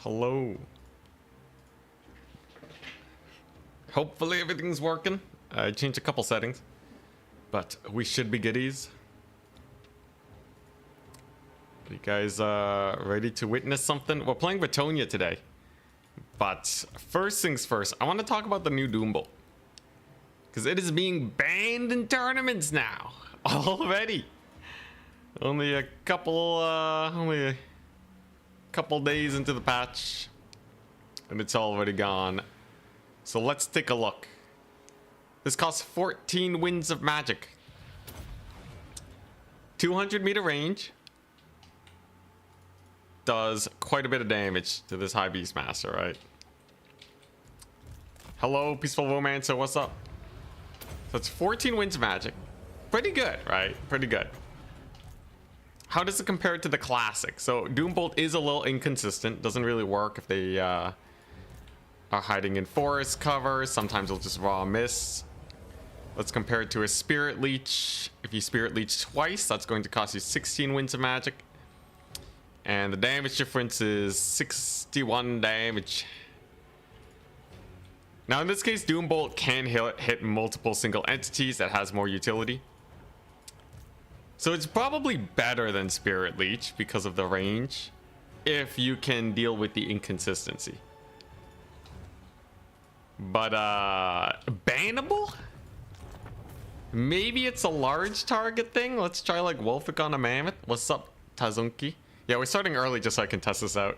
Hello. Hopefully everything's working. I changed a couple settings, but we should be goodies. You guys ready to witness something? We're playing Bretonnia today, but first things first, I want to talk about the new Doombolt, because it is being banned in tournaments now already. Only a couple days into the patch, and it's already gone. So let's take a look. This costs 14 winds of magic, 200-meter range. Does quite a bit of damage to this high beastmaster, right? Hello, peaceful romancer. What's up? So it's 14 winds of magic. Pretty good, right? Pretty good. How does it compare to the classic? So Doombolt is a little inconsistent. Doesn't really work if they are hiding in forest cover. Sometimes it'll just raw miss. Let's compare it to a Spirit Leech. If you Spirit Leech twice, that's going to cost you 16 winds of magic. And the damage difference is 61 damage. Now in this case, Doombolt can hit multiple single entities. That has more utility. So it's probably better than Spirit Leech because of the range, if you can deal with the inconsistency. But bannable? Maybe it's a large target thing. Let's try like Wolfic on a Mammoth. What's up, Tazunki? Yeah, we're starting early just so I can test this out.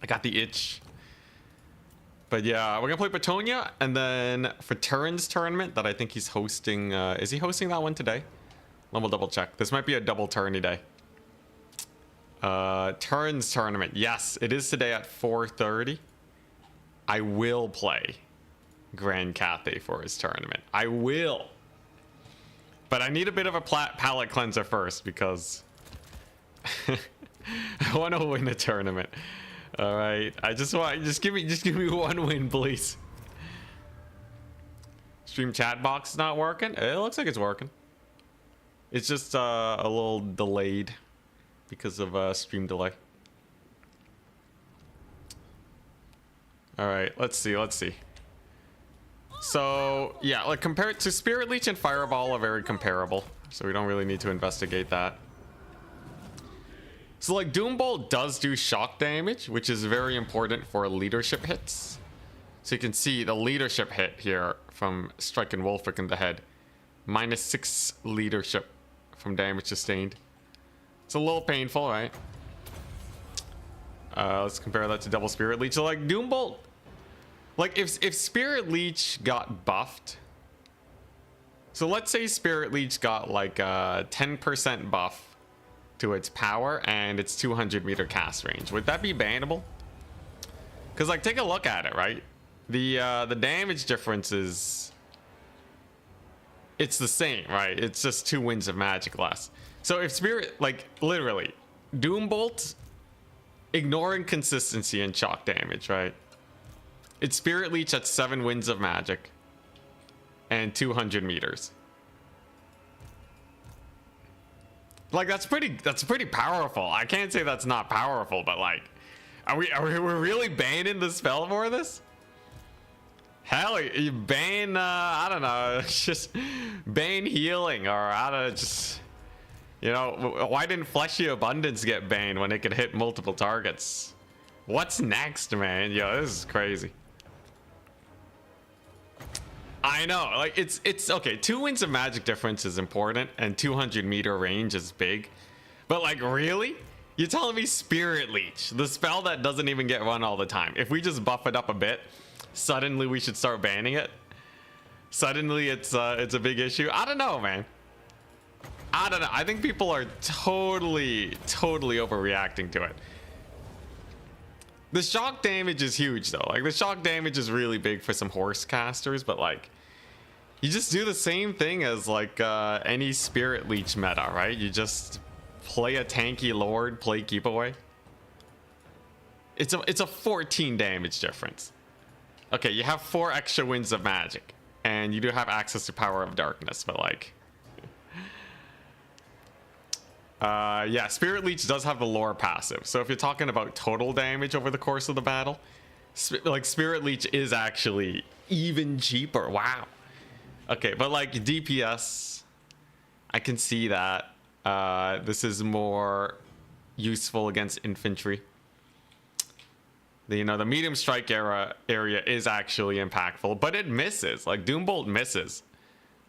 I got the itch. But yeah, we're gonna play Bretonnia, and then for Turin's tournament that I think he's hosting. Is he hosting that one today? Let me double check. This might be a double tourney day. Turin's tournament. Yes, it is today at 4:30. I will play Grand Cathay for his tournament. I will. But I need a bit of a palate cleanser first because I want to win a tournament. All right, I just give me one win, please. Stream chat box is not working. It looks like it's working. It's just a little delayed because of stream delay. All right, let's see. So yeah, like compared to Spirit Leech and Fireball are very comparable, so we don't really need to investigate that. So like Doombolt does do shock damage, which is very important for leadership hits. So you can see the leadership hit here from striking Wolfic in the head. -6 leadership from damage sustained. It's a little painful, right? Let's compare that to double Spirit Leech. So like Doombolt, like if Spirit Leech got buffed, so let's say Spirit Leech got like a 10% buff to its power and its 200-meter cast range, would that be bannable? Because like take a look at it, right? The damage difference is, it's the same, right? It's just 2 winds of magic less. So if Spirit, like literally Doombolt, ignoring consistency and shock damage, right? It's Spirit Leech at 7 winds of magic and 200 meters. Like that's pretty powerful. I can't say that's not powerful, but like, are we really banning the spell for this? Hell, you ban I don't know, just ban healing, or I don't know, just, you know, why didn't Fleshy Abundance get banned when it could hit multiple targets? What's next, man? Yo, this is crazy. I know, like it's okay. 2 winds of magic difference is important, and 200-meter range is big. But like, really? You're telling me Spirit Leech, the spell that doesn't even get run all the time, if we just buff it up a bit, suddenly we should start banning it? Suddenly it's a big issue? I don't know, man. I don't know. I think people are totally overreacting to it. The shock damage is huge though. Like the shock damage is really big for some horse casters, but like you just do the same thing as like any Spirit Leech meta, right? You just play a tanky lord, play keep away. It's a 14 damage difference. Okay, you have 4 extra winds of magic, and you do have access to Power of Darkness, but like Yeah, Spirit Leech does have the lore passive. So if you're talking about total damage over the course of the battle, like Spirit Leech is actually even cheaper. Wow. Okay, but like DPS, I can see that. This is more useful against infantry. The medium strike area is actually impactful, but it misses. Like Doombolt misses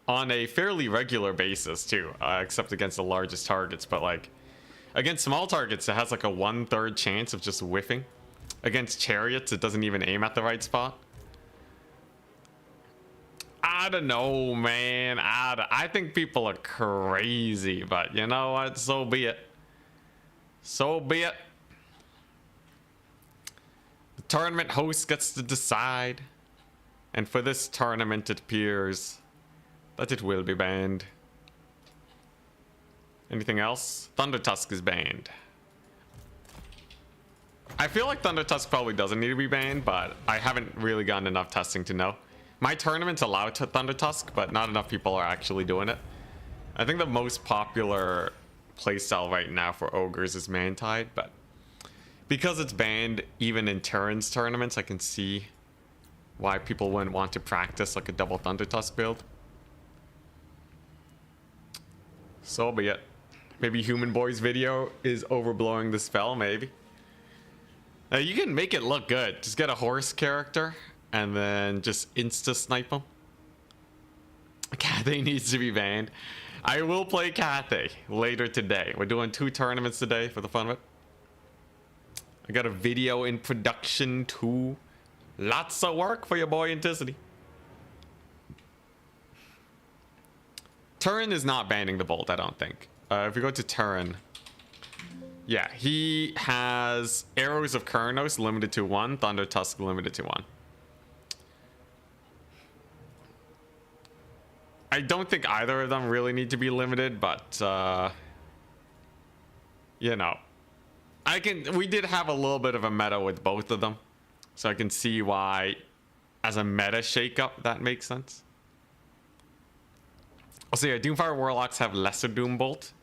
on a fairly regular basis too, except against the largest targets. But like against small targets, it has like a 1/3 chance of just whiffing. Against chariots, it doesn't even aim at the right spot. I don't know, man. I think people are crazy, but you know what? So be it. So be it. The tournament host gets to decide. And for this tournament, it appears that it will be banned. Anything else? Thunder Tusk is banned. I feel like Thunder Tusk probably doesn't need to be banned, but I haven't really gotten enough testing to know. My tournaments allow Thunder Tusk, but not enough people are actually doing it. I think the most popular playstyle right now for Ogres is Mantide, but because it's banned even in Terran's tournaments, I can see why people wouldn't want to practice like a double Thunder Tusk build. So be it. Maybe Human Boy's video is overblowing the spell, maybe. Now you can make it look good. Just get a horse character and then just insta-snipe him. Cathay needs to be banned. I will play Cathay later today. We're doing 2 tournaments today for the fun of it. I got a video in production too. Lots of work for your boy Anticity. Turin is not banning the Bolt, I don't think. If we go to Turin, yeah, he has Arrows of Kurnos limited to 1, Thunder Tusk limited to 1. I don't think either of them really need to be limited, but you know, we did have a little bit of a meta with both of them, so I can see why, as a meta shakeup, that makes sense. Also, yeah, Doomfire Warlocks have lesser Doombolt,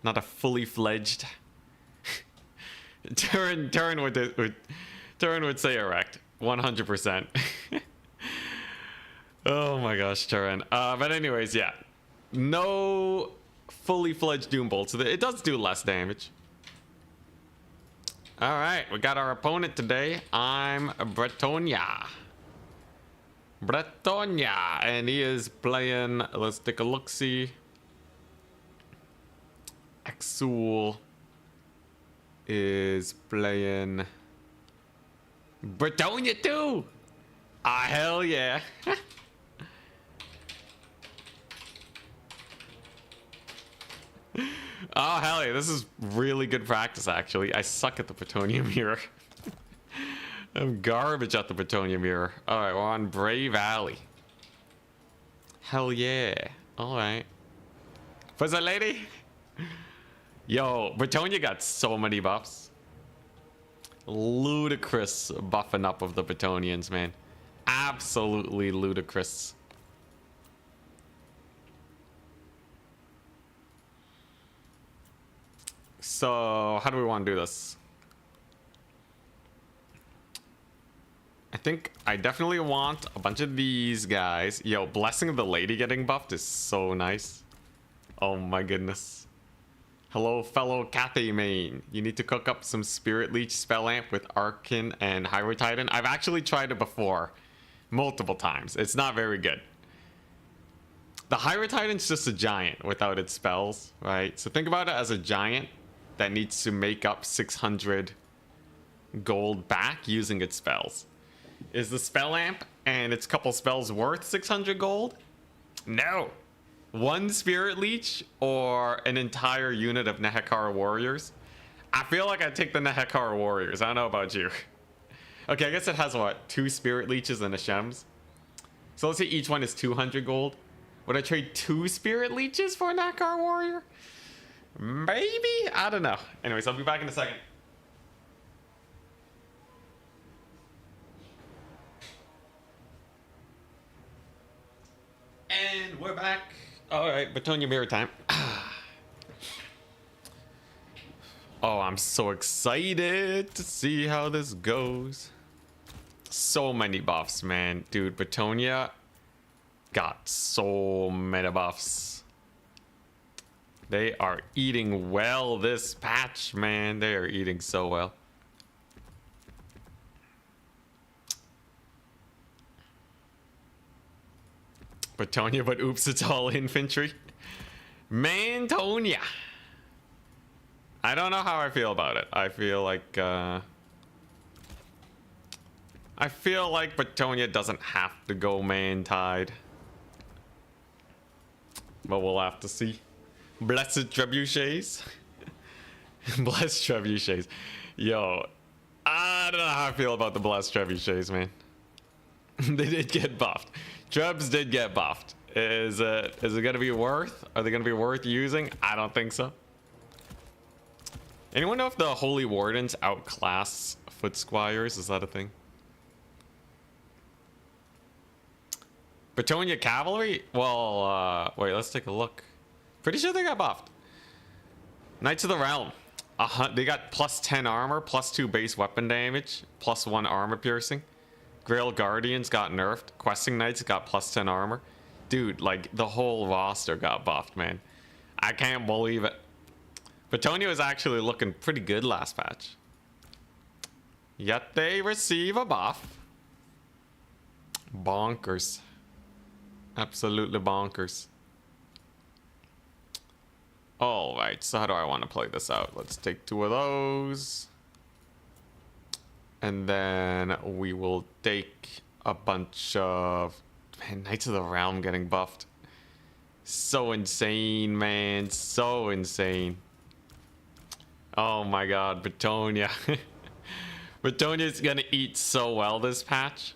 not a fully fledged. Turin would say erect, 100%. Oh my gosh, Turin. But anyways, yeah, no fully fledged Doombolt, so it does do less damage. All right, we got our opponent today. I'm Bretonnia. Bretonnia, and he is playing, let's take a look-see. Exul is playing Bretonnia too. Ah, hell yeah. Oh, hell yeah. This is really good practice, actually. I suck at the Bretonnia mirror. I'm garbage at the Bretonnia mirror. Alright, we're on Bray Valley. Hell yeah. Alright. Was that lady? Yo, Bretonnia got so many buffs. Ludicrous buffing up of the Bretonnians, man. Absolutely ludicrous. So, how do we want to do this? I think I definitely want a bunch of these guys. Yo, Blessing of the Lady getting buffed is so nice. Oh my goodness. Hello, fellow Cathay main. You need to cook up some Spirit Leech Spell Amp with Arkin and Hyrule Titan. I've actually tried it before. Multiple times. It's not very good. The Hyrule Titan's just a giant without its spells, right? So think about it as a giant that needs to make up 600 gold back using its spells. Is the spell amp and its couple spells worth 600 gold? No. One Spirit Leech or an entire unit of Nehekar Warriors? I feel like I'd take the Nehekar Warriors. I don't know about you. Okay, I guess it has what? 2 Spirit Leeches and a Shems. So let's say each one is 200 gold. Would I trade 2 Spirit Leeches for a Nehekar Warrior? Maybe? I don't know. Anyways, I'll be back in a second. And we're back. All right, Bretonnia mirror time. Oh, I'm so excited to see how this goes. So many buffs, man. Dude, Bretonnia got so many buffs. They are eating well this patch, man. They are eating so well. Bretonnia, but oops, it's all infantry. Mantonia. I don't know how I feel about it. I feel like Bretonnia doesn't have to go man-tied. But we'll have to see. Blessed trebuchets. Blessed trebuchets. Yo, I don't know how I feel about the blessed trebuchets, man. They did get buffed. Trebs did get buffed. Is it gonna be worth? Are they gonna be worth using? I don't think so. Anyone know if the Holy Wardens outclass Foot Squires? Is that a thing? Bretonnia Cavalry? Well, wait, let's take a look. Pretty sure they got buffed. Knights of the Realm. They got plus 10 armor, plus 2 base weapon damage, plus 1 armor piercing. Grail Guardians got nerfed. Questing Knights got plus 10 armor. Dude, like, the whole roster got buffed, man. I can't believe it. Bretonnia was actually looking pretty good last patch. Yet they receive a buff. Bonkers. Absolutely bonkers. Alright, so how do I want to play this out? Let's take 2 of those. And then we will take a bunch of... Man, Knights of the Realm getting buffed. So insane, man. So insane. Oh my god, Bretonnia. Bretonnia's gonna eat so well this patch.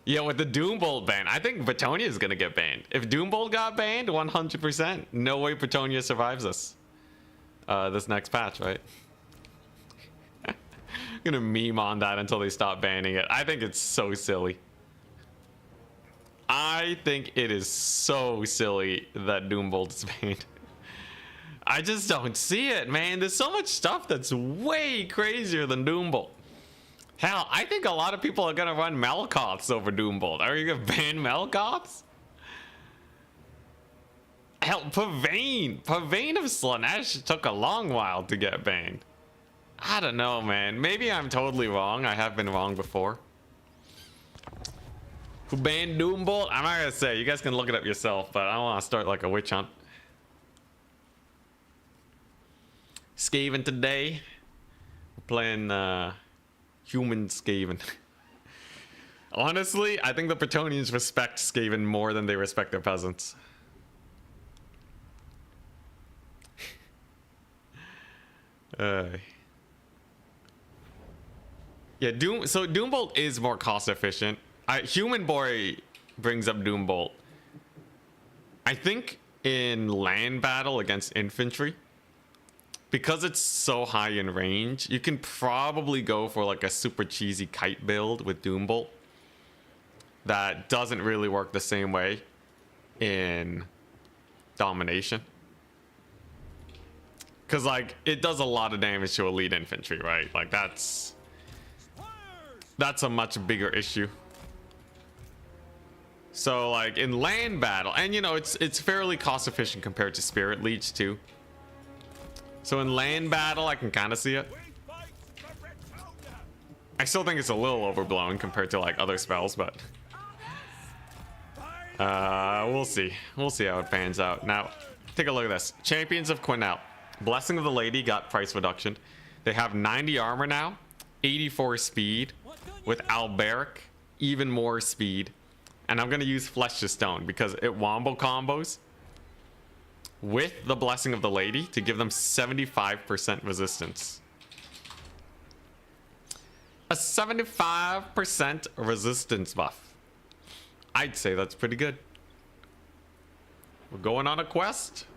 Yeah, with the Doombolt ban, I think Bretonnia is gonna get banned. If Doombolt got banned, 100%. No way Bretonnia survives this. This next patch, right? I'm gonna meme on that until they stop banning it. I think it's so silly. I think it is so silly that Doombolt is banned. I just don't see it, man. There's so much stuff that's way crazier than Doombolt. Hell, I think a lot of people are gonna run Melkoths over Doombolt. Are you gonna ban Melkoths? Hell, Purvane of Slaanesh took a long while to get banned. I don't know, man. Maybe I'm totally wrong. I have been wrong before. Who banned Doombolt? I'm not gonna say. You guys can look it up yourself, but I don't want to start like a witch hunt. Skaven today. We're playing human Skaven. Honestly, I think the Bretonians respect Skaven more than they respect their peasants. Yeah, Doombolt is more cost efficient. Human Boy brings up Doombolt. I think in land battle against infantry, because it's so high in range, you can probably go for like a super cheesy kite build with Doombolt that doesn't really work the same way in domination. Because like it does a lot of damage to elite infantry, right? Like that's a much bigger issue. So like in land battle, and you know it's fairly cost efficient compared to Spirit Leech too. So in land battle, I can kind of see it. I still think it's a little overblown compared to like other spells, but we'll see. We'll see how it pans out. Now, take a look at this. Champions of Quinel. Blessing of the Lady got price reduction. They have 90 armor now, 84 speed. With Alberic, even more speed. And I'm going to use Flesh to Stone because it wombo combos with the Blessing of the Lady to give them 75% resistance. A 75% resistance buff. I'd say that's pretty good. We're going on a quest.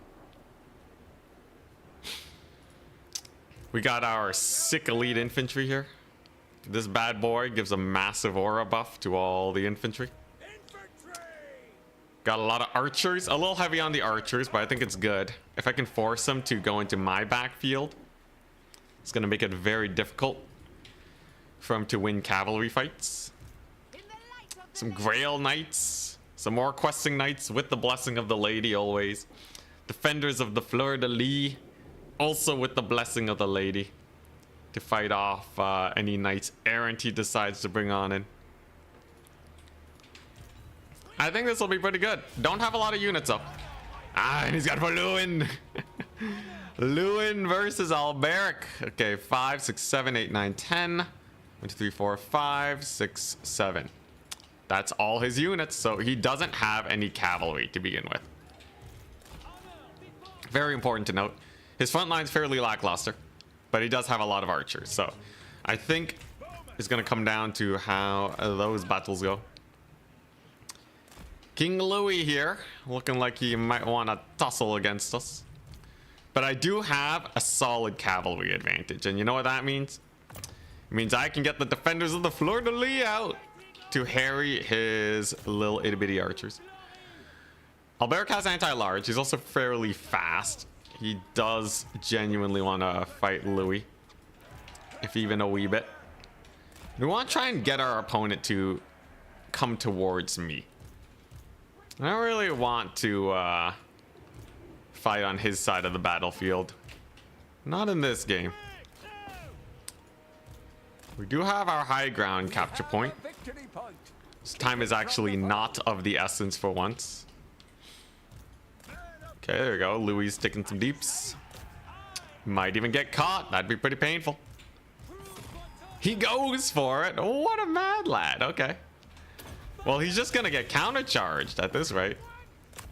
We got our sick elite infantry here. This bad boy gives a massive aura buff to all the infantry. Got a lot of archers. A little heavy on the archers, but I think it's good. If I can force them to go into my backfield, It's going to make it very difficult for him to win cavalry fights. Some Grail Knights. Some more questing knights with the blessing of the lady always. Defenders of the Fleur-de-Lis. Also with the blessing of the lady. To fight off any knights errant he decides to bring on in. I think this will be pretty good. Don't have a lot of units though. Ah, and he's got for Lewin. Lewin versus Alberic. Okay, 5, 6, 7, 8, 9, 10. 1, 2, 3, 4, 5, 6, 7. That's all his units, so he doesn't have any cavalry to begin with. Very important to note. His front line's fairly lackluster, but he does have a lot of archers, so I think it's going to come down to how those battles go. King Louis here, looking like he might want to tussle against us. But I do have a solid cavalry advantage, and you know what that means? It means I can get the defenders of the Fleur-de-Lis out to harry his little itty-bitty archers. Alberic has anti-large. He's also fairly fast. He does genuinely want to fight Louis, if even a wee bit. We want to try and get our opponent to come towards me. I don't really want to fight on his side of the battlefield. Not in this game. We do have our high ground capture point. This time is actually not of the essence for once. Okay, there we go. Louis taking some deeps. Might even get caught. That'd be pretty painful. He goes for it. What a mad lad. Okay. Well, he's just gonna get countercharged at this rate.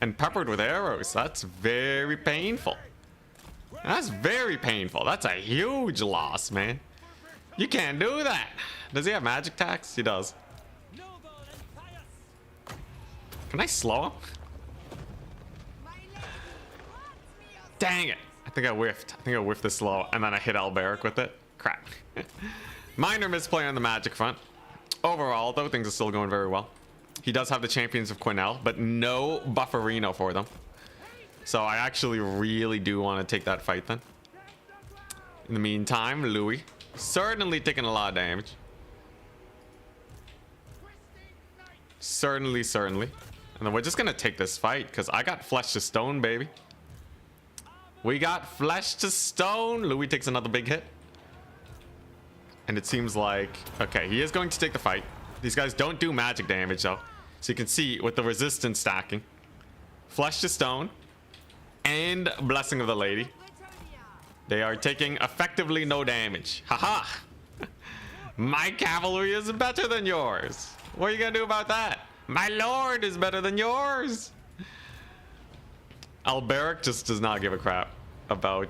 And peppered with arrows. That's very painful. That's very painful. That's a huge loss, man. You can't do that. Does he have magic attacks? He does. Can I slow him? Dang it. I think I whiffed. I think I whiffed the slow, and then I hit Alberic with it. Crap. Minor misplay on the magic front. Overall, though, things are still going very well. He does have the Champions of Quinel, but no Bufferino for them. So I actually really do want to take that fight then. In the meantime, Louis certainly taking a lot of damage. Certainly. And then we're just going to take this fight because I got flesh to stone, baby. We got flesh to stone. Louis takes another big hit. And it seems like, okay, he is going to take the fight. These guys don't do magic damage though. So you can see with the resistance stacking. Flesh to stone. And Blessing of the Lady. They are taking effectively no damage. Haha. My cavalry is better than yours. What are you gonna do about that? My lord is better than yours. Alberic just does not give a crap about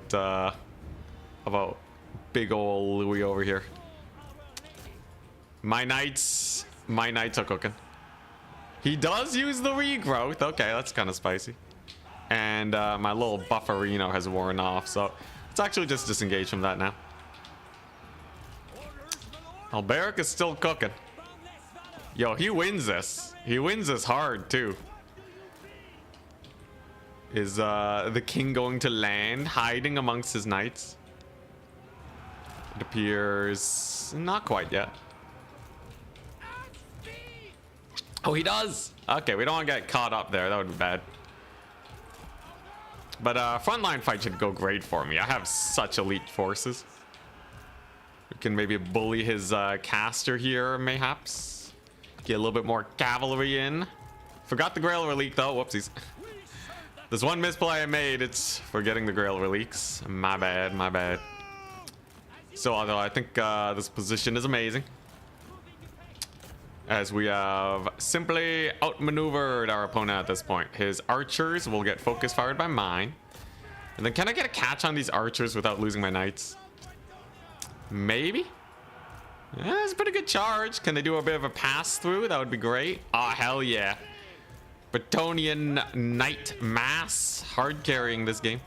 big ol' Louis over here. My knights are cooking. He does use the regrowth. Okay, that's kind of spicy. And my little Bufferino has worn off, so let's actually just disengage from that now. Alberic is still cooking. Yo, he wins this. He wins this hard too. Is the king going to land hiding amongst his knights? It appears not quite yet. Oh, he does. Okay, we don't want to get caught up there. That would be bad. But frontline fight should go great for me. I have such elite forces. We can maybe bully his caster here, mayhaps. Get a little bit more cavalry in. Forgot the Grail Relique though. Whoopsies. There's one misplay I made. It's forgetting the Grail Reliques. My bad, my bad. So although I think this position is amazing. As we have simply outmaneuvered our opponent at this point. His archers will get focus fired by mine. And then can I get a catch on these archers without losing my knights? Maybe? Yeah, that's a pretty good charge. Can they do a bit of a pass through? That would be great. Oh, hell yeah. Bretonnian Knight Mass. Hard carrying this game.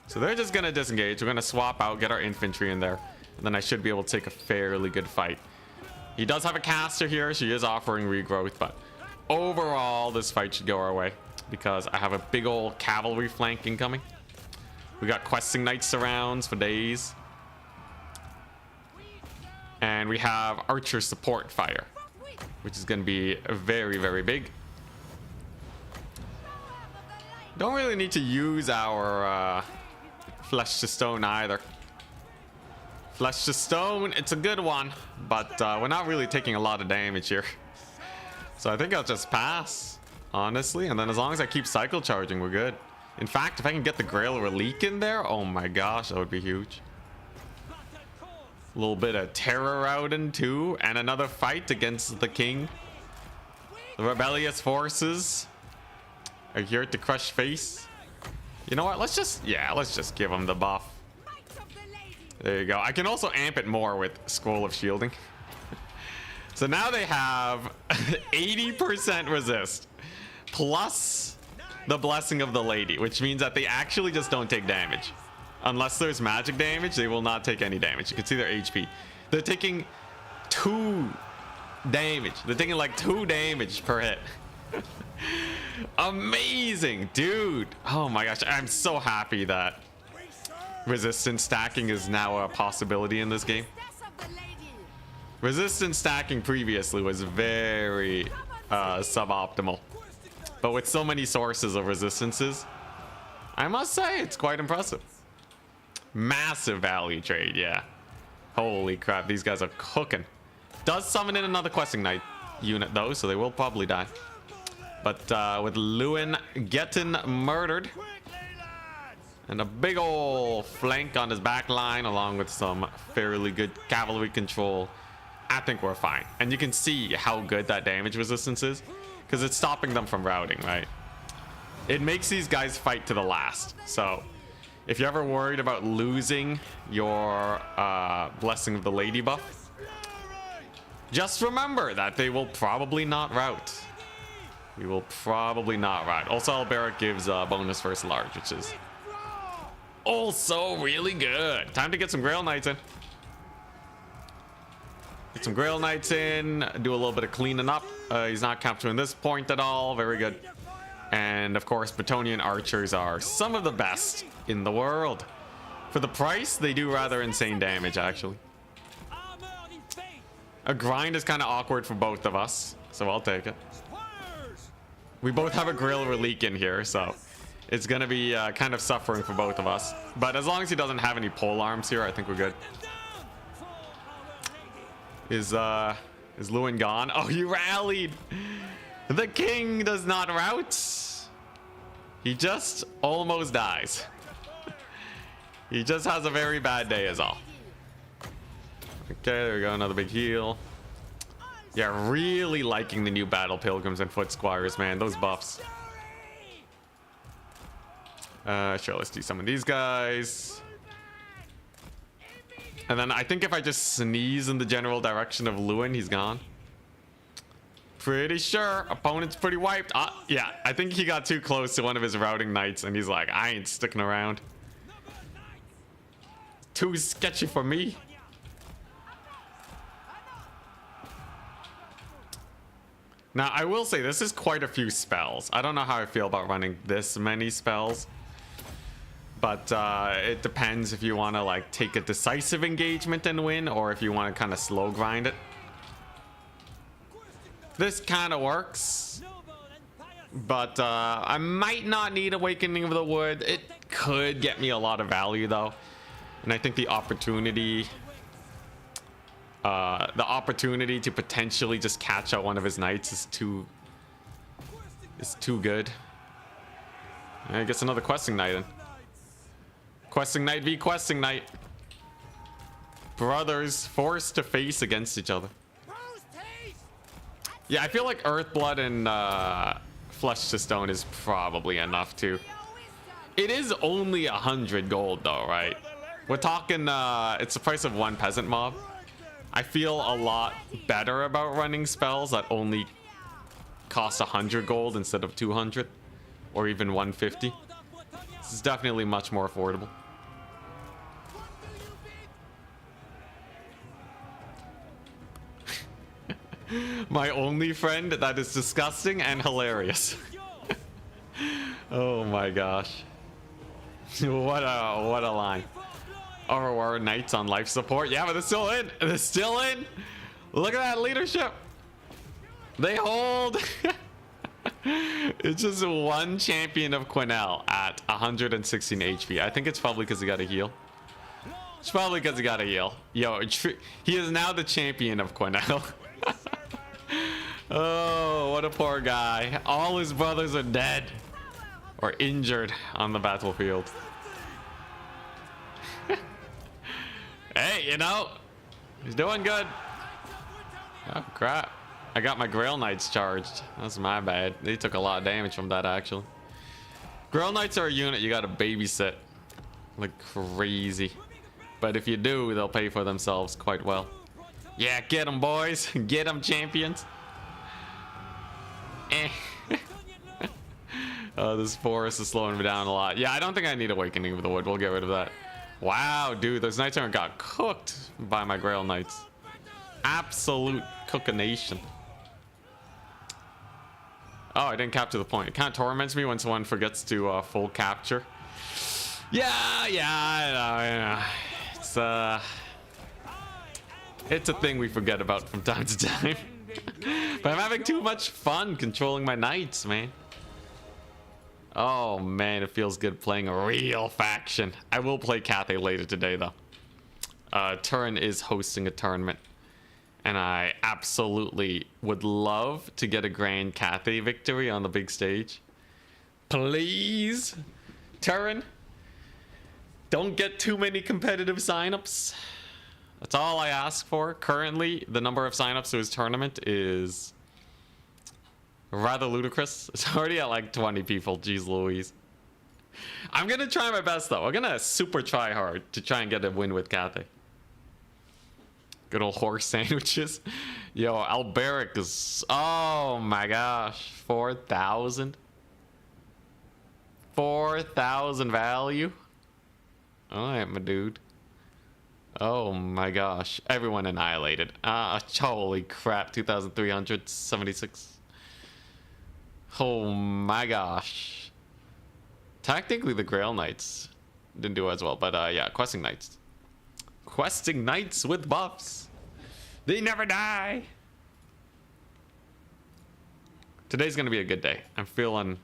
So they're just going to disengage. We're going to swap out, get our infantry in there. And then I should be able to take a fairly good fight. He does have a caster here. She is offering regrowth, but overall, this fight should go our way because I have a big old cavalry flank incoming. We got questing knight surrounds for days. And we have archer support fire, which is going to be very, very big. Don't really need to use our flesh to stone either. Flesh to stone, it's a good one, but we're not really taking a lot of damage here. So I think I'll just pass, honestly. And then as long as I keep cycle charging, we're good. In fact, if I can get the Grail Relique in there, oh my gosh, that would be huge. A little bit of terror routing too, and another fight against the king. The rebellious forces are here to crush face. You know what? Let's just give him the buff. There you go. I can also amp it more with Scroll of Shielding. So now they have 80% resist plus the Blessing of the Lady, which means that they actually just don't take damage. Unless there's magic damage, they will not take any damage. You can see their HP. They're taking 2 damage. They're taking like 2 damage per hit. Amazing, dude. Oh my gosh, I'm so happy that resistance stacking is now a possibility in this game. Resistance stacking previously was very suboptimal, but with so many sources of resistances, I must say it's quite impressive. Massive value trade, yeah. Holy crap, these guys are cooking. Does summon in another questing knight unit though, so they will probably die. But with Lewin getting murdered and a big ol' flank on his back line along with some fairly good cavalry control, I think we're fine. And you can see how good that damage resistance is because it's stopping them from routing, right? It makes these guys fight to the last. So if you're ever worried about losing your Blessing of the Lady buff, just remember that they will probably not rout. We will probably not rout. Also, Alberic gives bonus first large, which is also really good. Time to get some Grail Knights in. Get some Grail Knights in. Do a little bit of cleaning up. He's not capturing this point at all. Very good. And of course, Bretonnian archers are some of the best in the world. For the price, they do rather insane damage, actually. A grind is kind of awkward for both of us, so I'll take it. We both have a Grail Relique in here, so it's going to be kind of suffering for both of us. But as long as he doesn't have any pole arms here, I think we're good. Is Lewin gone? Oh, he rallied! The king does not rout. He just almost dies. He just has a very bad day is all. Okay, there we go. Another big heal. Yeah, really liking the new Battle Pilgrims and Foot Squires, man. Those buffs. Sure, let's do some of these guys. And then I think if I just sneeze in the general direction of Lewin, he's gone. Pretty sure opponent's pretty wiped. Yeah, I think he got too close to one of his routing knights and he's like, I ain't sticking around. Too sketchy for me. Now, I will say this is quite a few spells. I don't know how I feel about running this many spells. But it depends if you want to like take a decisive engagement and win, or if you want to kind of slow grind it. This kind of works, but I might not need Awakening of the Wood. It could get me a lot of value though, and I think the opportunity to potentially just catch out one of his knights is too good. I guess another questing knight in. Questing Knight v Questing Knight. Brothers forced to face against each other. Yeah, I feel like Earthblood and Flesh to Stone is probably enough too. It is only 100 gold though, right? We're talking, it's the price of one peasant mob. I feel a lot better about running spells that only cost 100 gold instead of 200 or even 150. This is definitely much more affordable. My only friend, that is disgusting and hilarious. Oh my gosh. What a line. our knights on life support. Yeah, but they're still in. They're still in. Look at that leadership. They hold. It's just one champion of Quenelle at 116 HP. I think it's probably because he got a heal. It's probably because he got a heal. Yo, he is now the champion of Quenelle. Oh, what a poor guy. All his brothers are dead or injured on the battlefield. Hey, you know, he's doing good. Oh, crap. I got my Grail Knights charged. That's my bad. They took a lot of damage from that, actually. Grail Knights are a unit you gotta babysit like crazy. But if you do, they'll pay for themselves quite well. Yeah, get them, boys. Get them, champions. Eh. This forest is slowing me down a lot. Yeah, I don't think I need Awakening of the Wood. We'll get rid of that. Wow, dude, those Knights Errant got cooked by my Grail Knights. Absolute cookination. Oh, I didn't capture the point. It kind of torments me when someone forgets to full capture. Yeah, I know. It's a thing we forget about from time to time. But I'm having too much fun controlling my knights, man. Oh man, it feels good playing a real faction. I will play Cathay later today though. Turin is hosting a tournament. And I absolutely would love to get a Grand Cathay victory on the big stage. Please, Turin, don't get too many competitive signups. That's all I ask for. Currently, the number of signups to his tournament is rather ludicrous. It's already at like 20 people. Jeez Louise. I'm gonna try my best though. I'm gonna super try hard to try and get a win with Cathay. Good old horse sandwiches. Yo, Alberic is... Oh my gosh. 4,000. 4,000 value. Alright, my dude. Oh my gosh. Everyone annihilated. Holy crap. 2,376. Oh my gosh. Technically, the Grail Knights didn't do as well. But yeah, Questing Knights. Questing Knights with buffs. They never die. Today's gonna be a good day. I'm feeling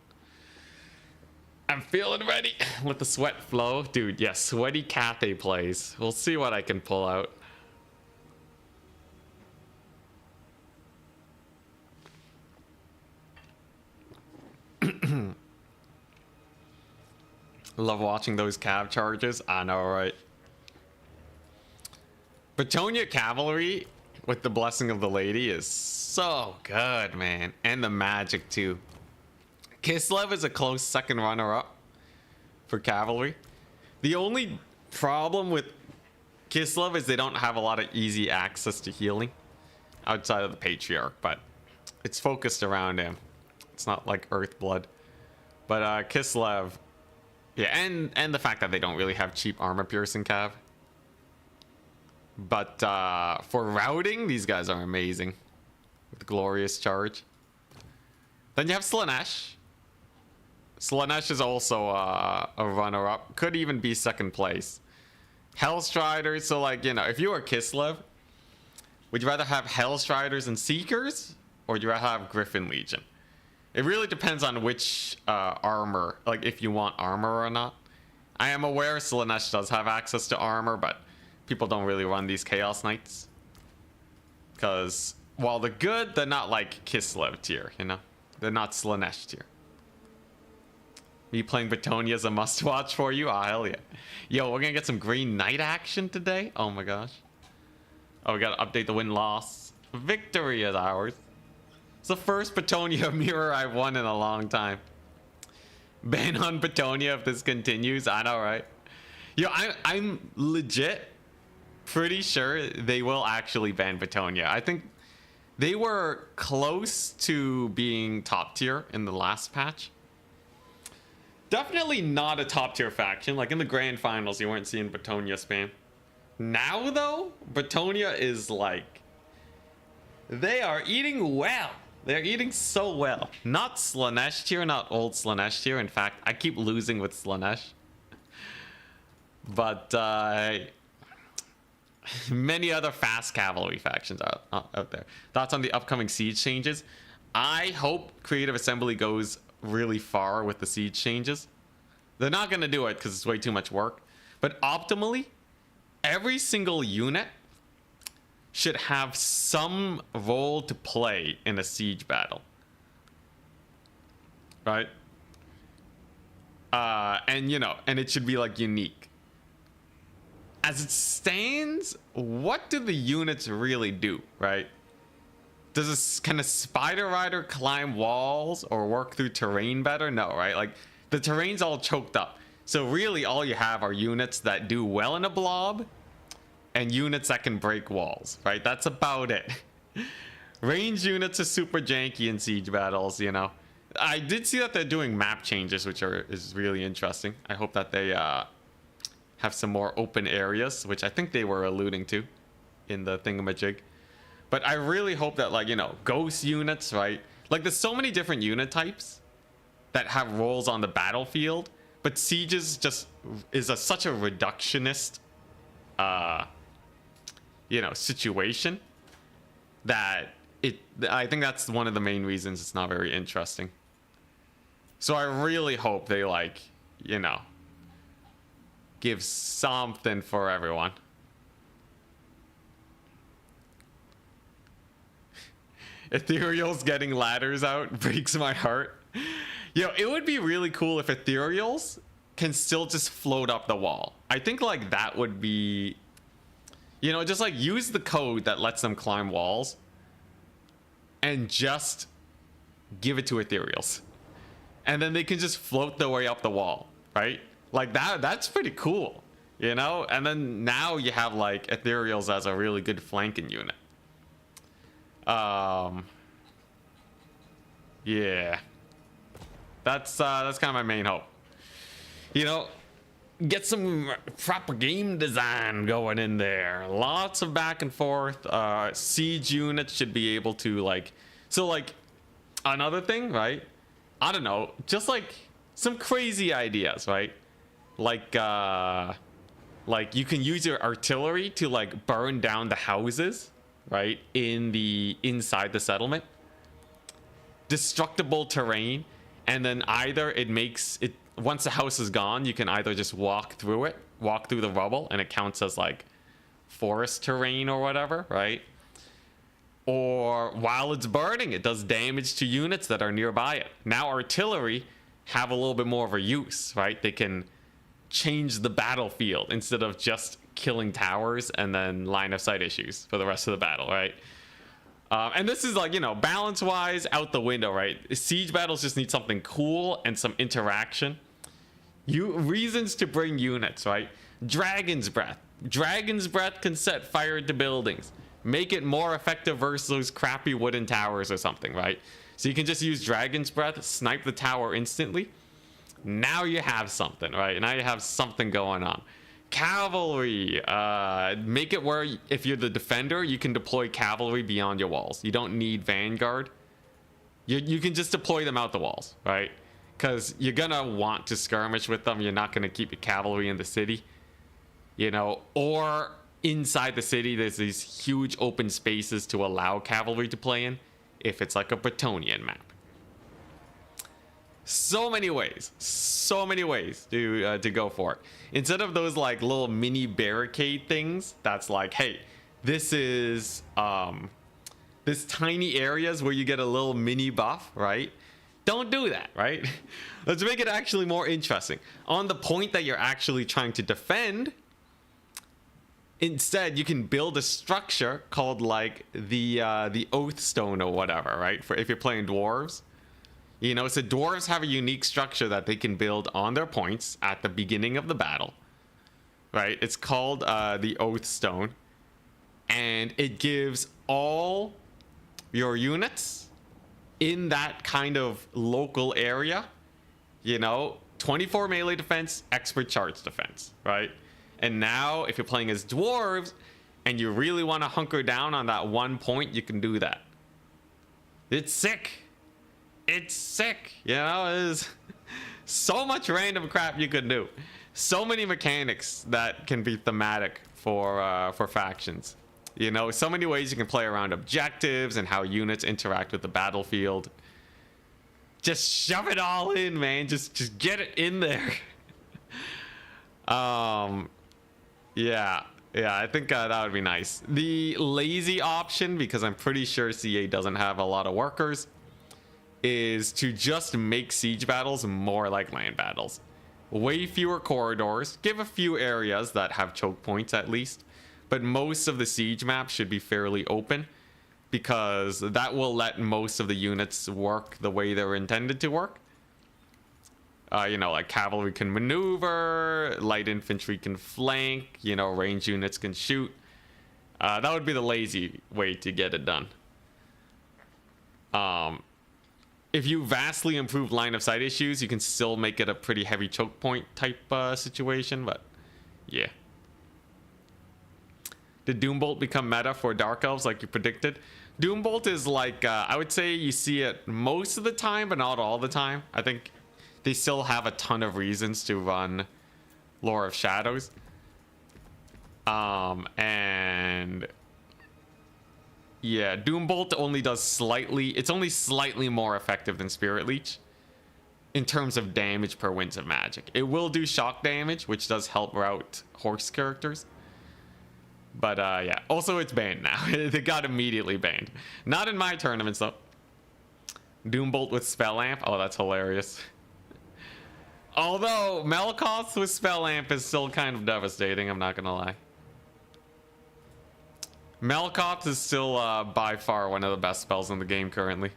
ready. Let the sweat flow. Dude, yeah, sweaty Cathay plays. We'll see what I can pull out. Love watching those cav charges. I know, right? Bretonnia Cavalry with the Blessing of the Lady is so good, man. And the magic, too. Kislev is a close second runner-up for Cavalry. The only problem with Kislev is they don't have a lot of easy access to healing outside of the Patriarch, but it's focused around him. It's not like Earthblood. But Kislev, yeah, and the fact that they don't really have cheap armor-piercing cav. But for routing, these guys are amazing. With the Glorious Charge. Then you have Slanesh. Slanesh is also a runner-up. Could even be second place. Hellstriders, so like, you know, if you were Kislev, would you rather have Hellstriders and Seekers? Or would you rather have Griffin Legion? It really depends on which armor, like if you want armor or not. I am aware Slanesh does have access to armor, but people don't really run these Chaos Knights. Because while they're good, they're not like Kislev tier, you know? They're not Slanesh tier. Me playing Bretonnia is a must-watch for you? Oh, hell yeah. Yo, we're gonna get some Green Knight action today? Oh my gosh. Oh, we gotta update the win-loss. Victory is ours. It's the first Bretonnia mirror I've won in a long time. Ban on Bretonnia if this continues. I know, right? Yo, I'm legit pretty sure they will actually ban Bretonnia. I think they were close to being top tier in the last patch. Definitely not a top tier faction. Like in the grand finals, you weren't seeing Bretonnia spam. Now though, Bretonnia is like, they are eating well. They're eating so well. Not Slanesh tier, not old Slanesh tier. In fact, I keep losing with Slanesh. But many other fast cavalry factions out there. Thoughts on the upcoming siege changes? I hope Creative Assembly goes really far with the siege changes. They're not going to do it because it's way too much work. But optimally, every single unit should have some role to play in a siege battle. Right? And, you know, and it should be, like, unique. As it stands, what do the units really do, right? Can a Spider Rider climb walls or work through terrain better? No, right? Like, the terrain's all choked up. So really, all you have are units that do well in a blob and units that can break walls, right? That's about it. Range units are super janky in siege battles, you know. I did see that they're doing map changes, which is really interesting. I hope that they have some more open areas, which I think they were alluding to in the thingamajig. But I really hope that, like, you know, ghost units, right? Like, there's so many different unit types that have roles on the battlefield, but sieges just is such a reductionist, you know, situation that I think that's one of the main reasons it's not very interesting. So I really hope they, like, you know, give something for everyone. Ethereals getting ladders out breaks my heart. Yo, it would be really cool if Ethereals can still just float up the wall. I think, like, that would be, you know, just, like, use the code that lets them climb walls and just give it to Ethereals. And then they can just float their way up the wall, right? Like, that's pretty cool, you know? And then now you have, like, Ethereals as a really good flanking unit. Yeah. That's kind of my main hope. You know, get some proper game design going in there. Lots of back and forth. Siege units should be able to, like... So, like, another thing, right? I don't know. Just, like, some crazy ideas, right? Like, you can use your artillery to, like, burn down the houses, right? Inside the settlement. Destructible terrain. And then either it makes it... Once the house is gone, you can either just walk through the rubble, and it counts as, like, forest terrain or whatever, right? Or while it's burning, it does damage to units that are nearby it. Now artillery have a little bit more of a use, right? They can change the battlefield instead of just killing towers and then line of sight issues for the rest of the battle, right? And this is, like, you know, balance-wise, out the window, right? Siege battles just need something cool and some interaction. Reasons to bring units, right? Dragon's Breath. Dragon's Breath can set fire to buildings. Make it more effective versus those crappy wooden towers or something, right? So you can just use Dragon's Breath, snipe the tower instantly. Now you have something, right? Now you have something going on. Cavalry, make it where if you're the defender, you can deploy cavalry beyond your walls. You don't need vanguard. You can just deploy them out the walls, right? Because you're gonna want to skirmish with them. You're not gonna keep your cavalry in the city, you know. Or inside the city, there's these huge open spaces to allow cavalry to play in, if it's like a Bretonnian map. So many ways to go for it. Instead of those, like, little mini barricade things that's like, hey, this is this tiny areas where you get a little mini buff, right? Don't do that, right? Let's make it actually more interesting. On the point that you're actually trying to defend, instead you can build a structure called, like, the Oath Stone or whatever, right? For if you're playing dwarves. You know, so dwarves have a unique structure that they can build on their points at the beginning of the battle, right? It's called the Oath Stone, and it gives all your units in that kind of local area, you know, 24 melee defense, expert charge defense, right? And now, if you're playing as dwarves and you really want to hunker down on that one point, you can do that. It's sick. It's sick, you know. There's so much random crap you could do. So many mechanics that can be thematic for factions. You know, so many ways you can play around objectives and how units interact with the battlefield. Just shove it all in, man. Just get it in there. Yeah, I think that would be nice. The lazy option, because I'm pretty sure CA doesn't have a lot of workers, is to just make siege battles more like land battles. Way fewer corridors, give a few areas that have choke points at least, but most of the siege maps should be fairly open, because that will let most of the units work the way they're intended to work. You know, like cavalry can maneuver, light infantry can flank, you know, range units can shoot. That would be the lazy way to get it done. If you vastly improve line of sight issues, you can still make it a pretty heavy choke point type situation, but yeah. Did Doombolt become meta for Dark Elves like you predicted? Doombolt is like, I would say you see it most of the time, but not all the time. I think they still have a ton of reasons to run Lore of Shadows. And yeah, Doombolt only does slightly, it's only slightly more effective than Spirit Leech in terms of damage per Winds of Magic. It will do shock damage, which does help rout horse characters. But yeah, also it's banned now. It got immediately banned. Not in my tournaments though. Doombolt with Spell Amp, oh that's hilarious. Although Melkoth with Spell Amp is still kind of devastating, I'm not gonna lie. Melkoth is still by far one of the best spells in the game currently.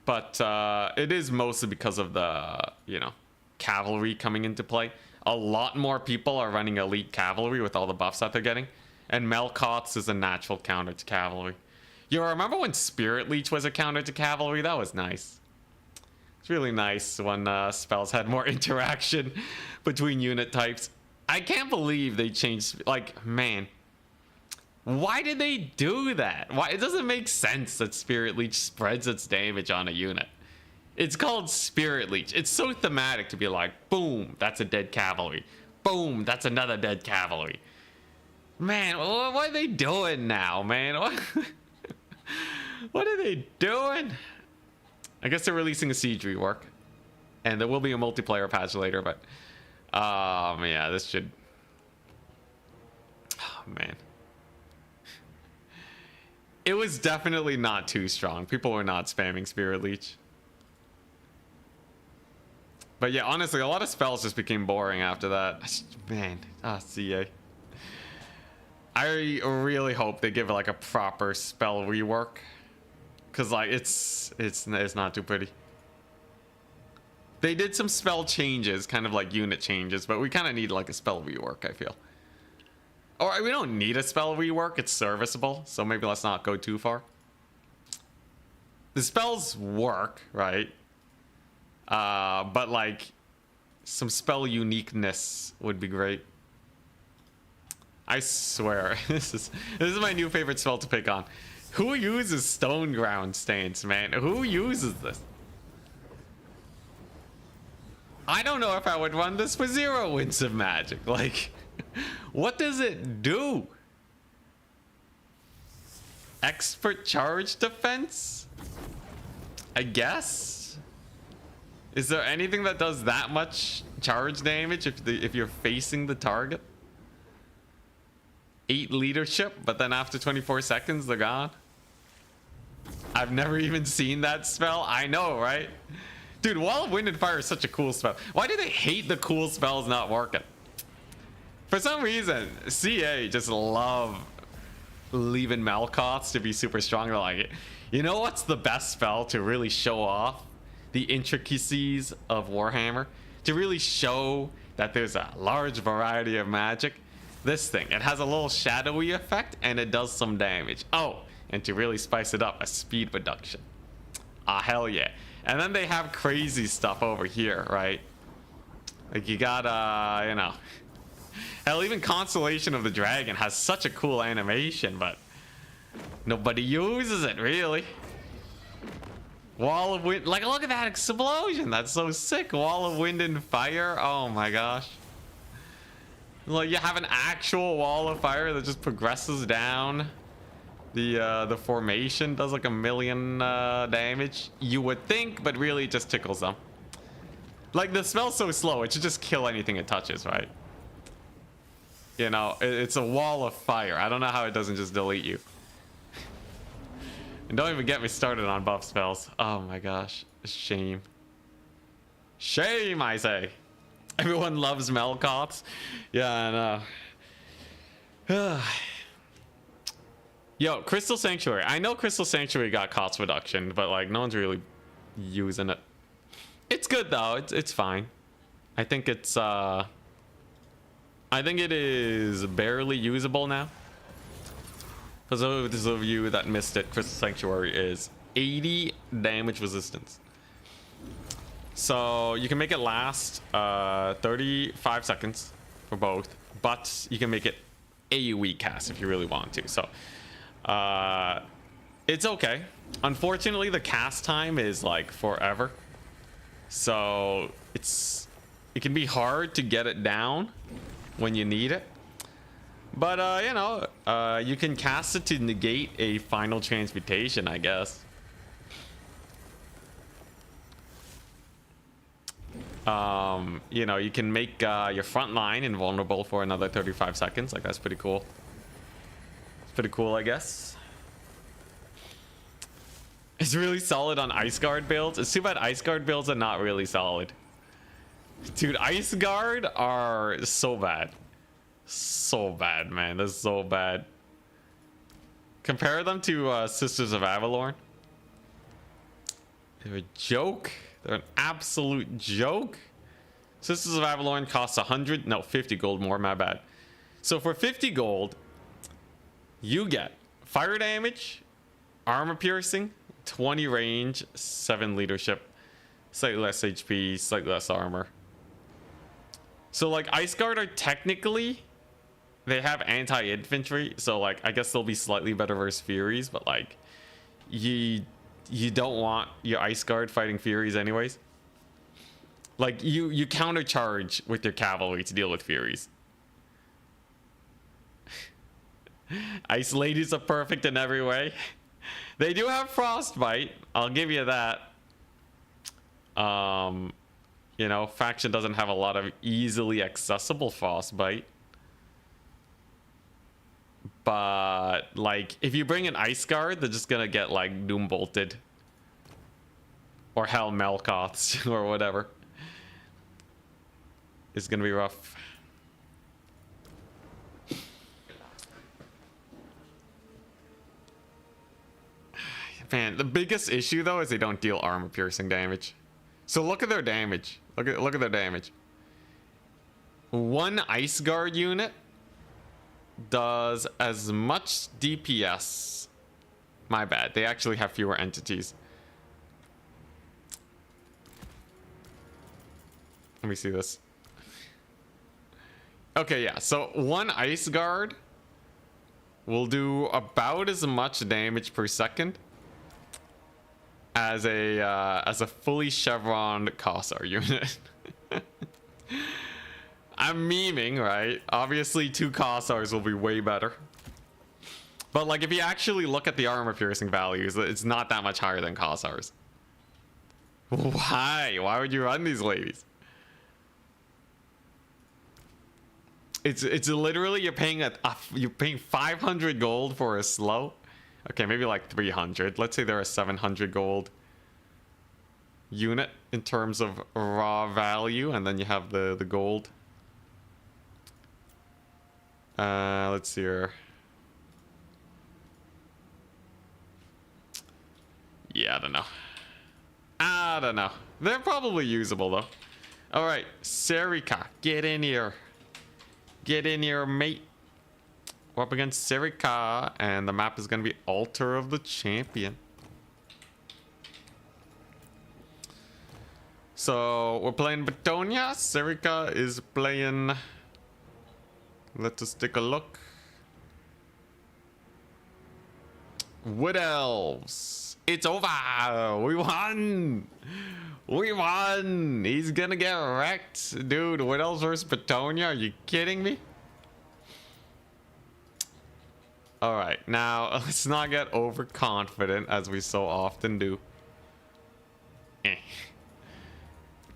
But it is mostly because of the, you know, cavalry coming into play. A lot more people are running elite cavalry with all the buffs that they're getting. And Melkoth's is a natural counter to cavalry. You remember when Spirit Leech was a counter to cavalry? That was nice. It's really nice when spells had more interaction between unit types. I can't believe they changed, like, man. Why did they do that? Why? It doesn't make sense that Spirit Leech spreads its damage on a unit. It's called Spirit Leech. It's so thematic to be like, boom, that's a dead cavalry. Boom, that's another dead cavalry. Man, what are they doing now, man? What are they doing? I guess they're releasing a siege rework. And there will be a multiplayer patch later, but... yeah, this should... Oh, man. It was definitely not too strong. People were not spamming Spirit Leech. But yeah, honestly, a lot of spells just became boring after that. Man, CA. I really hope they give it like a proper spell rework, cause like it's not too pretty. They did some spell changes, kind of like unit changes, but we kind of need like a spell rework, I feel. Or we don't need a spell rework, it's serviceable, so maybe let's not go too far. The spells work, right? But like some spell uniqueness would be great. I swear, this is my new favorite spell to pick on. Who uses Stone Ground Stance, man? Who uses this? I don't know if I would run this for 0 Winds of Magic. Like, what does it do? Expert charge defense? I guess? Is there anything that does that much charge damage if you're facing the target? 8 leadership, but then after 24 seconds, they're gone. I've never even seen that spell. I know, right? Dude, Wall of Wind and Fire is such a cool spell. Why do they hate the cool spells not working? For some reason, CA just love leaving Melkoths to be super strong. They're like, you know what's the best spell to really show off the intricacies of Warhammer? To really show that there's a large variety of magic? This thing, it has a little shadowy effect and it does some damage. Oh, and to really spice it up, a speed reduction. Ah, hell yeah. And then they have crazy stuff over here, right? Like you got, you know, hell, even Constellation of the Dragon has such a cool animation, but nobody uses it really. Wall of wind. Like, look at that explosion. That's so sick. Wall of wind and fire. Oh my gosh. Like, you have an actual wall of fire that just progresses down. The formation does like 1,000,000 damage, you would think, but really it just tickles them. Like, the spell's so slow, it should just kill anything it touches, right? You know, it's a wall of fire. I don't know how it doesn't just delete you. And don't even get me started on buff spells. Oh my gosh, shame. Shame, I say. Everyone loves Melkoths. Yeah, I know. Yo, Crystal Sanctuary. I know Crystal Sanctuary got cost reduction, but like no one's really using it. It's good though. It's fine. I think it is barely usable now. For those of you that missed it, Crystal Sanctuary is 80 damage resistance. So you can make it last 35 seconds for both, but you can make it AoE cast if you really want to. So it's okay. Unfortunately, the cast time is like forever, so it can be hard to get it down when you need it. But you know, you can cast it to negate a final transmutation, I guess. You know, you can make your front line invulnerable for another 35 seconds. Like, that's pretty cool. Pretty cool, I guess. It's really solid on Ice Guard builds. It's too bad Ice Guard builds are not really solid. Dude, Ice Guard are so bad. So bad, man. They're so bad. Compare them to Sisters of Avalorn. They're a joke. They're an absolute joke. Sisters of Avalorn costs 50 gold more, my bad. So for 50 gold, you get fire damage, armor piercing, 20 range, 7 leadership, slightly less HP, slightly less armor. So like Ice Guard are technically, they have anti-infantry, so like I guess they'll be slightly better versus Furies, but like you don't want your Ice Guard fighting Furies anyways. Like you countercharge with your cavalry to deal with Furies. Ice Ladies are perfect in every way. They do have Frostbite, I'll give you that. You know, faction doesn't have a lot of easily accessible Frostbite. But like if you bring an Ice Guard, they're just gonna get like Doombolted. Or Hell Melkoths or whatever. It's gonna be rough. Man, the biggest issue though is they don't deal armor piercing damage. So look at their damage. Look at their damage. One Ice Guard unit does as much DPS. My bad. They actually have fewer entities. Let me see this. Okay, yeah. So one Ice Guard will do about as much damage per second as a fully chevroned Cossar unit. I'm memeing, right? Obviously, 2 Cossars will be way better. But like, if you actually look at the armor piercing values, it's not that much higher than Cossars. Why? Why would you run these ladies? It's literally you're paying 500 gold for a slow. Okay, maybe like 300. Let's say they're a 700 gold unit in terms of raw value, and then you have the gold. Let's see here. Yeah, I don't know. They're probably usable though. All right, Serika, get in here. Get in here, mate. We're up against Serika, and the map is going to be Altar of the Champion. So we're playing Bretonnia. Serika is playing. Let us take a look. Wood Elves. It's over. We won. We won. He's gonna get wrecked. Dude, Wood Elves versus Bretonnia. Are you kidding me? Alright, now let's not get overconfident as we so often do.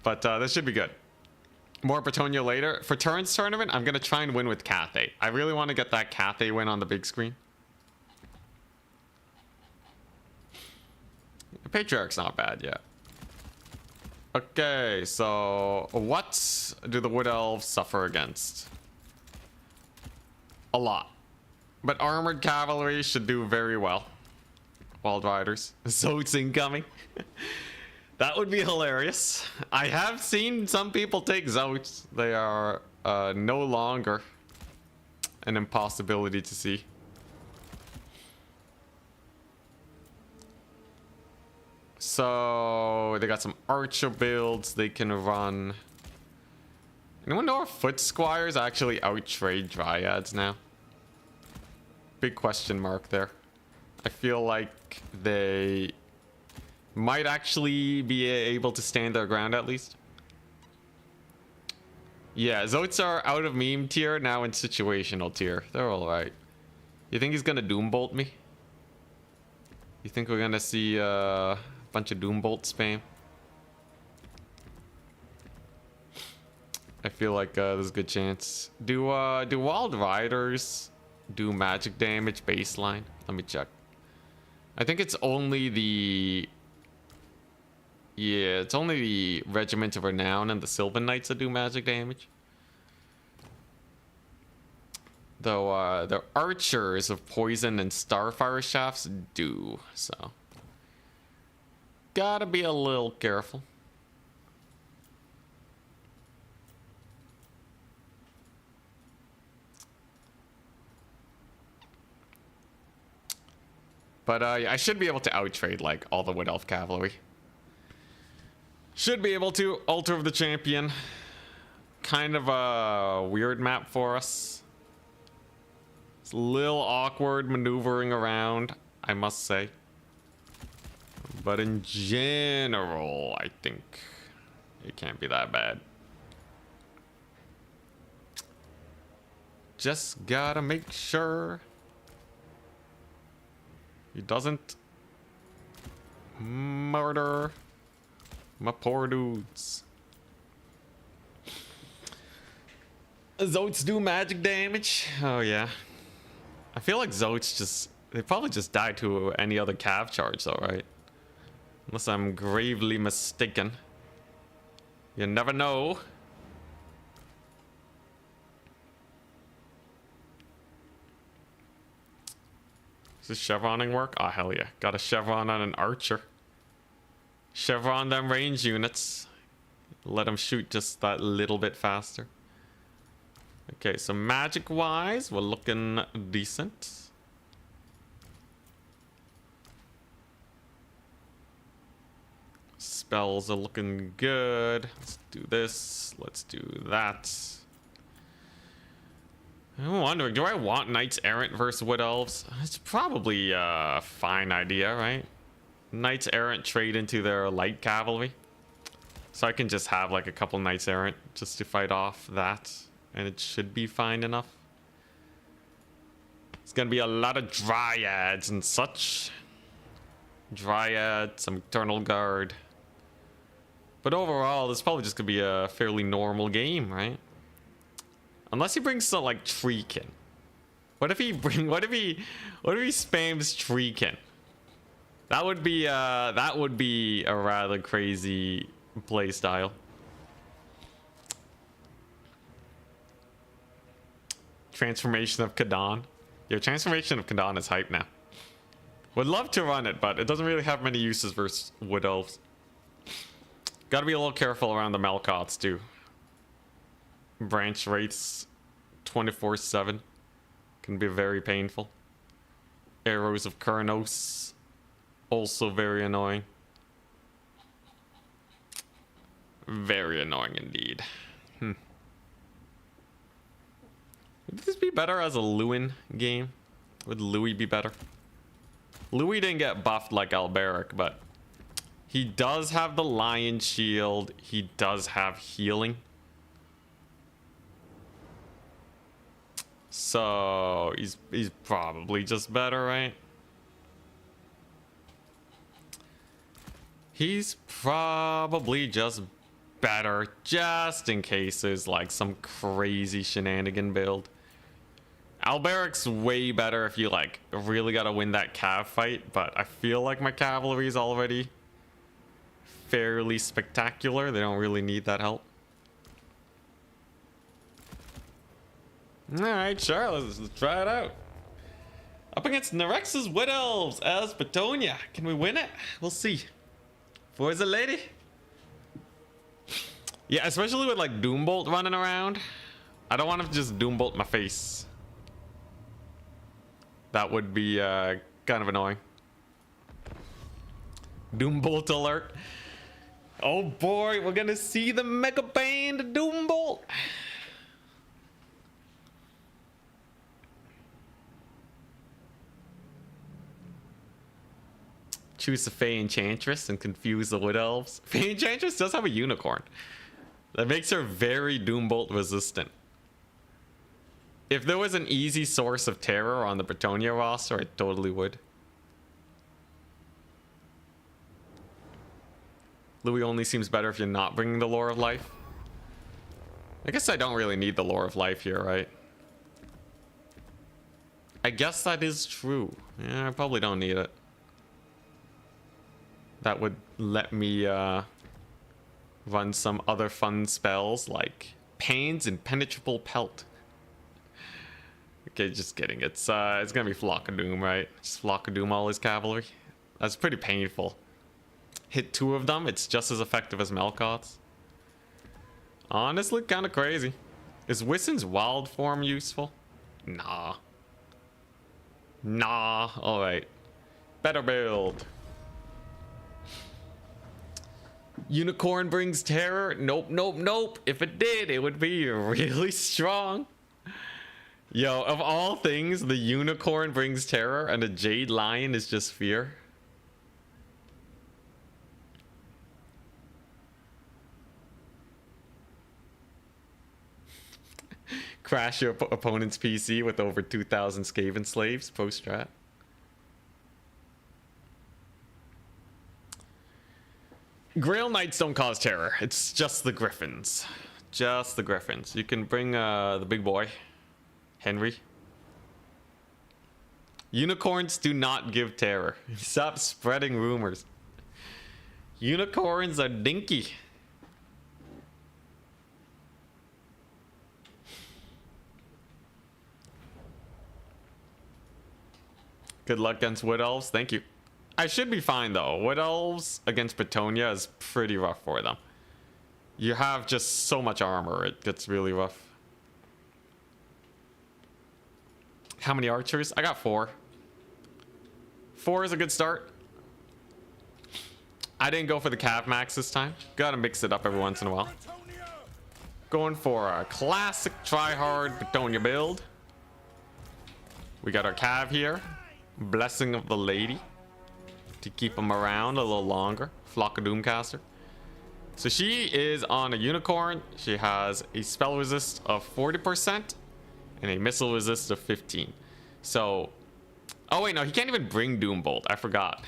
But this should be good. More Bretonnia later. For Turin's tournament, I'm gonna try and win with Cathay. I really want to get that Cathay win on the big screen. The Patriarch's not bad yet. Okay, so what do the Wood Elves suffer against? A lot. But armored cavalry should do very well. Wild Riders. Zoats incoming. That would be hilarious. I have seen some people take Zoats. They are no longer an impossibility to see. So they got some archer builds they can run. Anyone know if foot squires actually outtrade dryads now? Big question mark there. I feel like they might actually be able to stand their ground at least. Yeah, Zoats are out of meme tier, now in situational tier. They're alright. You think he's gonna Doombolt me? You think we're gonna see a bunch of Doombolt spam? I feel like there's a good chance. Do Wild Riders do magic damage baseline? Let me check. I think it's only the... Yeah, it's only the Regiment of Renown and the Sylvan Knights that do magic damage. Though the archers of Poison and Starfire Shafts do, so... Gotta be a little careful. But I should be able to outtrade like all the Wood Elf cavalry. Should be able to. Altar of the Champion. Kind of a weird map for us. It's a little awkward maneuvering around, I must say. But in general, I think it can't be that bad. Just gotta make sure he doesn't murder my poor dudes. Zoats do magic damage. Oh yeah. I feel like Zoats just... They probably just die to any other cav charge though, right? Unless I'm gravely mistaken. You never know. Does chevroning work? Oh, hell yeah. Got a chevron on an archer. Chevron them range units. Let them shoot just that little bit faster. Okay, so magic-wise, we're looking decent. Spells are looking good. Let's do this. Let's do that. I'm wondering, do I want Knights Errant versus Wood Elves? It's probably a fine idea, right? Knights Errant trade into their light cavalry. So I can just have like a couple Knights Errant just to fight off that. And it should be fine enough. It's gonna be a lot of Dryads and such. Dryad, some Eternal Guard. But overall, this is probably just gonna be a fairly normal game, right? Unless he brings some like Treekin. What if he spams Treekin? That would be a rather crazy play style. Transformation of Kadan. Your Transformation of Kadan is hype now. Would love to run it, but it doesn't really have many uses versus Wood Elves. Gotta be a little careful around the Melkots too. Branch rates 24/7 can be very painful. Arrows of Kurnos also very annoying. Very annoying indeed. Would this be better as a Lewin game? Would Louis be better? Louis didn't get buffed like Alberic, but he does have the Lion Shield. He does have healing. So he's probably just better, right? He's probably just better, just in case there's like some crazy shenanigan build. Alberic's way better if you like really gotta win that cav fight, but I feel like my cavalry is already fairly spectacular. They don't really need that help. Alright, sure, let's try it out. Up against Norex's Wood Elves as Bretonnia. Can we win it? We'll see. Forza lady? Yeah, especially with like Doombolt running around. I don't want to just Doombolt my face. That would be kind of annoying. Doombolt alert. Oh boy, we're gonna see the Mega Band Doombolt. Choose the Fey Enchantress and confuse the Wood Elves. Fey Enchantress does have a unicorn. That makes her very Doombolt resistant. If there was an easy source of terror on the Bretonnia roster, I totally would. Louis only seems better if you're not bringing the Lore of Life. I guess I don't really need the Lore of Life here, right? I guess that is true. Yeah, I probably don't need it. That would let me run some other fun spells like Pain's Impenetrable Pelt. Okay, just kidding. It's gonna be Flock of Doom, right? Just Flock of Doom all his cavalry. That's pretty painful. Hit 2 of them, it's just as effective as Melkoth's. Honestly, kind of crazy. Is Wissen's wild form useful? Nah. Nah. Alright. Better build. Unicorn brings terror? Nope, nope, nope. If it did, it would be really strong. Yo, of all things, the unicorn brings terror and the Jade Lion is just fear. Crash your opponent's PC with over 2,000 Skaven slaves post-strat. Grail Knights don't cause terror. It's just the Griffins. Just the Griffins. You can bring the big boy, Henry. Unicorns do not give terror. Stop spreading rumors. Unicorns are dinky. Good luck against Wood Elves. Thank you. I should be fine though. Wood Elves against Bretonnia is pretty rough for them. You have just so much armor, it gets really rough. How many archers? I got 4. 4 is a good start. I didn't go for the Cav Max this time. Gotta mix it up every once in a while. Going for a classic try-hard Bretonnia build. We got our Cav here. Blessing of the Lady. To keep him around a little longer. Flock of Doomcaster. So she is on a unicorn. She has a spell resist of 40% and a missile resist of 15. So, oh wait, no, he can't even bring Doombolt. I forgot.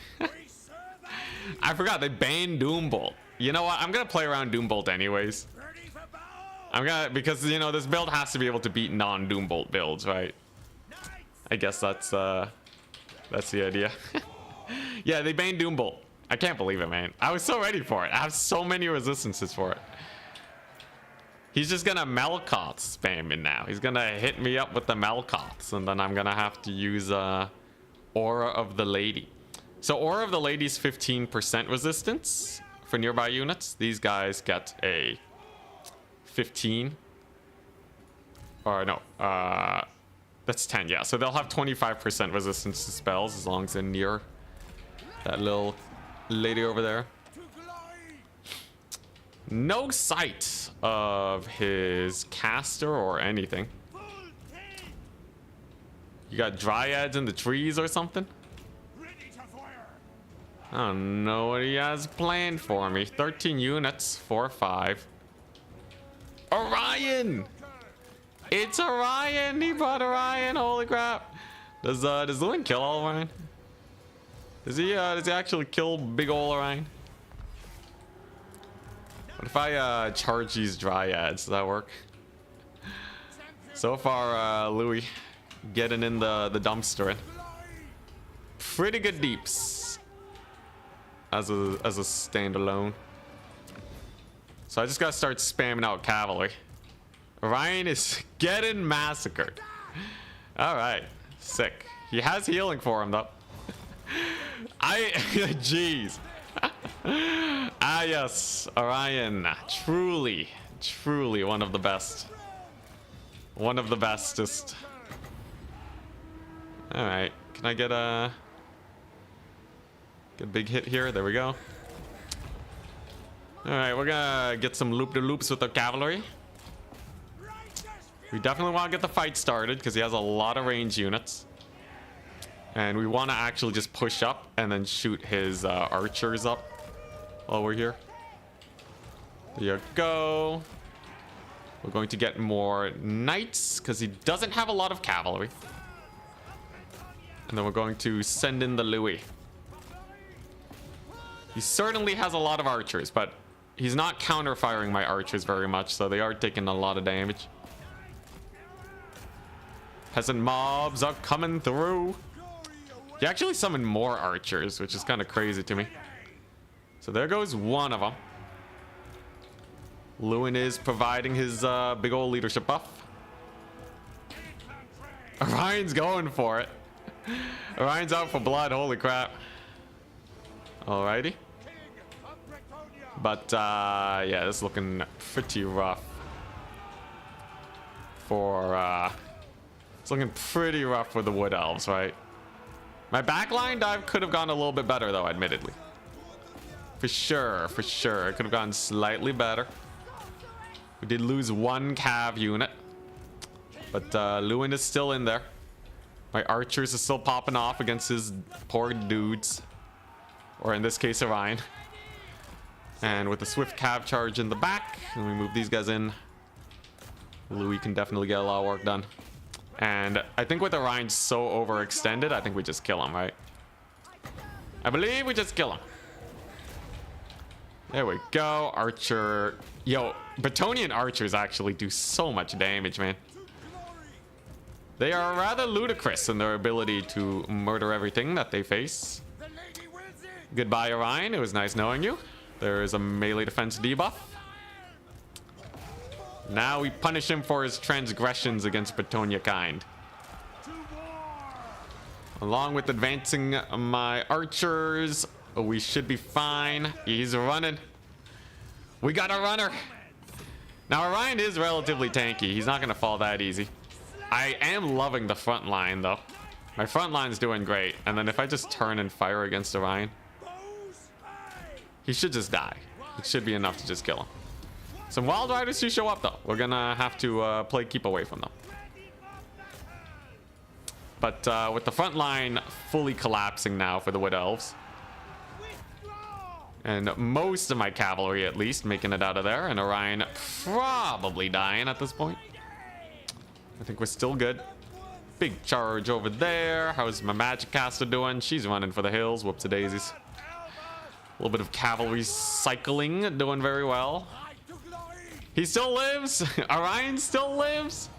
I forgot they banned Doombolt. You know what? I'm gonna play around Doombolt anyways. Because you know this build has to be able to beat non-Doombolt builds, right? I guess that's the idea. Yeah, they banned Doombolt. I can't believe it, man. I was so ready for it. I have so many resistances for it. He's just gonna Melkoth spam in now. He's gonna hit me up with the Melkoths, and then I'm gonna have to use Aura of the Lady. So Aura of the Lady's 15% resistance for nearby units. These guys get a 15. Or no, that's 10, yeah. So they'll have 25% resistance to spells as long as they're near that little lady over there. No sight of his caster or anything. You got dryads in the trees or something? I don't know what he has planned for me. 13 units, 4 or 5. Orion! It's Orion! He brought Orion! Holy crap! Does Lewin kill all Orion? Does he actually kill big ol' Orion? What if I charge these dryads? Does that work? So far, Louis getting in the dumpster. Pretty good deeps as a standalone. So I just gotta start spamming out cavalry. Orion is getting massacred. All right, sick. He has healing for him though. Jeez. Ah yes, Orion, truly one of the best. One of the bestest. All right, can I get a big hit here? There we go. All right, we're gonna get some loop-de-loops with the cavalry. We definitely want to get the fight started because he has a lot of range units. And we want to actually just push up and then shoot his archers up while we're here. There you go. We're going to get more knights because he doesn't have a lot of cavalry. And then we're going to send in the Louis. He certainly has a lot of archers, but he's not counter-firing my archers very much, so they are taking a lot of damage. Peasant mobs are coming through. He actually summoned more archers, which is kind of crazy to me. So there goes one of them. Lewin is providing his big old leadership buff. Orion's going for it. Orion's out for blood, holy crap. Alrighty. But yeah, this is looking pretty rough. It's looking pretty rough for the Wood Elves, right? My backline dive could have gone a little bit better though, admittedly. For sure. It could have gone slightly better. We did lose one cav unit. But Lewin is still in there. My archers are still popping off against his poor dudes. Or in this case, Orion. And with the swift cav charge in the back, and we move these guys in, Louis can definitely get a lot of work done. And I think with Orion so overextended, I think we just kill him, right? I believe we just kill him. There we go. Archer. Yo, Bretonnian archers actually do so much damage, man. They are rather ludicrous in their ability to murder everything that they face. Goodbye, Orion. It was nice knowing you. There is a melee defense debuff. Now we punish him for his transgressions against Bretonnia kind. Along with advancing my archers, we should be fine. He's running. We got a runner. Now Orion is relatively tanky. He's not going to fall that easy. I am loving the front line though. My front line's doing great. And then if I just turn and fire against Orion, he should just die. It should be enough to just kill him. Some Wild Riders do show up though. We're gonna have to play keep away from them. But with the front line fully collapsing now for the Wood Elves, and most of my cavalry at least making it out of there, and Orion probably dying at this point, I think we're still good. Big charge over there. How's my magic caster doing? She's running for the hills. Whoops a daisies. A little bit of cavalry cycling, doing very well. He still lives. Orion still lives.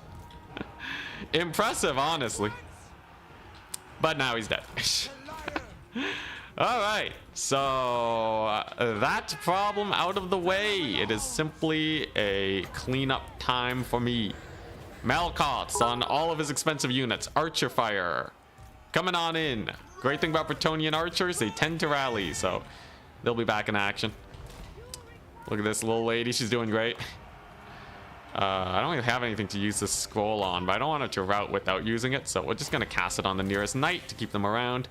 Impressive, honestly. But now he's dead. All right, so that problem out of the way. It is simply a cleanup time for me. Malkoth's on all of his expensive units. Archer fire coming on in. Great thing about Bretonnian archers, they tend to rally, so they'll be back in action. Look at this little lady, she's doing great. I don't even have anything to use this scroll on, but I don't want it to route without using it, so we're just gonna cast it on the nearest knight to keep them around.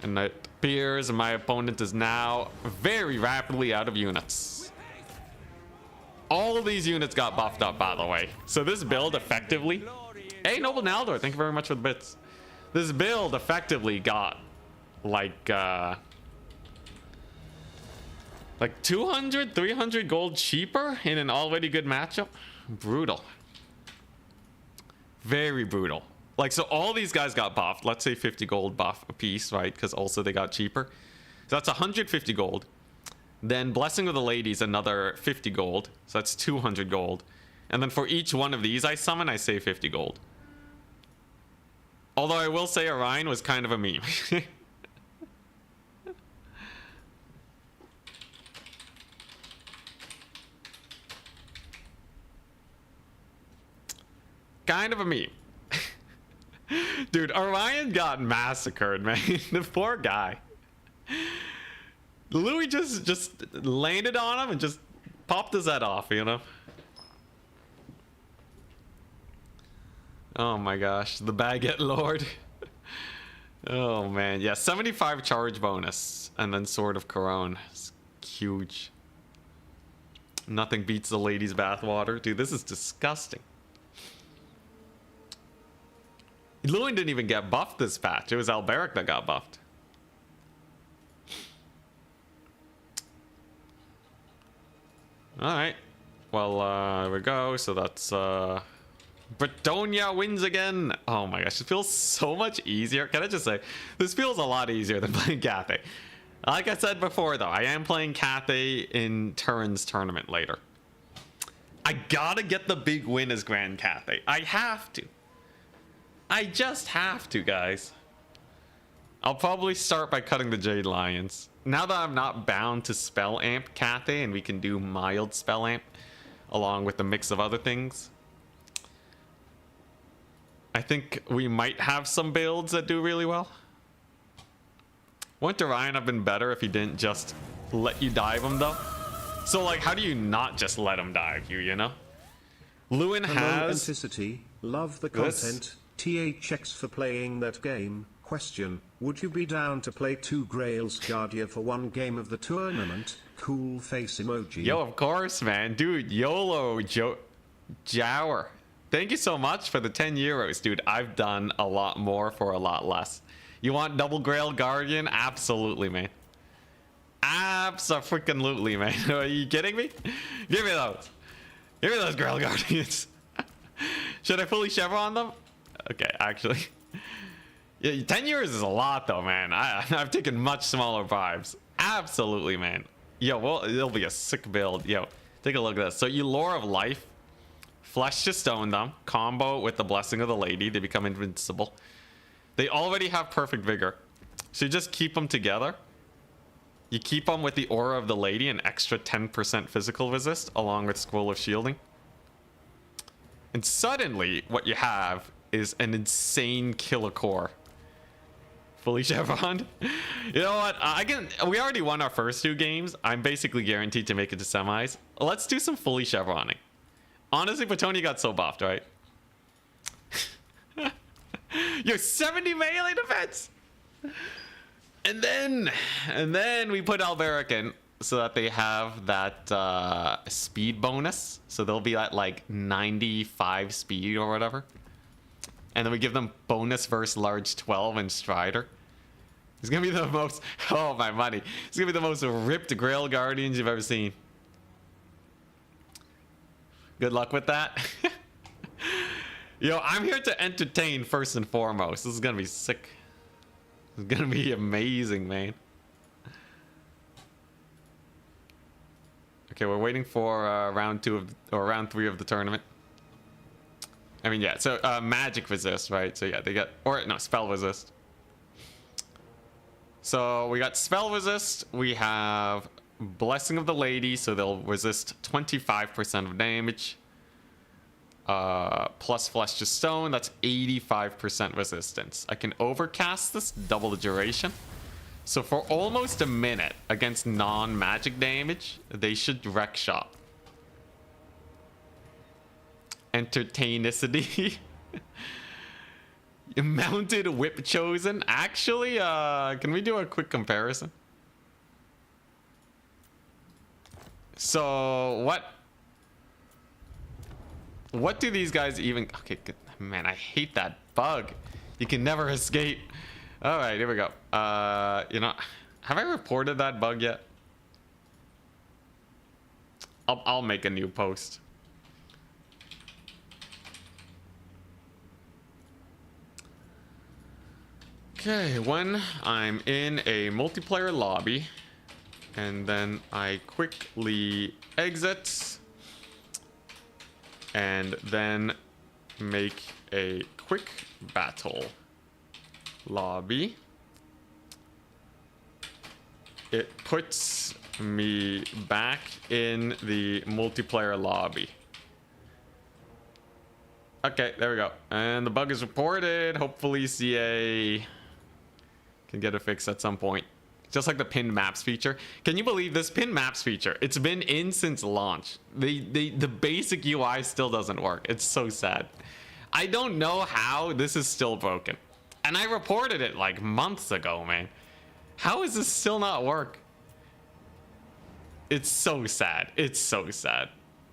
And it appears my opponent is now very rapidly out of units. All of these units got buffed up, by the way. So this build effectively... Hey, Noble Naldor, thank you very much for the bits. This build effectively got, like, Like 200, 300 gold cheaper in an already good matchup? Brutal. Very brutal. Like, so all these guys got buffed. Let's say 50 gold buff a piece, right? Because also they got cheaper. So that's 150 gold. Then Blessing of the Ladies, another 50 gold. So that's 200 gold. And then for each one of these I summon, I save 50 gold. Although I will say Orion was kind of a meme. Kind of a meme. Dude, Orion got massacred, man. The poor guy. Louis just landed on him and just popped his head off, you know? Oh my gosh, the Baguette Lord. Oh man, yeah, 75 charge bonus. And then Sword of Corone. It's huge. Nothing beats the ladies' bathwater. Dude, this is disgusting. Lewin didn't even get buffed this patch. It was Alberic that got buffed. Alright. Well, there we go. So that's Bretonnia wins again. Oh my gosh, it feels so much easier. Can I just say, this feels a lot easier than playing Cathay. Like I said before though, I am playing Cathay in Turin's tournament later. I gotta get the big win as Grand Cathay. I have to. I just have to, guys. I'll probably start by cutting the Jade Lions. Now that I'm not bound to spell amp Cathay and we can do mild spell amp along with the mix of other things, I think we might have some builds that do really well. Wouldn't Orion have been better if he didn't just let you dive him though? So like, how do you not just let him dive you, you know? Lewin has... Authenticity, love the content. THX for playing that game. Question, would you be down to play 2 Grails Guardia for 1 game of the tournament? Cool face emoji. Yo, of course, man. Dude, YOLO, Jower. Thank you so much for the 10 euros, dude. I've done a lot more for a lot less. You want double Grail Guardian? Absolutely, man. Abso-freaking-lutely, man. Are you kidding me? Give me those. Give me those Grail Guardians. Should I fully Chevron them? Okay, actually. Yeah, 10 years is a lot though, man. I've taken much smaller vibes. Absolutely, man. Yo, well, it'll be a sick build. Yo, take a look at this. So you Lore of Life, Flesh to Stone them, combo with the Blessing of the Lady, they become invincible. They already have Perfect Vigor. So you just keep them together. You keep them with the Aura of the Lady, an extra 10% physical resist, along with Scroll of Shielding. And suddenly, what you have is an insane killer core. Fully chevroned. You know what? We already won our first 2 games. I'm basically guaranteed to make it to semis. Let's do some fully chevroning. Honestly, Bretonnia got so buffed, right? You're 70 melee defense. And then we put Alberic in so that they have that speed bonus. So they'll be at like 95 speed or whatever. And then we give them bonus versus large 12 and Strider. It's gonna be the most, oh my money. It's gonna be the most ripped Grail Guardians you've ever seen. Good luck with that. Yo, I'm here to entertain first and foremost. This is gonna be sick. It's gonna be amazing, man. Okay, we're waiting for round 3 of the tournament. I mean, yeah, so magic resist, right? So yeah, they got, or no, spell resist. So we got spell resist. We have Blessing of the Lady, so they'll resist 25% of damage. Plus Flesh to Stone, that's 85% resistance. I can overcast this, double the duration. So for almost a minute against non-magic damage, they should wreck shop. Entertainicity. Mounted Whip Chosen. Actually, can we do a quick comparison? So what do these guys even... Okay, good. Man, I hate that bug. You can never escape. All right, here we go. You know, have I reported that bug yet? I'll make a new post. Okay, when I'm in a multiplayer lobby, and then I quickly exit, and then make a quick battle lobby, it puts me back in the multiplayer lobby. Okay, there we go. And the bug is reported. Hopefully CA can get a fix at some point. Just like the pinned maps feature. Can you believe this pinned maps feature? It's been in since launch. The basic UI still doesn't work. It's so sad. I don't know how this is still broken. And I reported it like months ago, man. How is this still not work? It's so sad. It's so sad.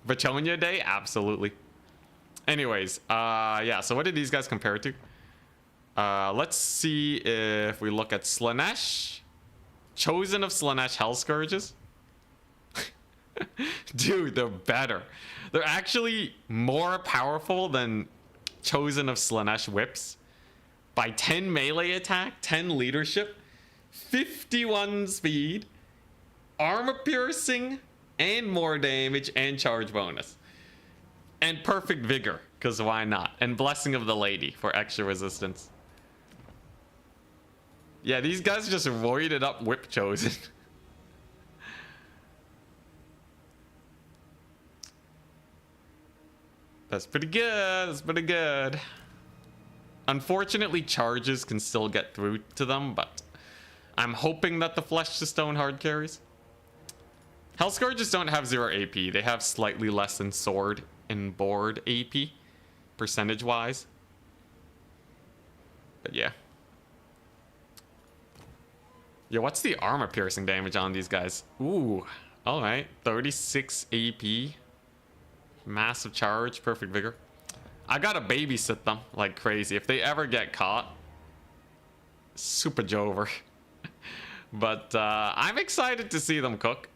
Bretonnia Day? Absolutely. Anyways, yeah, so what did these guys compare to? Let's see if we look at Slaanesh. Chosen of Slaanesh Hell Scourges. Dude, they're better. They're actually more powerful than Chosen of Slaanesh Whips by 10 melee attack, 10 leadership, 51 speed, armor piercing, and more damage, and charge bonus. And perfect vigor, because why not? And Blessing of the Lady for extra resistance. Yeah, these guys just roided up Whip Chosen. That's pretty good. That's pretty good. Unfortunately, charges can still get through to them, but I'm hoping that the Flesh to Stone hard carries. Hell Scourges don't have 0 AP. They have slightly less than Sword and Board AP, percentage-wise. But yeah. Yo, what's the armor piercing damage on these guys? Ooh, all right. 36 AP. Massive charge, perfect vigor. I gotta babysit them like crazy. If they ever get caught, super jover. But I'm excited to see them cook.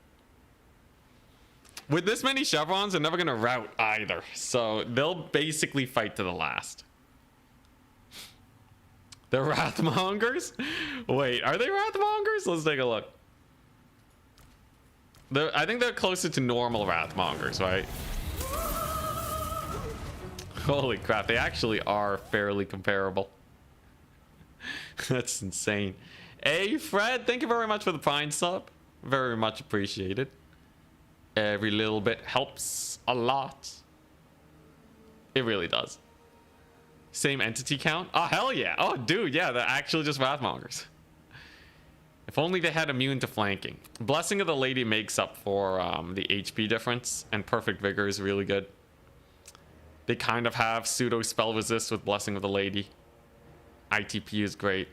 With this many chevrons, they're never gonna rout either. So they'll basically fight to the last. They're Wrathmongers? Wait, are they Wrathmongers? Let's take a look. I think they're closer to normal Wrathmongers, right? Holy crap, they actually are fairly comparable. That's insane. Hey, Fred, thank you very much for the Prime sub. Very much appreciated. Every little bit helps a lot. It really does. Same entity count? Oh, hell yeah. Oh, dude, yeah, they're actually just Wrathmongers. If only they had immune to flanking. Blessing of the Lady makes up for the HP difference, and Perfect Vigor is really good. They kind of have pseudo spell resist with Blessing of the Lady. ITP is great.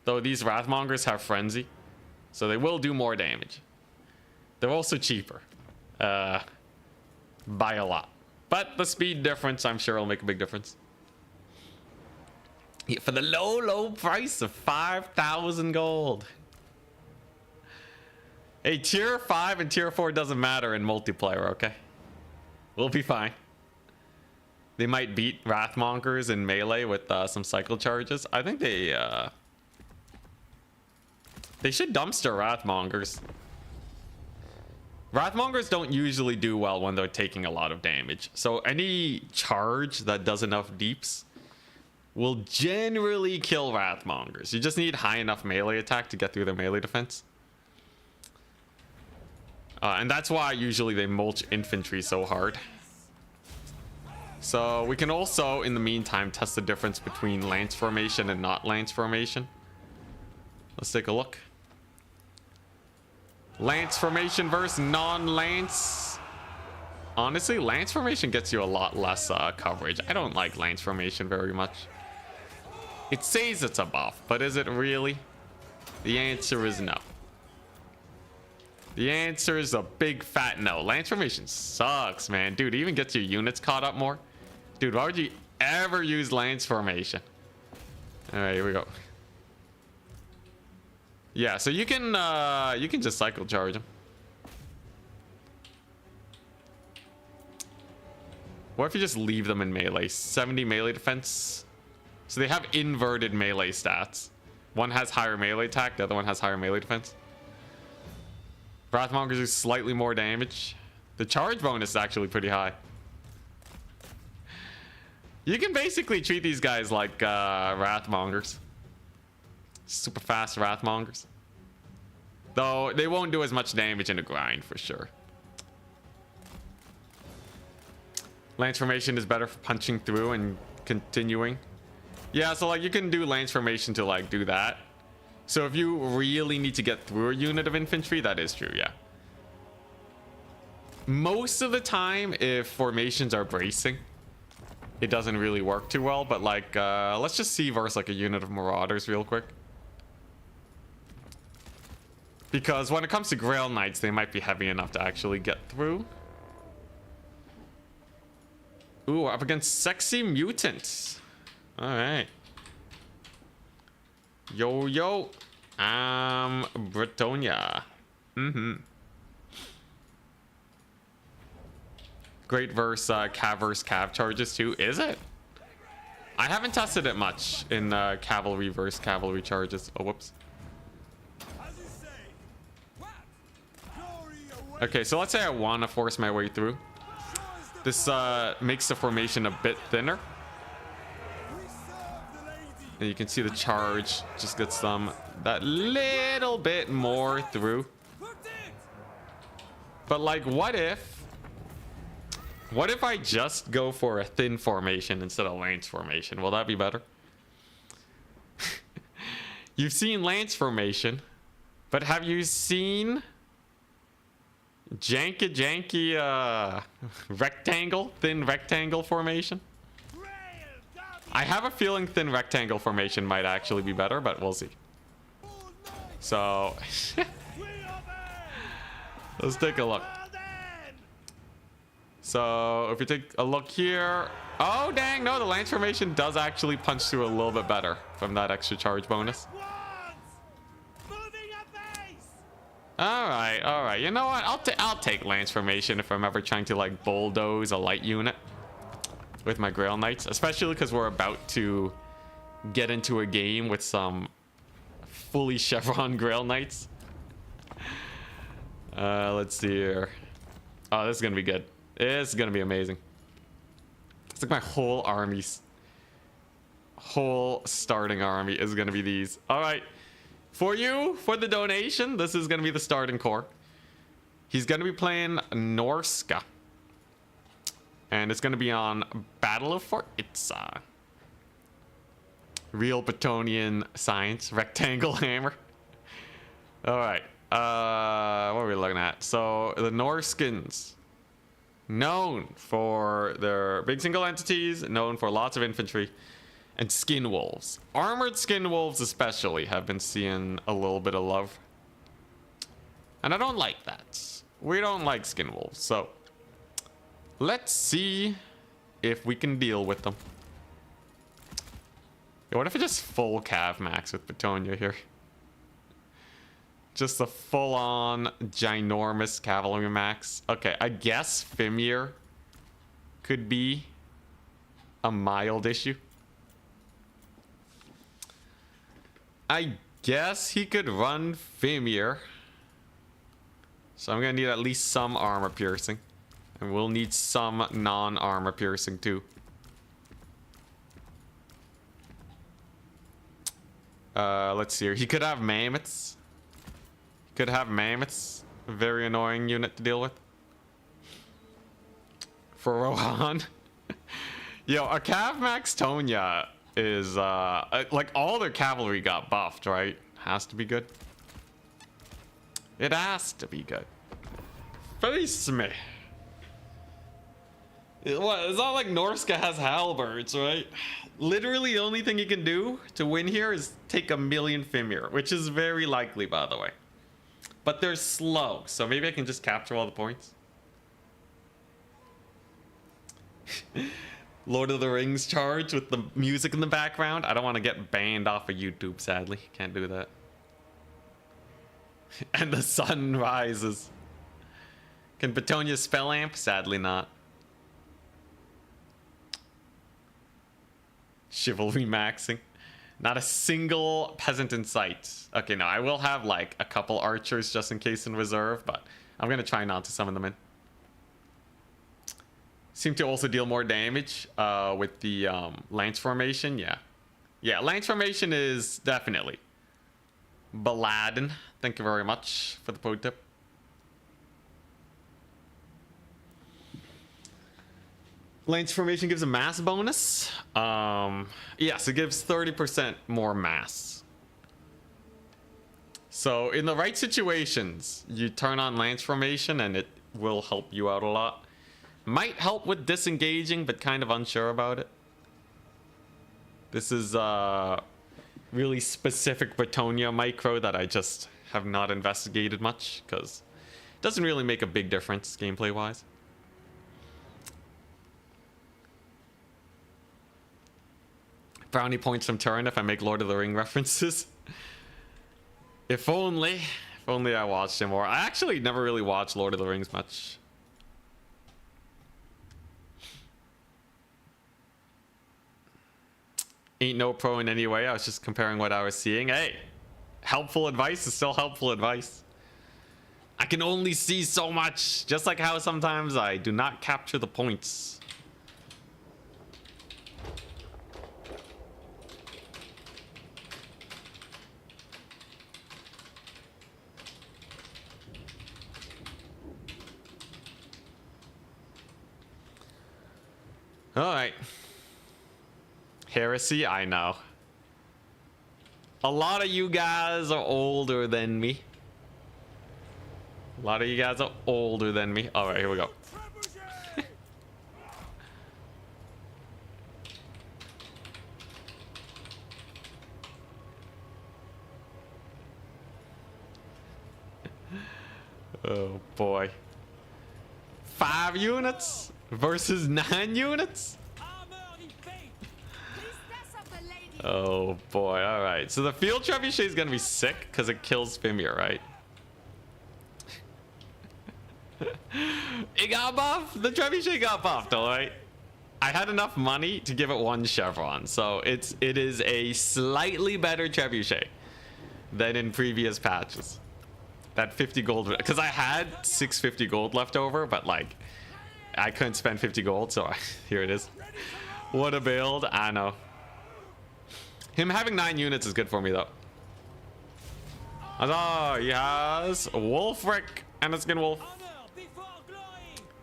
Though these Wrathmongers have Frenzy, so they will do more damage. They're also cheaper. By a lot. But the speed difference, I'm sure, will make a big difference. Yeah, for the low price of 5,000 gold. Hey, tier 5 and tier 4 doesn't matter in multiplayer, okay? We'll be fine. They might beat Wrathmongers in melee with some cycle charges. I think they should dumpster Wrathmongers. Wrathmongers don't usually do well when they're taking a lot of damage. So any charge that does enough deeps will generally kill Wrathmongers. You just need high enough melee attack to get through their melee defense. And that's why usually they mulch infantry so hard. So we can also, in the meantime, test the difference between lance formation and not lance formation. Let's take a look. Lance formation versus non-lance. Honestly, lance formation gets you a lot less coverage. I don't like lance formation very much. It says it's a buff, but is it really? The answer is no. The answer is a big fat no. Lance formation sucks, man. Dude, it even gets your units caught up more. Dude, why would you ever use lance formation? All right, here we go. Yeah, so you can just cycle charge them. What if you just leave them in melee? 70 melee defense. So they have inverted melee stats. One has higher melee attack, the other one has higher melee defense. Wrathmongers do slightly more damage. The charge bonus is actually pretty high. You can basically treat these guys like Wrathmongers. Super fast Wrathmongers. Though they won't do as much damage in a grind for sure. Lance formation is better for punching through and continuing. Yeah, so like you can do lance formation to like do that. So if you really need to get through a unit of infantry, that is true, yeah. Most of the time, if formations are bracing, it doesn't really work too well. But like, let's just see versus like a unit of marauders real quick. Because when it comes to Grail Knights, they might be heavy enough to actually get through. Ooh, up against sexy mutants. All right. Yo, yo. Bretonnia. Great versus cav charges too. Is it? I haven't tested it much in cavalry versus cavalry charges. Oh, whoops. Okay, so let's say I want to force my way through. This makes the formation a bit thinner. And you can see the charge just gets them that little bit more through. But like, what if I just go for a thin formation instead of lance formation? Will that be better? You've seen lance formation, but have you seen janky thin rectangle formation? I have a feeling thin rectangle formation might actually be better, but we'll see. So let's take a look. So if you take a look here, oh dang, no, the lance formation does actually punch through a little bit better from that extra charge bonus. All right. You know what? I'll take lance formation if I'm ever trying to like bulldoze a light unit with my Grail Knights, especially because we're about to get into a game with some fully chevron Grail Knights. Let's see here. Oh, this is gonna be good. It's gonna be amazing. It's like my whole army's whole starting army is gonna be these. All right. For you, for the donation, this is going to be the starting core. He's going to be playing Norsca. And it's going to be on Battle of Fort Itza. Real Bretonnian science. Rectangle hammer. Alright. What are we looking at? So, the Norscans. Known for their big single entities. Known for lots of infantry. And skin wolves. Armored skin wolves especially have been seeing a little bit of love. And I don't like that. We don't like skin wolves. So let's see if we can deal with them. Yeah, what if I just full cav max with Bretonnia here? Just a full-on ginormous cavalry max. Okay, I guess Fimir could be a mild issue. I guess he could run Fimir. So I'm gonna need at least some armor piercing. And we'll need some non-armor piercing too. Let's see here. He could have mammoths. Very annoying unit to deal with. For Rohan. Yo, a Cav Max Tonya is like all their cavalry got buffed, right? Has to be good. It has to be good. Face me. What? It's not like Norsca has halberds, right? Literally, the only thing you can do to win here is take 1,000,000 Fimir, which is very likely, by the way. But they're slow, so maybe I can just capture all the points. Lord of the Rings charge with the music in the background. I don't want to get banned off of YouTube, sadly. Can't do that. And the sun rises. Can Bretonnia spell amp? Sadly not. Chivalry maxing. Not a single peasant in sight. Okay, no, I will have like a couple archers just in case in reserve, but I'm gonna try not to summon them in. Seem to also deal more damage with the lance formation. Yeah, lance formation is definitely Baladin. Thank you very much for the pro tip. Lance formation gives a mass bonus. Yes, it gives 30% more mass. So in the right situations, you turn on lance formation and it will help you out a lot. Might help with disengaging, but kind of unsure about it. This is really specific Bretonnia micro that I just have not investigated much because it doesn't really make a big difference gameplay wise. Brownie points from turn if I make Lord of the Ring references. If only I watched him more. I actually never really watched Lord of the Rings much. Ain't no pro in any way. I was just comparing what I was seeing. Hey, helpful advice is still helpful advice. I can only see so much. Just like how sometimes I do not capture the points. All right. Heresy, I know. A lot of you guys are older than me. A lot of you guys are older than me. All right, here we go. Oh boy. 5 units versus 9 units? Oh boy, alright. So the field trebuchet is gonna be sick because it kills Fimir, right? It got buffed! The trebuchet got buffed, alright? I had enough money to give it 1 chevron, so it is a slightly better trebuchet than in previous patches. That 50 gold, because I had 650 gold left over, but like I couldn't spend 50 gold, so here it is. What a build. I know. Him having 9 units is good for me though. Oh, he has Wolfric and a Skin Wolf.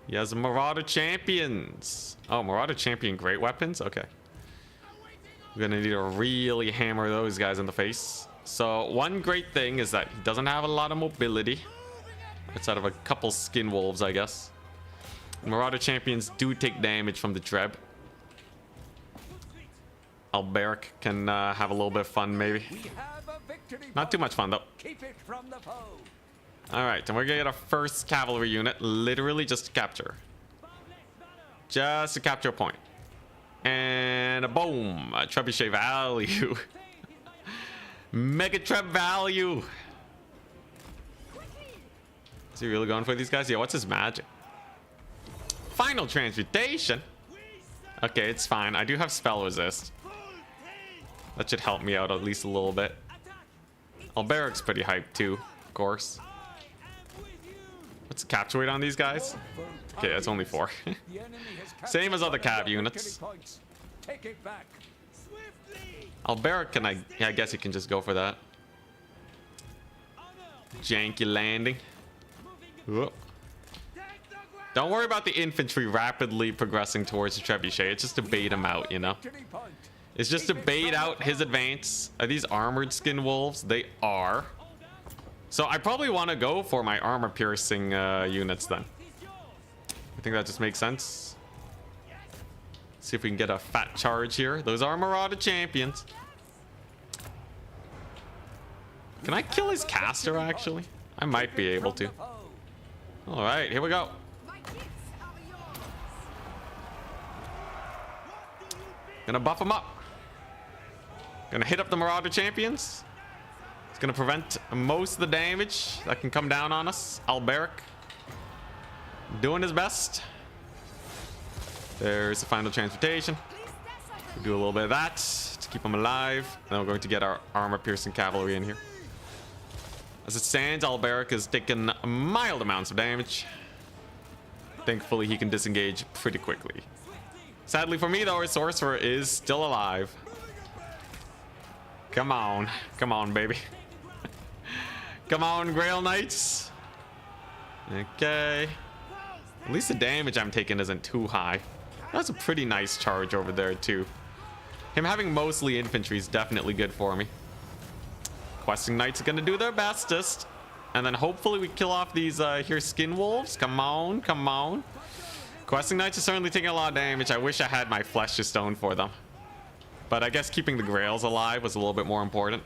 He has Marauder Champions. Oh, Marauder Champion great weapons? Okay. We're gonna need to really hammer those guys in the face. So one great thing is that he doesn't have a lot of mobility. Outside of a couple Skin Wolves, I guess. Marauder Champions do take damage from the Treb. Alberic can have a little bit of fun, maybe. Not too much fun, though. Alright, and we're gonna get our first cavalry unit, literally just to capture. Just to capture a point. And a boom! A trebuchet value. Mega Treb value! Is he really going for these guys? Yeah, what's his magic? Final Transmutation? Okay, it's fine. I do have spell resist. That should help me out at least a little bit. Alberic's pretty hyped too, of course. What's the capture weight on these guys? Okay, that's only 4. Same as other cav units. Alberic can I guess he can just go for that. Janky landing. Whoop. Don't worry about the infantry rapidly progressing towards the trebuchet. It's just to bait him out, you know? It's just to bait out his advance. Are these armored Skin Wolves? They are. So I probably want to go for my armor piercing units then. I think that just makes sense. See if we can get a fat charge here. Those are Marauder Champions. Can I kill his caster actually? I might be able to. All right, here we go. Gonna buff him up. Gonna hit up the Marauder Champions. It's gonna prevent most of the damage that can come down on us. Alberic doing his best. There's the final transmutation. Do a little bit of that to keep him alive. Then we're going to get our armor-piercing cavalry in here. As it stands, Alberic is taking mild amounts of damage. Thankfully, he can disengage pretty quickly. Sadly for me, though, our sorcerer is still alive. Come on. Come on, baby. Come on, Grail Knights. Okay. At least the damage I'm taking isn't too high. That's a pretty nice charge over there, too. Him having mostly infantry is definitely good for me. Questing Knights are going to do their bestest. And then hopefully we kill off these here skin wolves. Come on, come on. Questing Knights are certainly taking a lot of damage. I wish I had my flesh to stone for them. But I guess keeping the Grails alive was a little bit more important.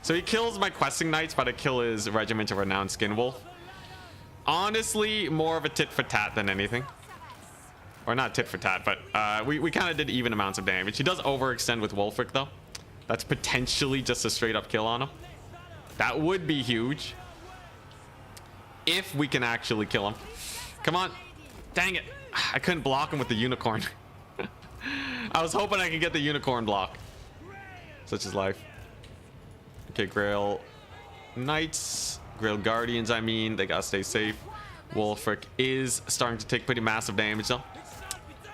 So he kills my Questing Knights, but I kill his Regiment of Renowned Skin Wolf. Honestly, more of a tit for tat than anything. Or not tit for tat, but we kind of did even amounts of damage. He does overextend with Wulfric, though. That's potentially just a straight up kill on him. That would be huge. If we can actually kill him. Come on. Dang it. I couldn't block him with the unicorn. I was hoping I could get the unicorn block. Such is life. Okay, Grail Knights. Grail Guardians, I mean. They gotta stay safe. Wulfric is starting to take pretty massive damage, though.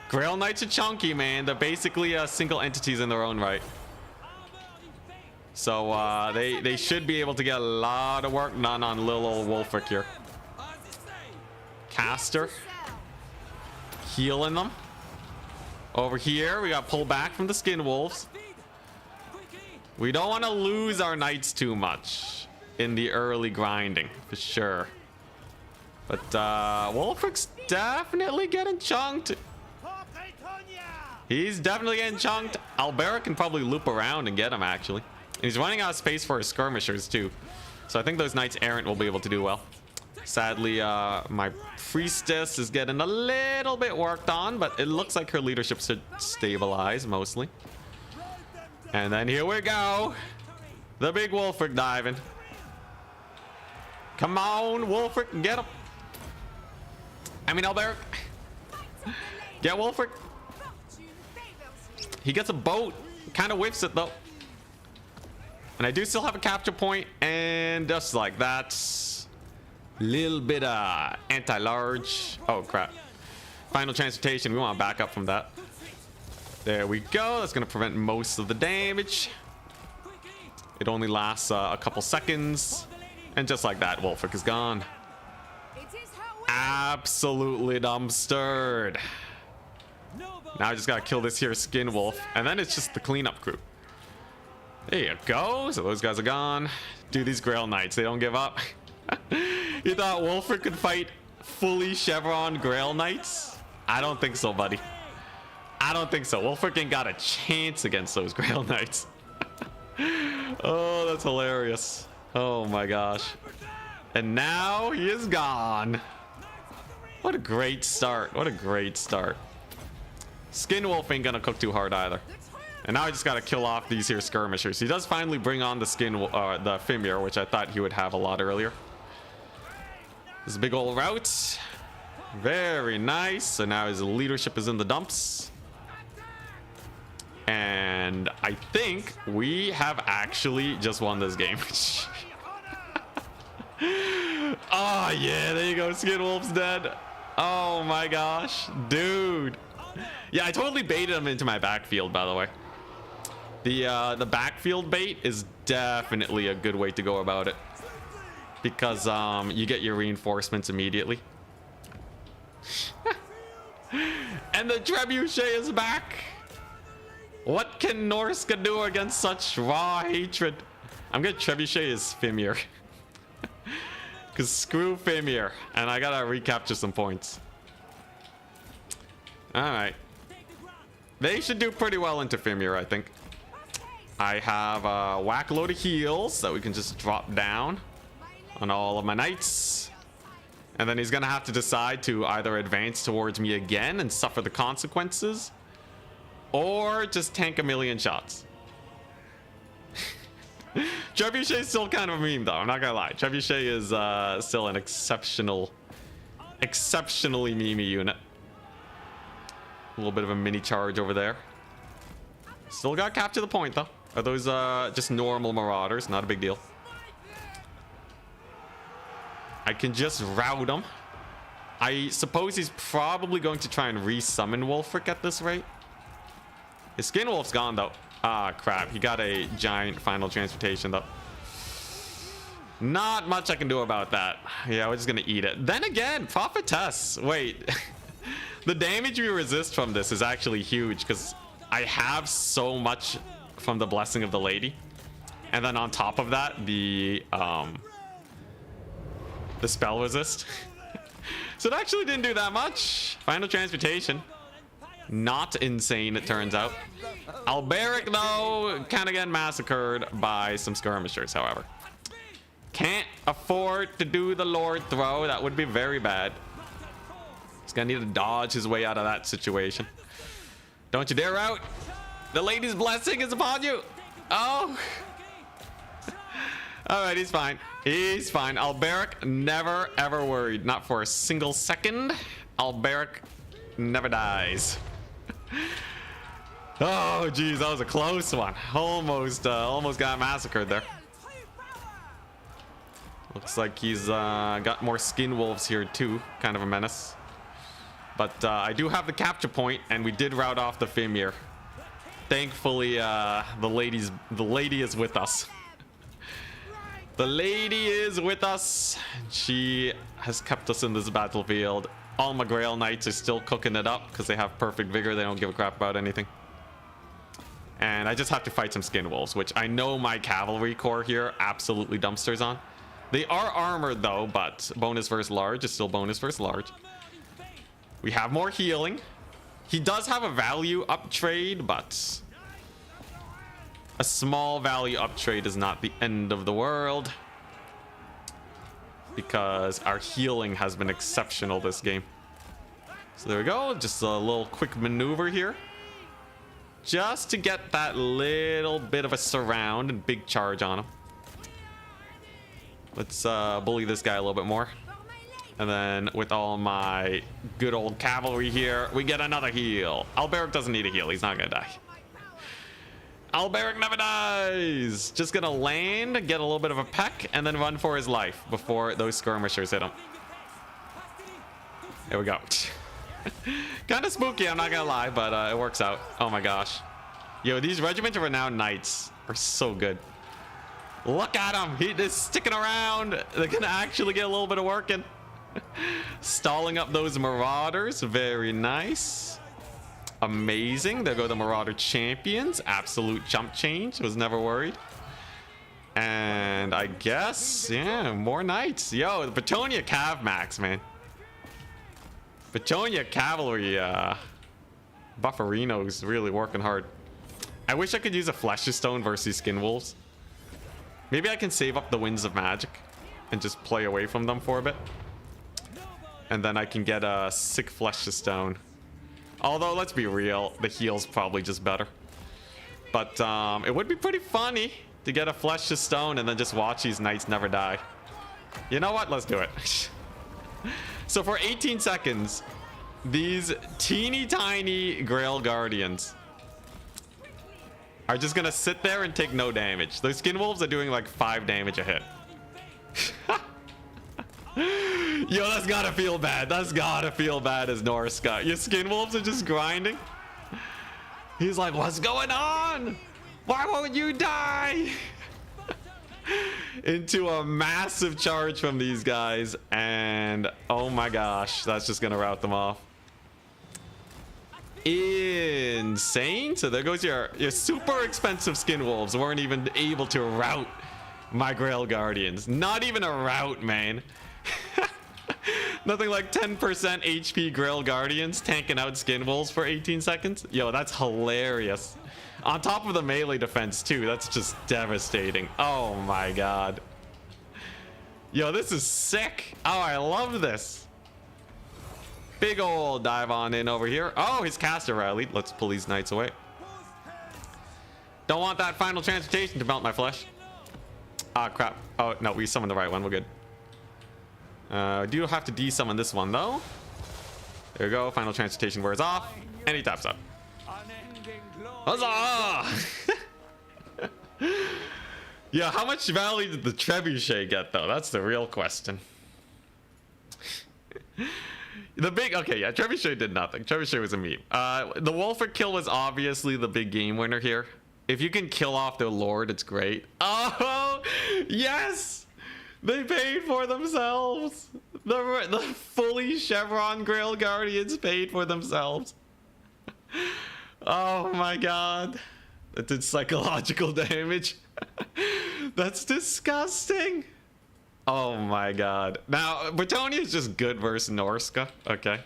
Grail Knights are chunky, man. They're basically single entities in their own right. So they should be able to get a lot of work done on little old Wulfric here. Caster. Healing them. Over here, we got pulled back from the Skin Wolves. We don't want to lose our Knights too much in the early grinding, for sure. But Wulfric's definitely getting chunked. He's definitely getting chunked. Alberic can probably loop around and get him, actually. And he's running out of space for his skirmishers, too. So I think those Knights Errant will be able to do well. Sadly, my Priestess is getting a little bit worked on, but it looks like her leadership should stabilize, mostly. And then here we go. The big Wulfric diving. Come on, Wulfric, get him. I mean, Alberic. Get Wulfric. He gets a boat. Kind of whiffs it, though. And I do still have a capture point, and just like that, little bit of anti-large. Oh crap! Final transmutation. We want to back up from that. There we go. That's gonna prevent most of the damage. It only lasts a couple seconds, and just like that, Wulfric is gone. Absolutely dumpstered. Now I just gotta kill this here Skin Wolf, and then it's just the cleanup crew. There you go. So those guys are gone. Dude, these Grail Knights, they don't give up. You thought Wulfric could fight fully Chevron Grail Knights? I don't think so, buddy. I don't think so. Wulfric ain't got a chance against those Grail Knights. Oh, that's hilarious. Oh my gosh. And now he is gone. What a great start. What a great start. Skin Wolf ain't gonna cook too hard either. And now I just gotta kill off these here skirmishers. He does finally bring on the the Fimir, which I thought he would have a lot earlier. This is a big old route. Very nice. So now his leadership is in the dumps. And I think we have actually just won this game. Oh yeah, there you go. Skin Wolf's dead. Oh my gosh, dude. Yeah, I totally baited him into my backfield, by the way. The backfield bait is definitely a good way to go about it, because you get your reinforcements immediately. And the Trebuchet is back. What can Norsca do against such raw hatred? I'm gonna Trebuchet his Fimir. Because screw Fimir. And I gotta recapture some points. Alright. They should do pretty well into Fimir, I think. I have a whack load of heals that we can just drop down on all of my knights. And then he's gonna have to decide to either advance towards me again and suffer the consequences, or just tank a million shots. Trebuchet is still kind of a meme, though. I'm not gonna lie. Trebuchet is still an exceptionally memey unit. A little bit of a mini charge over there. Still got to capture the point, though. Are those just normal marauders? Not a big deal. I can just route him. I suppose he's probably going to try and resummon Wolfric at this rate. His Skin Wolf's gone, though. Ah, crap. He got a giant final transmutation, though. Not much I can do about that. Yeah, we're just going to eat it. Then again, Prophetess. Wait. The damage we resist from this is actually huge because I have so much from the Blessing of the Lady. And then on top of that, the spell resist. So it actually didn't do that much. Final transmutation. Not insane, it turns out. Alberic, though, kind of getting massacred by some skirmishers, however. Can't afford to do the Lord throw. That would be very bad. He's gonna need to dodge his way out of that situation. Don't you dare out. The lady's blessing is upon you. Oh. All right, he's fine. He's fine. Alberic never, ever worried. Not for a single second. Alberic never dies. Oh, geez, that was a close one. Almost got massacred there. Looks like he's got more Skin Wolves here too. Kind of a menace. But I do have the capture point, and we did rout off the Fimir. Thankfully, the lady is with us. The lady is with us. She has kept us in this battlefield. All my Grail Knights are still cooking it up because they have perfect vigor. They don't give a crap about anything. And I just have to fight some Skin Wolves, which I know my Cavalry Corps here absolutely dumpsters on. They are armored though, but bonus versus large is still bonus versus large. We have more healing. He does have a value up trade, but a small value up trade is not the end of the world because our healing has been exceptional this game. So there we go. Just a little quick maneuver here just to get that little bit of a surround and big charge on him. Let's bully this guy a little bit more. And then with all my good old cavalry here, we get another heal. Alberic doesn't need a heal. He's not gonna die. Alberic never dies. Just gonna land, get a little bit of a peck, and then run for his life before those skirmishers hit him. There we go. Kind of spooky, I'm not gonna lie, but it works out. Oh my gosh. Yo, these Regiment of Renowned Knights are so good. Look at him. He is sticking around. They're gonna actually get a little bit of work in. Stalling up those marauders. Very nice. Amazing. There go the Marauder champions. Absolute chump change. Was never worried. And I guess, yeah, more knights. Yo, the Bretonnia Cav Max, man. Bretonnia Cavalry Bufferino's really working hard. I wish I could use a Flesh's Stone versus Skin Wolves. Maybe I can save up the Winds of Magic and just play away from them for a bit. And then I can get a sick Flesh's Stone. Although, let's be real, the heal's probably just better. But it would be pretty funny to get a Flesh's Stone and then just watch these knights never die. You know what? Let's do it. So for 18 seconds, these teeny tiny Grail Guardians are just gonna sit there and take no damage. Those Skin Wolves are doing like 5 damage a hit. Yo, that's gotta feel bad. That's gotta feel bad as Norsca. Your Skin Wolves are just grinding. He's like, what's going on? Why won't you die? Into a massive charge from these guys. And oh my gosh, that's just gonna rout them off. Insane. So there goes your super expensive Skin Wolves. Weren't even able to rout my Grail Guardians. Not even a rout, man. Nothing like 10% HP Grail Guardians tanking out Skin Wolves for 18 seconds. Yo, that's hilarious. On top of the melee defense too. That's just devastating. Oh my god. Yo, this is sick. Oh, I love this. Big old dive on in over here. Oh, his caster rallied. Let's pull these knights away. Don't want that final transmutation to melt my flesh. Ah, crap. Oh, no, we summoned the right one. We're good. Do have to de-summon this one, though. There we go. Final transmutation wears off. And he taps up. Huzzah! Yeah, how much value did the trebuchet get though? That's the real question. Okay, yeah, trebuchet did nothing. Trebuchet was a meme. The Wolfert kill was obviously the big game winner here. If you can kill off their lord, it's great. Oh, yes! They paid for themselves. The fully Chevron Grail Guardians paid for themselves. Oh my god. That did psychological damage. That's disgusting. Oh my god. Now, Bretonnia is just good versus Norsca. Okay.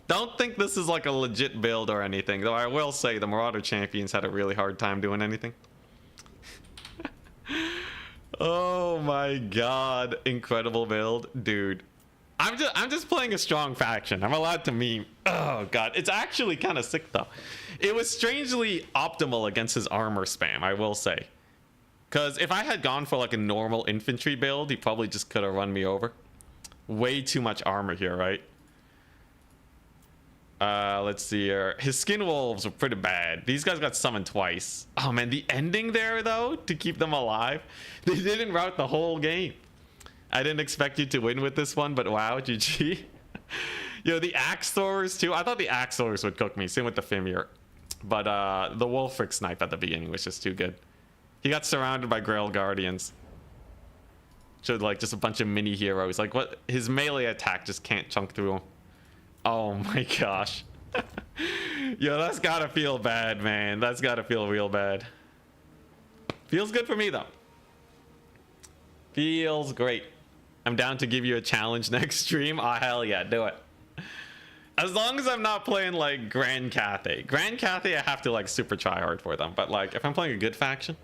Don't think this is like a legit build or anything, though I will say the Marauder champions had a really hard time doing anything. Oh my god. Incredible build. Dude. I'm just playing a strong faction. I'm allowed to meme. Oh god. It's actually kind of sick though. It was strangely optimal against his armor spam, I will say. Because if I had gone for like a normal infantry build, he probably just could have run me over. Way too much armor here, right? Let's see here. His skin wolves were pretty bad. These guys got summoned twice. Oh man, the ending there though, to keep them alive. They didn't route the whole game. I didn't expect you to win with this one, but wow, GG. Yo, the axe throwers too. I thought the axe throwers would cook me. Same with the Fimir. But the Wolfric snipe at the beginning was just too good. He got surrounded by Grail Guardians. Showed like just a bunch of mini heroes. Like what? His melee attack just can't chunk through him. Oh my gosh. Yo, that's gotta feel bad, man. That's gotta feel real bad. Feels good for me though. Feels great. I'm down to give you a challenge next stream. Oh hell yeah, do it. As long as I'm not playing like Grand Cathay. Grand Cathay I have to like super try hard for them. But like if I'm playing a good faction.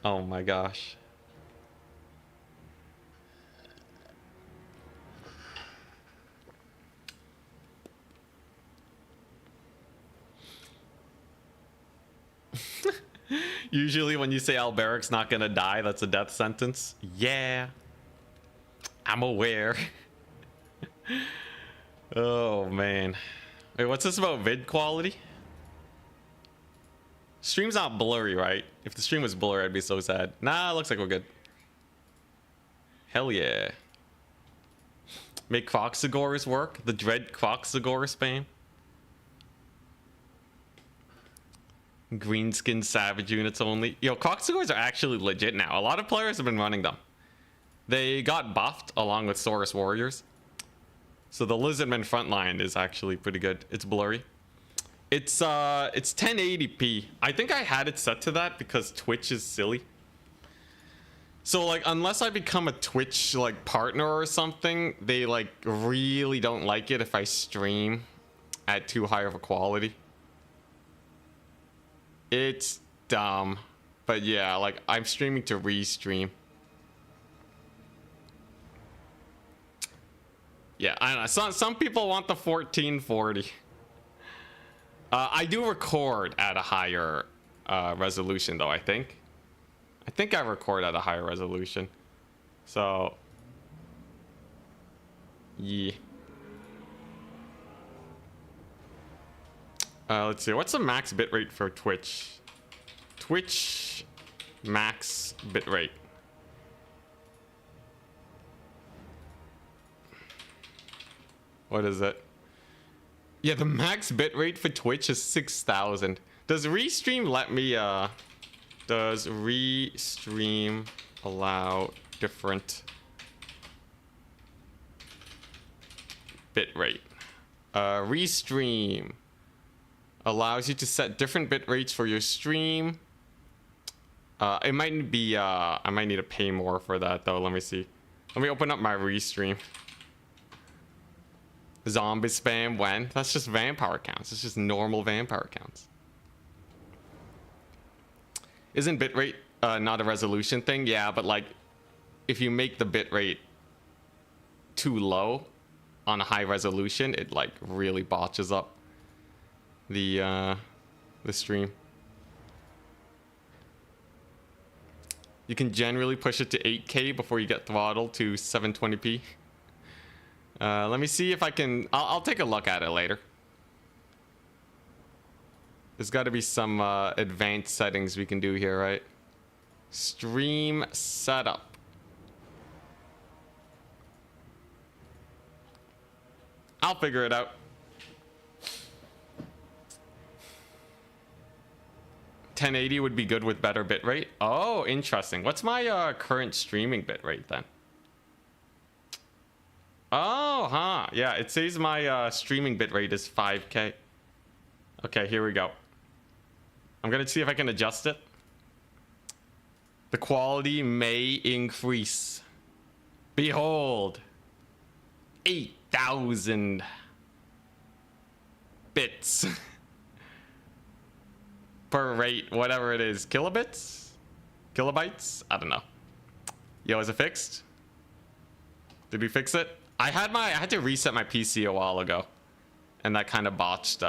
Oh my gosh. Usually when you say Alberic's not gonna die, that's a death sentence. Yeah. I'm aware. Oh man. Wait, what's this about vid quality? Stream's not blurry, right? If the stream was blurry, I'd be so sad. Nah, looks like we're good. Hell yeah. Make Croxagores work? The dread Croxagore spam? Greenskin savage units only. Yo, Croxagores are actually legit now. A lot of players have been running them. They got buffed along with Saurus Warriors. So the Lizardman frontline is actually pretty good. It's blurry. It's 1080p. I think I had it set to that because Twitch is silly. So like unless I become a Twitch like partner or something, they like really don't like it if I stream at too high of a quality. It's dumb. But yeah, like I'm streaming to restream. Yeah, I don't know. Some people want the 1440. I do record at a higher resolution though, I think. I think I record at a higher resolution. So, yeah. Let's see. What's the max bitrate for Twitch? Twitch max bitrate. What is it? Yeah, the max bitrate for Twitch is 6,000. Does Restream let me, does Restream allow different bitrate? Restream allows you to set different bit rates for your stream. It might be, I might need to pay more for that though. Let me see. Let me open up my Restream. Zombie spam when? That's just vampire counts. It's just normal vampire counts. Isn't bitrate not a resolution thing? Yeah, but like if you make the bitrate too low on a high resolution, it like really botches up the stream. You can generally push it to 8K before you get throttled to 720p. Let me see if I can. I'll take a look at it later. There's got to be some advanced settings we can do here, right? Stream setup. I'll figure it out. $1080 would be good with better bitrate. Oh, interesting. What's my current streaming bitrate then? Oh, huh. Yeah, it says my streaming bitrate is 5K. Okay, here we go. I'm gonna see if I can adjust it. The quality may increase. Behold. 8,000 bits per rate, whatever it is. Kilobits? Kilobytes? I don't know. Yo, is it fixed? Did we fix it? I had to reset my PC a while ago, and that kind of botched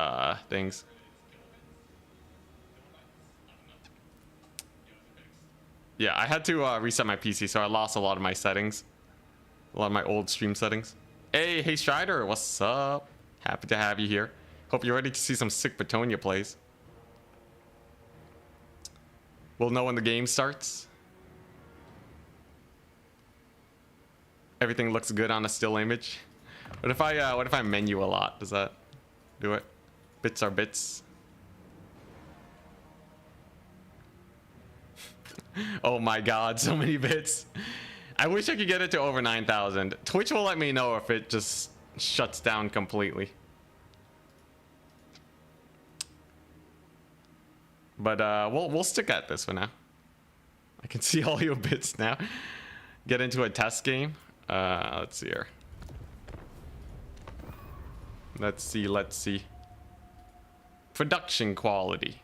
things. Yeah, I had to reset my PC, so I lost a lot of my settings, a lot of my old stream settings. Hey Strider, what's up? Happy to have you here. Hope you're ready to see some sick Bretonnia plays. We'll know when the game starts. Everything looks good on a still image. What if I menu a lot? Does that do it? Bits are bits. Oh my god, so many bits. I wish I could get it to over 9,000. Twitch will let me know if it just shuts down completely. But we'll stick at this for now. I can see all your bits now. Get into a test game. Let's see here. Let's see. Production quality.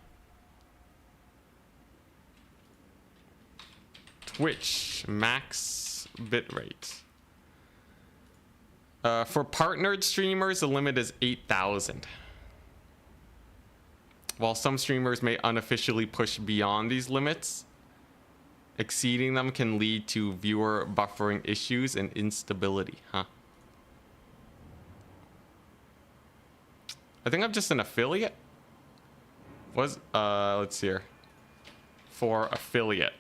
Twitch max bitrate. For partnered streamers, the limit is 8,000. While some streamers may unofficially push beyond these limits, exceeding them can lead to viewer buffering issues and instability, huh? I think I'm just an affiliate. Let's see here. For affiliate.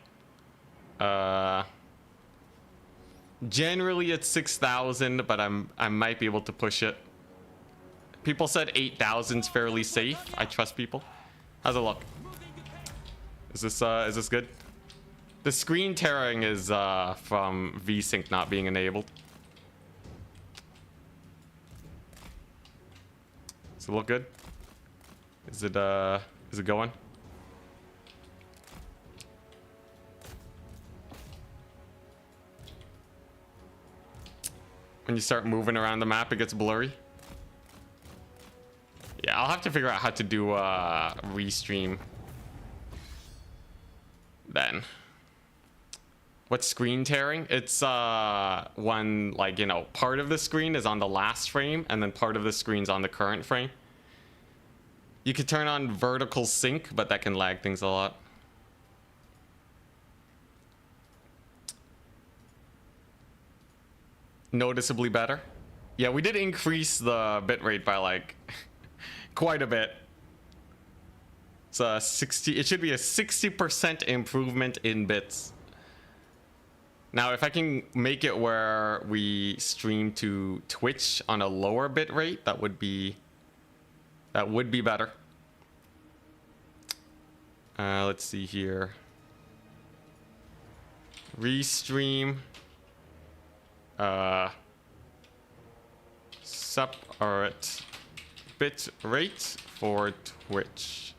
Generally it's 6,000, but I might be able to push it. People said 8,000 is fairly safe. I trust people. How's it look? Is this good? The screen tearing is from VSync not being enabled. Does it look good? Is it going? When you start moving around the map, it gets blurry. Yeah, I'll have to figure out how to do restream then. What's screen tearing? It's when, like, you know, part of the screen is on the last frame and then part of the screen's on the current frame. You could turn on vertical sync, but that can lag things a lot. Noticeably better. Yeah, we did increase the bitrate by like quite a bit. It's a 60. It should be a 60% improvement in bits. Now, if I can make it where we stream to Twitch on a lower bitrate, that would be better. Let's see here. Restream. Separate bit rate for Twitch.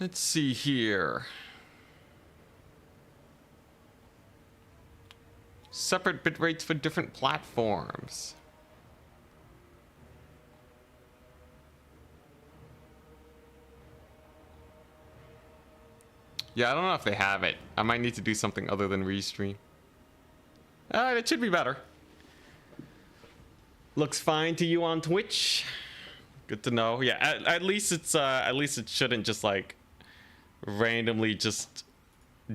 Let's see here. Separate bit rates for different platforms. Yeah, I don't know if they have it. I might need to do something other than restream. It should be better. Looks fine to you on Twitch. Good to know. Yeah, at least it's at least it shouldn't just like randomly just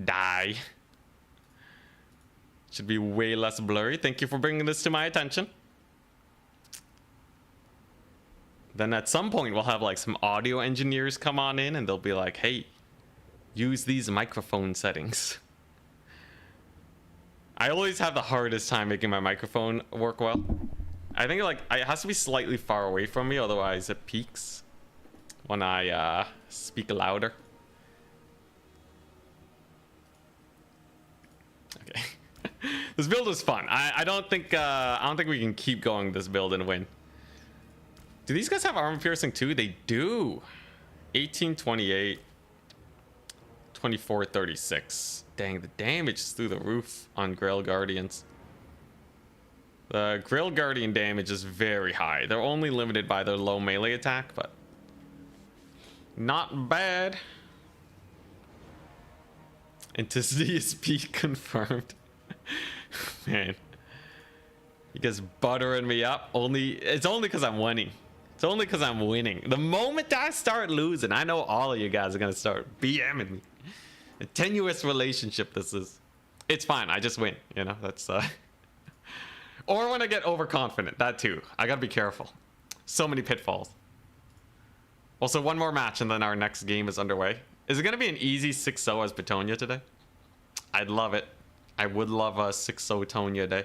die. Should be way less blurry. Thank you for bringing this to my attention. Then at some point we'll have like some audio engineers come on in and they'll be like, hey, use these microphone settings. I always have the hardest time making my microphone work well. I think like it has to be slightly far away from me, otherwise it peaks when I speak louder. Okay. This build is fun. I don't think we can keep going this build and win. Do these guys have armor piercing too? They do. 1828, 2436. Dang, the damage is through the roof on Grail Guardians. The Grail Guardian damage is very high. They're only limited by their low melee attack, but not bad. Intensity is peak confirmed. Man, you guys buttering me up. It's only because I'm winning. It's only because I'm winning. The moment I start losing, I know all of you guys are gonna start BMing me. A tenuous relationship this is. It's fine. I just win. You know, that's or when I get overconfident, that too. I gotta be careful. So many pitfalls. Also, one more match and then our next game is underway. Is it gonna be an easy 6-0 as Bretonnia today? I'd love it. I would love a 6-0 Tonya day.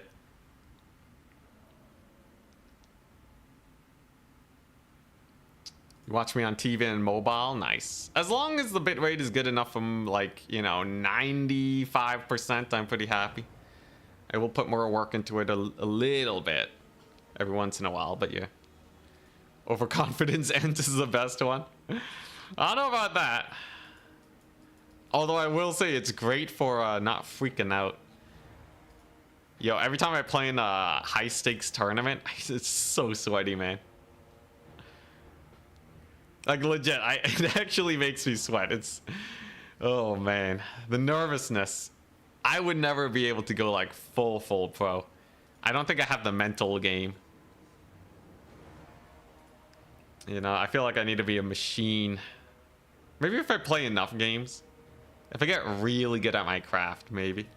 You watch me on TV and mobile? Nice. As long as the bitrate is good enough from like, you know, 95%, I'm pretty happy. I will put more work into it a little bit every once in a while, but yeah. Overconfidence ends is the best one. I don't know about that. Although I will say it's great for not freaking out. Yo, every time I play in a high stakes tournament, it's so sweaty, man. Like legit, it actually makes me sweat. It's, oh man, the nervousness. I would never be able to go like full pro. I don't think I have the mental game. You know, I feel like I need to be a machine. Maybe if I play enough games. If I get really good at my craft, maybe.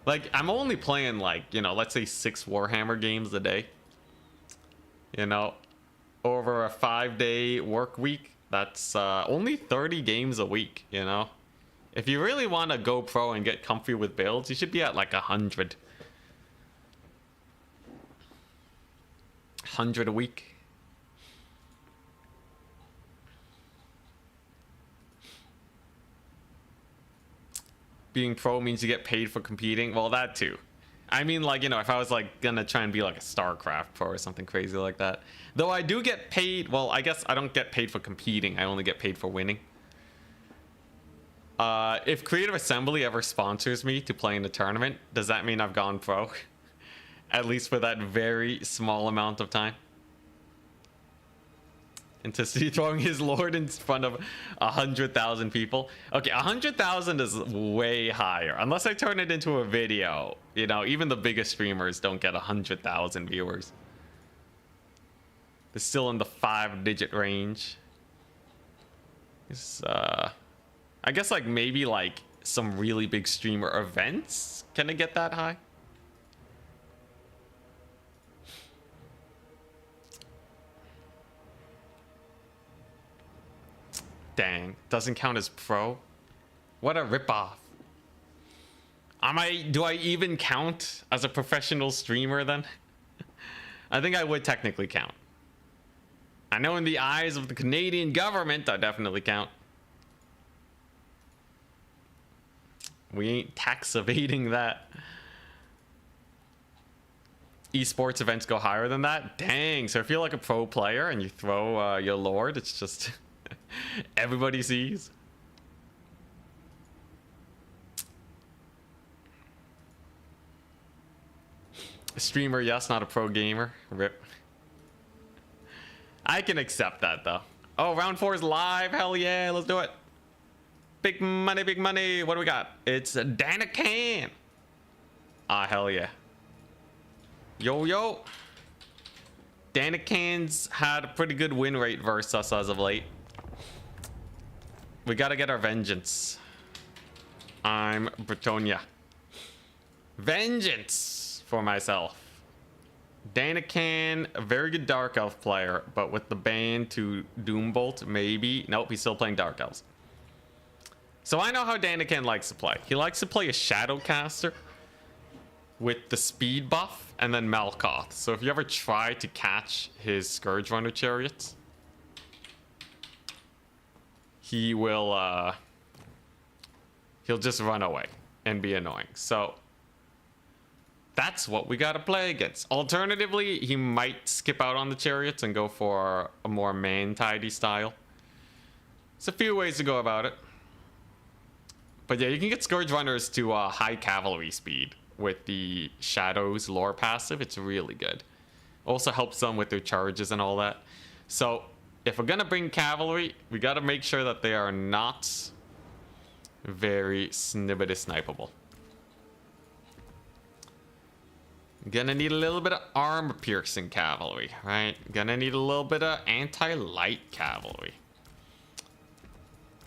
Like, I'm only playing like, you know, let's say 6 Warhammer games a day. You know, over a 5-day work week, that's only 30 games a week, you know. If you really want to go pro and get comfy with builds, you should be at like 100. 100 a week. Being pro means you get paid for competing. Well, that too. I mean, like, you know, if I was like gonna try and be like a StarCraft pro or something crazy like that. Though I do get paid. Well, I guess I don't get paid for competing. I only get paid for winning. If Creative Assembly ever sponsors me to play in a tournament, does that mean I've gone pro? At least for that very small amount of time. And to see throwing his lord in front of 100,000 people. Okay, 100,000 is way higher. Unless I turn it into a video. You know, even the biggest streamers don't get 100,000 viewers. It's still in the 5-digit range. It's, I guess like maybe like some really big streamer events. Can it get that high? Dang, doesn't count as pro. What a ripoff. Do I even count as a professional streamer then? I think I would technically count. I know in the eyes of the Canadian government, I definitely count. We ain't tax evading that. Esports events go higher than that? Dang, so if you're like a pro player and you throw your lord, it's just... everybody sees. A streamer, yes, not a pro gamer. Rip. I can accept that though. Oh, round 4 is live. Hell yeah, let's do it. Big money, big money. What do we got? It's Danakan. Ah, hell yeah. Yo. Danakan's had a pretty good win rate versus us as of late. We gotta get our vengeance. I'm Bretonnia. Vengeance for myself. Danican, a very good Dark Elf player, but with the ban to Doombolt, maybe. Nope, he's still playing Dark Elves. So I know how Danican likes to play. He likes to play a Shadowcaster with the speed buff and then Malkoth. So if you ever try to catch his Scourge Runner chariots, he will he'll just run away and be annoying. So that's what we gotta play against. Alternatively, he might skip out on the chariots and go for a more man-tidy style. There's a few ways to go about it. But yeah, you can get Scourge Runners to high cavalry speed with the Shadows lore passive. It's really good. Also helps them with their charges and all that. So if we're gonna bring cavalry, we gotta make sure that they are not very snippety snipeable. Gonna need a little bit of armor piercing cavalry, right? Gonna need a little bit of anti-light cavalry.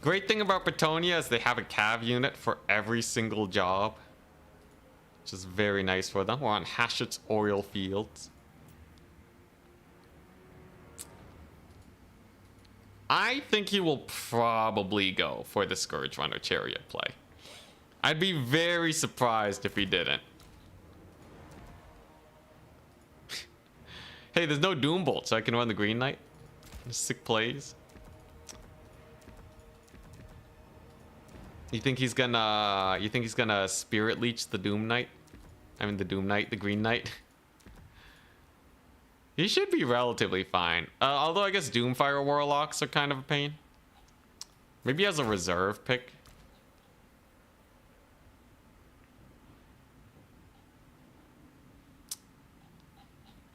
Great thing about Bretonnia is they have a cav unit for every single job, which is very nice for them. We're on Hashet's oil fields. I think he will probably go for the Scourge Runner chariot play. I'd be very surprised if he didn't. Hey, there's no Doombolt, so I can run the Green Knight. Sick plays. You think he's gonna Spirit Leech the Doom Knight? I mean the Doom Knight, the Green Knight. He should be relatively fine. Although I guess Doomfire Warlocks are kind of a pain. Maybe as a reserve pick.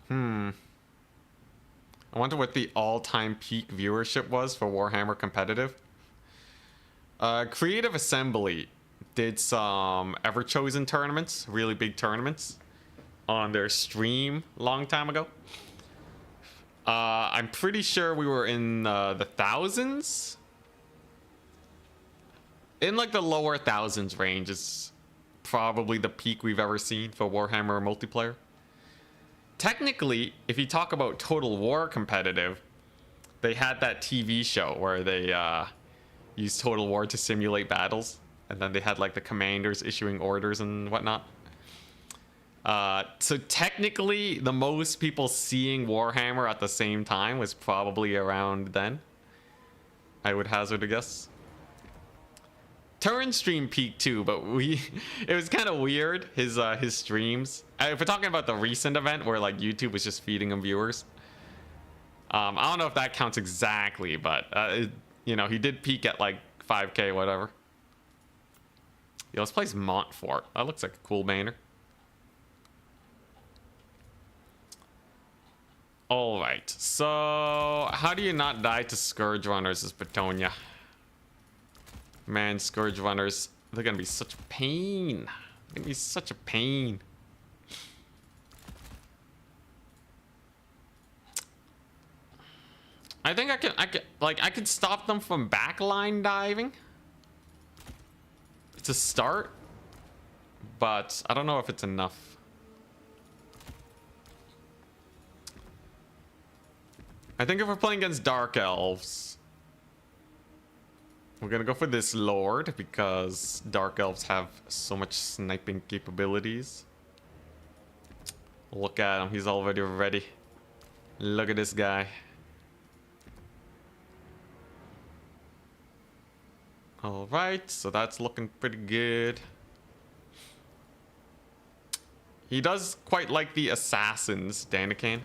I wonder what the all-time peak viewership was for Warhammer Competitive. Creative Assembly did some Everchosen tournaments, really big tournaments, on their stream a long time ago. I'm pretty sure we were in the thousands. In like the lower thousands range is probably the peak we've ever seen for Warhammer multiplayer. Technically, if you talk about Total War competitive, they had that TV show where they used Total War to simulate battles, and then they had like the commanders issuing orders and whatnot. So technically, the most people seeing Warhammer at the same time was probably around then. I would hazard a guess. Turin stream peaked too, but it was kind of weird, his streams. If we're talking about the recent event where like YouTube was just feeding him viewers, I don't know if that counts exactly, but you know, he did peak at like 5K, whatever. Yo, let's play Montfort. That looks like a cool banner. All right, so how do you not die to Scourge Runners as Bretonnia? Man, Scourge Runners, they're gonna be such a pain. They're gonna be such a pain. I think I could stop them from backline diving to start, but I don't know if it's enough. I think if we're playing against Dark Elves, we're gonna go for this Lord because Dark Elves have so much sniping capabilities. Look at him, he's already ready. Look at this guy. All right, so that's looking pretty good. He does quite like the assassins, Danican.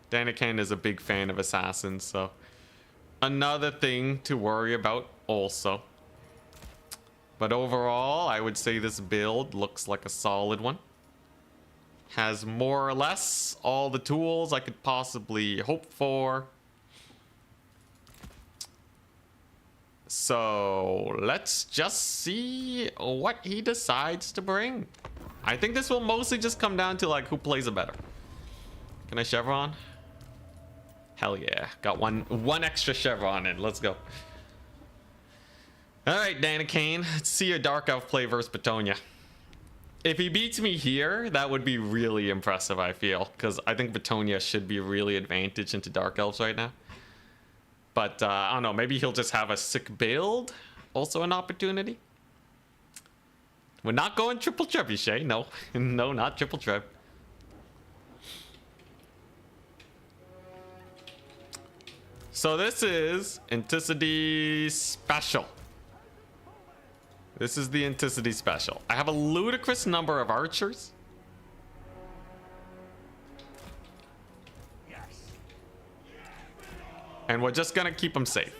Danican is a big fan of assassins, so another thing to worry about also. But overall, I would say this build looks like a solid one. Has more or less all the tools I could possibly hope for. So let's just see what he decides to bring. I think this will mostly just come down to like who plays it better. Can I chevron? Hell yeah, got one extra chevron in. Let's go. All right, Danican, let's see your Dark Elf play versus Bretonnia. if he beats me here, that would be really impressive, I feel. Because I think Bretonnia should be really advantaged into Dark Elves right now. But, I don't know, maybe he'll just have a sick build. Also an opportunity. We're not going triple trebuchet, no. No, not triple treb. So this is Anticity Special. This is the Anticity Special. I have a ludicrous number of archers. And we're just gonna keep them safe.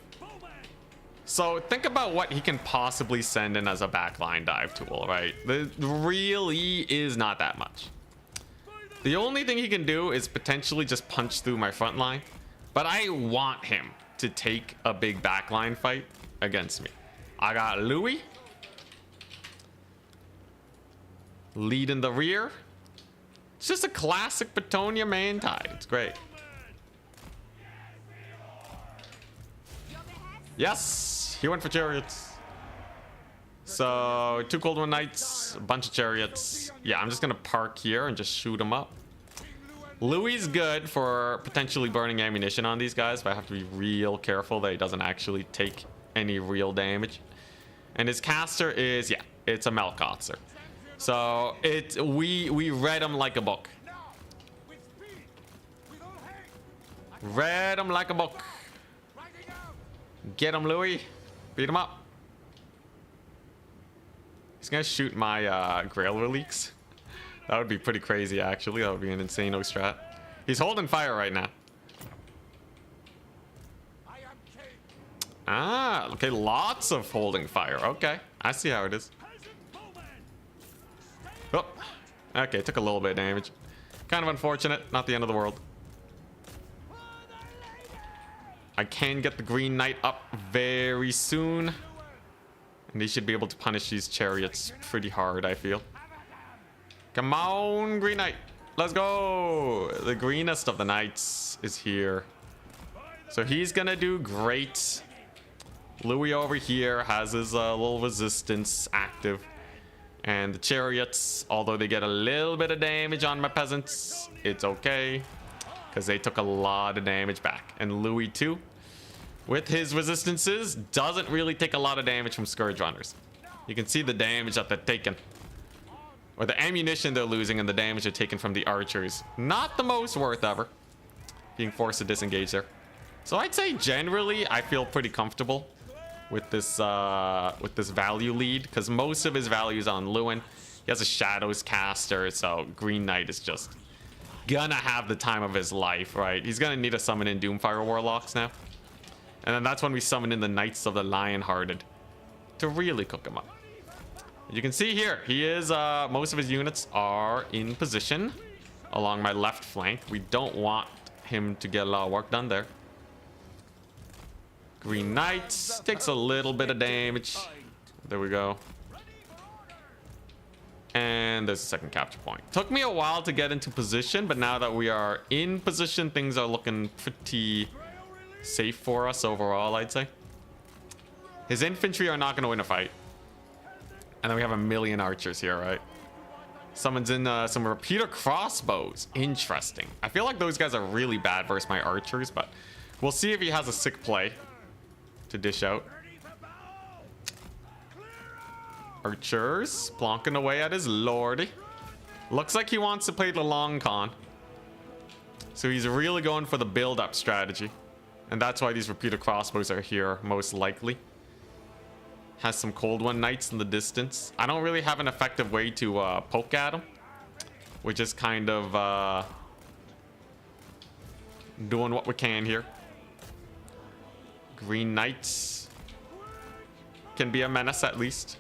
So think about what he can possibly send in as a backline dive tool, right? There really is not that much. The only thing he can do is potentially just punch through my front line. But I want him to take a big backline fight against me. I got Louis. Lead in the rear. It's just a classic Bretonnia main tide. It's great. Yes, he went for chariots. So 2 Cold One Knights, a bunch of chariots. Yeah, I'm just gonna park here and just shoot him up. Louis is good for potentially burning ammunition on these guys, but I have to be real careful that he doesn't actually take any real damage. And his caster is, yeah, it's a Melkotzer. So we read him like a book. Read him like a book. Get him, Louis. Beat him up. He's gonna shoot my Grail Relics. That would be pretty crazy, actually. That would be an insane strat. He's holding fire right now. Ah, okay, lots of holding fire. Okay, I see how it is. Oh, okay, took a little bit of damage. Kind of unfortunate, not the end of the world. I can get the Green Knight up very soon. And he should be able to punish these chariots pretty hard, I feel. Come on, Green Knight. Let's go. The greenest of the knights is here. So he's gonna do great. Louis over here has his little resistance active. And the chariots, although they get a little bit of damage on my peasants, it's okay. Because they took a lot of damage back. And Louis too, with his resistances, doesn't really take a lot of damage from Scourge Runners. You can see the damage that they're taking. Or the ammunition they're losing and the damage they're taking from the archers. Not the most worth ever. Being forced to disengage there. So I'd say generally I feel pretty comfortable with this value lead. Because most of his value is on Lewin. He has a Shadows caster, so Green Knight is just gonna have the time of his life, right? He's gonna need to summon in Doomfire Warlocks now. And then that's when we summon in the Knights of the Lionhearted to really cook him up. You can see here, he is, most of his units are in position along my left flank. We don't want him to get a lot of work done there. Green Knight takes a little bit of damage. There we go. And there's a second capture point. Took me a while to get into position, but now that we are in position, things are looking pretty safe for us overall, I'd say. His infantry are not going to win a fight. And then we have a million archers here, right? Summons in some repeater crossbows. Interesting. I feel like those guys are really bad versus my archers, but we'll see if he has a sick play to dish out. Archers plonking away at his lordy. Looks like he wants to play the long con. So he's really going for the build-up strategy. And that's why these repeater crossbows are here, most likely. Has some Cold One Knights in the distance. I don't really have an effective way to poke at him. We're just kind of doing what we can here. Green Knights can be a menace at least.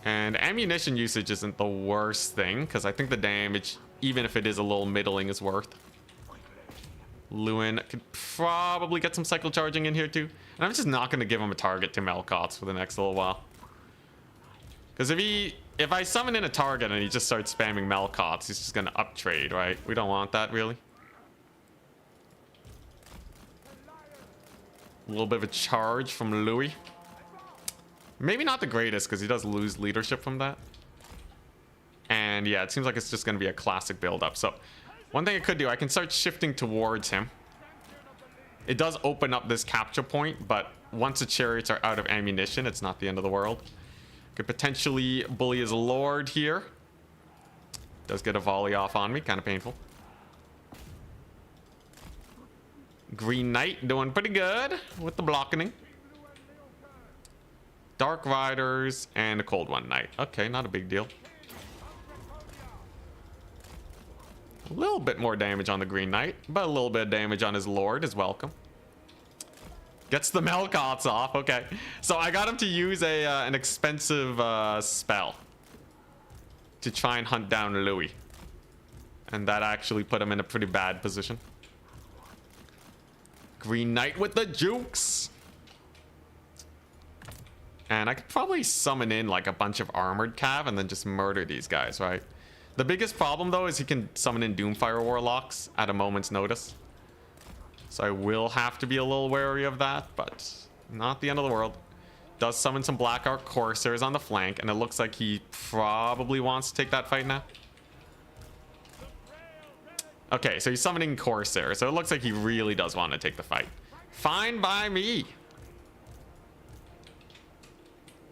And ammunition usage isn't the worst thing, because I think the damage, even if it is a little middling, is worth. Lewin could probably get some cycle charging in here too. And I'm just not going to give him a target to Melkots for the next little while. Because if I summon in a target and he just starts spamming Melkots, he's just going to uptrade, right? We don't want that, really. A little bit of a charge from Louis. Maybe not the greatest, because he does lose leadership from that. And yeah, it seems like it's just going to be a classic build-up. So one thing I could do, I can start shifting towards him. It does open up this capture point, but once the chariots are out of ammunition, it's not the end of the world. Could potentially bully his lord here. Does get a volley off on me, kind of painful. Green Knight doing pretty good with the blocking. Dark Riders and a Cold One Knight. Okay, not a big deal. A little bit more damage on the Green Knight, but a little bit of damage on his Lord is welcome. Gets the Melkots off. Okay, so I got him to use an expensive spell to try and hunt down Louis, and that actually put him in a pretty bad position. Green Knight with the jukes. And I could probably summon in like a bunch of armored cav and then just murder these guys, right? The biggest problem though is he can summon in Doomfire Warlocks at a moment's notice. So I will have to be a little wary of that, but not the end of the world. Does summon some Black Ark Corsairs on the flank, and it looks like he probably wants to take that fight now. Okay, so he's summoning Corsair, so it looks like he really does want to take the fight. Fine by me.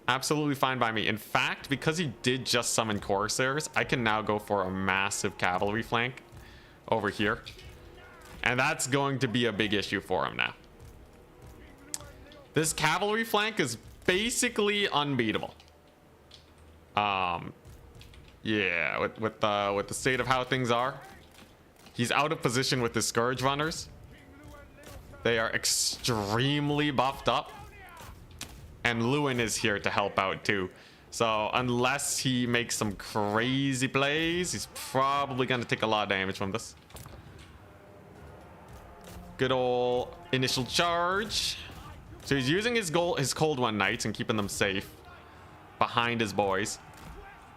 Absolutely fine by me. In fact, because he did just summon Corsairs, I can now go for a massive cavalry flank over here. And that's going to be a big issue for him now. This cavalry flank is basically unbeatable. Yeah, with the state of how things are. He's out of position with the Scourge Runners. They are extremely buffed up. And Lewin is here to help out too. So unless he makes some crazy plays, he's probably going to take a lot of damage from this. Good old initial charge. So he's using his Cold One Knights and keeping them safe. Behind his boys.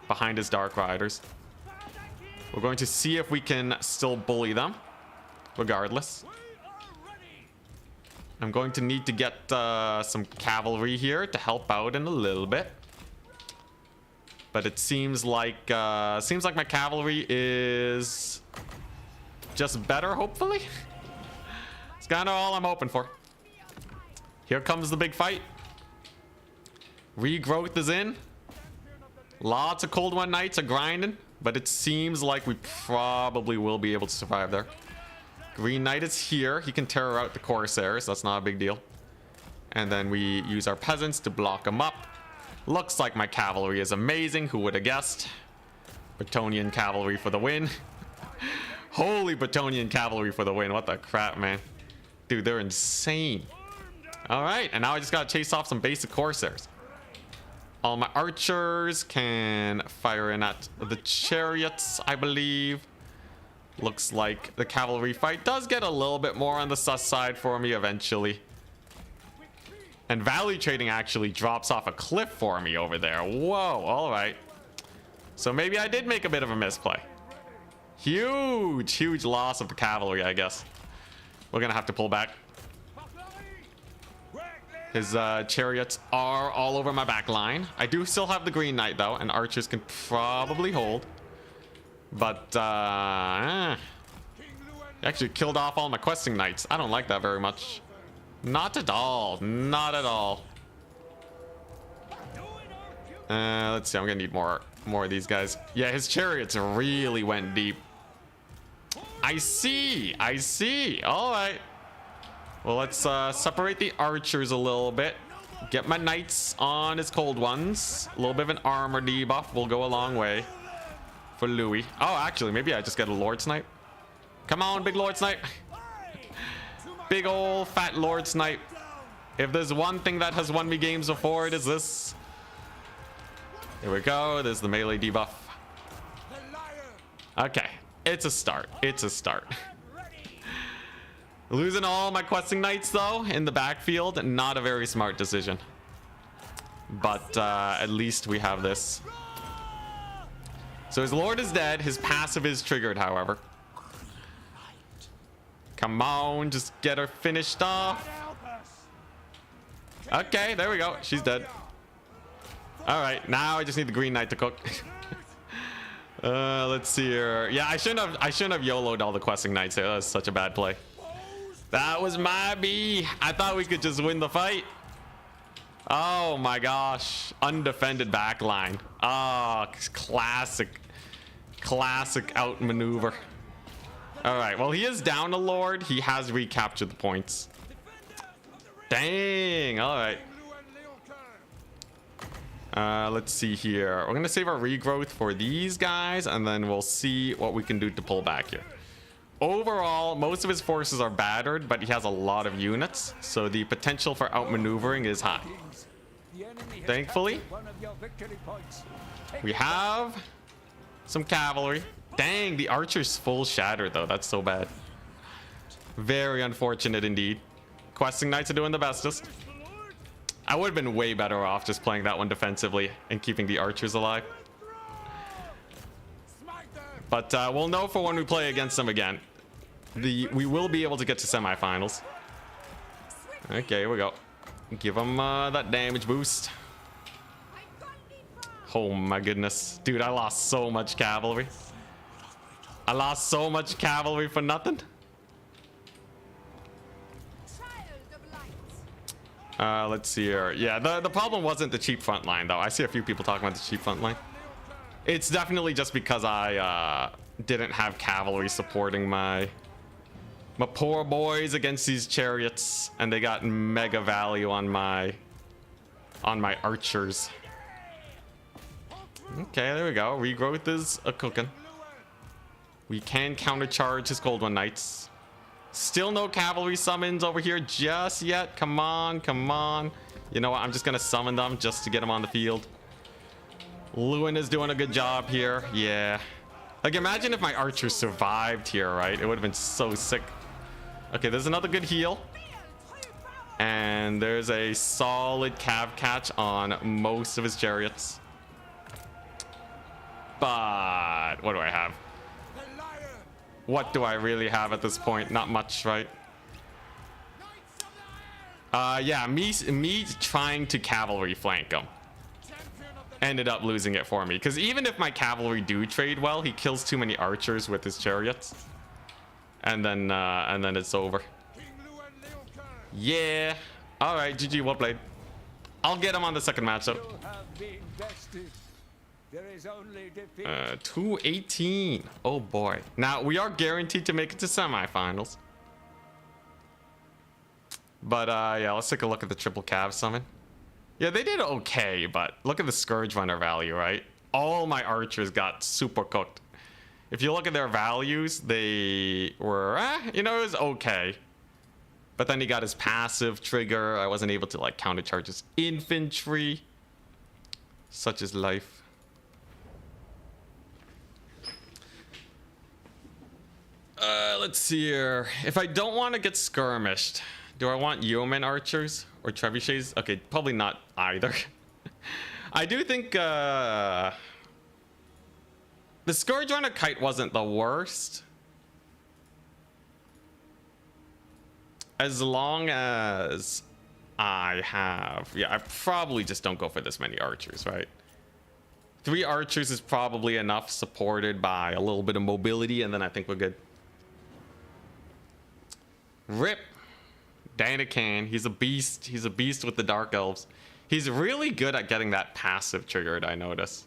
Behind his Dark Riders. We're going to see if we can still bully them. Regardless. I'm going to need to get some cavalry here to help out in a little bit. But it seems like my cavalry is just better, hopefully. It's kind of all I'm hoping for. Here comes the big fight. Regrowth is in. Lots of Cold One Knights are grinding, but it seems like we probably will be able to survive there. Green Knight is here. He can terror out the Corsairs. That's not a big deal. And then we use our peasants to block them up. Looks like my cavalry is amazing. Who would have guessed? Bretonnian cavalry for the win. Holy Bretonnian cavalry for the win. What the crap, man. Dude, they're insane. All right, and now I just got to chase off some basic Corsairs. All my archers can fire in at the chariots, I believe. Looks like the cavalry fight does get a little bit more on the sus side for me eventually. And value trading actually drops off a cliff for me over there. Whoa, all right. So maybe I did make a bit of a misplay. Huge loss of the cavalry, I guess. We're gonna have to pull back. His chariots are all over my back line. I do still have the Green Knight though, and archers can probably hold. But he actually killed off all my questing knights. I don't like that very much. Not at all. Not at all. Let's see. I'm gonna need more of these guys. Yeah, his chariots really went deep. I see. All right. Well, let's separate the archers a little bit. Get my knights on his Cold Ones. A little bit of an armor debuff will go a long way for Louis. Oh, actually, maybe I just get a Lord Snipe. Come on, big Lord Snipe. Big old fat Lord Snipe. If there's one thing that has won me games before, it is this. Here we go. There's the melee debuff. Okay, it's a start. Losing all my questing knights though in the backfield, not a very smart decision. But at least we have this. So his lord is dead. His passive is triggered, however. Come on, just get her finished off. Okay, there we go. She's dead. All right, now I just need the Green Knight to cook. Let's see here. Yeah, I shouldn't have YOLO'd all the questing knights here. That was such a bad play. That was my B. I thought we could just win the fight. Oh my gosh. Undefended backline. Oh, classic outmaneuver. All right, well, he is down a lord. He has recaptured the points. Dang, all right. Let's see here. We're gonna save our regrowth for these guys, and then we'll see what we can do to pull back here. Overall, most of his forces are battered, but he has a lot of units, so the potential for outmaneuvering is high. Thankfully, we have some cavalry. Dang, the archer's full shattered though. That's so bad. Very unfortunate indeed. Questing knights are doing the bestest. I would have been way better off just playing that one defensively and keeping the archers alive. But we'll know for when we play against them again. We will be able to get to semifinals. Okay, here we go. Give them that damage boost. Oh my goodness. Dude, I lost so much cavalry. I lost so much cavalry for nothing. Let's see here. Yeah, the problem wasn't the cheap front line, though. I see a few people talking about the cheap front line. It's definitely just because I didn't have cavalry supporting my poor boys against these chariots, and they got mega value on my archers. Okay, there we go. Regrowth is a cooking. We can countercharge his Cold One Knights. Still no cavalry summons over here just yet. Come on, come on. You know what? I'm just gonna summon them just to get them on the field. Lewin is doing a good job here. Yeah. Like, imagine if my archers survived here, right? It would have been so sick. Okay, there's another good heal. And there's a solid cav catch on most of his chariots. But what do I have? What do I really have at this point? Not much, right? Yeah, me trying to cavalry flank him ended up losing it for me, because even if my cavalry do trade well, he kills too many archers with his chariots, and then it's over. Yeah. All right, GG, well played. I'll get him on the second match though. 218. Oh boy. Now we are guaranteed to make it to semifinals. But yeah, let's take a look at the triple cav summon. Yeah, they did okay, but look at the Scourge Runner value, right? All my archers got super cooked. If you look at their values, they were, you know, it was okay. But then he got his passive trigger. I wasn't able to like countercharge his infantry. Such is life. Let's see here. If I don't want to get skirmished, do I want yeoman archers or trebuchets? Okay, probably not either. I do think the Scourge Runner kite wasn't the worst, as long as I have, yeah, I probably just don't go for this many archers, right? 3 archers is probably enough, supported by a little bit of mobility, and then I think we're good. Rip Danakan, he's a beast. He's a beast with the Dark Elves. He's really good at getting that passive triggered, I notice.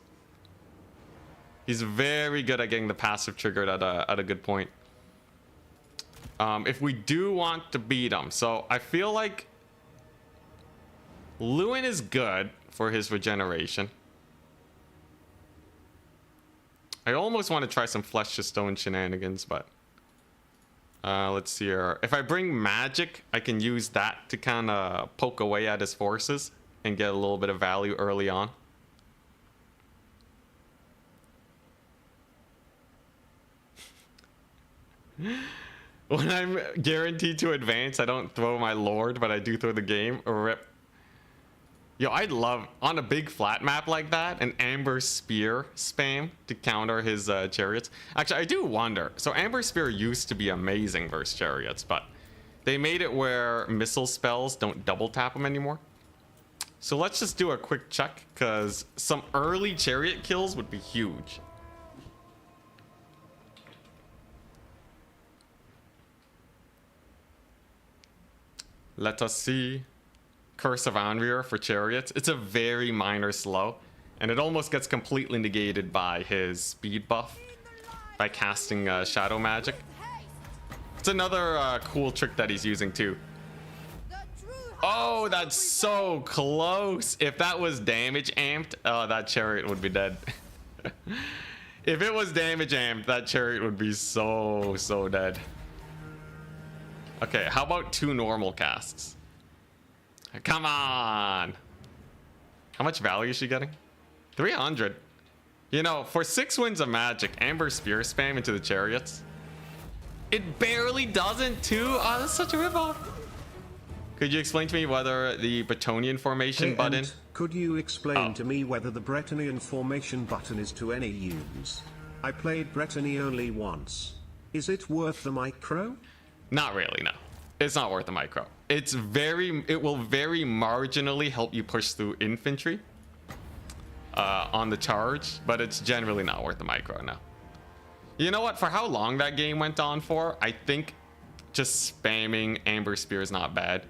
He's very good at getting the passive triggered at a good point. If we do want to beat him, so I feel like Lewin is good for his regeneration. I almost want to try some Flesh to Stone shenanigans, but let's see here. If I bring magic, I can use that to kind of poke away at his forces and get a little bit of value early on. When I'm guaranteed to advance, I don't throw my lord, but I do throw the game. Rip. Yo, I'd love, on a big flat map like that, an Amber Spear spam to counter his chariots. Actually, I do wonder. So Amber Spear used to be amazing versus chariots, but they made it where missile spells don't double tap them anymore. So let's just do a quick check, because some early chariot kills would be huge. Let us see. Curse of Anvir for chariots. It's a very minor slow, and it almost gets completely negated by his speed buff by casting shadow magic. It's another cool trick that he's using too. Oh, that's so close. If that was damage amped, oh, that chariot would be dead. If it was damage amped, that chariot would be so dead. Okay, how about 2 normal casts? Come on. How much value is she getting? 300. You know, for 6 winds of magic, Amber Spear spam into the chariots. It barely doesn't too. Oh, that's such a ripoff. Could you explain to me whether the Bretonnian formation button... Could you explain to me whether the Bretonnian formation button is to any use? I played Bretonnia only once. Is it worth the micro? Not really, no. It's not worth the micro. It will very marginally help you push through infantry on the charge, but it's generally not worth the micro, no. You know what? For how long that game went on for, I think just spamming Amber Spear is not bad.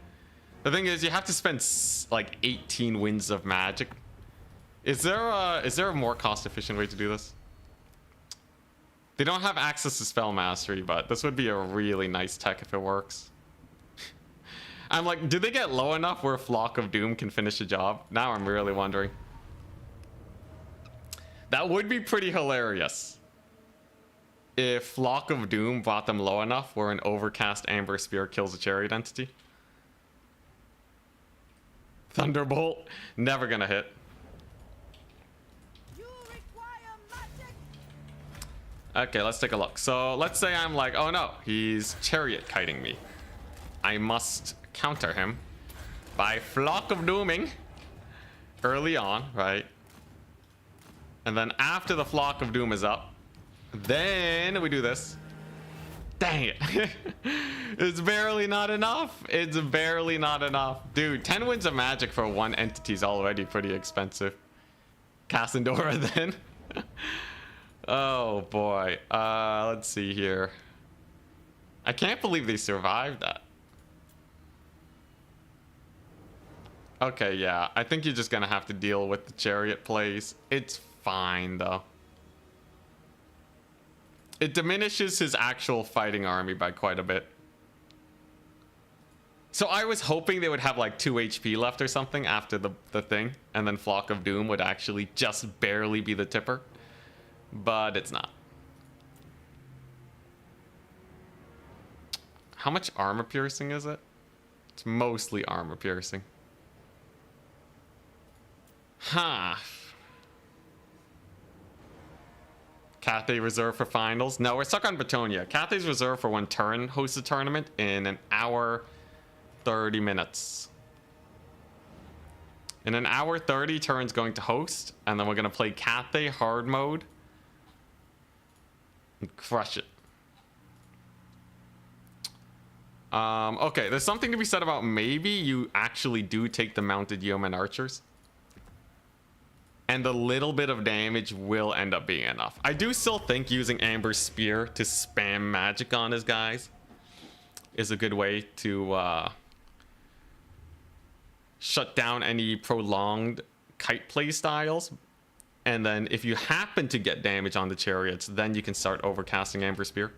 The thing is, you have to spend like 18 winds of magic. Is there a more cost-efficient way to do this? They don't have access to spell mastery, but this would be a really nice tech if it works. I'm like, do they get low enough where Flock of Doom can finish the job? Now I'm really wondering. That would be pretty hilarious if Flock of Doom brought them low enough where an overcast Amber Spear kills a chariot entity. Thunderbolt, never gonna hit. Okay, let's take a look. So let's say I'm like, oh no, he's chariot kiting me. I must counter him by Flock of Dooming early on, right? And then after the Flock of Doom is up, then we do this. Dang it. It's barely not enough. It's barely not enough. Dude, 10 winds of magic for 1 entity is already pretty expensive. Cassandora then. Oh boy. Let's see here. I can't believe they survived that. Okay, yeah. I think you're just gonna have to deal with the chariot plays. It's fine though. It diminishes his actual fighting army by quite a bit. So I was hoping they would have like 2 HP left or something after the thing, and then Flock of Doom would actually just barely be the tipper. But it's not. How much armor piercing is it? It's mostly armor piercing. Huh. Cathay reserved for finals. No, we're stuck on Bretonnia. Cathay's reserved for 1 turn. Hosts a tournament in an hour 30 minutes. In an hour 30, Turn's going to host, and then we're going to play Cathay hard mode and crush it. Okay, there's something to be said about maybe you actually do take the mounted yeoman archers, and the little bit of damage will end up being enough. I do still think using Amber Spear to spam magic on his guys is a good way to shut down any prolonged kite play styles. And then if you happen to get damage on the chariots, then you can start overcasting Amber Spear.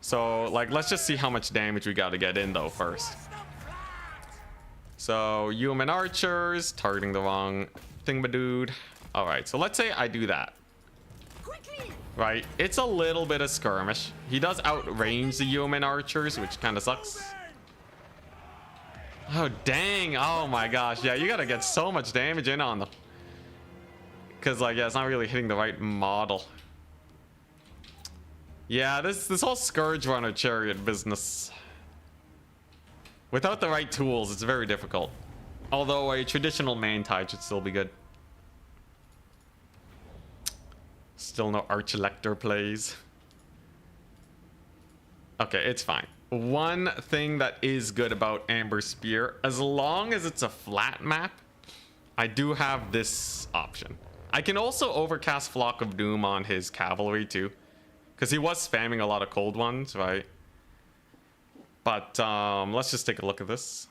So, like, let's just see how much damage we got to get in, though, first. So, yeoman archers, targeting the wrong thingamadude. Alright, so let's say I do that. Right, it's a little bit of skirmish. He does outrange the yeoman archers, which kind of sucks. Oh, dang. Oh, my gosh. Yeah, you got to get so much damage in on them. Because, like, yeah, it's not really hitting the right model. Yeah, this whole Scourge Runner chariot business. Without the right tools, it's very difficult. Although a traditional main tide should still be good. Still no Arch Elector plays. Okay, it's fine. one thing that is good about Amber Spear, as long as it's a flat map, I do have this option. I can also overcast Flock of Doom on his cavalry too, because he was spamming a lot of cold ones, right? But let's just take a look at this.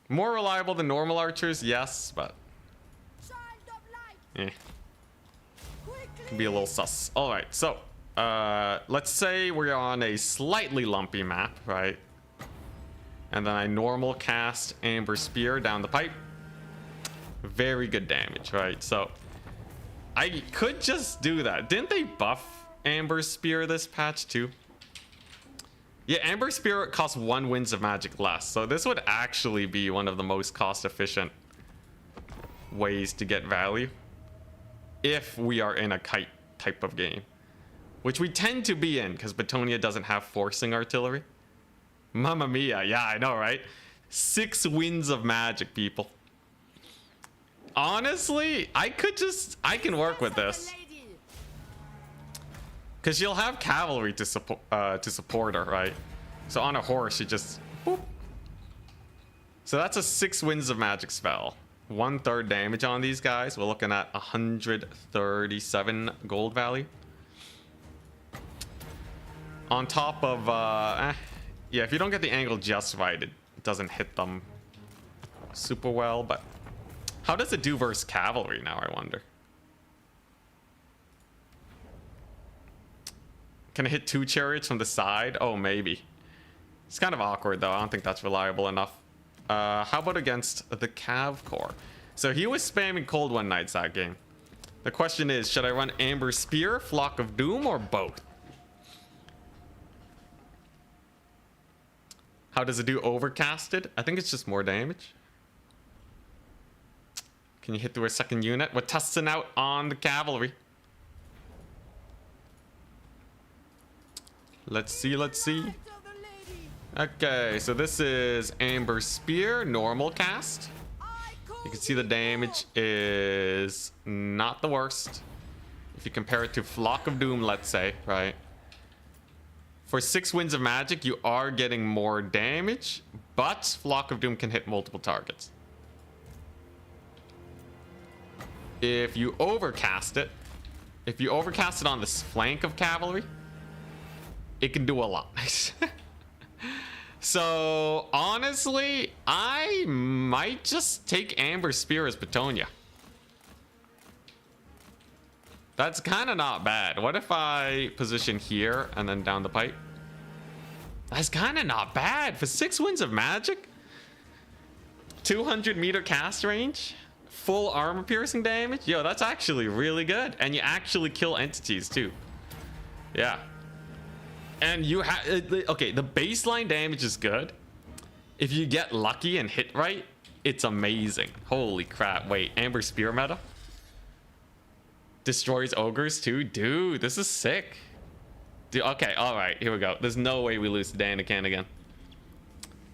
More reliable than normal archers, yes, but can be a little sus. All right, so let's say we're on a slightly lumpy map, right? And then I normal cast Amber Spear down the pipe. Very good damage, right? So I could just do that. Didn't they buff Amber Spear this patch too? Yeah, Amber Spear costs 1 Winds of Magic less. So this would actually be one of the most cost efficient ways to get value if we are in a kite type of game, which we tend to be in because Bretonnia doesn't have forcing artillery. Mamma mia, yeah, I know, right? 6 Winds of Magic, people. Honestly, I can work with this. Because you'll have cavalry to support her, right? So on a horse, you just... Boop. So that's a 6 Winds of Magic spell. 1/3 damage on these guys. We're looking at 137 gold value. On top of... yeah, if you don't get the angle just right, it doesn't hit them super well. But how does it do versus cavalry now, I wonder? Can it hit 2 chariots from the side? Oh, maybe. It's kind of awkward, though. I don't think that's reliable enough. How about against the Cav Corps? So he was spamming Cold One Knights that game. The question is, should I run Amber Spear, Flock of Doom, or both? How does it do overcasted? I think it's just more damage. Can you hit through a second unit? We're testing out on the cavalry. Let's see, let's see. Okay, so this is Amber Spear, normal cast. You can see the damage is not the worst. If you compare it to Flock of Doom, let's say, right? For 6 Winds of Magic, you are getting more damage, but Flock of Doom can hit multiple targets. If you overcast it on this flank of cavalry, it can do a lot. So honestly, I might just take Amber Spear as Bretonnia. That's kind of not bad. What if I position here and then down the pipe? That's kind of not bad for 6 Winds of Magic. 200-meter cast range, full armor piercing damage. Yo, that's actually really good, and you actually kill entities too. Yeah. And you have, okay, the baseline damage is good. If you get lucky and hit right, it's amazing. Holy crap. Wait, Amber Spear meta? Destroys ogres too? Dude, this is sick. Dude, okay, all right, here we go. There's no way we lose to Danican again.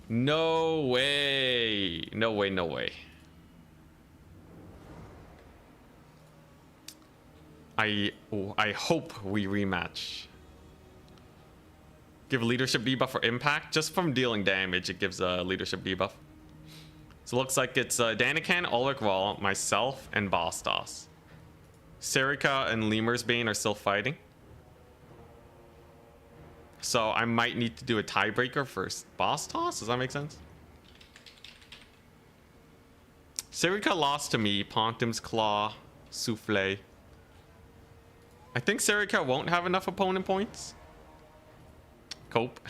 No way. No way, no way. I hope we rematch. Give leadership debuff for impact. Just from dealing damage, it gives a leadership debuff. So it looks like it's Danican, Ulrich Wall, myself, and Bastos. Serica and Lemur's Bane are still fighting. So I might need to do a tiebreaker for Bastos. Does that make sense? Serica lost to me. Pontim's Claw, Souffle. I think Serica won't have enough opponent points. Cope.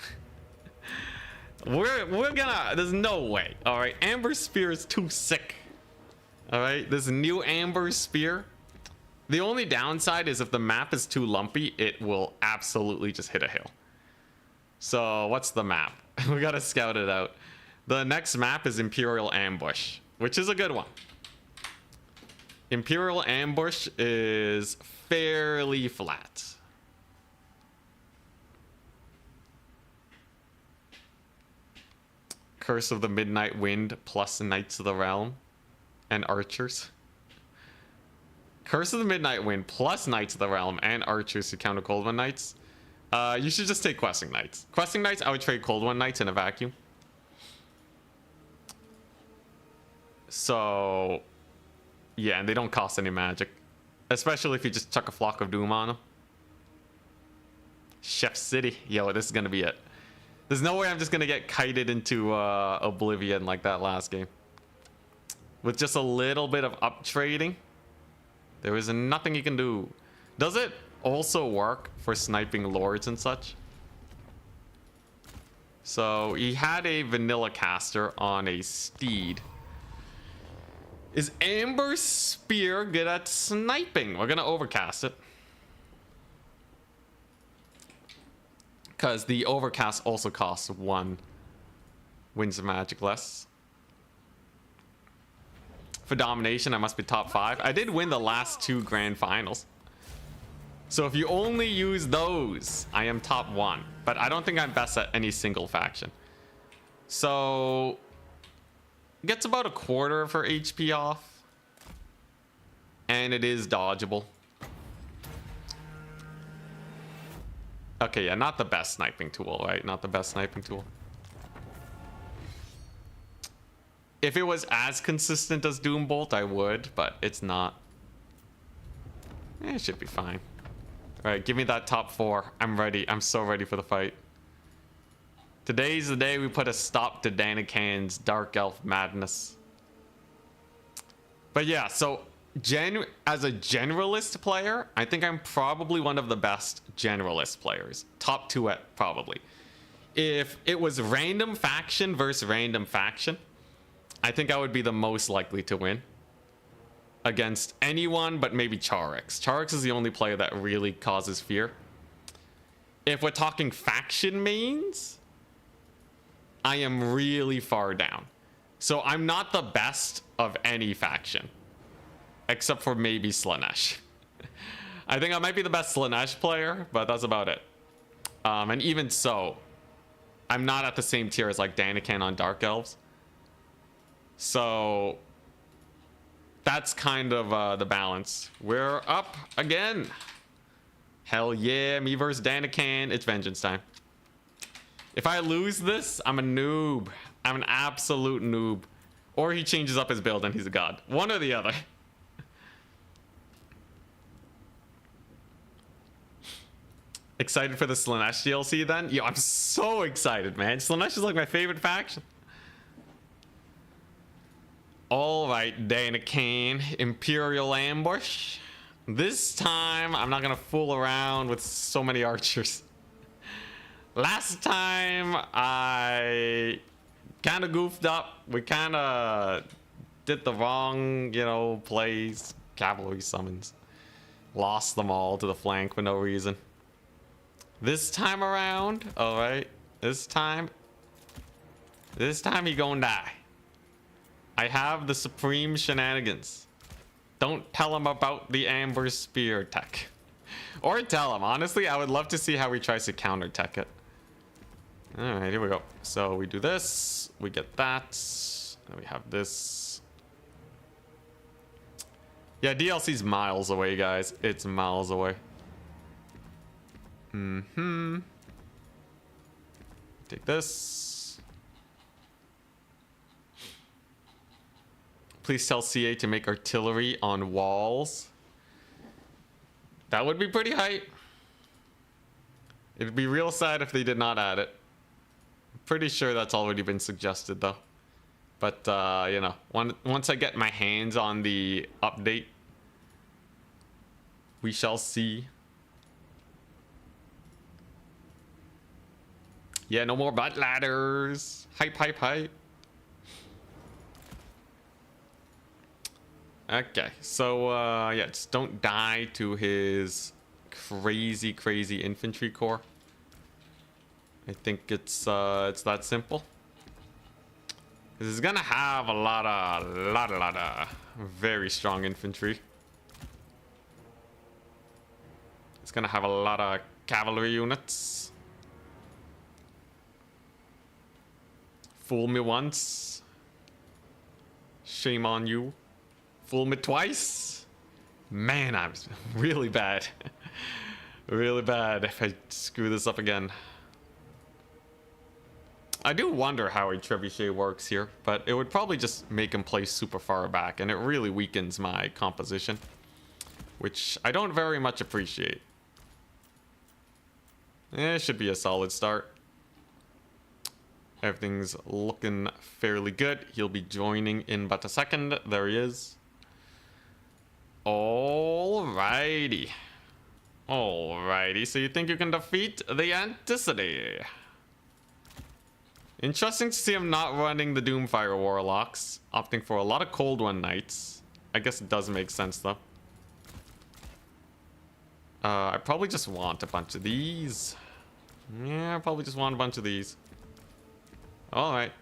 we're gonna, there's no way. All right, Amber Spear is too sick. All right, this new Amber Spear. The only downside is if the map is too lumpy, it will absolutely just hit a hill. So what's the map? We gotta scout it out. The next map is Imperial Ambush, which is a good one. Imperial Ambush is fairly flat. Curse of the Midnight Wind plus Knights of the Realm and Archers. Curse of the Midnight Wind plus Knights of the Realm and Archers to counter Cold One Knights. You should just take questing knights. Questing knights, I would trade cold one knights in a vacuum. So yeah, and they don't cost any magic, especially if you just chuck a flock of doom on them. Chef City, yo, this is gonna be it. There's no way I'm just gonna get kited into oblivion like that last game. With just a little bit of up trading, there is nothing you can do. Does it also work for sniping lords and such? So he had a vanilla caster on a steed. Is Amber Spear good at sniping? We're gonna overcast it, because the overcast also costs 1 Winds of Magic less. For domination, I must be top 5. I did win the last 2 grand finals. So if you only use those, I am top 1. But I don't think I'm best at any single faction. So gets about a quarter of her HP off. And it is dodgeable. Okay, yeah, not the best sniping tool, right? Not the best sniping tool. If it was as consistent as Doombolt, I would, but it's not. It should be fine. All right, give me that top 4. I'm ready. I'm so ready for the fight. Today's the day we put a stop to Danican's Dark Elf madness. But yeah, so as a generalist player, I think I'm probably one of the best generalist players. Top 2 at probably. If it was random faction versus random faction, I think I would be the most likely to win against anyone but maybe Charix. Charix is the only player that really causes fear. If we're talking faction mains, I am really far down. So I'm not the best of any faction, except for maybe Slanesh. I think I might be the best Slanesh player, but that's about it. And even so, I'm not at the same tier as like Danican on Dark Elves. So that's kind of the balance. We're up again. Hell yeah, me versus Danican. It's vengeance time. If I lose this, I'm a noob. I'm an absolute noob. Or he changes up his build and he's a god. One or the other. Excited for the Slanesh DLC then? Yo, I'm so excited, man. Slanesh is like my favorite faction. All right, Danican, Imperial Ambush. This time, I'm not gonna fool around with so many archers. Last time, I kind of goofed up. We kind of did the wrong, plays. Cavalry summons. Lost them all to the flank for no reason. This time around, all right, this time he gonna die. I have the supreme shenanigans. Don't tell him about the Amber Spear tech. Or tell him. Honestly, I would love to see how he tries to counter tech it. Alright, here we go. So we do this. We get that. And we have this. Yeah, DLC's miles away, guys. It's miles away. Take this. Please tell CA to make artillery on walls. That would be pretty hype. It'd be real sad if they did not add it. I'm pretty sure that's already been suggested though. But once I get my hands on the update, we shall see. Yeah, no more butt ladders. Hype, hype, hype. Okay, so yeah, just don't die to his crazy infantry corps. I think it's that simple. This is gonna have a lot of very strong infantry. It's gonna have a lot of cavalry units. Fool me once, shame on you. Fool me twice. Man, I'm really bad. Really bad if I screw this up again. I do wonder how a trebuchet works here, but it would probably just make him play super far back, and it really weakens my composition, which I don't very much appreciate. It should be a solid start. Everything's looking fairly good. He'll be joining in but a second. There he is. Alrighty. Alrighty, so you think you can defeat the Anticity? Interesting to see him not running the Doomfire Warlocks, opting for a lot of Cold One Knights. I guess it does make sense though. I probably just want a bunch of these. Yeah, I probably just want a bunch of these. Alright.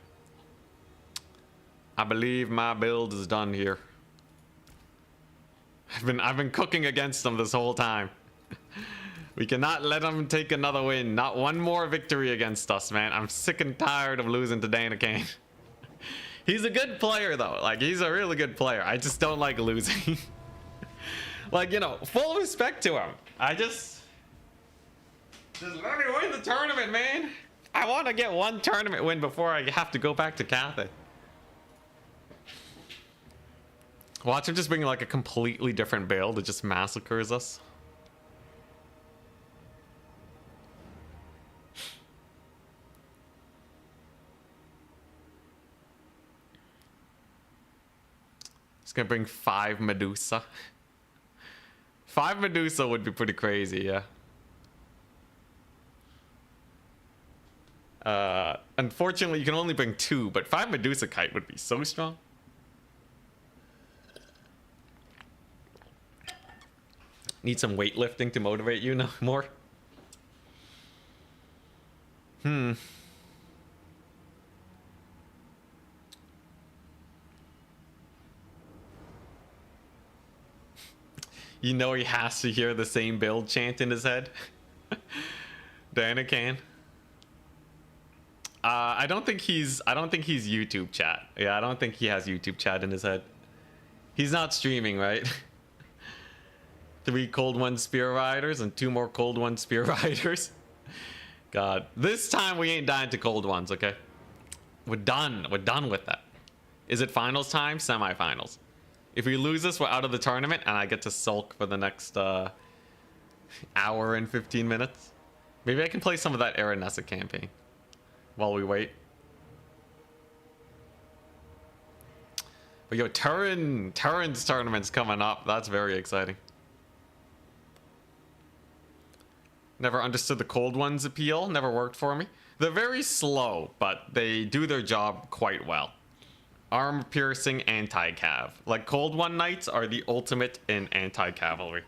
I believe my build is done here. I've been cooking against them this whole time. We cannot let them take another win. Not one more victory against us, man. I'm sick and tired of losing to Dana Kane. He's a good player, though. Like, he's a really good player. I just don't like losing. Like, you know, full respect to him. Just let me win the tournament, man. I want to get one tournament win before I have to go back to Cathay. Watch him just bring like a completely different build that just massacres us. He's gonna bring 5 Medusa. 5 Medusa would be pretty crazy, yeah. Unfortunately, you can only bring 2, but 5 Medusa Kite would be so strong. Need some weightlifting to motivate you no more. You know he has to hear the same build chant in his head. Dana can. I don't think he's YouTube chat. Yeah, I don't think he has YouTube chat in his head. He's not streaming, right? 3 Cold One Spear Riders and 2 more Cold One Spear Riders. God, this time we ain't dying to Cold Ones, okay? We're done with that. Is it finals time? Semi-finals. If we lose this, we're out of the tournament and I get to sulk for the next hour and 15 minutes. Maybe I can play some of that Aranessa campaign while we wait. But yo, Turin's tournament's coming up. That's very exciting. Never understood the Cold One's appeal. Never worked for me. They're very slow, but they do their job quite well. Armor piercing, anti-cav. Like, Cold One Knights are the ultimate in anti-cavalry.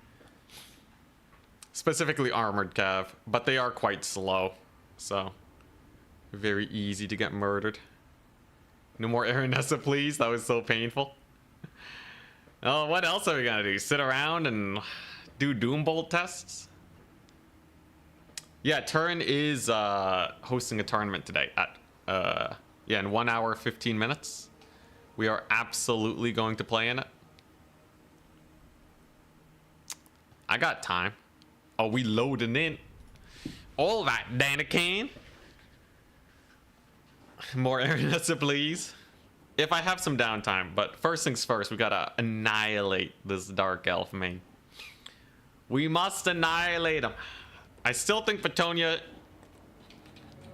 Specifically armored cav, but they are quite slow. So, very easy to get murdered. No more Aranessa, please. That was so painful. Oh, what else are we gonna do? Sit around and do Doombolt tests? Yeah, Turin is hosting a tournament today at in 1 hour 15 minutes. We are absolutely going to play in it. I got time. Oh, we loading in. All right, Danakin. More Aranessa, please. If I have some downtime, but first things first, we gotta annihilate this Dark Elf main. We must annihilate him. I still think Bretonnia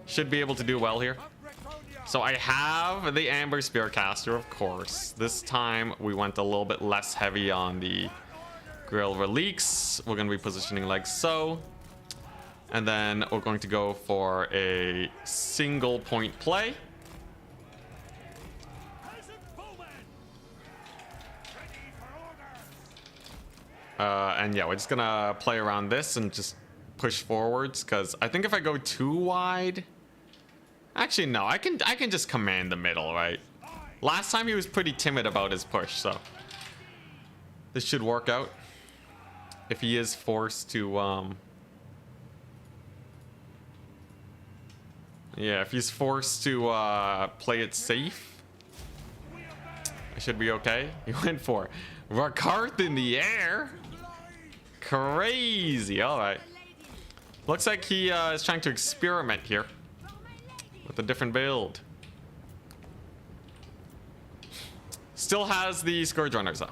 should be able to do well here. So I have the Amber Spearcaster, of course. This time we went a little bit less heavy on the Grill Reliques. We're going to be positioning like so. And then we're going to go for a single point play. And yeah, we're just going to play around this and just push forwards. Because I think if I go too wide... Actually, no, I can just command the middle, right? Last time he was pretty timid about his push, so this should work out. If he is forced to, yeah, if he's forced to play it safe, I should be okay. He went for Rakarth in the air. Crazy. All right. Looks like he is trying to experiment here with a different build. Still has the Scourge Runners though.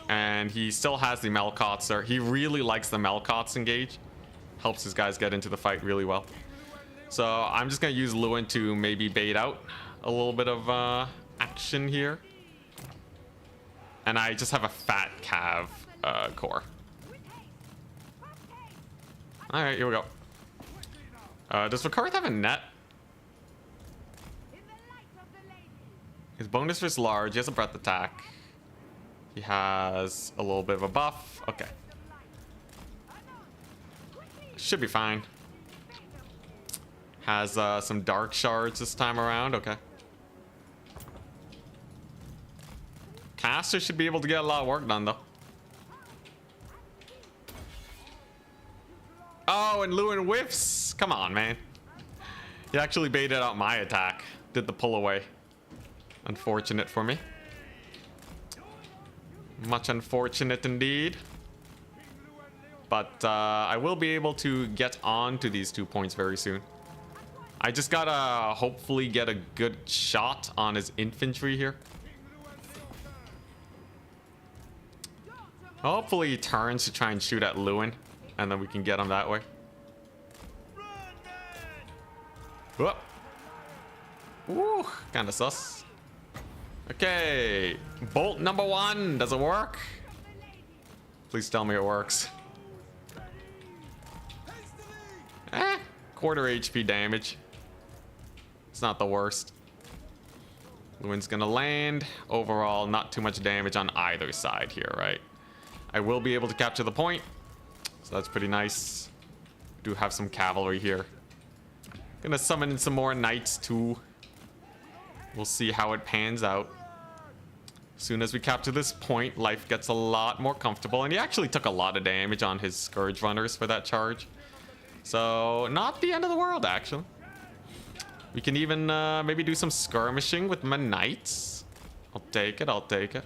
And he still has the Melkots there. He really likes the Melkots engage. Helps his guys get into the fight really well. So I'm just going to use Lewin to maybe bait out a little bit of action here. And I just have a fat Cav core. Alright, here we go. Does Vikarth have a net? His bonus is large. He has a breath attack. He has a little bit of a buff. Okay. Should be fine. Has some dark shards this time around. Okay. Caster should be able to get a lot of work done though. Oh, and Lewin whiffs. Come on, man. He actually baited out my attack. Did the pull away. Unfortunate for me. Much unfortunate indeed. But I will be able to get on to these 2 points very soon. I just gotta hopefully get a good shot on his infantry here. Hopefully he turns to try and shoot at Lewin, and then we can get him that way. Whoop. Ooh, kind of sus. Okay, bolt number 1. Does it work? Please tell me it works. Quarter HP damage. It's not the worst. Lewin's gonna land. Overall, not too much damage on either side here, right? I will be able to capture the point, so that's pretty nice. Do have some cavalry here. Gonna summon in some more knights too. We'll see how it pans out. As soon as we capture this point, life gets a lot more comfortable. And he actually took a lot of damage on his Scourge Runners for that charge. So, not the end of the world, actually. We can even maybe do some skirmishing with my knights. I'll take it, I'll take it.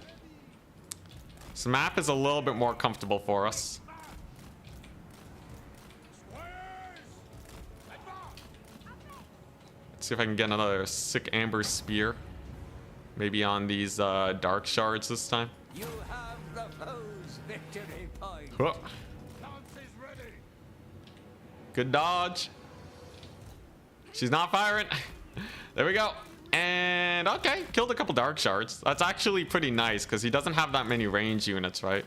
This map is a little bit more comfortable for us. Let's see if I can get another sick Amber Spear. Maybe on these dark shards this time. You have the foe's victory point. Whoa. Good dodge. She's not firing. There we go. And okay, killed a couple dark shards. That's actually pretty nice because he doesn't have that many range units, right?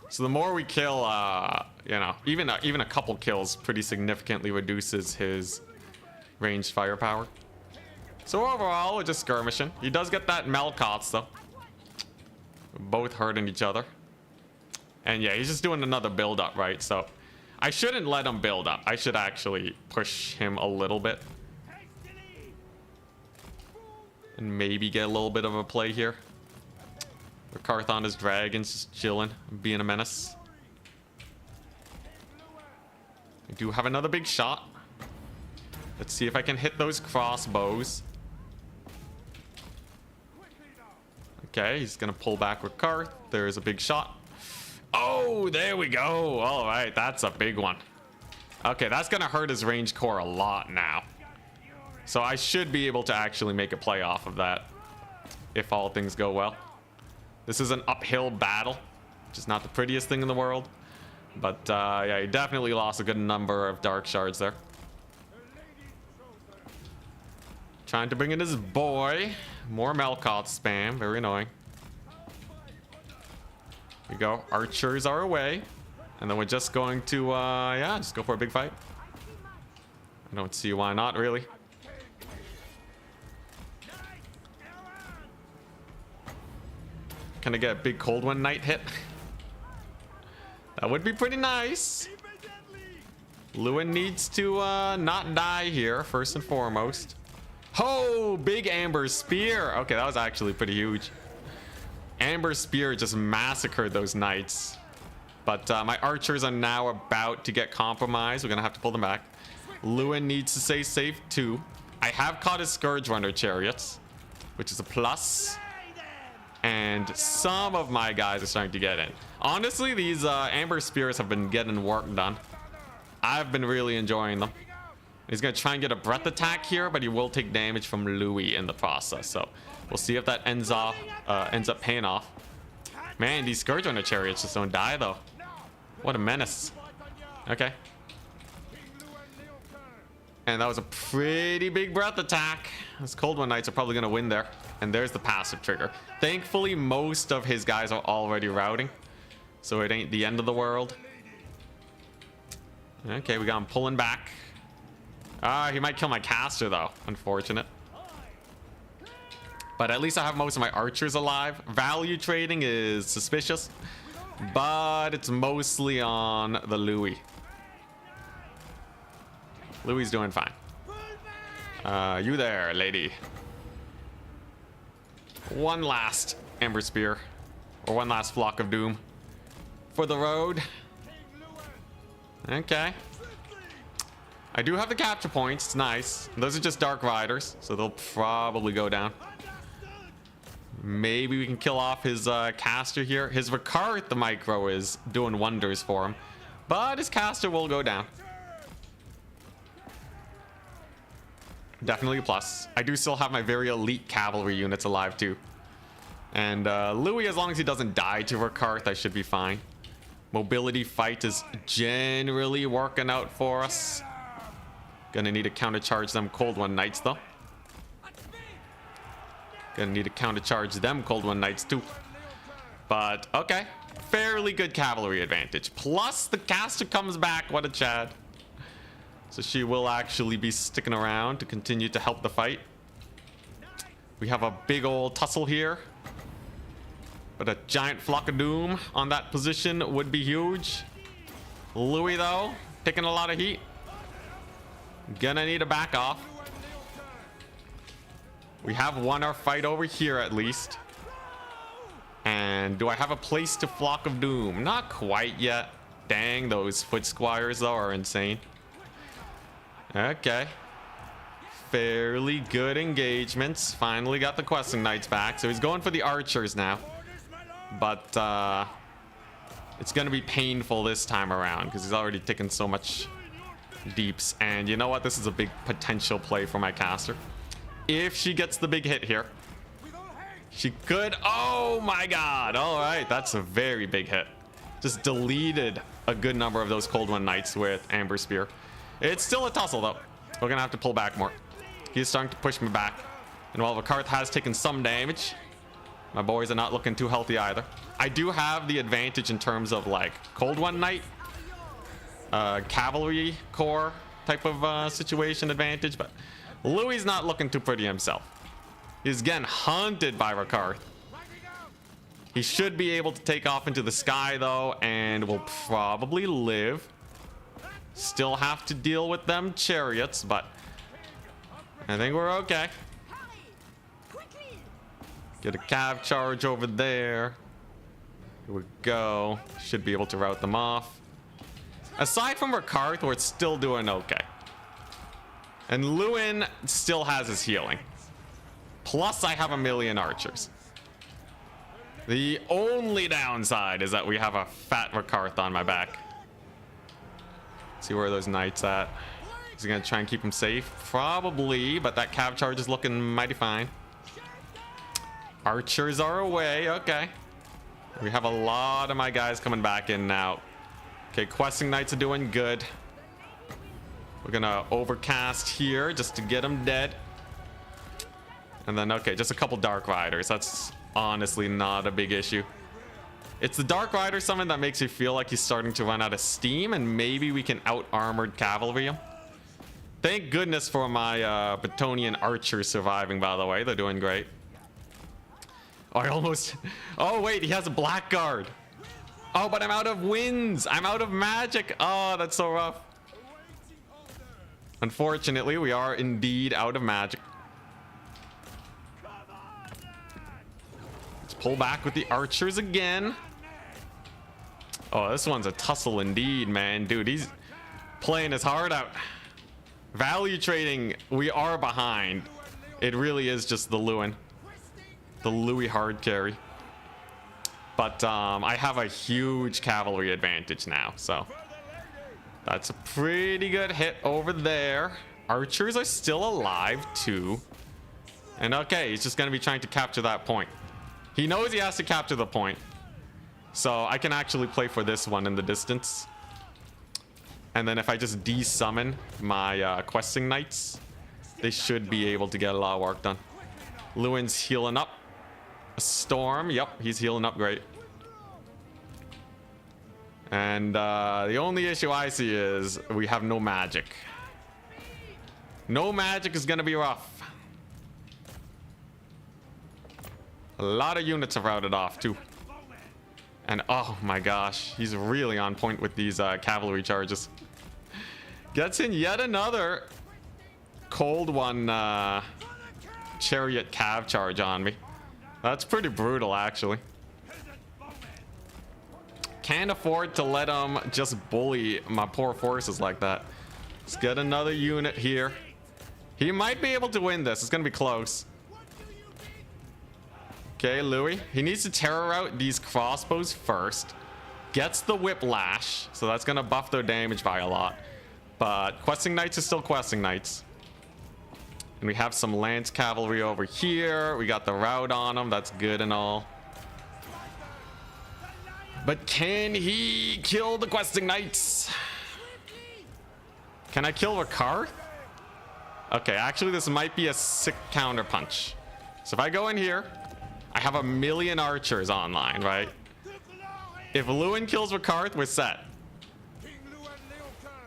So the more we kill, you know, even a couple kills pretty significantly reduces his ranged firepower. So overall, we're just skirmishing. He does get that Melkots though. We're both hurting each other. And yeah, he's just doing another build up, right? So I shouldn't let him build up. I should actually push him a little bit. And maybe get a little bit of a play here. Vikarth on his dragons, just chilling, being a menace. I do have another big shot. Let's see if I can hit those crossbows. Okay, he's gonna pull back with Vikarth. There's a big shot. Oh, there we go. All right, that's a big one. Okay, that's gonna hurt his range core a lot now. So I should be able to actually make a play off of that if all things go well. This is an uphill battle, which is not the prettiest thing in the world. But yeah, he definitely lost a good number of dark shards there. Trying to bring in his boy. More Melkot spam. Very annoying. Here we go. Archers are away. And then we're just going to, yeah, just go for a big fight. I don't see why not, really. Can I get a big cold one night hit? That would be pretty nice. Lewin needs to not die here, first and foremost. Oh, big Amber Spear. Okay, that was actually pretty huge. Amber Spear just massacred those knights. But my archers are now about to get compromised. We're going to have to pull them back. Lewin needs to stay safe too. I have caught his Scourge Runner chariots, which is a plus. And some of my guys are starting to get in. Honestly, these Amber Spears have been getting work done. I've been really enjoying them. He's gonna try and get a breath attack here, but he will take damage from Louis in the process. So we'll see if that ends up paying off. Man, these Scourge Runner chariots just don't die though. What a menace. Okay. And that was a pretty big breath attack. Those Cold One Knights are probably gonna win there. And there's the passive trigger. Thankfully, most of his guys are already routing, so it ain't the end of the world. Okay, we got him pulling back. He might kill my caster though. Unfortunate. But at least I have most of my archers alive. Value trading is suspicious, but it's mostly on the Louis. Louis doing fine. You there, lady. One last Ember Spear, or one last Flock of Doom for the road. Okay. I do have the capture points. It's nice. Those are just Dark Riders, so they'll probably go down. Maybe we can kill off his caster here. His Ricard, the micro, is doing wonders for him, but his caster will go down. Definitely a plus. I do still have my very elite cavalry units alive too. And Louis, as long as he doesn't die to Ricard, I should be fine. Mobility fight is generally working out for us. Gonna need to countercharge them Cold One Knights though. Gonna need to countercharge them Cold One Knights too. But okay, fairly good cavalry advantage. Plus the caster comes back. What a Chad. So she will actually be sticking around to continue to help the fight. We have a big old tussle here, but a giant Flock of Doom on that position would be huge. Louis though, taking a lot of heat. Gonna need to back off. We have won our fight over here at least. And do I have a place to Flock of Doom? Not quite yet. Dang, those foot squires though are insane. Okay. Fairly good engagements. Finally got the questing knights back. So he's going for the archers now. But it's gonna be painful this time around because he's already taken so much deeps. And you know what? This is a big potential play for my caster. If she gets the big hit here, she could. Oh my god. All right, that's a very big hit. Just deleted a good number of those Cold One Knights with Amber Spear. It's still a tussle though. We're gonna have to pull back more. He's starting to push me back, and while Ricard has taken some damage, my boys are not looking too healthy either. I do have the advantage in terms of like Cold One Knight, cavalry corps type of situation advantage, but Louis not looking too pretty himself. He's getting hunted by Ricard. He should be able to take off into the sky though, and will probably live. Still have to deal with them chariots, but I think we're okay. Get a cav charge over there. Here we go. Should be able to rout them off. Aside from Ricard, we're still doing okay. And Lewin still has his healing. Plus, I have a million archers. The only downside is that we have a fat Ricard on my back. See where those knights at. Is he gonna try and keep him safe? Probably, but that cav charge is looking mighty fine. Archers are away. Okay. We have a lot of my guys coming back in now. Okay, questing knights are doing good. We're gonna overcast here just to get them dead. And then, okay, just a couple Dark Riders. That's honestly not a big issue. It's the Dark Rider summon that makes you feel like he's starting to run out of steam, and maybe we can out-armored cavalry him. Thank goodness for my Bretonnian archers surviving, by the way. They're doing great. Oh, I almost... Oh, wait, he has a blackguard. Oh, but I'm out of winds. I'm out of magic. Oh, that's so rough. Unfortunately, we are indeed out of magic. Let's pull back with the archers again. Oh, this one's a tussle indeed, man. Dude, he's playing his heart out. Value trading, we are behind. It really is just the Lewin. The Louis hard carry. But I have a huge cavalry advantage now, so That's a pretty good hit over there. Archers are still alive too. And okay, he's just going to be trying to capture that point. He knows he has to capture the point. So I can actually play for this one in the distance. And then if I just de-summon my questing knights, they should be able to get a lot of work done. Lewin's healing up. A storm. Yep, he's healing up great. And the only issue I see is we have no magic. No magic is going to be rough. A lot of units have routed off too. And oh my gosh, he's really on point with these cavalry charges. Gets in yet another cold one chariot cav charge on me. That's pretty brutal actually. Can't afford to let him just bully my poor forces like that. Let's get another unit here. He might be able to win this. It's gonna be close. Okay, Louis. He needs to terror out these crossbows first. Gets the whiplash, so that's gonna buff their damage by a lot. But questing knights is still questing knights. And we have some lance cavalry over here. We got the rout on them. That's good and all. But can he kill the questing knights? Can I kill Ricard? Okay, actually this might be a sick counter punch. So if I go in here, I have 1,000,000 archers online, right? If Lewin kills Ricard, we're set.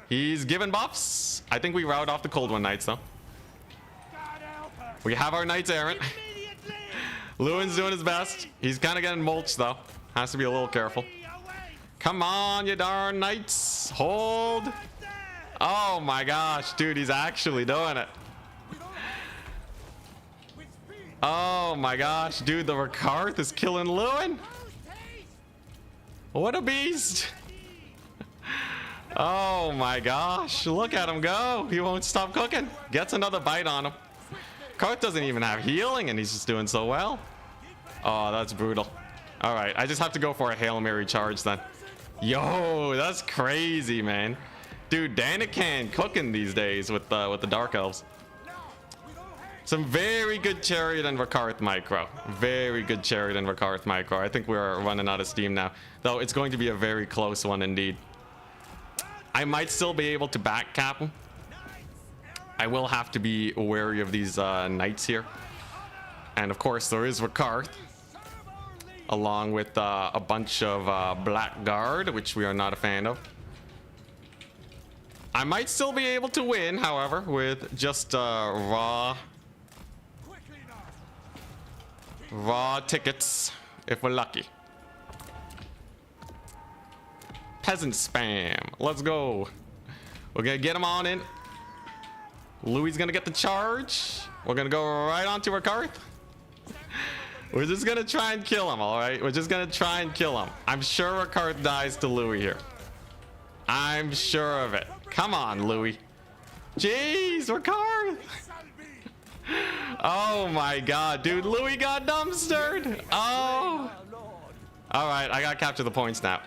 He's given buffs. I think we rout off the cold one knights though. We have our knights errant. Lewin's doing his best. He's kind of getting mulched though. Has to be a little careful. Come on, you darn knights. Hold. Oh my gosh, dude, he's actually doing it. Oh my gosh, dude, the Ricard is killing Lewin. What a beast. Oh my gosh, look at him go. He won't stop cooking. Gets another bite on him. Karth doesn't even have healing and he's just doing so well. Oh, that's brutal. All right, I just have to go for a Hail Mary charge then. Yo, that's crazy, man. Dude, Danican cooking these days with the Dark Elves. Some very good Chariot and Ricard micro. Very good Chariot and Ricard micro. I think we're running out of steam now. Though it's going to be a very close one indeed. I might still be able to back cap him. I will have to be wary of these knights here. And of course there is Ricard. Along with a bunch of Blackguard, which we are not a fan of. I might still be able to win, however, with just raw tickets, if we're lucky. Peasant spam. Let's go. We're gonna get him on in. Louis is gonna get the charge. We're gonna go right on to Ricard. We're just gonna try and kill him, all right? We're just gonna try and kill him. I'm sure Ricard dies to Louis here. I'm sure of it. Come on, Louis. Jeez, Ricard. Oh my god, dude. Louis got dumpstered. Oh. All right, I gotta capture the points now.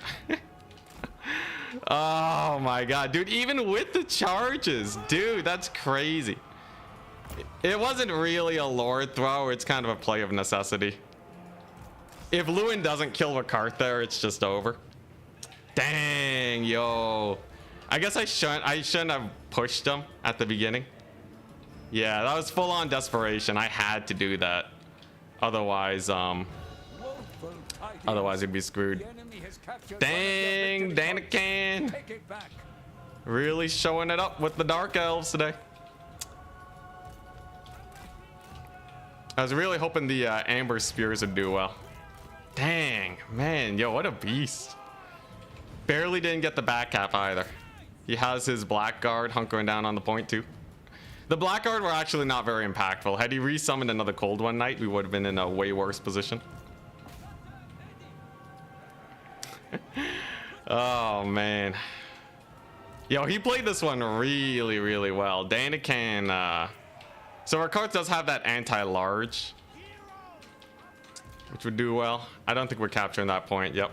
Oh my god, dude. Even with the charges, dude, that's crazy. It wasn't really a lord throw. It's kind of a play of necessity. If Lewin doesn't kill Ricard there, it's just over. Dang, yo. I guess I shouldn't have pushed him at the beginning. Yeah, that was full on desperation. I had to do that. Otherwise, it'd be screwed. Dang, Danican. Really showing it up with the Dark Elves today. I was really hoping the Amber Spears would do well. Dang, man, yo, what a beast. Barely didn't get the back cap either. He has his Blackguard hunkering down on the point too. The Blackguard were actually not very impactful. Had he resummoned another Cold One Knight, we would have been in a way worse position. Oh, man. Yo, he played this one really, really well. Danican, so Ricard does have that anti-large, which would do well. I don't think we're capturing that point. Yep.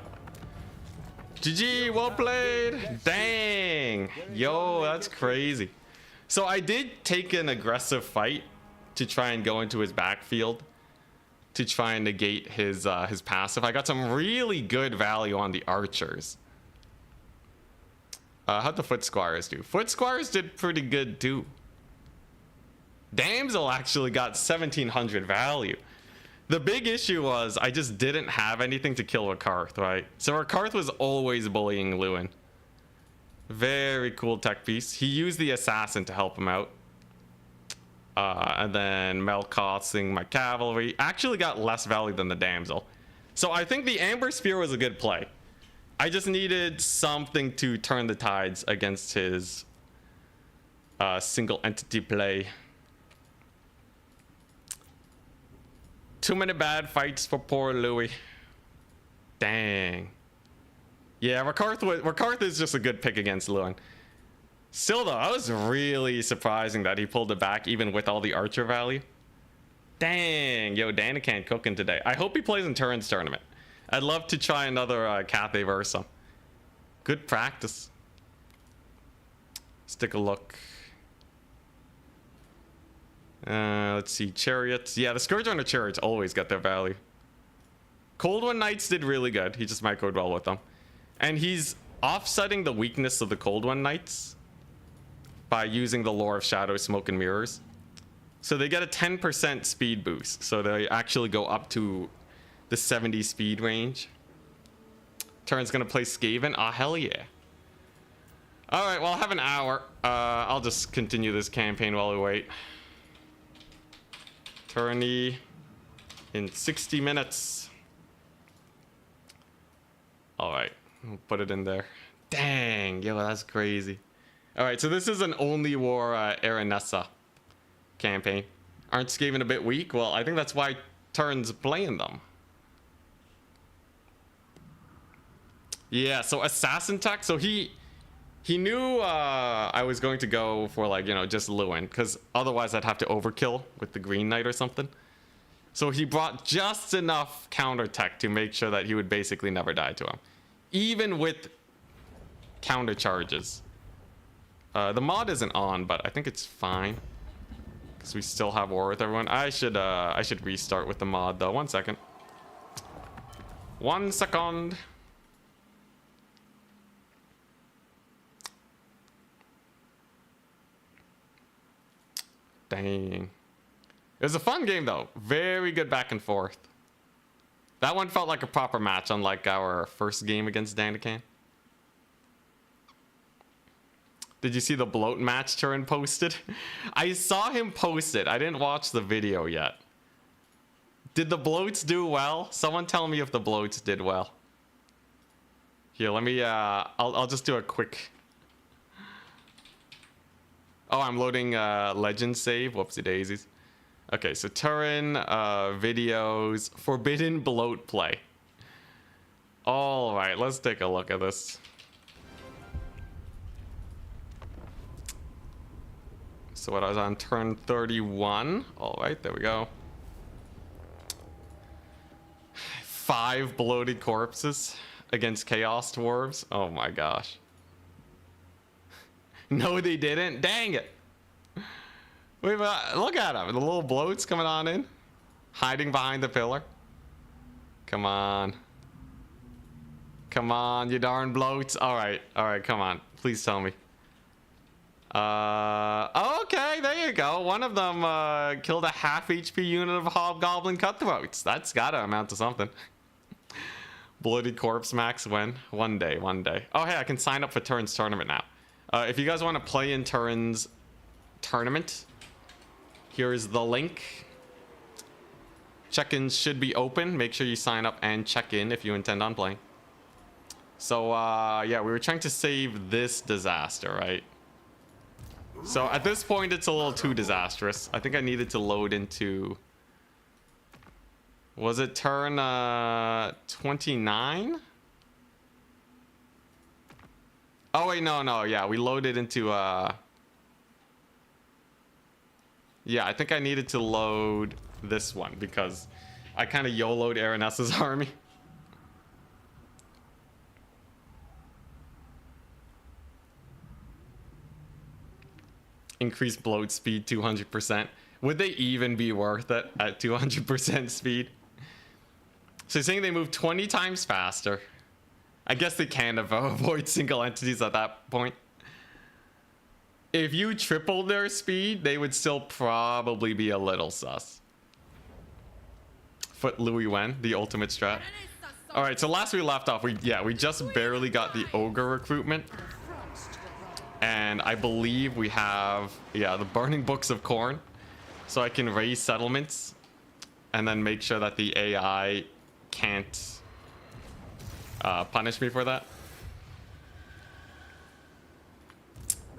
GG, well played. Dang. Yo, that's crazy. So I did take an aggressive fight to try and go into his backfield to try and negate his passive. I got some really good value on the archers. How'd the foot squires do? Foot squires did pretty good too. Damsel actually got 1700 value. The big issue was I just didn't have anything to kill Rakarth, right? So Rakarth was always bullying Lewin. Very cool tech piece. He used the assassin to help him out. And then Melkothing my cavalry. Actually got less value than the damsel. So I think the Amber Spear was a good play. I just needed something to turn the tides against his single entity play. Too many bad fights for poor Louis. Dang. Yeah, Rakarth is just a good pick against Lewin. Still though, I was really surprising that he pulled it back even with all the archer value. Dang, yo, Danican cooking today. I hope he plays in Turin's tournament. I'd love to try another Cathay Versa. Good practice. Let's take a look. Let's see, chariots. Yeah, the Scourge on the chariots always got their value. Cold One Knights did really good. He just microed well with them. And he's offsetting the weakness of the Cold One Knights by using the lore of Shadow, Smoke, and Mirrors. So they get a 10% speed boost. So they actually go up to the 70 speed range. Turin's gonna play Skaven. Ah, hell yeah. All right, well, I have an hour. I'll just continue this campaign while we wait. Tourney in 60 minutes. All right, we'll put it in there. Dang, yo, that's crazy. All right, so this is an only war Aranessa campaign. Aren't Skaven a bit weak? Well, I think that's why Turin's playing them. Yeah, so assassin tech. So he knew I was going to go for, like, you know, just Lewin, because otherwise I'd have to overkill with the Green Knight or something. So he brought just enough counter tech to make sure that he would basically never die to him, even with counter charges. The mod isn't on, but I think it's fine because we still have war with everyone. I should restart with the mod though. 1 second. 1 second. Dang. It was a fun game though. Very good back and forth. That one felt like a proper match, unlike our first game against Danican. Did you see the bloat match Turin posted? I saw him post it. I didn't watch the video yet. Did the bloats do well? Someone tell me if the bloats did well. Here, let me, I'll just do a quick. Oh, I'm loading legend save. Whoopsie daisies. Okay, so Turin, videos, forbidden bloat play. All right, let's take a look at this. So what, I was on turn 31. All right, there we go. 5 bloated corpses against Chaos Dwarves. Oh my gosh. No, they didn't. Dang it. Wait, look at him. The little bloats coming on in. Hiding behind the pillar. Come on. Come on, you darn bloats. All right, come on. Please tell me. Okay, there you go. One of them killed a half HP unit of Hobgoblin Cutthroats. That's gotta amount to something. Bloated corpse max win. One day. Oh, hey, I can sign up for Turin's tournament now. If you guys want to play in Turin's tournament, here's the link. Check-ins should be open. Make sure you sign up and check in if you intend on playing. So, yeah, we were trying to save this disaster, right? So at this point, it's a little too disastrous. I think I needed to load into... Was it turn 29? Oh, wait, no. Yeah, we loaded into... Yeah, I think I needed to load this one because I kind of YOLO'd Aranessa's army. increased bloat speed 200%. Would they even be worth it at 200% speed? So you're saying they move 20 times faster. I guess they can avoid single entities at that point. If you tripled their speed, they would still probably be a little sus. Foot Louis Wen, the ultimate strat. All right, so last we left off, we just barely got the ogre recruitment. And I believe we have, the burning books of corn. So I can raise settlements and then make sure that the AI can't punish me for that.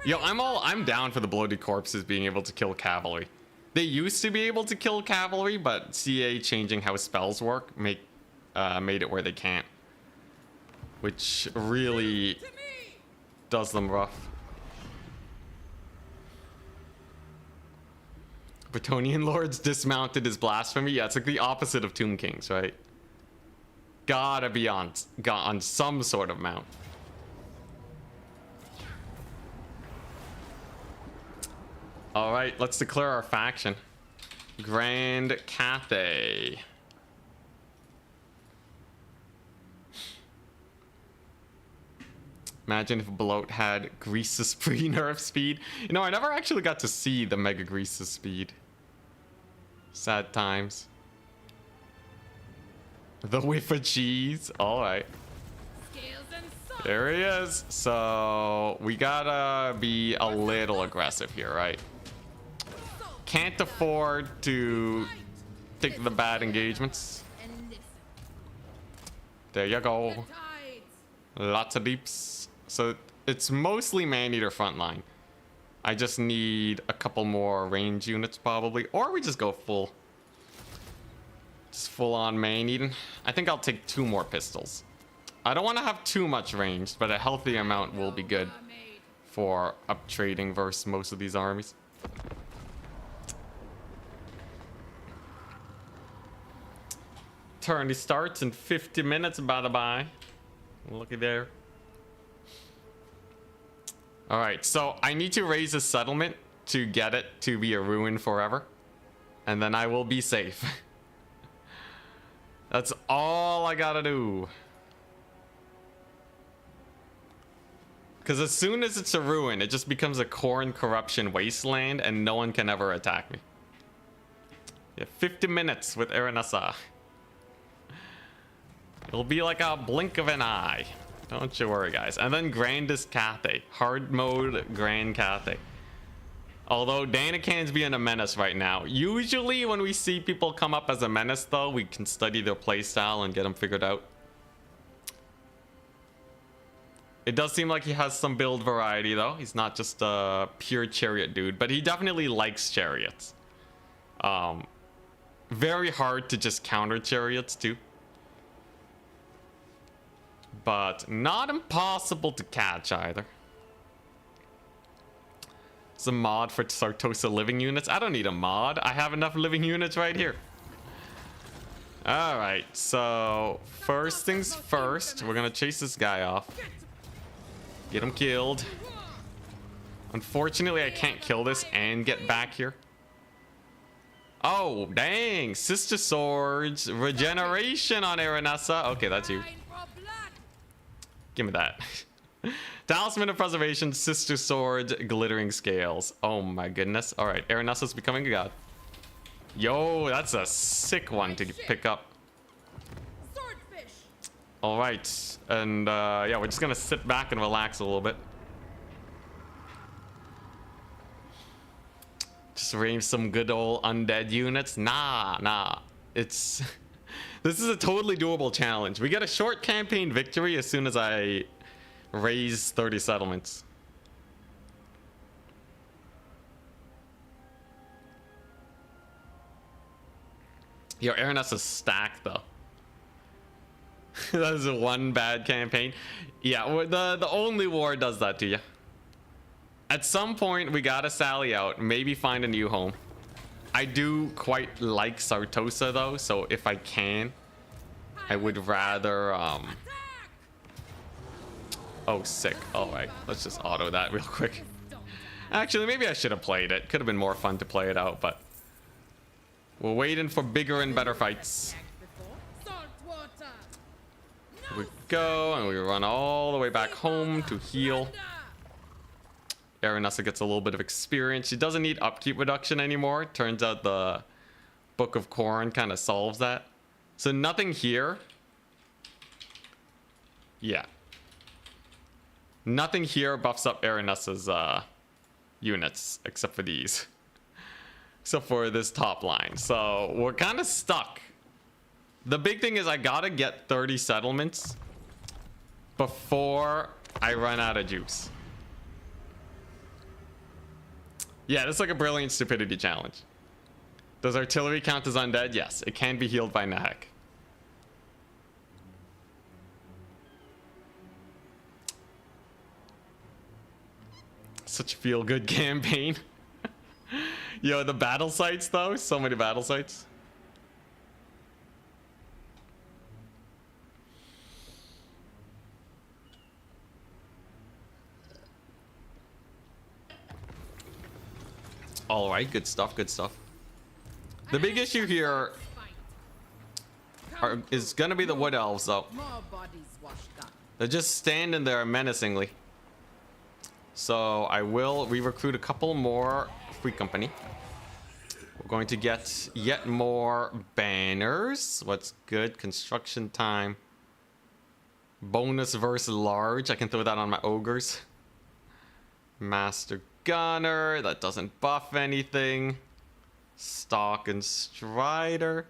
Yo, I'm down for the bloated corpses being able to kill cavalry. They used to be able to kill cavalry, but CA changing how spells work made it where they can't, which really does them rough. Bretonnian lords dismounted is blasphemy. Yeah, it's like the opposite of Tomb Kings, right? Gotta be on some sort of mount. All right, let's declare our faction. Grand Cathay. Imagine if Bloat had Grease's pre-nerf speed. You know, I never actually got to see the Mega Grease's speed. Sad times. The whiff of cheese. All right. There he is. So we gotta be a little aggressive here, right? Can't afford to take the bad engagements. There you go. Lots of deeps. So it's mostly man-eater frontline. I just need a couple more range units probably, or we just go full. Just full on man-eating. I think I'll take 2 more pistols. I don't want to have too much range, but a healthy amount will be good for up trading versus most of these armies. Turn starts in 50 minutes, bye. Looky there. All right, so I need to raise a settlement to get it to be a ruin forever, and then I will be safe. That's all I gotta do. Because as soon as it's a ruin, it just becomes a corn corruption wasteland, and no one can ever attack me. Yeah, 50 minutes with Aranessa. It'll be like a blink of an eye. Don't you worry, guys. And then Grandest Cathay. Hard mode Grand Cathay. Although Danakan's being a menace right now. Usually when we see people come up as a menace, though, we can study their playstyle and get them figured out. It does seem like he has some build variety, though. He's not just a pure chariot dude, but he definitely likes chariots. Very hard to just counter chariots, too. But not impossible to catch either. It's a mod for Sartosa living units. I don't need a mod. I have enough living units right here. All right, so first things first, we're gonna chase this guy off. Get him killed. Unfortunately, I can't kill this and get back here. Oh, dang. Sister Swords. Regeneration on Aranessa. Okay, that's you. Give me that. Talisman of Preservation, Sister Sword, Glittering Scales. Oh my goodness. All right, Aranessa's becoming a god. Yo, that's a sick one to pick up. All right, and yeah, we're just gonna sit back and relax a little bit. Just range some good old undead units. Nah. It's... This is a totally doable challenge. We get a short campaign victory as soon as I raise 30 settlements. Yo, Aranessa's stacked though. That is a one bad campaign. Yeah, the only war does that to you. At some point, we gotta sally out, maybe find a new home. I do quite like Sartosa though, so if I can, I would rather oh, sick. All right, let's just auto that real quick. Actually, maybe I should have played it. Could have been more fun to play it out, but we're waiting for bigger and better fights. Here we go, and we run all the way back home to heal. Aranessa gets a little bit of experience. She doesn't need upkeep reduction anymore. Turns out the Book of Corn kind of solves that. So nothing here. Yeah. Nothing here buffs up Aranessa's units, except for these. Except for this top line. So we're kind of stuck. The big thing is I gotta get 30 settlements before I run out of juice. Yeah, this is like a brilliant stupidity challenge. Does artillery count as undead? Yes, it can be healed by Nahek. Such a feel-good campaign. Yo, the battle sites though, so many battle sites. All right, good stuff, good stuff. The big issue here is gonna be the Wood Elves though. They're just standing there menacingly. So I will re-recruit a couple more Free Company. We're going to get yet more banners. What's good? Construction time. Bonus versus large. I can throw that on my ogres. Master Gunner. That doesn't buff anything. Stalk and Strider.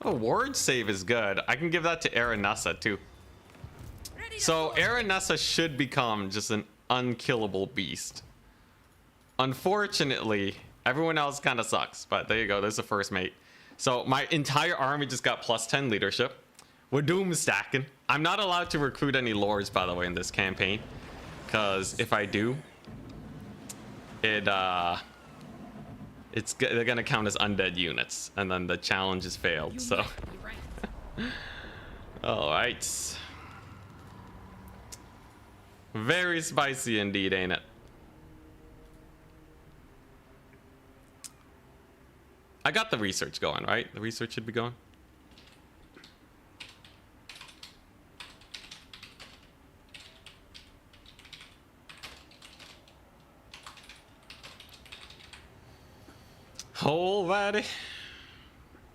Oh, ward save is good. I can give that to Aranessa too. So Aranessa should become just an unkillable beast. Unfortunately, everyone else kind of sucks, but there you go. There's the first mate. So my entire army just got +10 leadership. We're doom stacking. I'm not allowed to recruit any lords, by the way, in this campaign, because if I do, they're gonna count as undead units, and then the challenge is failed. So, all right. Very spicy indeed, ain't it? I got the research going, right? The research should be going. Alrighty.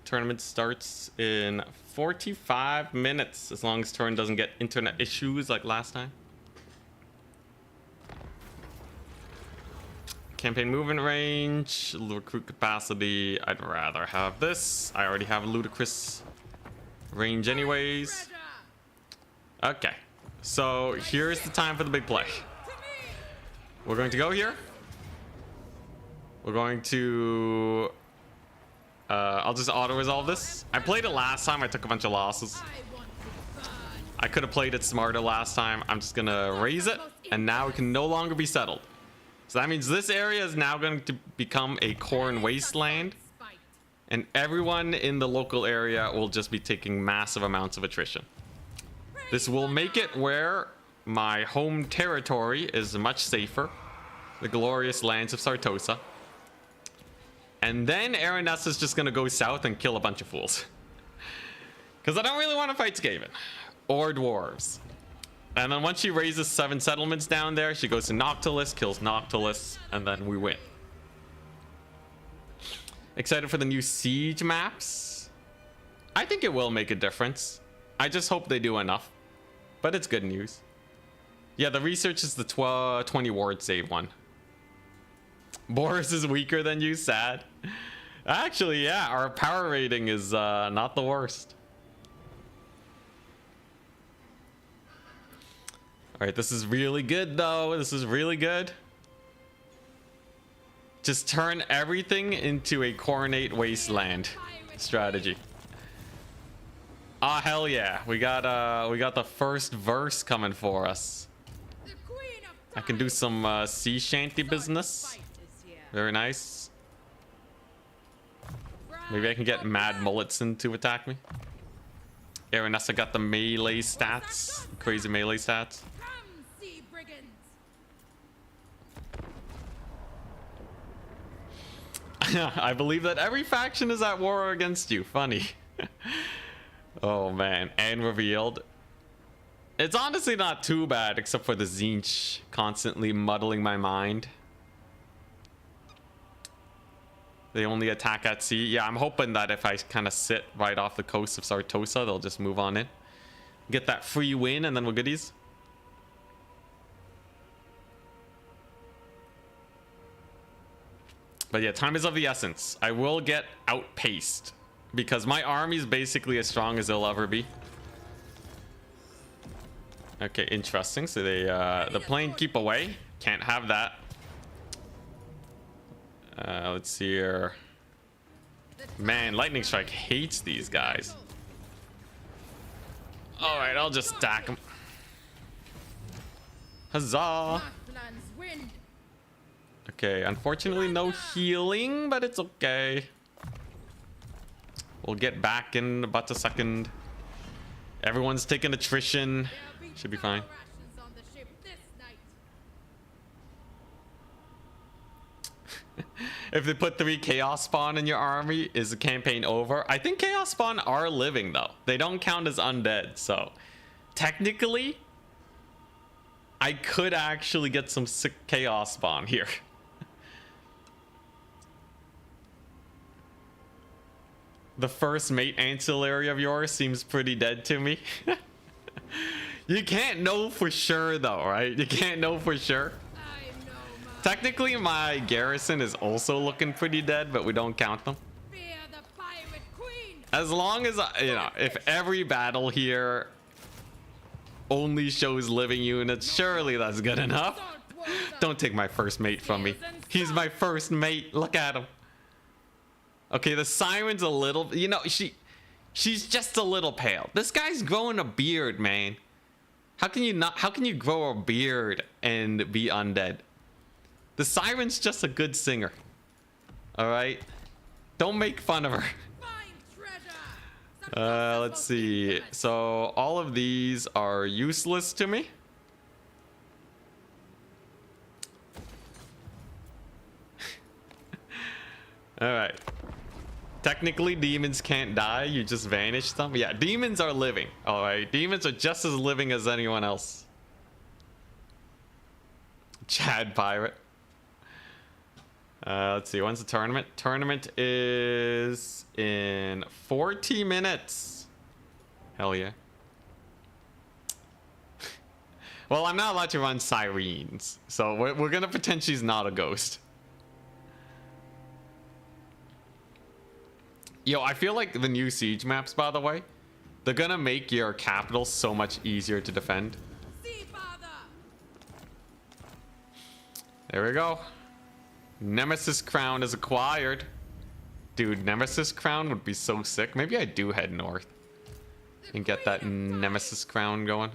Tournament starts in 45 minutes, as long as turn doesn't get internet issues like last time. Campaign movement range, recruit capacity. I'd rather have this. I already have ludicrous range anyways. Okay, so here's the time for the big play. We're going to go here. We're going to I'll just auto resolve this. I played it last time. I took a bunch of losses. I could have played it smarter last time. I'm just gonna raise it, and now it can no longer be settled. So that means this area is now going to become a corn wasteland, and everyone in the local area will just be taking massive amounts of attrition. This will make it where my home territory is much safer, the glorious lands of Sartosa. And then Aranessa is just going to go south and kill a bunch of fools. Because I don't really want to fight Skaven or dwarves. And then once she raises 7 settlements down there, she goes to Noctilus, kills Noctilus, and then we win. Excited for the new siege maps? I think it will make a difference. I just hope they do enough. But it's good news. Yeah, the research is the 20 ward save one. Boris is weaker than you, sad. Actually, yeah, our power rating is not the worst. All right, this is really good though. This is really good. Just turn everything into a coronate wasteland strategy. Ah, hell yeah. We got the first verse coming for us. I can do some sea shanty business. Very nice. Maybe I can get Mad Mulletson to attack me. Aranessa got the melee stats. Crazy melee stats. I believe that every faction is at war against you. Funny. Oh man, and revealed. It's honestly not too bad, except for the Tzeentch constantly muddling my mind. They only attack at sea. Yeah, I'm hoping that if I kind of sit right off the coast of Sartosa, they'll just move on in. Get that free win, and then we're goodies. But yeah, time is of the essence. I will get outpaced because my army is basically as strong as they'll ever be. Okay, interesting. So they the plane keep away. Can't have that. Let's see here. Man, lightning strike hates these guys. All right, I'll just stack them. Huzzah! Okay, unfortunately no healing, but it's okay. We'll get back in about a second. Everyone's taking attrition. Should be fine. If they put 3 Chaos Spawn in your army, is the campaign over? I think Chaos Spawn are living though. They don't count as undead, so technically I could actually get some sick Chaos Spawn here. The first mate ancillary of yours seems pretty dead to me. You can't know for sure though, right? You can't know for sure. Technically my garrison is also looking pretty dead, but we don't count them. As long as you know, if every battle here only shows living units, surely that's good enough. Don't take my first mate from me. He's my first mate. Look at him. Okay, the siren's a little, you know, she's just a little pale. This guy's growing a beard, man. How can you grow a beard and be undead? The siren's just a good singer. All right? Don't make fun of her. Let's see. So all of these are useless to me. All right. Technically, demons can't die. You just vanish them. Yeah, demons are living. All right. Demons are just as living as anyone else. Chad Pirate. Let's see. When's the tournament? Tournament is in 40 minutes. Hell yeah. Well, I'm not allowed to run sirens, so we're gonna pretend she's not a ghost. Yo, I feel like the new siege maps, by the way, they're gonna make your capital so much easier to defend. There we go. Nemesis Crown is acquired. Dude, Nemesis Crown would be so sick. Maybe I do head north and get that Nemesis Crown going.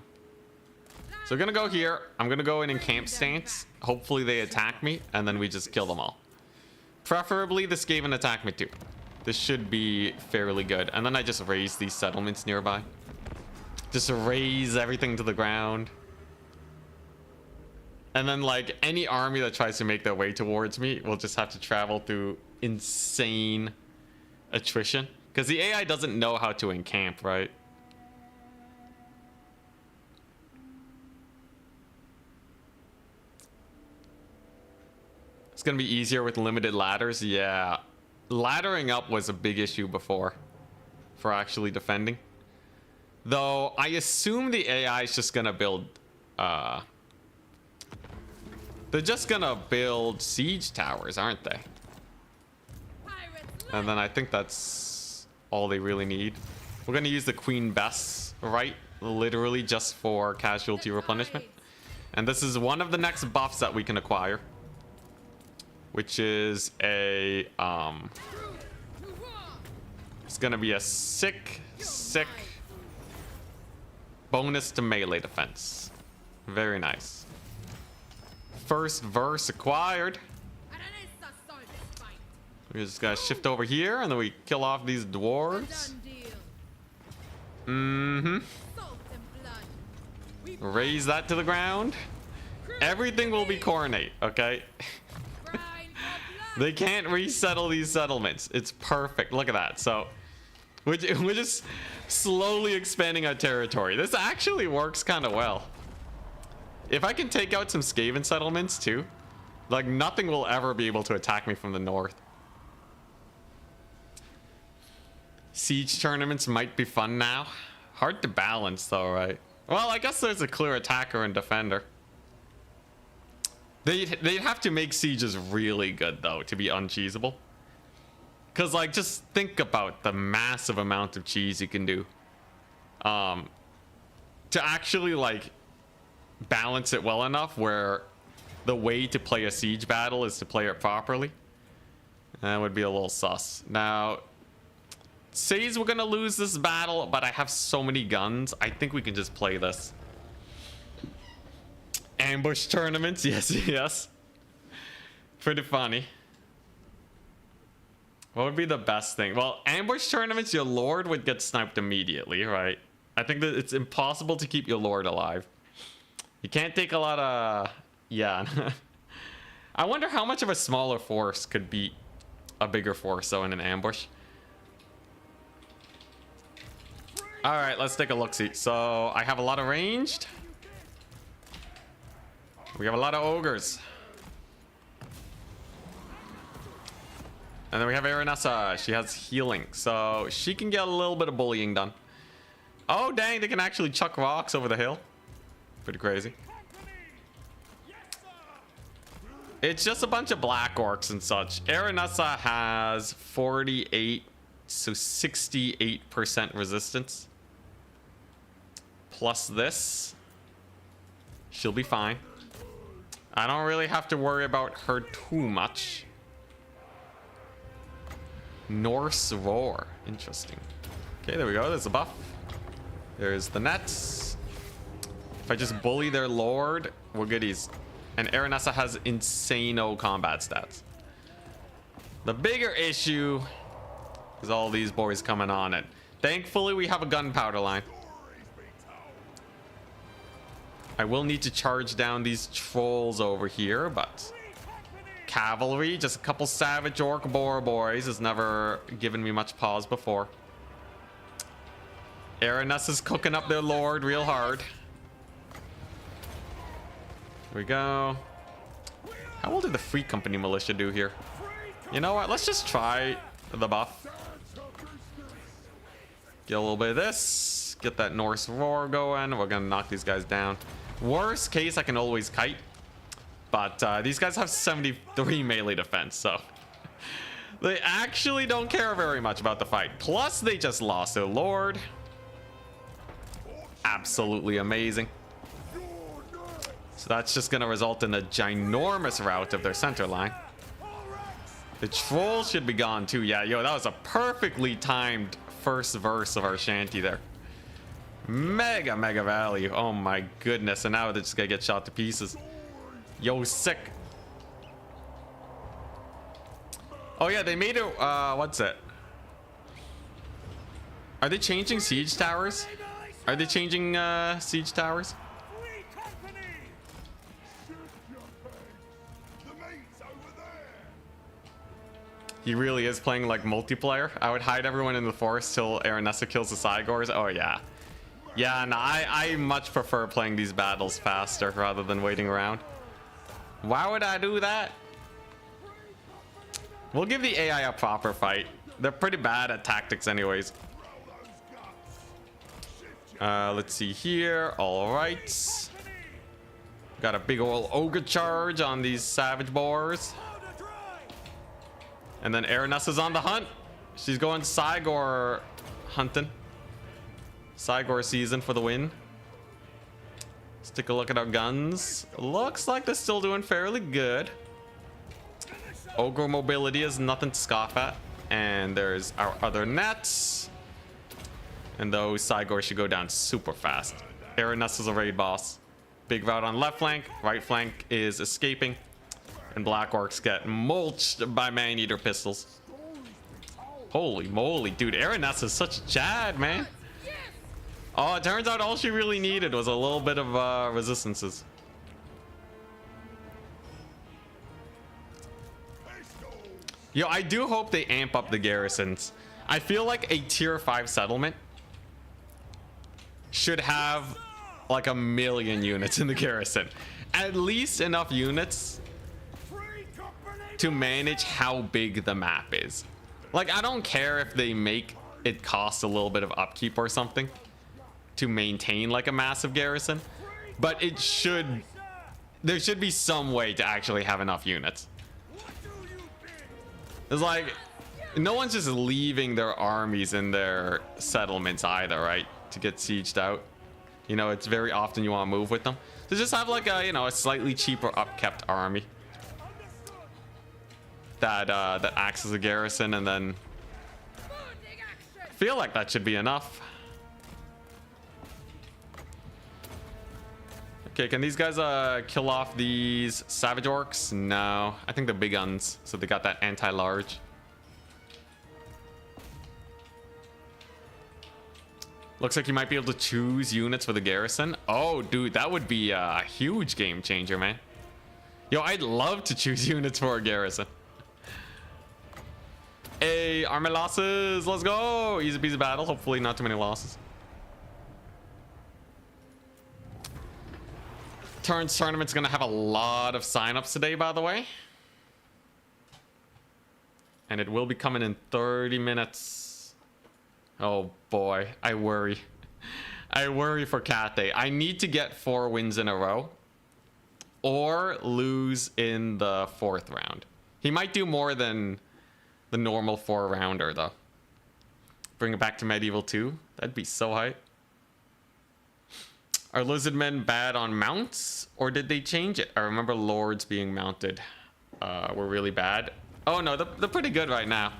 So we're gonna go here. I'm gonna go in camp stance. Hopefully they attack me, and then we just kill them all. Preferably the Skaven attack me too. This should be fairly good. And then I just raise these settlements nearby. Just raise everything to the ground. And then like any army that tries to make their way towards me will just have to travel through insane attrition. Because the AI doesn't know how to encamp, right? It's gonna be easier with limited ladders. Yeah. Laddering up was a big issue before for actually defending. Though I assume the AI is just gonna build they're just gonna build siege towers, aren't they? And then I think that's all they really need. We're gonna use the Queen Bess, right? Literally just for casualty replenishment. And this is one of the next buffs that we can acquire, which is a it's gonna be a sick bonus to melee defense. Very nice. First verse acquired. We just gotta shift over here and then we kill off these dwarves. Raise that to the ground. Everything will be coronate, okay? They can't resettle these settlements. It's perfect. Look at that. So we're just slowly expanding our territory. This actually works kind of well. If I can take out some Skaven settlements too, like nothing will ever be able to attack me from the north. Siege tournaments might be fun now. Hard to balance though, right? Well, I guess there's a clear attacker and defender. They'd have to make sieges really good though to be uncheesable. Cause like just think about the massive amount of cheese you can do. To actually like balance it well enough where the way to play a siege battle is to play it properly. That would be a little sus. Now, says we're gonna lose this battle, but I have so many guns. I think we can just play this. Ambush tournaments, yes, yes. Pretty funny. What would be the best thing? Well, ambush tournaments, your lord would get sniped immediately, right? I think that it's impossible to keep your lord alive. You can't take a lot of... Yeah. I wonder how much of a smaller force could beat a bigger force, though, in an ambush. Alright, let's take a look-see. So, I have a lot of ranged. We have a lot of ogres. And then we have Aranessa. She has healing, so she can get a little bit of bullying done. Oh, dang, they can actually chuck rocks over the hill. Pretty crazy. It's just a bunch of black orcs and such. Aranessa has 48, so 68% resistance. Plus this. She'll be fine. I don't really have to worry about her too much. Norse roar. Interesting. Okay, there we go. There's a buff. There's the nets. If I just bully their lord, we're goodies. And Aranessa has insane-o combat stats. The bigger issue is all these boys coming on it. Thankfully, we have a gunpowder line. I will need to charge down these trolls over here, but cavalry, just a couple savage orc boar boys, has never given me much pause before. Araness is cooking up their lord real hard. Here we go. How well did the Free Company militia do here? You know what? Let's just try the buff. Get a little bit of this. Get that Norse roar going. We're gonna knock these guys down. Worst case, I can always kite. But these guys have 73 melee defense, so they actually don't care very much about the fight. Plus, they just lost their lord. Absolutely amazing. So that's just going to result in a ginormous rout of their center line. The trolls should be gone too. Yeah, yo, that was a perfectly timed first verse of our shanty there. Mega value. Oh my goodness. And now they're just going to get shot to pieces. Yo, sick. Oh yeah, they made it, what's it? Are they changing siege towers? Are they changing siege towers? He really is playing like multiplayer. I would hide everyone in the forest till Aranessa kills the Cygors. Oh yeah. Yeah, no, I much prefer playing these battles faster rather than waiting around. Why would I do that? We'll give the AI a proper fight. They're pretty bad at tactics anyways. Let's see here. All right. Got a big old ogre charge on these savage boars. And then Aranessa's on the hunt. She's going Cygor hunting. Cygor season for the win. Let's take a look at our guns. Looks like they're still doing fairly good. Ogre mobility is nothing to scoff at. And there's our other nets. And those Cygor should go down super fast. Aranessa's a raid boss. Big rout on left flank. Right flank is escaping. And black orcs get mulched by man-eater pistols. Holy moly, dude. Aranessa is such a Chad, man. Oh, it turns out all she really needed was a little bit of resistances. Yo, I do hope they amp up the garrisons. I feel like a tier 5 settlement should have like 1,000,000 units in the garrison. At least enough units to manage how big the map is. Like, I don't care if they make it cost a little bit of upkeep or something to maintain like a massive garrison, but there should be some way to actually have enough units. It's like, no one's just leaving their armies in their settlements either, right? To get sieged out. You know, it's very often you want to move with them. So just have like a, you know, a slightly cheaper upkept army that that acts as a garrison, and then I feel like that should be enough. Okay, can these guys kill off these savage orcs? No, I think they're big guns, so they got that anti-large. Looks like you might be able to choose units for the garrison. Oh, dude, that would be a huge game changer, man. Yo, I'd love to choose units for a garrison. Hey, army losses, let's go. Easy peasy battle, hopefully not too many losses. Turns tournament's gonna have a lot of signups today, by the way. And it will be coming in 30 minutes. Oh boy, I worry. I worry for Kate. I need to get 4 wins in a row or lose in the 4th round. He might do more than the normal 4-rounder though. Bring it back to Medieval 2. That'd be so hype. Are lizardmen bad on mounts, or did they change it? I remember lords being mounted were really bad. Oh no, they're pretty good right now.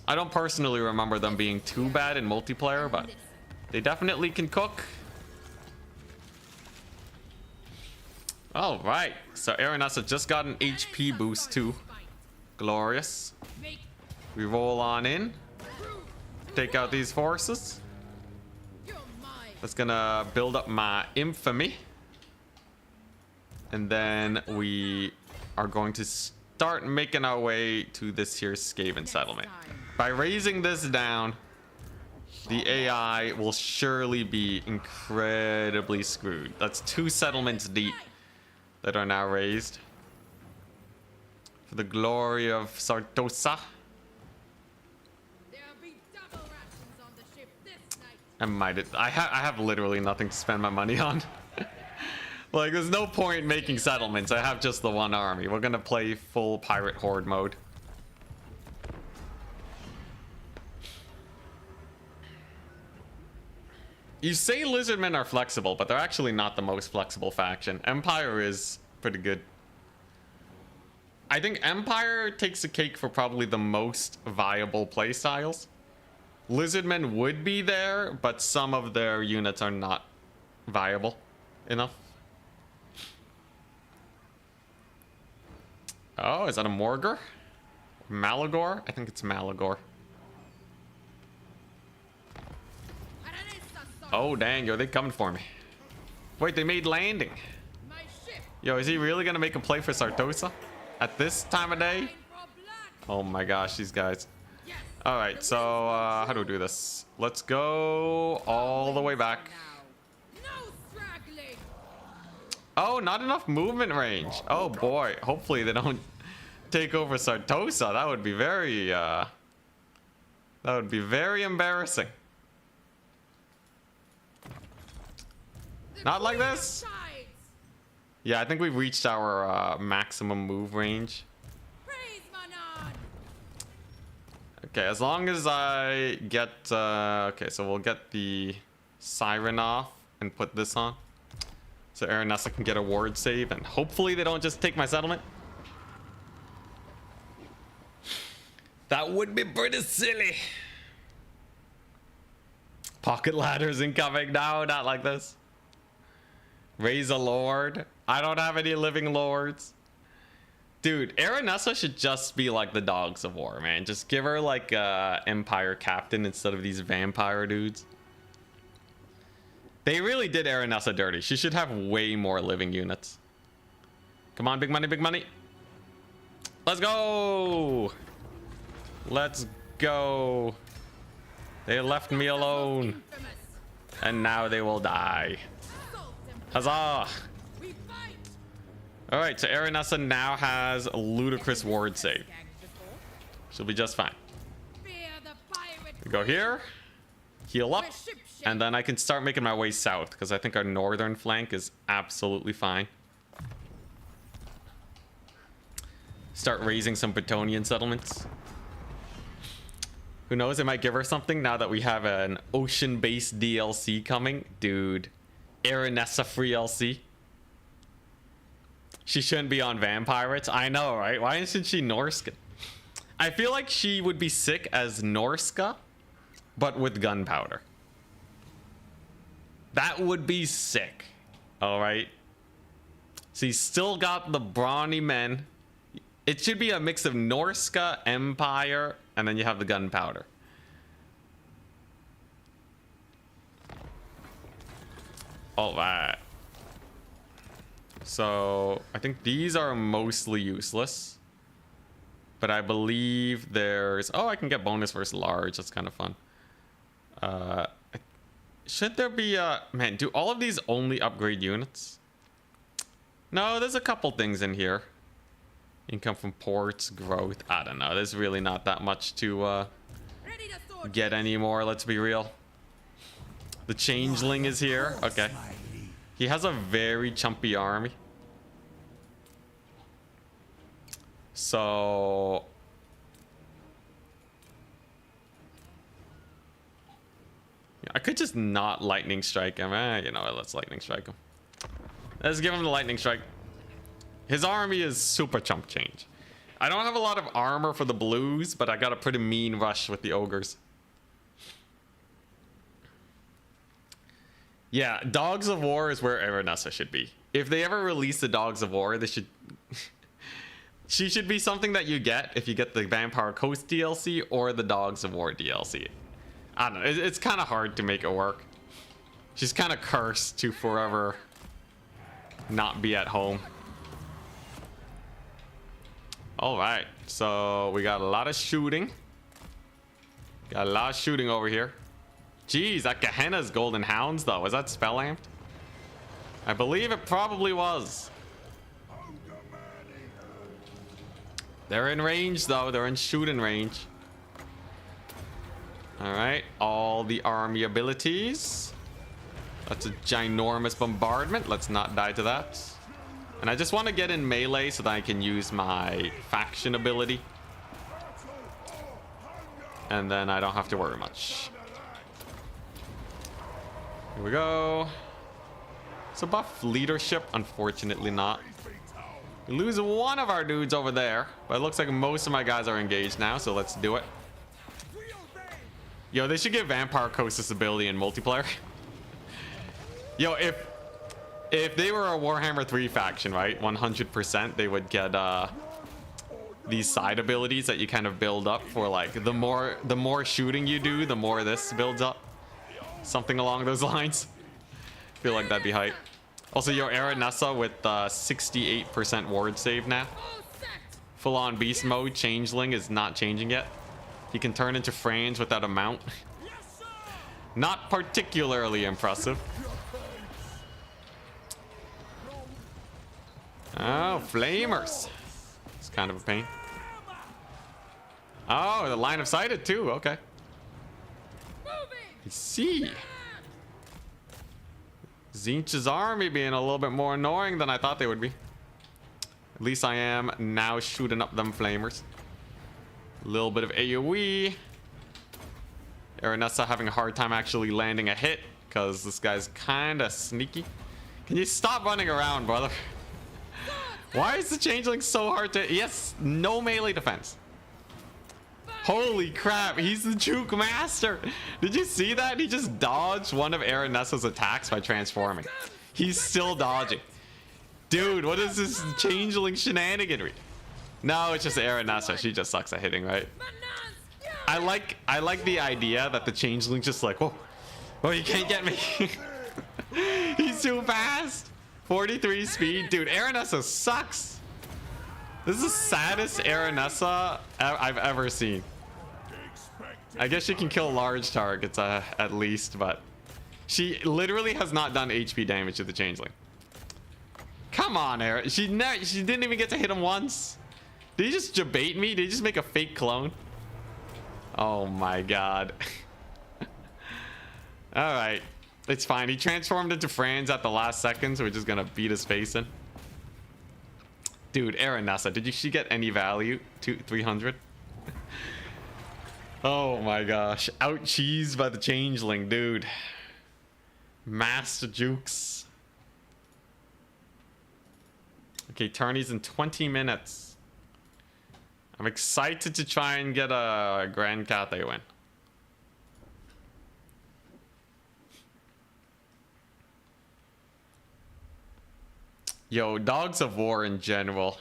I don't personally remember them being too bad in multiplayer, but they definitely can cook. All right, so Aranessa just got an HP boost too. Glorious. We roll on in, take out these forces. That's gonna build up my infamy. And then we are going to start making our way to this here Skaven settlement. By raising this down, the AI will surely be incredibly screwed. That's 2 settlements deep that are now raised. For the glory of Sartosa. I have literally nothing to spend my money on. Like, there's no point making settlements. I have just the 1 army. We're gonna play full pirate horde mode. You say lizardmen are flexible, but they're actually not the most flexible faction. Empire is pretty good. I think Empire takes a cake for probably the most viable playstyles. Lizardmen would be there, but some of their units are not viable enough. Oh, is that a Morgar? Malagor? I think it's Malagor. Oh, dang, yo, they coming for me. Wait, they made landing. Yo, is he really gonna make a play for Sartosa at this time of day? Oh my gosh, these guys. All right, so how do we do this? Let's go all the way back. Oh, not enough movement range. Oh boy, hopefully they don't take over Sartosa. That would be very embarrassing. Not like this. Yeah, I think we've reached our maximum move range. Okay, as long as I get okay, so we'll get the siren off and put this on, so Aranessa can get a ward save, and hopefully they don't just take my settlement. That would be pretty silly. Pocket ladders incoming. No, not like this. Raise a lord. I don't have any living lords. Dude, Aranessa should just be like the Dogs of War, man. Just give her like Empire Captain instead of these vampire dudes. They really did Aranessa dirty. She should have way more living units. Come on, big money, big money. Let's go. Let's go. They left me alone. And now they will die. Huzzah! Alright, so Aranessa now has a ludicrous ward save. She'll be just fine. We go here, heal up, and then I can start making my way south because I think our northern flank is absolutely fine. Start raising some Bretonnian settlements. Who knows, it might give her something now that we have an ocean-based DLC coming. Dude, Aranessa free LC. She shouldn't be on Vampirates. I know, right? Why isn't she Norsca? I feel like she would be sick as Norsca, but with gunpowder. That would be sick. All right. She's still got the brawny men. It should be a mix of Norsca, Empire, and then you have the gunpowder. All right. So I think these are mostly useless. But I believe there's... Oh, I can get bonus versus large. That's kind of fun. Should there be a... Man, do all of these only upgrade units? No, there's a couple things in here. Income from ports, growth. I don't know. There's really not that much to get anymore. Let's be real. The changeling is here. Okay. He has a very chumpy army. So... I could just not lightning strike him. You know what? Let's lightning strike him. Let's give him the lightning strike. His army is super chump change. I don't have a lot of armor for the blues, but I got a pretty mean rush with the ogres. Yeah, Dogs of War is where Aranessa should be. If they ever release the Dogs of War, they should... She should be something that you get if you get the Vampire Coast DLC or the Dogs of War DLC. I don't know. It's kind of hard to make it work. She's kind of cursed to forever not be at home. All right. So we got a lot of shooting. Got a lot of shooting over here. Jeez, that Gehenna's Golden Hounds, though. Was that spell amped? I believe it probably was. They're in range, though. They're in shooting range. All right. All the army abilities. That's a ginormous bombardment. Let's not die to that. And I just want to get in melee so that I can use my faction ability. And then I don't have to worry much. Here we go. So buff leadership, unfortunately not. We lose one of our dudes over there, but it looks like most of my guys are engaged now, so let's do it. Yo, they should give Vampire Coast this ability in multiplayer. Yo, if they were a Warhammer 3 faction, right, 100% they would get these side abilities that you kind of build up for, like, the more shooting you do, the more this builds up. Something along those lines. Feel like that'd be hype. Also, your Aranessa with 68% ward save now. Full on beast mode. Changeling is not changing yet. He can turn into Frange without a mount. Not particularly impressive. Oh, flamers. It's kind of a pain. Oh, the line of sighted too. Okay. I see. Zinch's army being a little bit more annoying than I thought they would be. At least I am now shooting up them flamers. A little bit of AoE. Aranessa having a hard time actually landing a hit because this guy's kind of sneaky. Can you stop running around, brother? Why is the changeling so hard to... He has no melee defense. Holy crap, he's the juke master. Did you see that? He just dodged one of Aranessa's attacks by transforming. He's still dodging. Dude, what is this changeling shenaniganry? No, it's just Aranessa. She just sucks at hitting, right? I like the idea that the changeling just like, whoa, you can't get me. He's too fast. 43 speed. Dude, Aranessa sucks. This is the saddest Aranessa I've ever seen. I guess she can kill large targets at least, but she literally has not done HP damage to the changeling. Come on, Aaron. She didn't even get to hit him once. Did he just debate me? Did he just make a fake clone? Oh my god. All right, it's fine. He transformed into Franz at the last second, so we're just gonna beat his face in. Dude, Aranessa, did she get any value? 300. Oh my gosh, out cheese by the changeling, dude. Master jukes. Okay, tourney's in 20 minutes. I'm excited to try and get a Grand Cathay win. Yo, Dogs of War in general.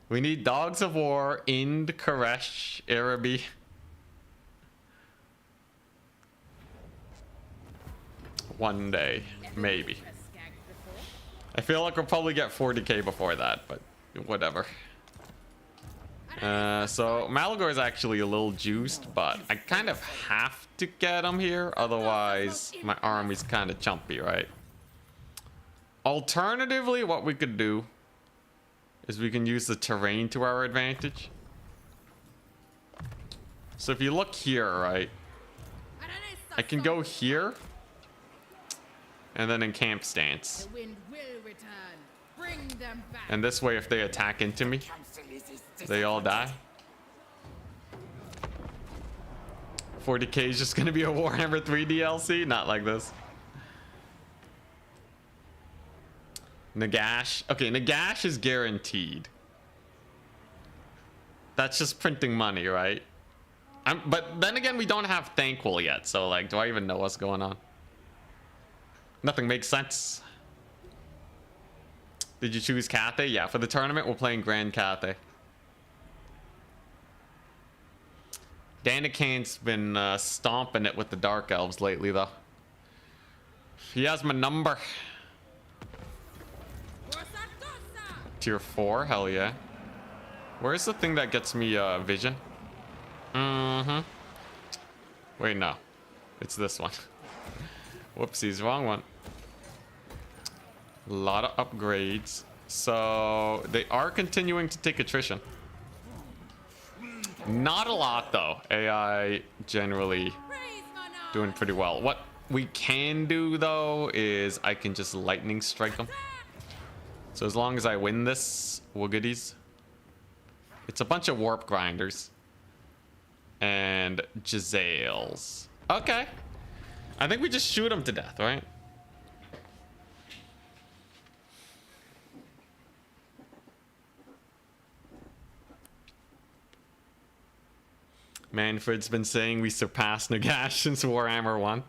We need Dogs of War in Koresh, Araby. One day, maybe. I feel like we'll probably get 40k before that, but whatever. So Malagor is actually a little juiced, but I kind of have to get him here, otherwise my army's kind of chumpy, right? Alternatively, what we could do is we can use the terrain to our advantage. So if you look here, right, I can go here and then in camp stance. And this way, if they attack into me, they all die. 40k is just gonna be a Warhammer 3 DLC? Not like this. Nagash. Okay, Nagash is guaranteed. That's just printing money, right? But then again, we don't have Thankful yet, so like, do I even know what's going on? Nothing makes sense. Did you choose Cathay? Yeah, for the tournament, we're playing Grand Cathay. Danikan's been stomping it with the Dark Elves lately, though. He has my number. Tier 4, hell yeah. Where's the thing that gets me vision? Wait, no. It's this one. Whoopsies, wrong one. A lot of upgrades. So they are continuing to take attrition. Not a lot though. AI generally doing pretty well. What we can do though is I can just lightning strike them. So as long as I win this, woogadies. It's a bunch of warp grinders. And Giselles. Okay. I think we just shoot them to death, right? Manfred's been saying we surpassed Nagash since Warhammer 1.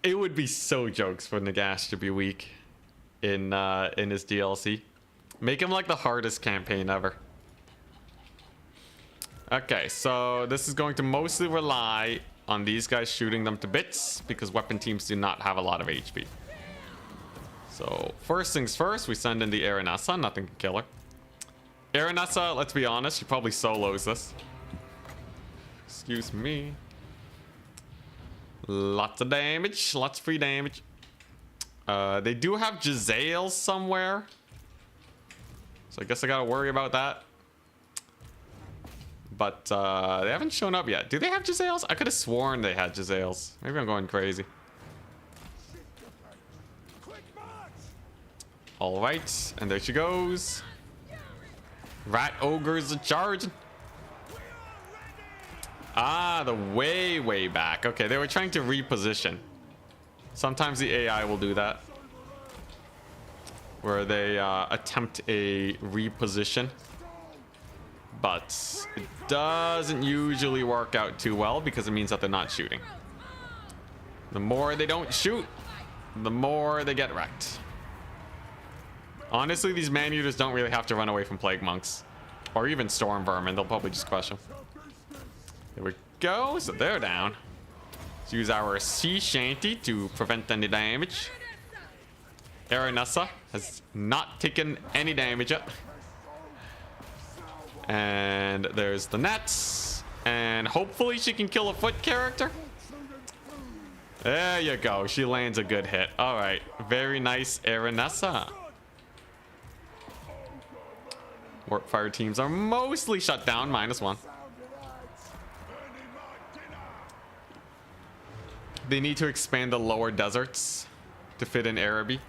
It would be so jokes for Nagash to be weak in his DLC. Make him like the hardest campaign ever. Okay, so this is going to mostly rely on these guys shooting them to bits because weapon teams do not have a lot of HP. So first things first, we send in the Aranessa. Nothing can kill her. Aranessa, let's be honest, she probably solos this. Excuse me. Lots of damage, lots of free damage. They do have Giselles somewhere, so I guess I gotta worry about that. But they haven't shown up yet. Do they have Giselles? I could have sworn they had Giselles. Maybe I'm going crazy. All right, and there she goes. Rat ogres are charging. Ah, the way back. Okay, they were trying to reposition. Sometimes the AI will do that, where they attempt a reposition, but it doesn't usually work out too well because it means that they're not shooting. The more they don't shoot, the more they get wrecked. Honestly, these man-eaters don't really have to run away from plague monks or even storm vermin. They'll probably just crush them. There we go. So they're down. Let's use our sea shanty to prevent any damage. Aranessa has not taken any damage yet. And there's the nets. And hopefully she can kill a foot character. There you go. She lands a good hit. All right. Very nice, Aranessa. Warp fire teams are mostly shut down. -1. They need to expand the lower deserts to fit in Araby.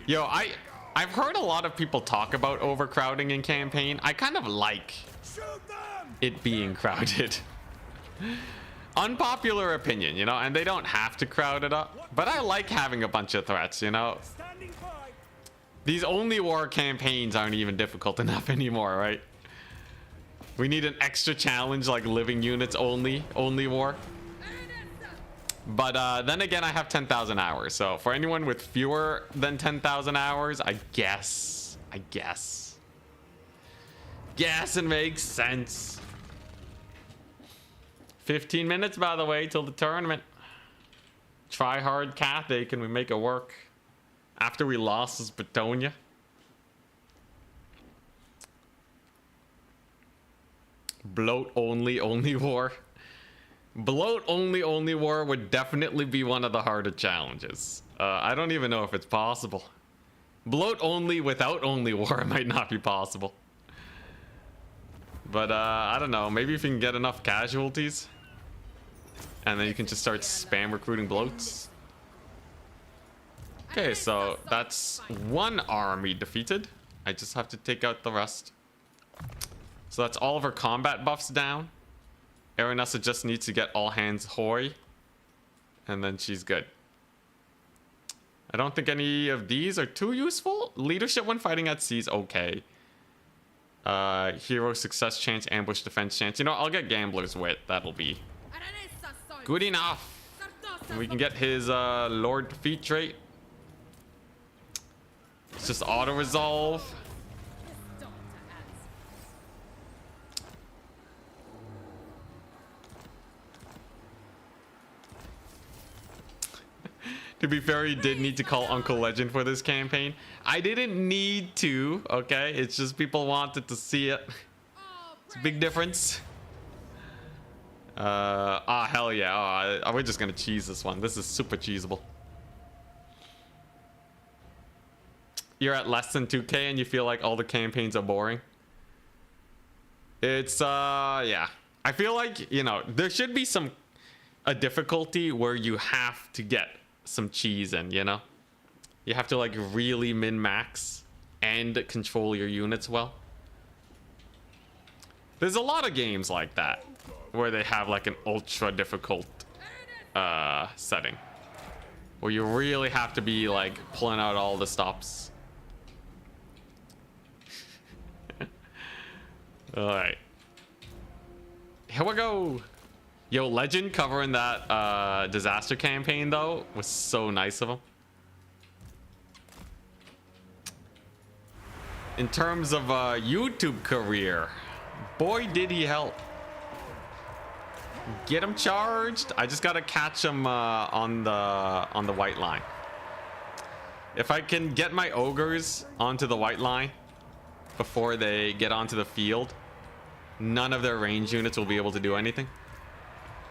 Yo, I've heard a lot of people talk about overcrowding in campaign. I kind of like it being crowded. Unpopular opinion, you know, and they don't have to crowd it up. But I like having a bunch of threats, you know. These only war campaigns aren't even difficult enough anymore, right? We need an extra challenge like living units only war. But then again, I have 10,000 hours. So for anyone with fewer than 10,000 hours, I guess it makes sense. 15 minutes, by the way, till the tournament. Try hard Cathay, can we make it work? After we lost this Bretonnia. Bloat only war. Bloat only war would definitely be one of the harder challenges. I don't even know if it's possible. Bloat only without only war might not be possible. But I don't know, maybe if you can get enough casualties and then you can just start spam recruiting bloats. Okay, so that's one army defeated. I just have to take out the rest. So that's all of her combat buffs down. Aranessa just needs to get all hands hoy, and then she's good. I don't think any of these are too useful. Leadership when fighting at sea is okay. Hero success chance, ambush defense chance. You know, I'll get Gambler's Wit. That'll be good enough. And we can get his Lord defeat trait. It's just auto resolve. To be fair, he did need to call Uncle Legend for this campaign. I didn't need to, okay? It's just people wanted to see it. It's a big difference. Hell yeah. We're just gonna cheese this one. This is super cheesable. You're at less than 2K and you feel like all the campaigns are boring. It's, yeah. I feel like, you know, there should be a difficulty where you have to get some cheese in, you know? You have to like really min-max and control your units well. There's a lot of games like that where they have like an ultra difficult setting where you really have to be like pulling out all the stops. All right, here we go. Yo, Legend covering that disaster campaign though was so nice of him. In terms of YouTube career, boy did he help. Get him charged. I just gotta catch him on the white line. If I can get my ogres onto the white line before they get onto the field, none of their range units will be able to do anything.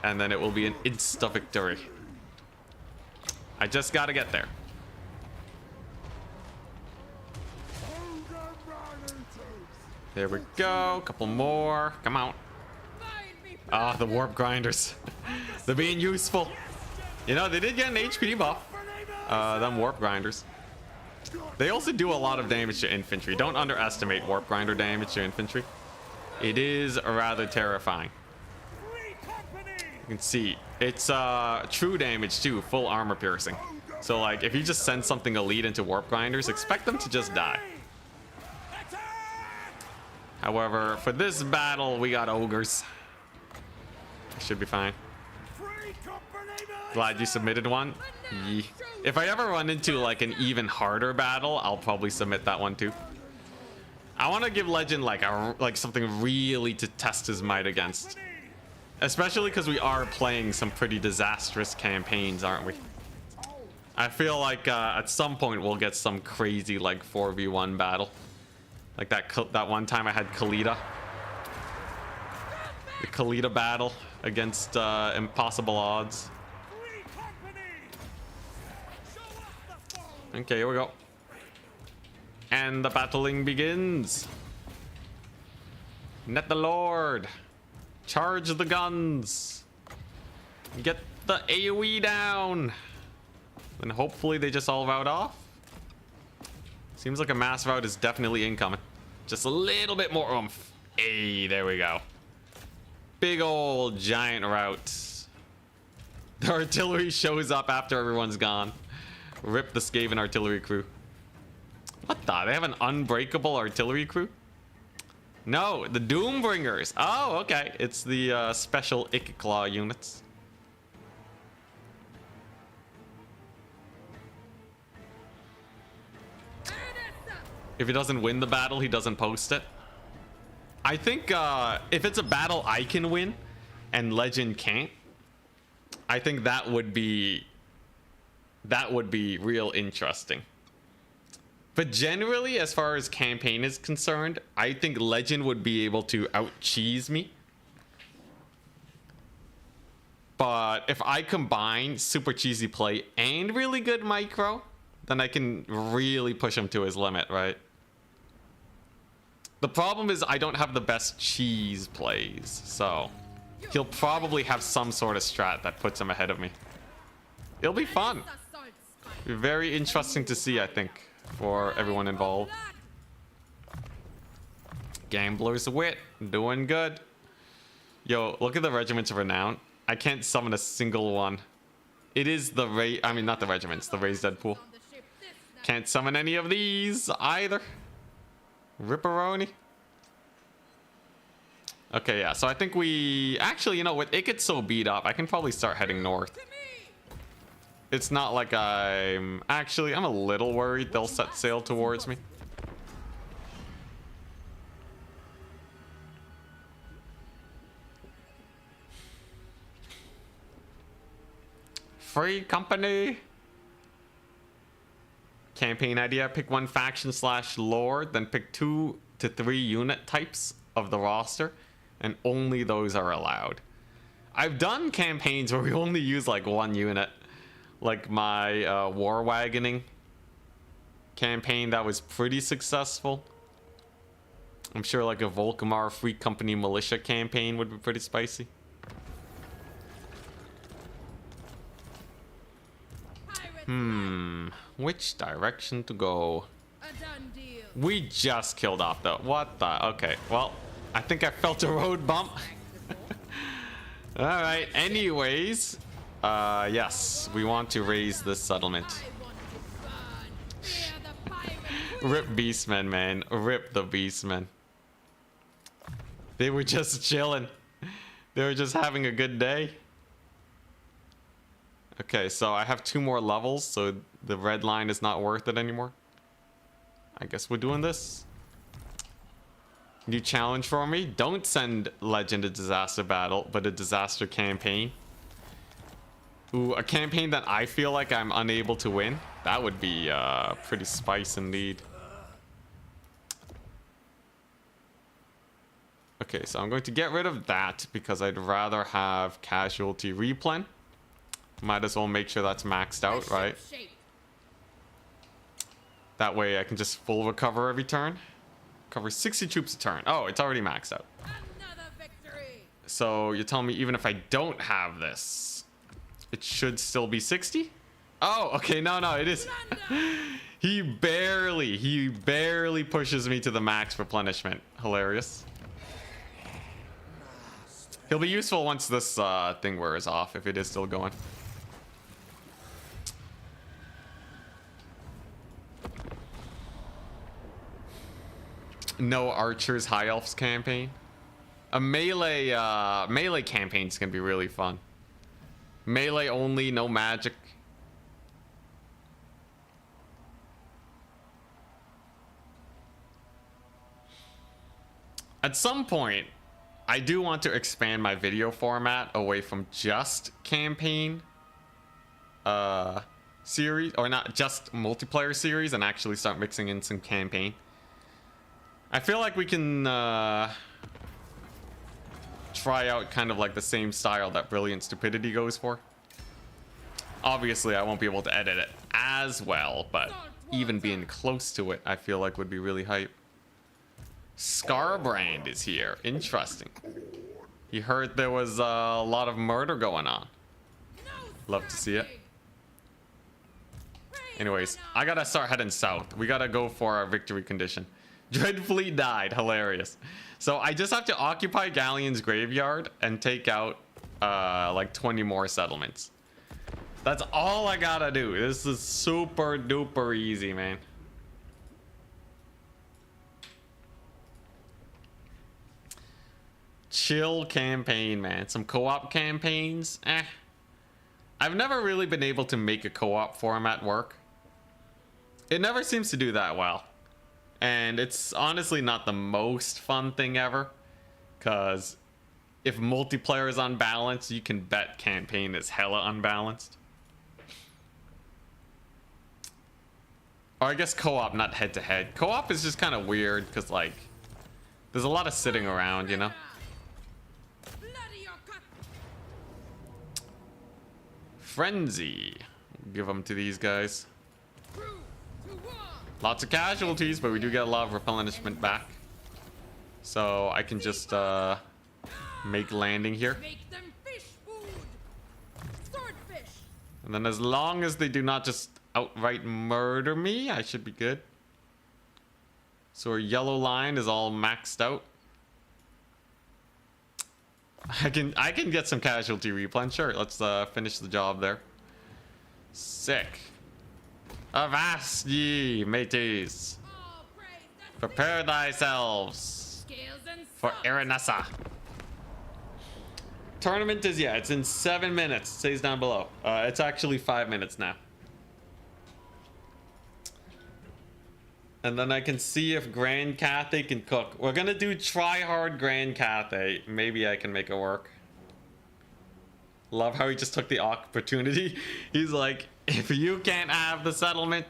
And then it will be an insta victory. I just gotta get there. There we go. Couple more. Come on. Ah, the warp grinders. They're being useful. You know, they did get an HP buff. Them warp grinders. They also do a lot of damage to infantry. Don't underestimate warp grinder damage to infantry. It is rather terrifying. You can see it's true damage too, full armor piercing. So like if you just send something elite into warp grinders, expect them to just die. However, for this battle we got ogres. Should be fine. Glad you submitted one. Yeah. If I ever run into like an even harder battle, I'll probably submit that one too. I want to give Legend like something really to test his might against. Especially because we are playing some pretty disastrous campaigns, aren't we? I feel like at some point we'll get some crazy like 4v1 battle. Like that one time I had Kalita. The Kalita battle against impossible odds. Okay, here we go. And the battling begins. Net the Lord. Charge the guns. Get the AoE down. And hopefully they just all rout off. Seems like a mass rout is definitely incoming. Just a little bit more oomph. Hey, there we go. Big old giant rout. The artillery shows up after everyone's gone. Rip the Skaven artillery crew. What the? They have an unbreakable artillery crew? No, the Doombringers. Oh, okay. It's the special Ikiclaw units. If he doesn't win the battle, he doesn't post it. I think if it's a battle I can win and Legend can't, I think that would be real interesting. But generally, as far as campaign is concerned, I think Legend would be able to out-cheese me. But if I combine super cheesy play and really good micro, then I can really push him to his limit, right? The problem is I don't have the best cheese plays, so he'll probably have some sort of strat that puts him ahead of me. It'll be fun. Be very interesting to see, I think, for everyone involved. Gambler's Wit, doing good. Yo, look at the Regiments of Renown. I can't summon a single one. It is the not the regiments, the Raised Deadpool. Can't summon any of these either. Ripperoni. Okay, yeah, so I think we... Actually, you know, with it gets so beat up, I can probably start heading north. It's not like I'm... Actually, I'm a little worried they'll set sail towards me. Free company. Campaign idea: pick one faction / lord, then pick 2 to 3 unit types of the roster, and only those are allowed. I've done campaigns where we only use like one unit, like my war wagoning campaign. That was pretty successful. I'm sure like a Volkamar Free Company militia campaign would be pretty spicy. Which direction to go? We just killed off though. What the? Okay, well, I think I felt a road bump. All right, anyways, yes, we want to raise this settlement. Rip Beastmen, man. Rip the Beastmen. They were just chilling. They were just having a good day. Okay, so I have 2 more levels, so the red line is not worth it anymore. I guess we're doing this. New challenge for me. Don't send Legend a disaster battle, but a disaster campaign. Ooh, a campaign that I feel like I'm unable to win. That would be pretty spice indeed. Okay, so I'm going to get rid of that because I'd rather have casualty replen. Might as well make sure that's maxed out, right? That way I can just full recover every turn. Cover 60 troops a turn. Oh, it's already maxed out. So you're telling me even if I don't have this, it should still be 60? Oh, okay, no, it is. He barely pushes me to the max replenishment. Hilarious. He'll be useful once this thing wears off, if it is still going. No archers high elves campaign. A melee campaign is gonna be really fun. Melee only, no magic. At some point, I do want to expand my video format away from just campaign series, or not just multiplayer series, and actually start mixing in some campaign. I feel like we can try out kind of like the same style that Brilliant Stupidity goes for. Obviously, I won't be able to edit it as well, but even being close to it, I feel like would be really hype. Scarbrand is here. Interesting. He heard there was a lot of murder going on. Love to see it. Anyways, I gotta start heading south. We gotta go for our victory condition. Dreadfleet died. Hilarious. So I just have to occupy Galleon's graveyard and take out like 20 more settlements. That's all I gotta do. This is super duper easy, man. Chill campaign, man. Some co-op campaigns, I've never really been able to make a co-op format work. It never seems to do that well. And it's honestly not the most fun thing ever. Because if multiplayer is unbalanced, you can bet campaign is hella unbalanced. Or I guess co-op, not head-to-head. Co-op is just kind of weird because, like, there's a lot of sitting around, you know? Frenzy. Give them to these guys. Lots of casualties, but we do get a lot of replenishment back. So I can just make landing here. And then as long as they do not just outright murder me, I should be good. So our yellow line is all maxed out. I can get some casualty replen. Sure, let's finish the job there. Sick. Avast ye, mateys. Prepare thyselves for Aranessa. Tournament is, yeah, it's in 7 minutes. It says down below. It's actually 5 minutes now. And then I can see if Grand Cathay can cook. We're gonna do try hard Grand Cathay. Maybe I can make it work. Love how he just took the opportunity. He's like, if you can't have the settlement,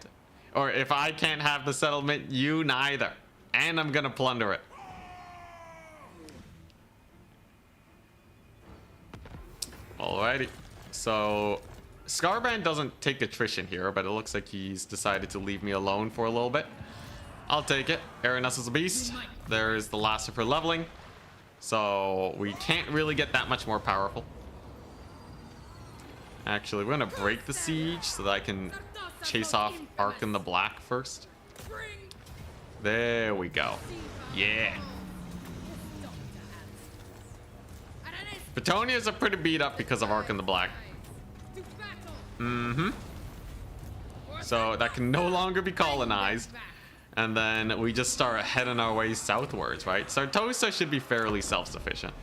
or if I can't have the settlement, you neither. And I'm gonna plunder it. Alrighty. So Scarbrand doesn't take attrition here, but it looks like he's decided to leave me alone for a little bit. I'll take it. Aranessa's a beast. There's the last of her leveling. So we can't really get that much more powerful. Actually, we're gonna break the siege so that I can chase off Arkan the Black first. There we go. Yeah. Bretonnia is a pretty beat up because of Arkan the Black. So that can no longer be colonized. And then we just start heading our way southwards, right? Sartosa should be fairly self-sufficient.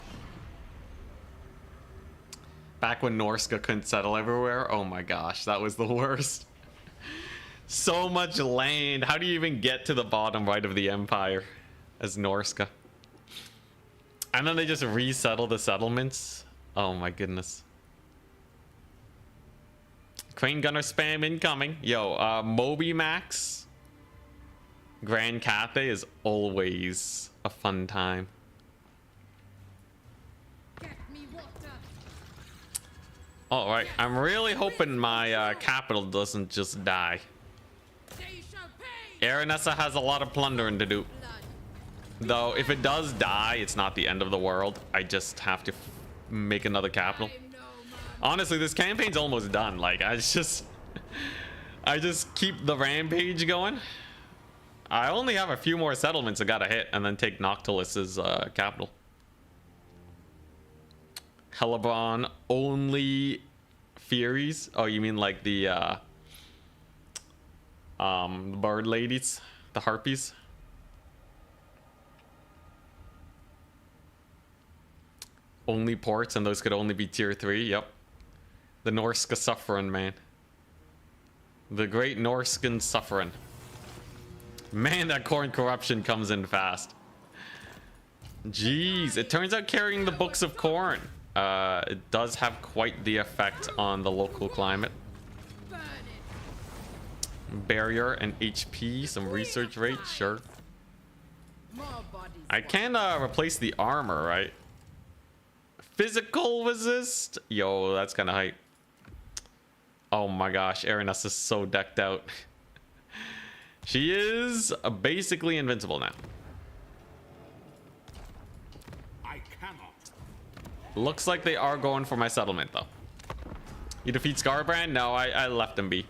Back when Norsca couldn't settle everywhere. Oh my gosh, that was the worst. So much land. How do you even get to the bottom right of the empire as Norsca? And then they just resettle the settlements. Oh my goodness. Crane Gunner spam incoming. Yo, Moby Max Grand Cathay is always a fun time. All right, I'm really hoping my capital doesn't just die. Aranessa has a lot of plundering to do. Though, if it does die, it's not the end of the world. I just have to make another capital. Honestly, this campaign's almost done. Like, I just keep the rampage going. I only have a few more settlements I gotta hit and then take Noctilus's capital. Hellebrand only Furies. Oh, you mean like the bird ladies, the harpies? Only ports, and those could only be tier 3. Yep. The Norsca suffering, man. The great Norscan suffering. Man, that corn corruption comes in fast. Jeez, it turns out carrying the books of corn it does have quite the effect on the local climate. Barrier and HP, some research rate, sure. I can replace the armor, right? Physical resist. Yo, that's kind of hype. Oh my gosh, Aranus is so decked out. She is basically invincible now. I cannot. Looks like they are going for my settlement though. You defeat Scarbrand? No, I left him be.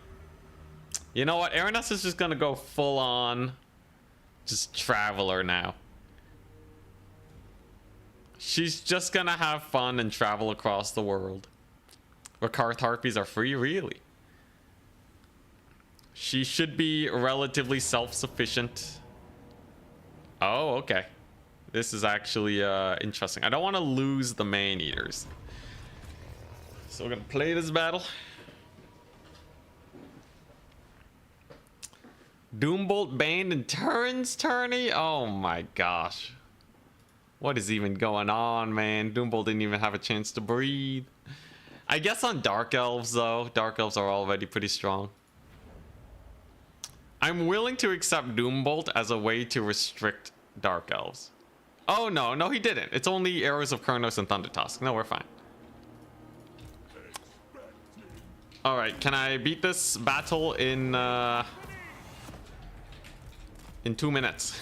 You know what? Aranus is just gonna go full on just traveler now. She's just gonna have fun and travel across the world. Rakarth Harpies are free, really? She should be relatively self-sufficient. Oh, okay. This is actually interesting. I don't want to lose the man-eaters. So we're gonna play this battle. Doombolt banned in turns, tourney? Oh my gosh. What is even going on, man? Doombolt didn't even have a chance to breathe. I guess on Dark Elves, though. Dark Elves are already pretty strong. I'm willing to accept Doombolt as a way to restrict Dark Elves. Oh, no. No, he didn't. It's only Arrows of Kurnos and Thunder Tusk. No, we're fine. Alright, can I beat this battle in 2 minutes?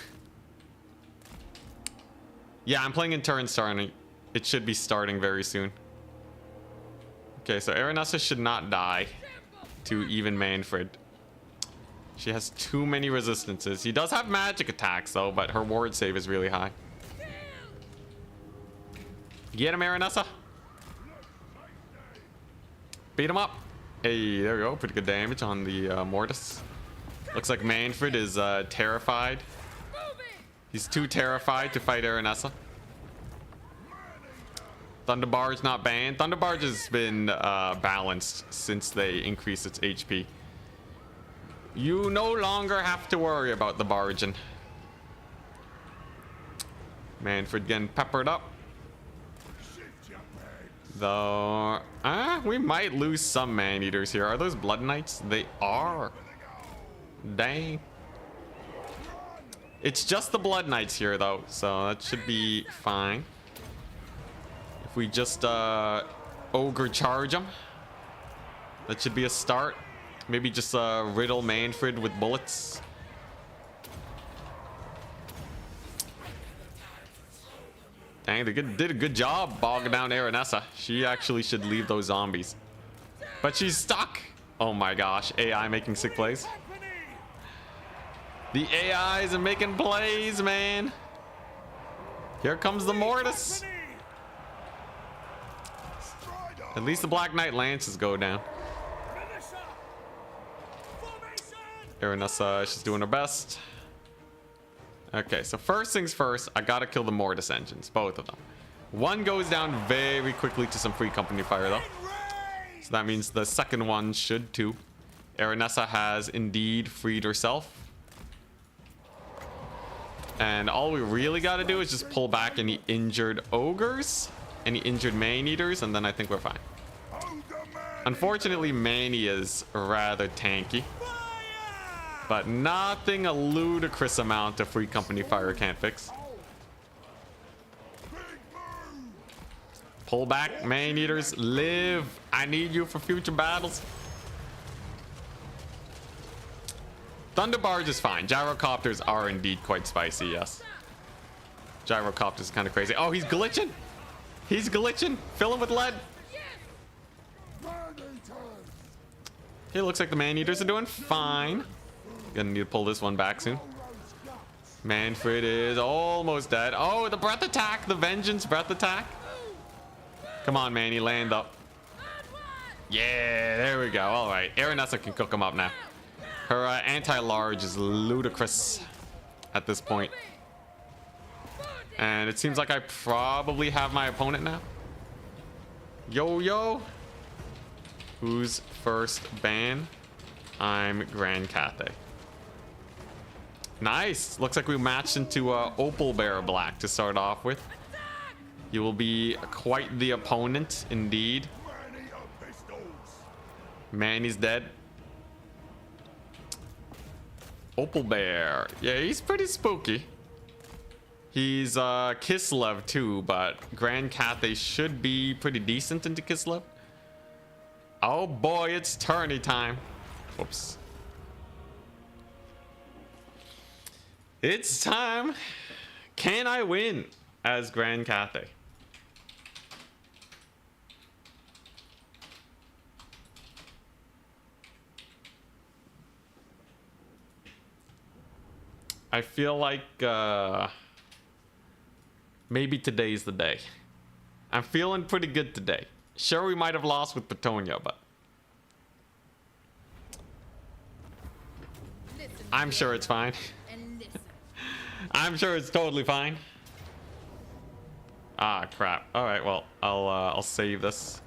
Yeah, I'm playing in turn starting. It should be starting very soon. Okay, so Aranessa should not die to even Manfred. She has too many resistances. He does have magic attacks though, but her ward save is really high. Get him, Aranessa. Beat him up. Hey, there we go. Pretty good damage on the Mortis. Looks like Manfred is terrified. He's too terrified to fight Aranessa. Thunderbarge not banned. Thunderbarge has been balanced since they increased its HP. You no longer have to worry about the barging. Manfred getting peppered up. Though, we might lose some man-eaters here. Are those Blood Knights? They are. Dang. It's just the Blood Knights here, though, so that should be fine. If we just ogre charge them, that should be a start. Maybe just riddle Manfred with bullets. Dang, they did a good job bogging down Aranessa. She actually should leave those zombies. But she's stuck. Oh my gosh, AI making sick plays. The AIs are making plays, man. Here comes the Mortis. At least the Black Knight Lances go down. Aranessa, she's doing her best. Okay, so first things first, I gotta kill the Mortis engines, both of them. One goes down very quickly to some free company fire, though. So that means the second one should too. Aranessa has indeed freed herself. And all we really gotta do is just pull back any injured ogres, any injured man-eaters, and then I think we're fine. Unfortunately, Manny is rather tanky. But nothing a ludicrous amount of free company fire can't fix. Pull back, man-eaters, live. I need you for future battles. Thunderbarge is fine. Gyrocopters are indeed quite spicy, yes. Gyrocopters is kind of crazy. Oh, he's glitching. He's glitching. Fill him with lead. It looks like the man-eaters are doing fine. Gonna need to pull this one back soon. Manfred is almost dead. Oh, the breath attack. The vengeance breath attack. Come on, Manny, land up. Yeah, there we go. All right, Aranessa can cook him up now. Her anti-large is ludicrous at this point. And it seems like I probably have my opponent now. Yo, yo. Who's first ban? I'm Grand Cathay. Nice. Looks like we matched into Opal Bear Black to start off with. You will be quite the opponent indeed. Manny's dead. Opal Bear. Yeah, he's pretty spooky. He's Kislev too, but Grand Cathay should be pretty decent into Kislev. Oh boy, it's tourney time. Whoops. It's time. Can I win as Grand Cathay? I feel like maybe today's the day. I'm feeling pretty good today. Sure, we might have lost with Bretonnia, but I'm sure it's fine. I'm sure it's totally fine. Ah, crap. All right, well, I'll save this.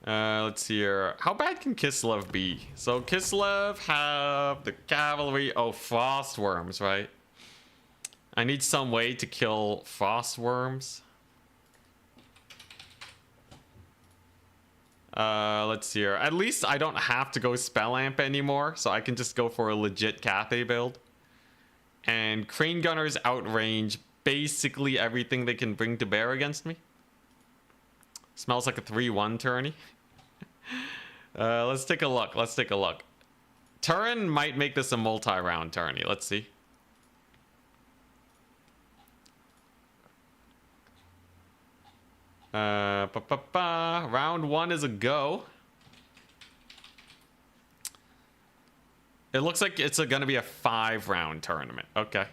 Let's see here. How bad can Kislev be? So Kislev have the cavalry. Oh, frost worms, right? I need some way to kill frost worms. Let's see here. At least I don't have to go spell amp anymore, so I can just go for a legit Cathay build. And crane gunners outrange basically everything they can bring to bear against me. Smells like a 3-1 tourney. Let's take a look. Let's take a look. Turin might make this a multi-round tourney. Let's see. Round 1 is a go. It looks like it's gonna be a 5-round tournament. Okay.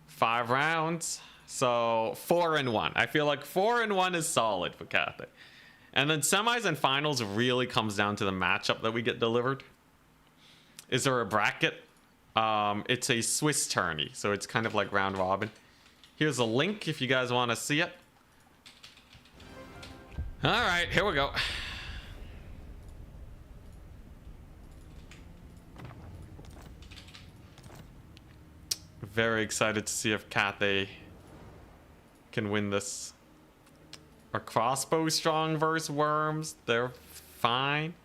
5 rounds. So 4-1. I feel like 4-1 is solid for Cathay. And then semis and finals really comes down to the matchup that we get delivered. Is there a bracket? It's a Swiss tourney, so it's kind of like round robin. Here's a link if you guys want to see it. All right, here we go. Very excited to see if Cathay can win this. Are crossbow strong versus worms? They're fine.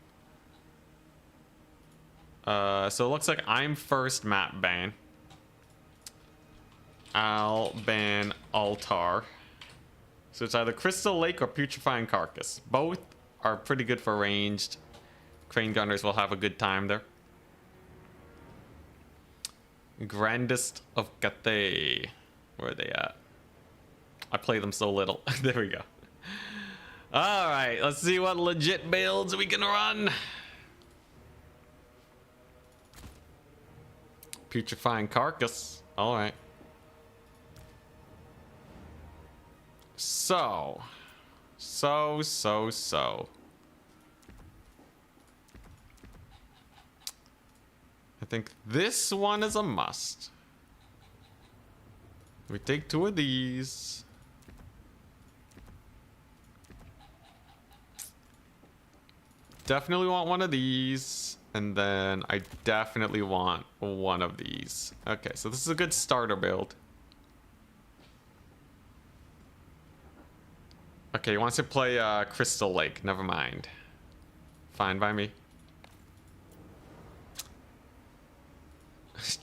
So it looks like I'm first map ban. I'll ban Altar. So it's either Crystal Lake or Putrefying Carcass. Both are pretty good for ranged. Crane gunners will have a good time there. Grandest of Cathay. Where are they at? I play them so little. There we go. All right, let's see what legit builds we can run. Putrefying Carcass. All right. So. I think this one is a must. We take 2 of these. Definitely want one of these. And then I definitely want one of these. Okay, so this is a good starter build. Okay, he wants to play Crystal Lake. Never mind. Fine by me.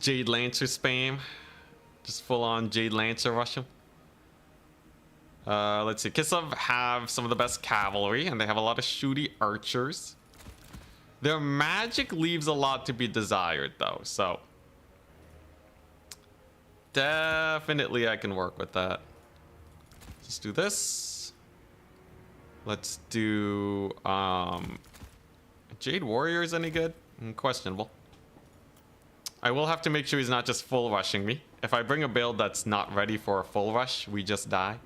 Jade Lancer spam. Just full on Jade Lancer rush him. Let's see. Kislev have some of the best cavalry, and they have a lot of shooty archers. Their magic leaves a lot to be desired, though, so definitely I can work with that. Let's do this. Let's do Jade Warriors any good? Questionable. I will have to make sure he's not just full rushing me. If I bring a build that's not ready for a full rush, we just die.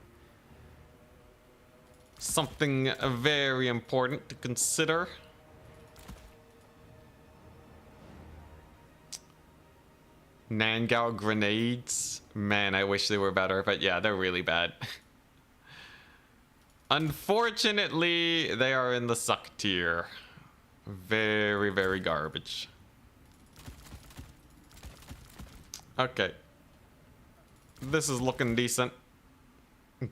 Something very important to consider. Nangao grenades. Man, I wish they were better, but yeah, they're really bad. Unfortunately, they are in the suck tier. Very, very garbage. Okay. This is looking decent.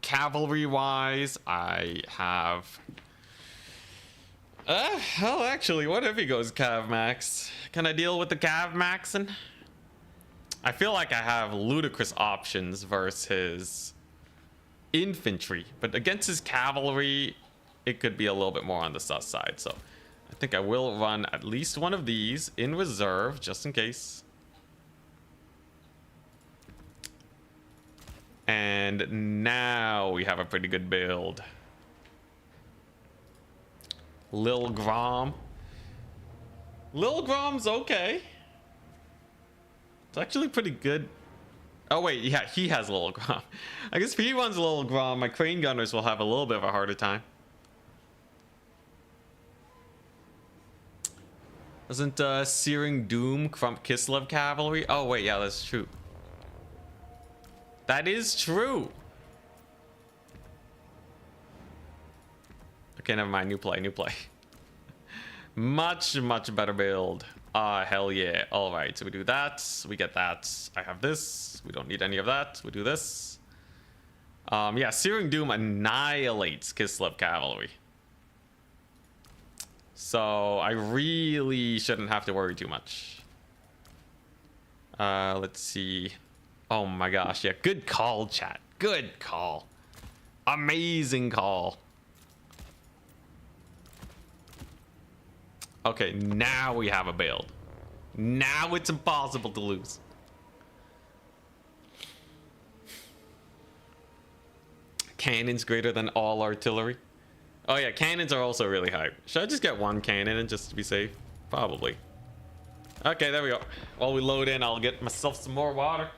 Cavalry-wise, I have Oh, actually, what if he goes Cav Max? Can I deal with the Cav Maxing? I feel like I have ludicrous options versus his infantry, but against his cavalry, it could be a little bit more on the sus side. So I think I will run at least one of these in reserve just in case. And now we have a pretty good build. Lil Grom. Lil Grom's okay. It's actually pretty good. Oh wait, yeah, he has Lil Grom. I guess if he runs Lil Grom, my crane gunners will have a little bit of a harder time. Doesn't Searing Doom crump Kislev cavalry? Oh wait, yeah, that's true. That is true. Okay, never mind. New play, new play. Much better build. Ah, hell yeah. All right, so we do that. We get that. I have this. We don't need any of that. We do this. Yeah, Searing Doom annihilates Kislev cavalry. So I really shouldn't have to worry too much. Let's see. Oh my gosh, yeah, good call, chat. Good call. Amazing call. Okay, now we have a build. Now it's impossible to lose. Cannons greater than all artillery. Oh yeah, cannons are also really high. Should I just get one cannon and just to be safe? Probably. Okay, there we go. While we load in, I'll get myself some more water.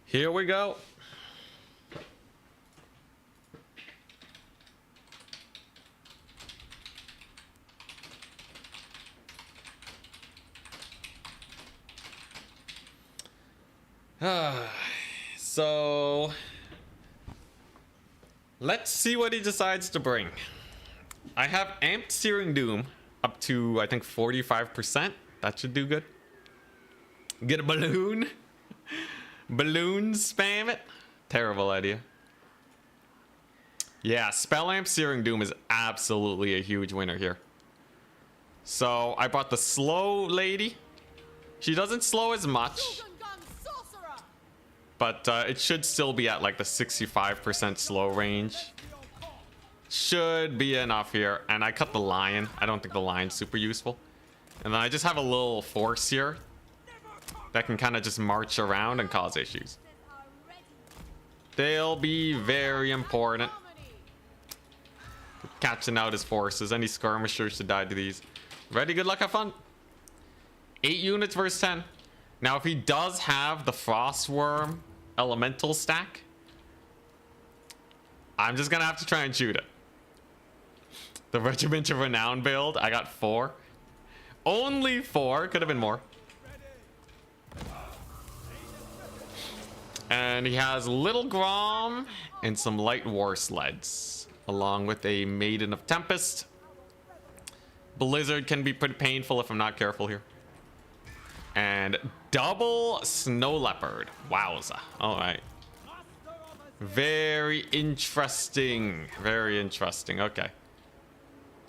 Here we go. So let's see what he decides to bring. I have amped Searing Doom up to, I think, 45%. That should do good. Get a balloon. Balloon spam it. Terrible idea. Yeah, Spell Amp Searing Doom is absolutely a huge winner here. So I brought the slow lady. She doesn't slow as much, but it should still be at like the 65% slow range. Should be enough here. And I cut the lion. I don't think the lion's super useful. And then I just have a little force here that can kind of just march around and cause issues. They'll be very important. Catching out his forces. Any skirmishers should die to these. Ready, good luck, have fun. 8 units versus 10. Now, if he does have the Frostworm elemental stack, I'm just gonna have to try and shoot it. The Regiment of Renown build, I got 4. Only 4, could have been more. And he has Little Grom and some light war sleds, along with a Maiden of Tempest. Blizzard can be pretty painful if I'm not careful here. And double Snow Leopard. Wowza. All right. Very interesting. Very interesting. Okay.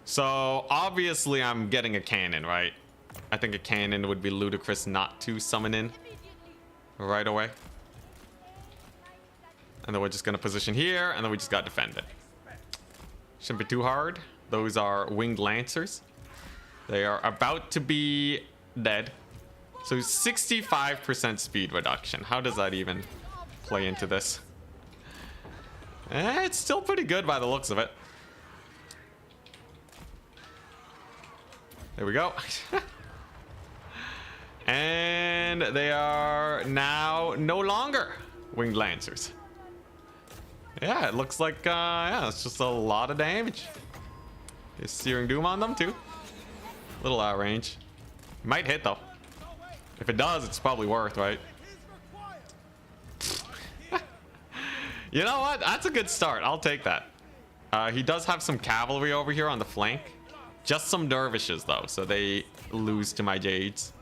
So obviously I'm getting a cannon, right? I think a cannon would be ludicrous not to summon in right away. And then we're just going to position here, and then we just got to defend it. Shouldn't be too hard. Those are Winged Lancers. They are about to be dead. So 65% speed reduction. How does that even play into this? It's still pretty good by the looks of it. There we go. And they are now no longer Winged Lancers. Yeah, it looks like, yeah, it's just a lot of damage. Is Searing Doom on them too? Little out range. Might hit though. If it does, it's probably worth, right? You know what? That's a good start. I'll take that. He does have some cavalry over here on the flank. Just some dervishes, though, so they lose to my Jades.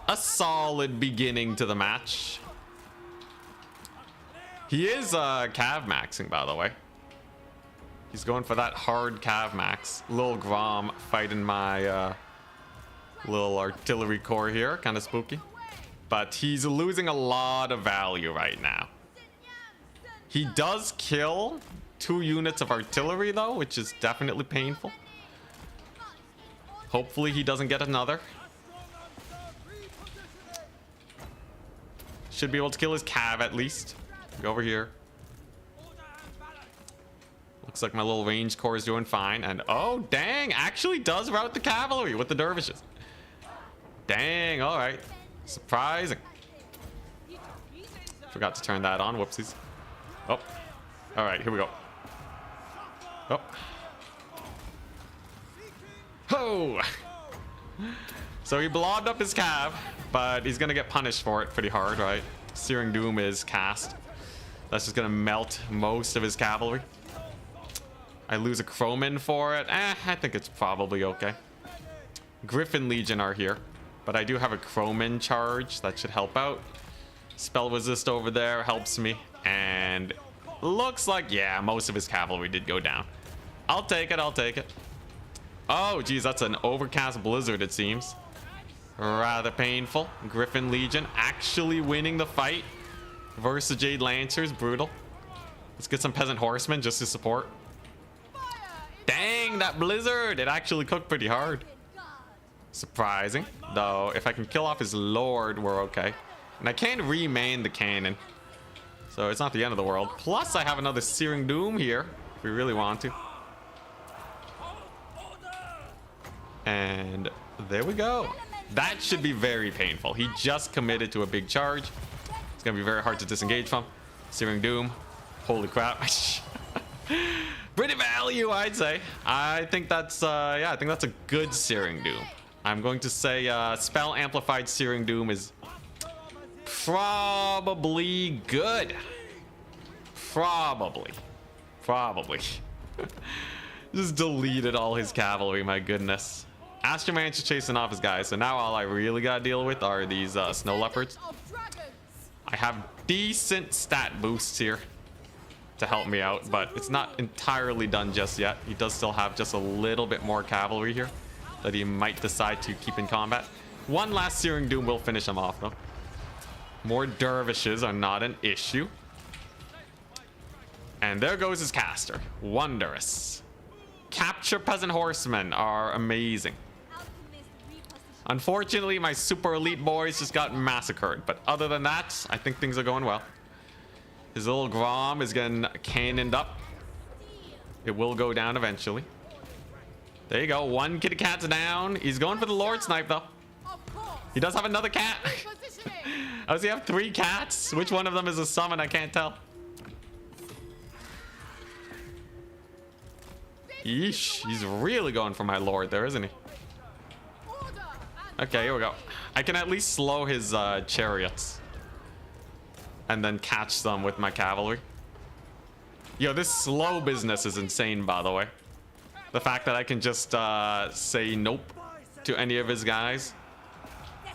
A solid beginning to the match. He is cav maxing, by the way. He's going for that hard cav max. Lil Grom fighting my little artillery corps here. Kind of spooky. But he's losing a lot of value right now. He does kill 2 units of artillery, though, which is definitely painful. Hopefully he doesn't get another. Should be able to kill his cav at least. Go over here. Looks like my little range corps is doing fine. And oh, dang, actually does rout the cavalry with the dervishes. Dang, all right. Surprising. Forgot to turn that on. Whoopsies. Oh, all right, here we go. Oh. Ho! So he blobbed up his cav, but he's gonna get punished for it pretty hard, right? Searing Doom is cast. That's just gonna melt most of his cavalry. I lose a Croman for it. I think it's probably okay. Griffin Legion are here, but I do have a Croman charge that should help out. Spell resist over there helps me, and looks like, yeah, most of his cavalry did go down. I'll take it, I'll take it. Oh, geez, that's an overcast blizzard, it seems. Rather painful. Griffin Legion actually winning the fight versus Jade Lancers. Brutal. Let's get some Peasant Horsemen just to support. Dang, that blizzard! It actually cooked pretty hard. Surprising. Though, if I can kill off his lord, we're okay. And I can remain the cannon. So it's not the end of the world. Plus, I have another Searing Doom here, if we really want to. And there we go. That should be very painful. He just committed to a big charge. It's gonna be very hard to disengage from. Searing Doom. Holy crap. Pretty value, I'd say. I think that's yeah, I think that's a good Searing Doom. I'm going to say spell amplified Searing Doom is probably good. Probably. Just deleted all his cavalry, my goodness. Astromancer's chasing off his guys, so now all I really gotta deal with are these snow leopards. I have decent stat boosts here to help me out, but it's not entirely done just yet. He does still have just a little bit more cavalry here that he might decide to keep in combat. One last Searing Doom will finish him off, though. More dervishes are not an issue. And there goes his caster. Wondrous. Capture Peasant Horsemen are amazing. Unfortunately, my super elite boys just got massacred, but other than that, I think things are going well. His little Grom is getting cannoned up. It will go down eventually. There you go. One kitty cat's down. He's going for the Lord Snipe, though. He does have another cat. Oh, does he have 3 cats? Which one of them is a summon? I can't tell. Yeesh, he's really going for my lord there, isn't he? Okay, here we go. I can at least slow his chariots and then catch them with my cavalry. Yo, this slow business is insane, by the way. The fact that I can just say nope to any of his guys.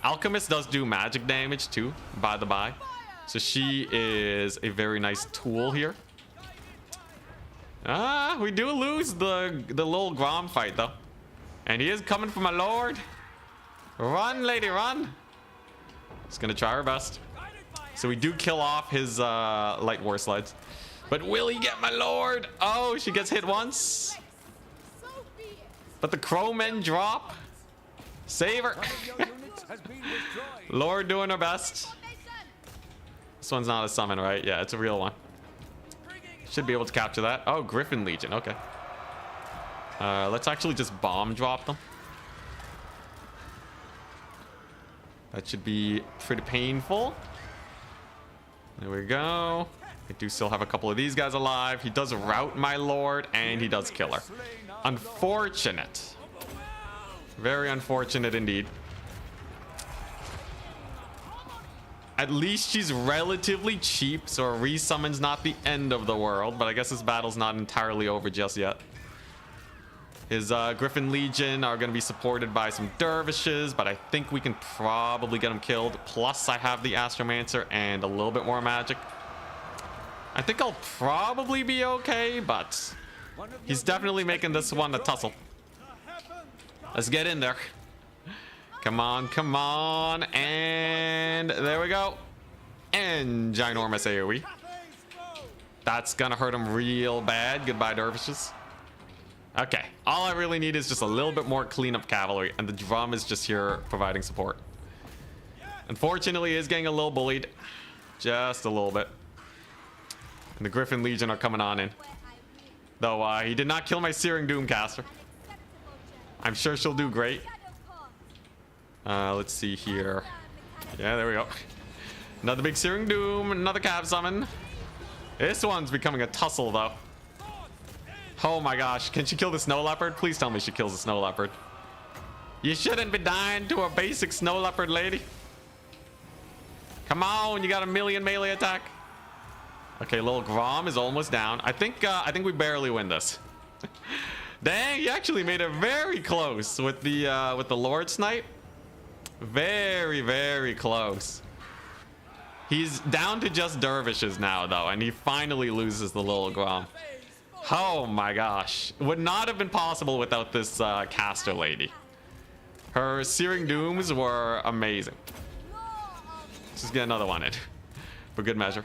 Alchemist does do magic damage too, by the by. So she is a very nice tool here. We do lose the little Grom fight, though. And he is coming for my lord. Run, lady, run. He's gonna try our best. So we do kill off his light war sleds. But will he get my lord? Oh, she gets hit once. But the crowmen drop. Save her. Lord doing her best. This one's not a summon, right? Yeah, it's a real one. Should be able to capture that. Oh, Griffin Legion. Okay. Let's actually just bomb drop them. That should be pretty painful. There we go. I do still have a couple of these guys alive. He does rout my lord, and he does kill her. Unfortunate. Very unfortunate indeed. At least she's relatively cheap, so a resummon's not the end of the world. But I guess this battle's not entirely over just yet. His Griffin Legion are going to be supported by some dervishes, but I think we can probably get him killed. Plus, I have the Astromancer and a little bit more magic. I think I'll probably be okay, but he's definitely making this one a tussle. Let's get in there. Come on, come on. And there we go. And ginormous AoE. That's gonna hurt him real bad. Goodbye, dervishes. Okay, all I really need is just a little bit more cleanup cavalry, and the drum is just here providing support. Unfortunately, he is getting a little bullied. Just a little bit. And the Griffin Legion are coming on in. Though he did not kill my Searing Doomcaster. I'm sure she'll do great. Let's see here. Yeah, there we go. Another big Searing Doom, another Cav Summon. This one's becoming a tussle, though. Oh my gosh, can she kill the Snow Leopard? Please tell me she kills the Snow Leopard. You shouldn't be dying to a basic Snow Leopard, lady. Come on, you got a million melee attack. Okay, little Grom is almost down. I think we barely win this. Dang, he actually made it very close with the Lord Snipe. Very, very close. He's down to just dervishes now, though, and he finally loses the little Grom. Oh my gosh. Would not have been possible without this caster lady. Her Searing Dooms were amazing. Let's just get another one in for good measure.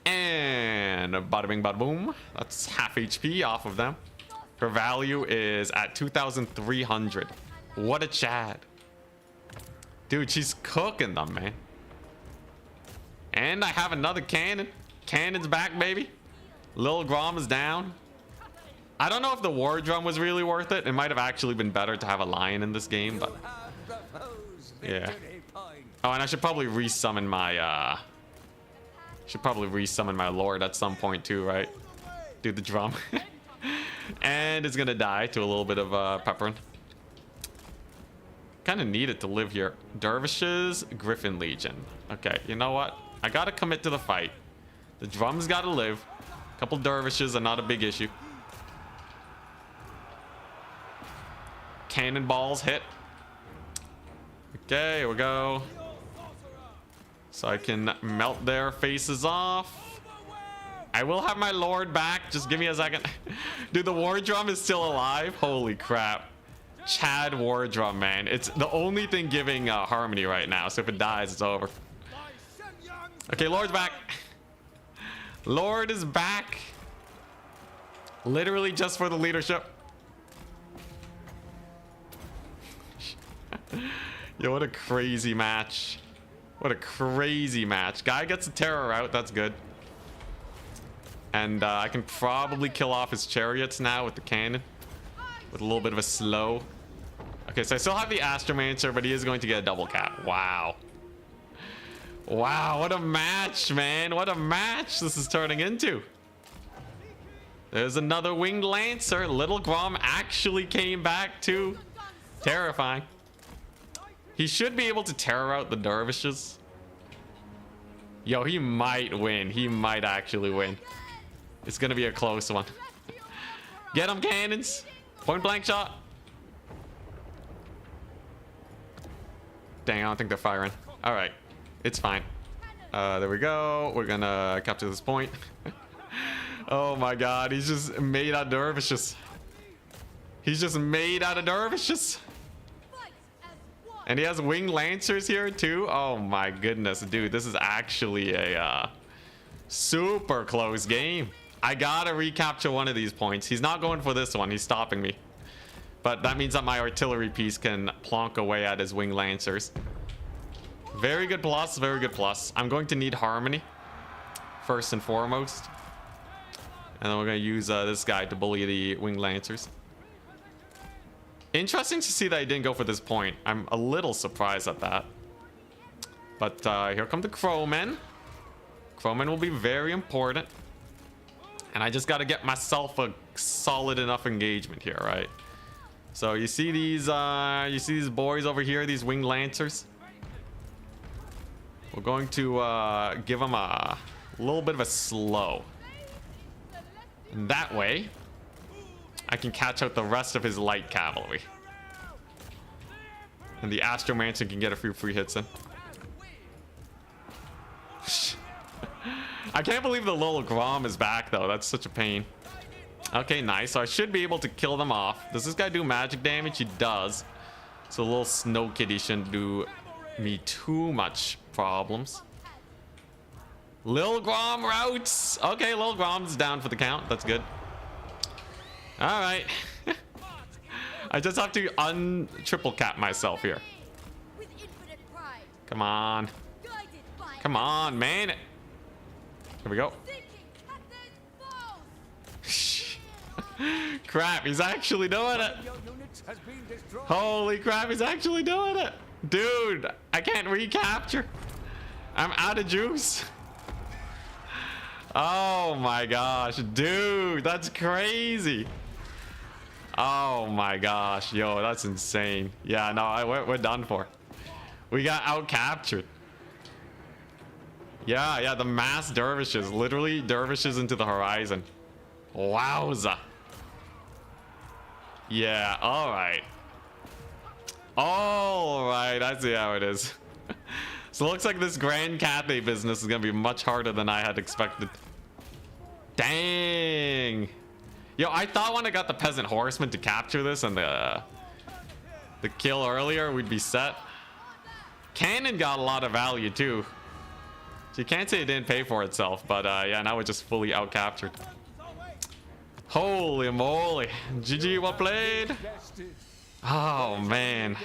And bada bing bada boom. That's half HP off of them. Her value is at 2,300. What a Chad. Dude, she's cooking them, man. And I have another cannon. Cannon's back, baby. Lil Grom is down. I don't know if the War Drum was really worth it. It might have actually been better to have a lion in this game, but yeah. Oh, and I should probably resummon my Lord at some point too, right? Do the drum. And it's gonna die to a little bit of pepperin. Kind of need it to live here. Dervishes, Griffin Legion. Okay, you know what? I gotta commit to the fight. The drum's gotta live. A couple dervishes are not a big issue. Cannonballs hit. Okay, here we go. So I can melt their faces off. I will have my Lord back. Just give me a second. Dude, the War Drum is still alive. Holy crap. Chad War Drum, man. It's the only thing giving harmony right now. So if it dies, it's over. Okay, Lord's back. Lord is back. Literally just for the leadership. Yo, what a crazy match. What a crazy match. Guy gets a terror out. That's good. And I can probably kill off his chariots now with the cannon. With a little bit of a slow. Okay, so I still have the Astromancer, but he is going to get a double cap. Wow. Wow, what a match, man. What a match this is turning into. There's another Winged Lancer. Little Grom actually came back too. Terrifying. He should be able to terror out the dervishes. Yo, he might win. He might actually win. It's gonna be a close one. Get him, cannons. Point blank shot. Dang, I don't think they're firing. All right, it's fine. There we go. We're gonna capture this point. Oh my god, he's just made out of dervishes. He's just made out of dervishes. And he has Winged Lancers here too. Oh my goodness, dude, this is actually a super close game. I gotta recapture one of these points. He's not going for this one. He's stopping me. But that means that my artillery piece can plonk away at his Winged Lancers. Very good plus, very good plus. I'm going to need harmony first and foremost. And then we're going to use this guy to bully the Winged Lancers. Interesting to see that he didn't go for this point. I'm a little surprised at that. But here come the Crowmen. Crowmen will be very important. And I just got to get myself a solid enough engagement here, right? So you see these boys over here, these Winged Lancers? We're going to give him a little bit of a slow. And that way, I can catch out the rest of his light cavalry. And the Astromancer can get a few free hits in. I can't believe the little Grom is back, though. That's such a pain. Okay, nice. So I should be able to kill them off. Does this guy do magic damage? He does. So a little Snow Kitty shouldn't do me too much problems. Lil Grom routes. Okay, Lil Grom's down for the count. That's good. All right. I just have to triple cap myself here. Come on. Come on, man. Here we go. Crap, he's actually doing it. Holy crap, he's actually doing it. Dude, I can't recapture. I'm out of juice. Oh my gosh, dude, that's crazy. Oh my gosh, yo, that's insane. Yeah, no, we're done for. We got out captured. Yeah, the mass dervishes, literally dervishes into the horizon. Wowza. Yeah, all right. All right, I see how it is. So it looks like this Grand Cathay business is gonna be much harder than I had expected. Dang. Yo, I thought when I got the Peasant Horseman to capture this and the kill earlier, we'd be set. Cannon got a lot of value too. So you can't say it didn't pay for itself, but yeah, now we're just fully out captured. Holy moly. GG, well played. Oh man.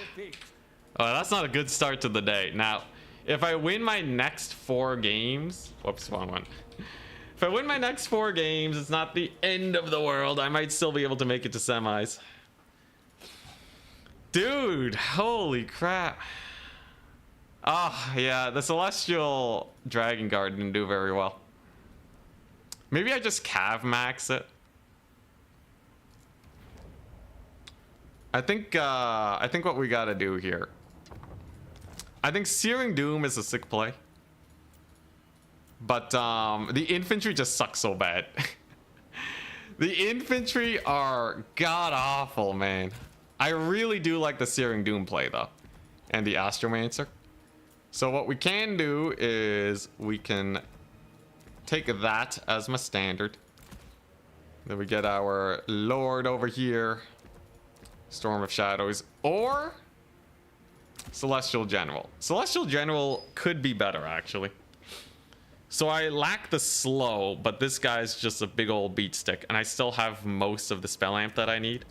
Oh, that's not a good start to the day. Now, if I win my next 4 games, whoops, wrong one. If I win my next 4 games, it's not the end of the world. I might still be able to make it to semis. Dude, holy crap. Oh, yeah, the Celestial Dragon Guard didn't do very well. Maybe I just Cav max it. I think what we gotta do here. I think Searing Doom is a sick play. But the infantry just sucks so bad. The infantry are god awful, man. I really do like the Searing Doom play though. And the Astromancer. So what we can do is we can take that as my standard. Then we get our Lord over here. Storm of Shadows. Or Celestial General. Celestial General could be better actually. So I lack the slow, but this guy's just a big old beat stick. And I still have most of the spell amp that I need.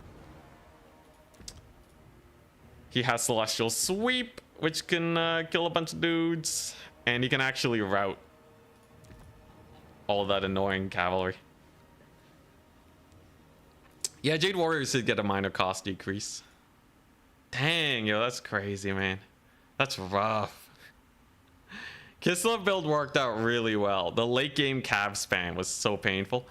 He has Celestial Sweep, which can kill a bunch of dudes. And he can actually route all that annoying cavalry. Yeah, Jade Warriors did get a minor cost decrease. Dang, yo, that's crazy, man. That's rough. Kislev build worked out really well. The late game Cav spam was so painful.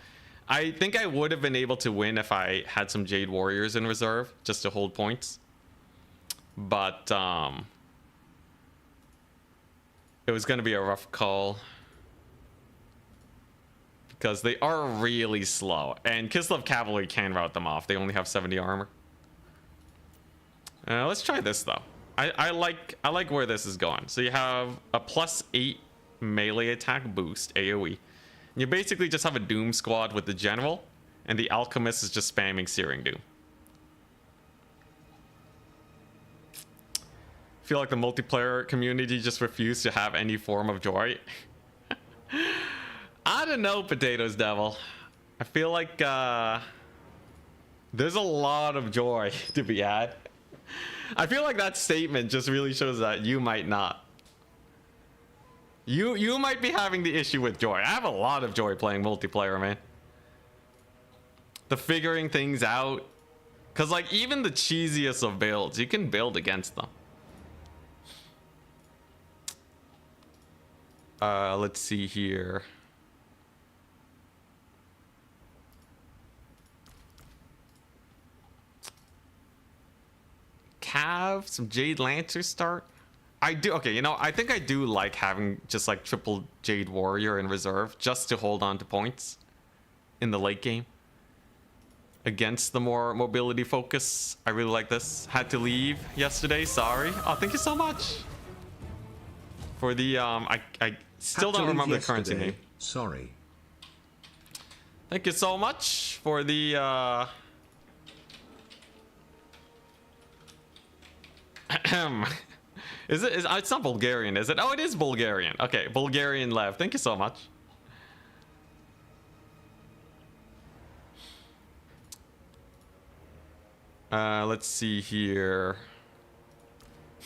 I think I would have been able to win if I had some Jade Warriors in reserve just to hold points. But it was going to be a rough call. Because they are really slow. And Kislev Cavalry can rout them off. They only have 70 armor. Let's try this though. I like where this is going. So you have a +8 melee attack boost, AoE. And you basically just have a Doom squad with the General. And the Alchemist is just spamming Searing Doom. I feel like the multiplayer community just refused to have any form of joy. I don't know, Potatoes Devil. I feel like there's a lot of joy to be had. I feel like that statement just really shows that you might not. You might be having the issue with joy. I have a lot of joy playing multiplayer, man. The figuring things out. Because like even the cheesiest of builds, you can build against them. Let's see here. Cav, some Jade Lancers start. I do. Okay, you know, I think I do like having just like triple Jade Warrior in reserve just to hold on to points in the late game against the more mobility focus. I really like this. Had to leave yesterday. Sorry. Oh, thank you so much for the I still don't remember the currency name. Sorry. Thank you so much for the it's not Bulgarian, is it? Oh, it is Bulgarian. Okay, Bulgarian Lev. Thank you so much. Let's see here.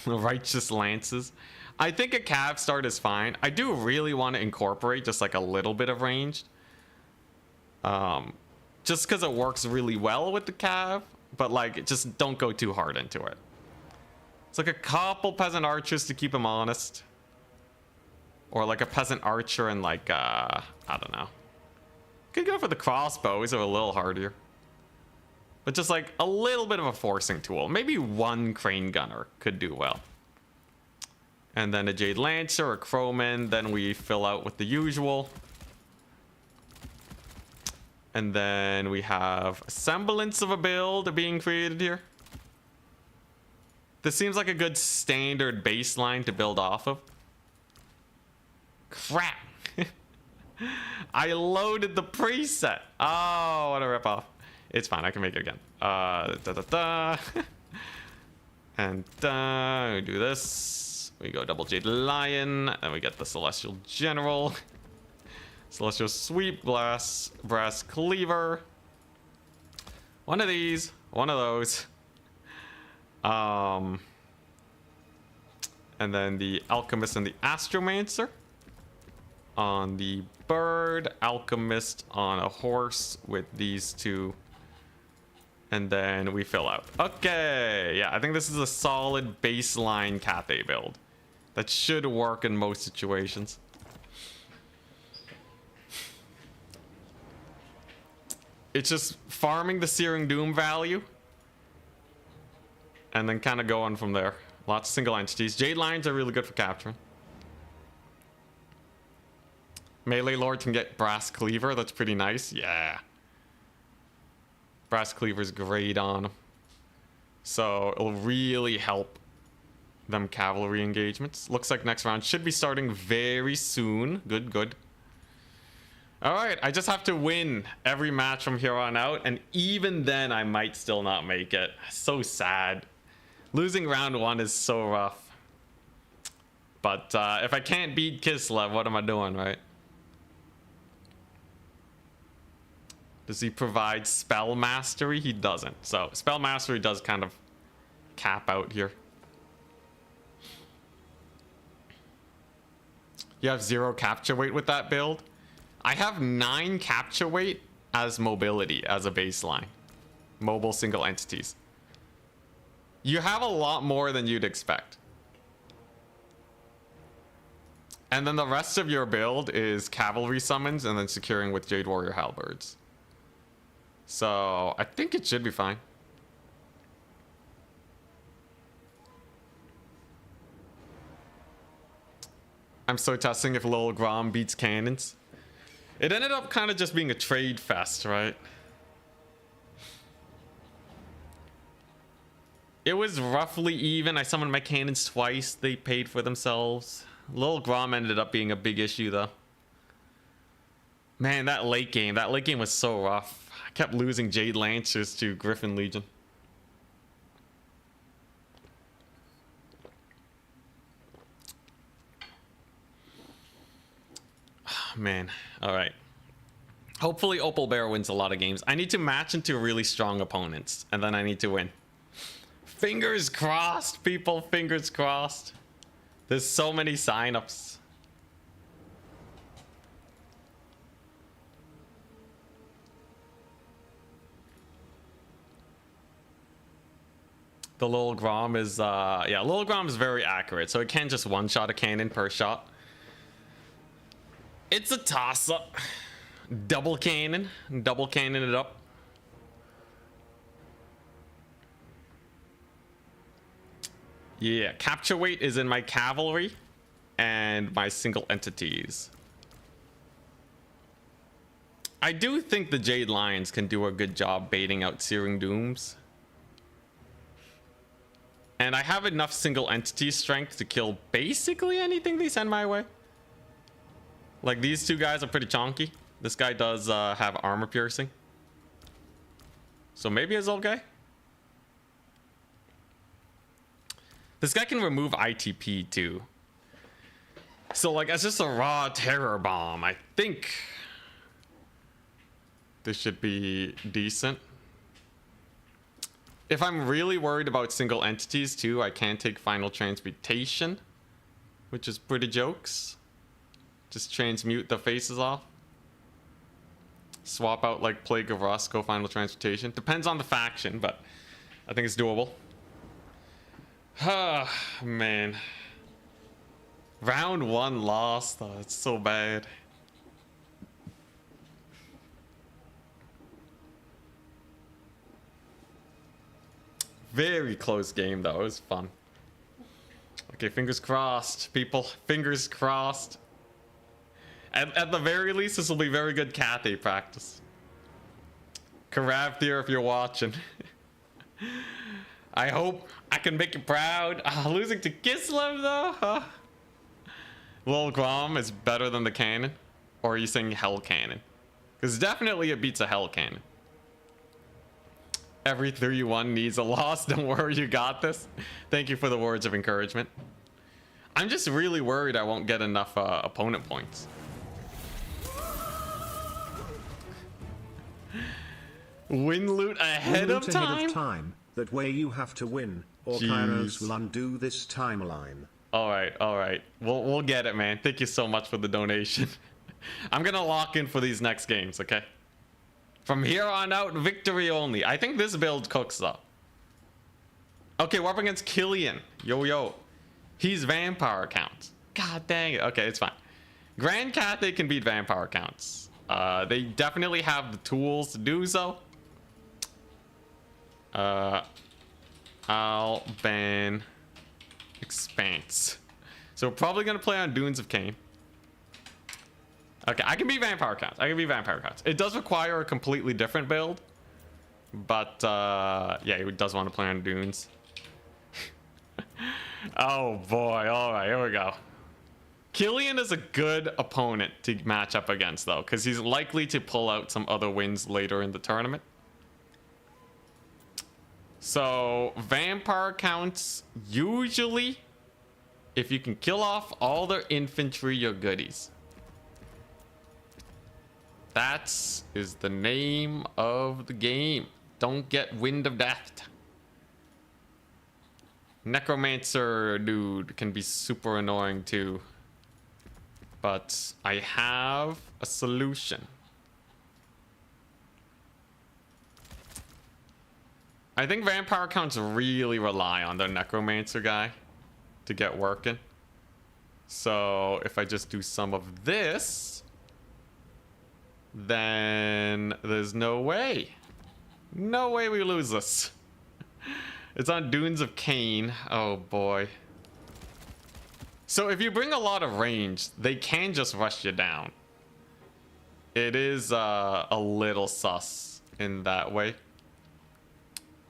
Righteous Lances. I think a cav start is fine. I do really want to incorporate just like a little bit of ranged. Just because it works really well with the cav, but like just don't go too hard into it. It's like a couple peasant archers to keep him honest. Or like a peasant archer and like, I don't know. Could go for the crossbows, are a little harder. But just like a little bit of a forcing tool. Maybe one crane gunner could do well. And then a Jade Lancer, a Crowman, then we fill out with the usual. And then we have a semblance of a build being created here. This seems like a good standard baseline to build off of. Crap. I loaded the preset. Oh, what a ripoff. It's fine, I can make it again. And we do this. We go double Jade Lion, and we get the Celestial General. Celestial Sweep, Brass Cleaver. One of these, one of those. And then the Alchemist and the Astromancer. On the bird, Alchemist on a horse with these two. And then we fill out. Okay, yeah, I think this is a solid baseline Cathay build. That should work in most situations. It's just farming the Searing Doom value. And then kind of going from there. Lots of single entities. Jade Lions are really good for capturing. Melee Lord can get Brass Cleaver. That's pretty nice. Yeah. Brass Cleaver's great on him. So it'll really help them cavalry engagements. Looks like next round should be starting very soon. Good, good. All right, I just have to win every match from here on out. And even then, I might still not make it. So sad. Losing round one is so rough. But if I can't beat Kislev, what am I doing, right? Does he provide spell mastery? He doesn't. So spell mastery does kind of cap out here. You have 0 capture weight with that build. I have 9 capture weight as mobility as a baseline. Mobile single entities. You have a lot more than you'd expect. And then the rest of your build is cavalry summons and then securing with Jade Warrior Halberds. So I think it should be fine. I'm so testing if Lil Grom beats cannons. It ended up kind of just being a trade fest, right? It was roughly even. I summoned my cannons twice. They paid for themselves. Lil Grom ended up being a big issue, though. Man, that late game was so rough. I kept losing Jade Lancers to Griffin Legion. Oh, man, all right. Hopefully Opal Bear wins a lot of games. I need to match into really strong opponents, and then I need to win. Fingers crossed, people, fingers crossed. There's so many signups. The Lil Grom is, yeah, Lil Grom is very accurate, so it can just one-shot a cannon per shot. It's a toss-up. Double cannon it up. Yeah, capture weight is in my cavalry and my single entities. I do think the Jade Lions can do a good job baiting out Searing Dooms. And I have enough single entity strength to kill basically anything they send my way. Like, these two guys are pretty chonky. This guy does have armor piercing. So maybe it's okay. This guy can remove ITP too. So like, as just a raw terror bomb, I think this should be decent. If I'm really worried about single entities too, I can take Final Transmutation, which is pretty jokes. Just transmute the faces off. Swap out like Plague of Rust, go Final Transmutation. Depends on the faction, but I think it's doable. Ah, man. Round 1 lost though, it's so bad. Very close game though, it was fun. Okay, fingers crossed, people. Fingers crossed. At the very least, this will be very good Cathay practice. Karavthir, if you're watching. I hope I can make you proud. Losing to Kislev though? Lil Grom is better than the cannon? Or are you saying Hell Cannon? Because definitely it beats a Hell Cannon. Every 3-1 needs a loss. Don't worry, you got this. Thank you for the words of encouragement. I'm just really worried I won't get enough opponent points. Win loot ahead of time? That way you have to win, or Kairos will undo this timeline. Alright. We'll get it, man. Thank you so much for the donation. I'm gonna lock in for these next games, okay? From here on out, victory only. I think this build cooks though. Okay, we're up against Killian. Yo. He's vampire counts. God dang it. Okay, it's fine. Grand Cathay can beat vampire counts. They definitely have the tools to do so. I'll ban Expanse. So we're probably gonna play on Dunes of Cain. Okay, I can beat vampire counts. It does require a completely different build, but yeah, he does want to play on Dunes. Oh boy! All right, here we go. Killian is a good opponent to match up against though, because he's likely to pull out some other wins later in the tournament. So vampire counts, usually if you can kill off all their infantry, you're goodies. That is the name of the game. Don't get wind of death. Necromancer dude can be super annoying too, but I have a solution. I think vampire counts really rely on their necromancer guy to get working. So if I just do some of this, then there's no way we lose this. It's on Dunes of Cain. Oh boy. So if you bring a lot of range, they can just rush you down. It is a little sus in that way,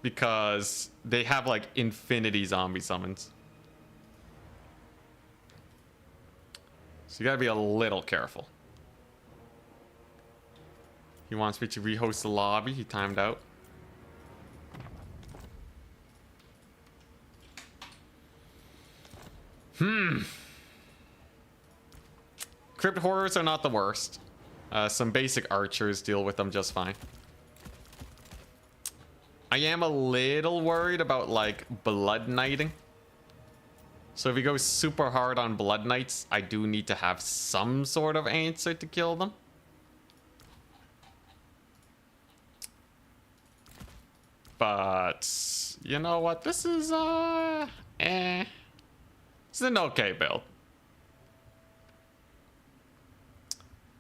because they have like infinity zombie summons. So you gotta be a little careful. He wants me to rehost the lobby. He timed out. Crypt horrors are not the worst. Some basic archers deal with them just fine. I am a little worried about like blood knighting. So if he goes super hard on blood knights, I do need to have some sort of answer to kill them. But you know what? This is it's an okay build.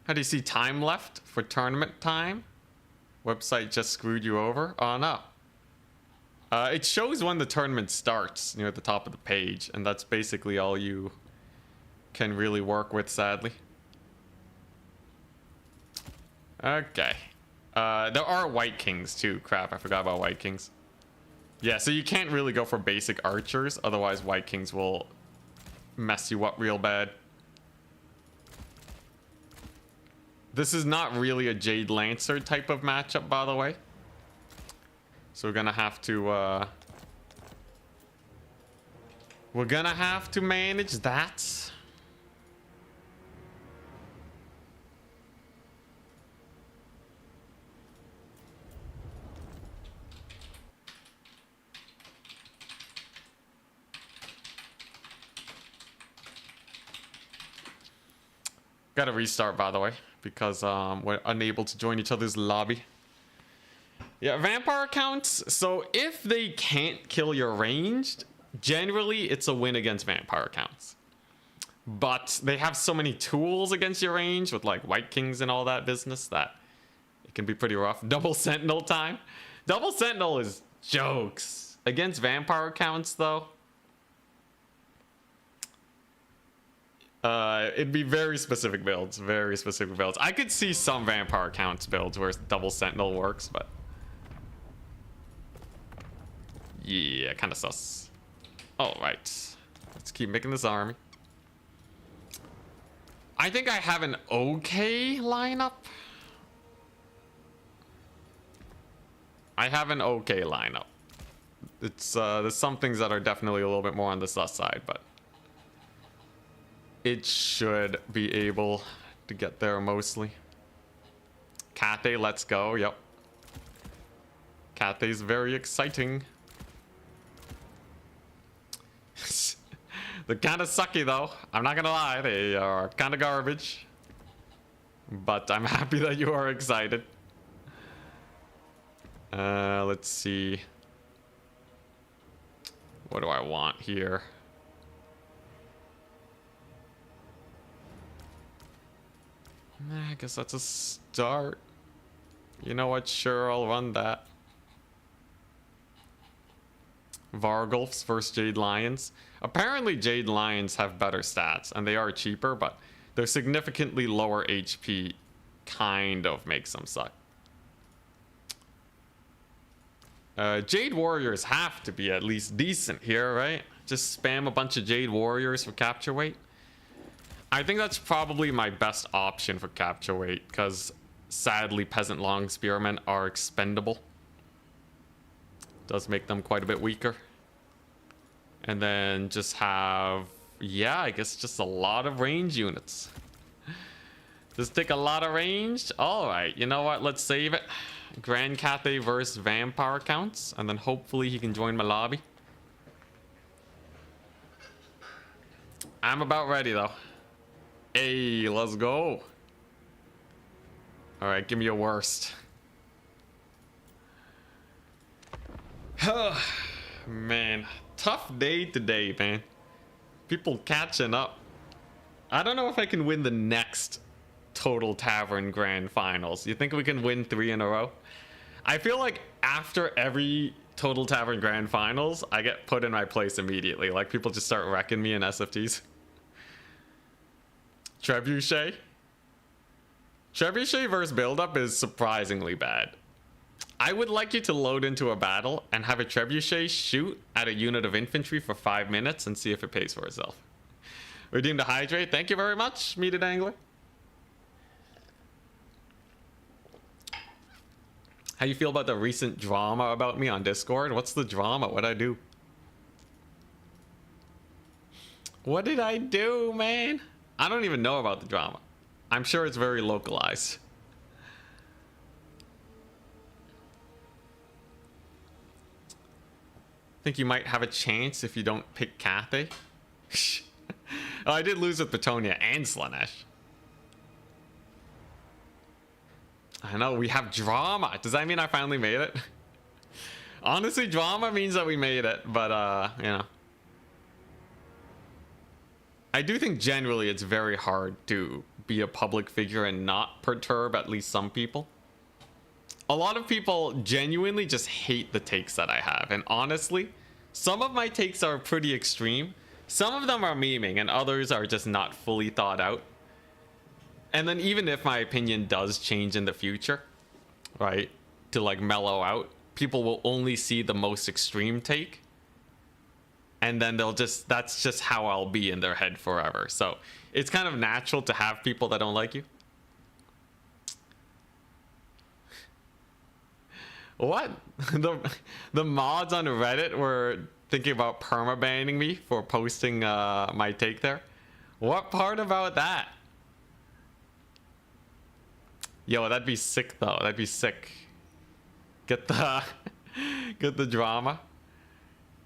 How do you see time left for tournament time? Website just screwed you over? Oh no. It shows when the tournament starts near the top of the page, and that's basically all you can really work with, sadly. Okay. There are White Kings too. Crap, I forgot about White Kings. Yeah, so you can't really go for basic archers, otherwise White Kings will mess you up real bad. This is not really a Jade Lancer type of matchup, by the way. So we're gonna have to manage that. Gotta restart, by the way, because we're unable to join each other's lobby. Yeah, vampire accounts. So if they can't kill your ranged, generally it's a win against vampire accounts. But they have so many tools against your range with like White Kings and all that business that it can be pretty rough. Double Sentinel time. Double Sentinel is jokes. Against vampire accounts though, it'd be very specific builds. Very specific builds. I could see some vampire accounts builds where double Sentinel works, but yeah, kind of sus. All right, let's keep making this army. I think I have an okay lineup. It's there's some things that are definitely a little bit more on the sus side, but it should be able to get there mostly. Cathay, let's go. Yep. Cathay's very exciting. They're kind of sucky though. I'm not gonna lie. They are kind of garbage. But I'm happy that you are excited. Let's see. What do I want here? I guess that's a start. You know what? Sure, I'll run that. Vargulfs versus Jade Lions. Apparently Jade Lions have better stats and they are cheaper, but they're significantly lower HP. Kind of makes them suck. Jade Warriors have to be at least decent here, right? Just spam a bunch of Jade Warriors for capture weight. I think that's probably my best option for capture weight, because sadly Peasant Long Spearmen are expendable. Does make them quite a bit weaker. And then just have, yeah, I guess just a lot of range units. Just take a lot of range. All right, you know what? Let's save it. Grand Cathay versus Vampire counts, and then hopefully he can join my lobby. I'm about ready though. Hey, let's go. All right, give me your worst. Man, tough day today, man. People catching up. I don't know if I can win the next Total Tavern Grand Finals. You think we can win 3 in a row? I feel like after every Total Tavern Grand Finals, I get put in my place immediately. Like, people just start wrecking me in SFTs. Trebuchet? Trebuchet versus build-up is surprisingly bad. I would like you to load into a battle and have a Trebuchet shoot at a unit of infantry for 5 minutes and see if it pays for itself. Redeem to hydrate. Thank you very much, Meated Angler. How you feel about the recent drama about me on Discord? What's the drama? What'd I do? What did I do, man? I don't even know about the drama. I'm sure it's very localized. Think you might have a chance if you don't pick Cathay? Oh, I did lose with Bretonnia and Slanesh. I know, we have drama. Does that mean I finally made it? Honestly, drama means that we made it, but you know. I do think generally it's very hard to be a public figure and not perturb at least some people. a lot of people genuinely just hate the takes that I have. And honestly, some of my takes are pretty extreme. Some of them are memeing and others are just not fully thought out. And then even if my opinion does change in the future, right, to like mellow out, people will only see the most extreme take. And then that's just how I'll be in their head forever. So it's kind of natural to have people that don't like you. What? The mods on Reddit were thinking about permabanning me for posting my take there. What part about that? Yo, that'd be sick though. That'd be sick. Get the get the drama.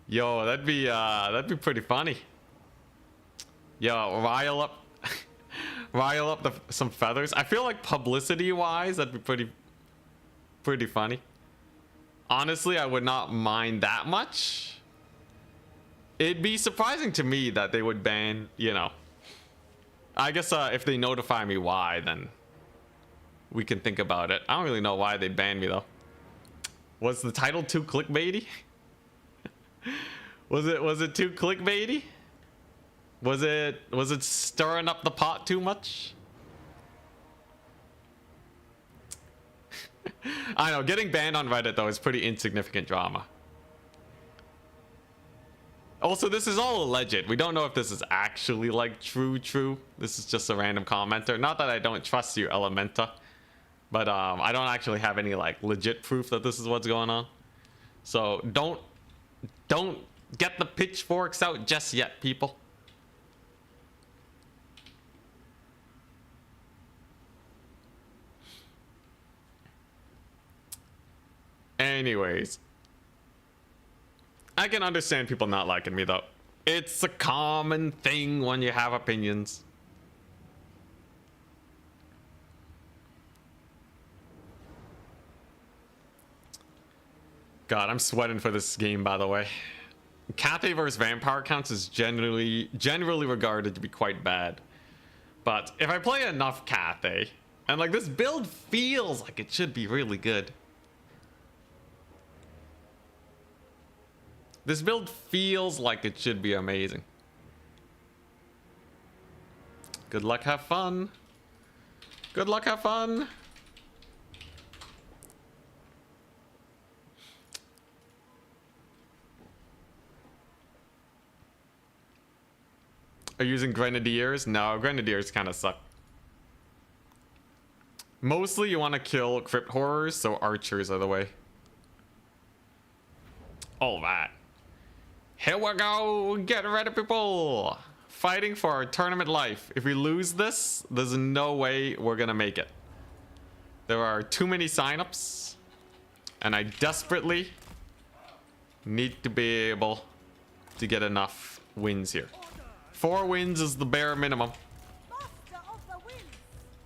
Yo, that'd be pretty funny. Yo, rile up some feathers. I feel like publicity wise, that'd be pretty funny. Honestly, I would not mind that much. It'd be surprising to me that they would ban, you know. I guess if they notify me why, then we can think about it. I don't really know why they'd ban me though. Was the title too clickbaity? Was it too clickbaity? Was it stirring up the pot too much? I know, getting banned on Reddit though is pretty insignificant drama. Also, this is all alleged. We don't know if this is actually like true. This is just a random commenter. Not that I don't trust you, Elementa, but I don't actually have any like legit proof that this is what's going on. So don't get the pitchforks out just yet, people. Anyways, I can understand people not liking me though. It's a common thing when you have opinions. God, I'm sweating for this game, by the way. Cathay vs Vampire counts is generally regarded to be quite bad. But if I play enough Cathay, and like this build feels like it should be really good. This build feels like it should be amazing. Good luck, have fun. Good luck, have fun. Are you using Grenadiers? No, Grenadiers kind of suck. Mostly you want to kill Crypt Horrors, so Archers are the way. All right. Here we go. Get ready, people. Fighting for our tournament life. If we lose this, there's no way we're gonna make it. There are too many signups, and I desperately need to be able to get enough wins here. 4 wins is the bare minimum.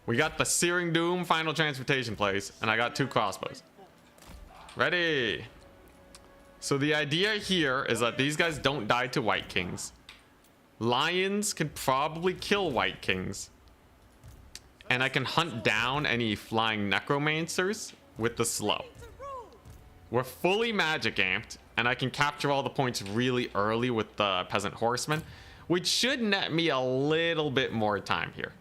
We got the Searing Doom Final Transportation plays, and I got 2 crossbows. Ready. So the idea here is that these guys don't die to White Kings. Lions can probably kill White Kings. And I can hunt down any flying necromancers with the slow. We're fully magic amped, and I can capture all the points really early with the peasant horsemen, which should net me a little bit more time here.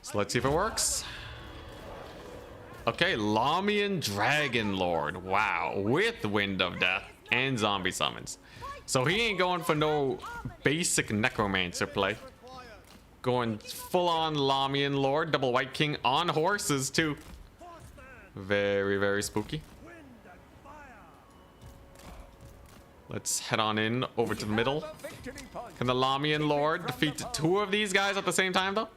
So let's see if it works. Okay, Lamian Dragon Lord. Wow, with Wind of Death and zombie summons. So he ain't going for no basic necromancer play. Going full on Lamian Lord, double White King on horses too. Very, very spooky. Let's head on in over to the middle. Can the Lamian Lord defeat 2 of these guys at the same time though?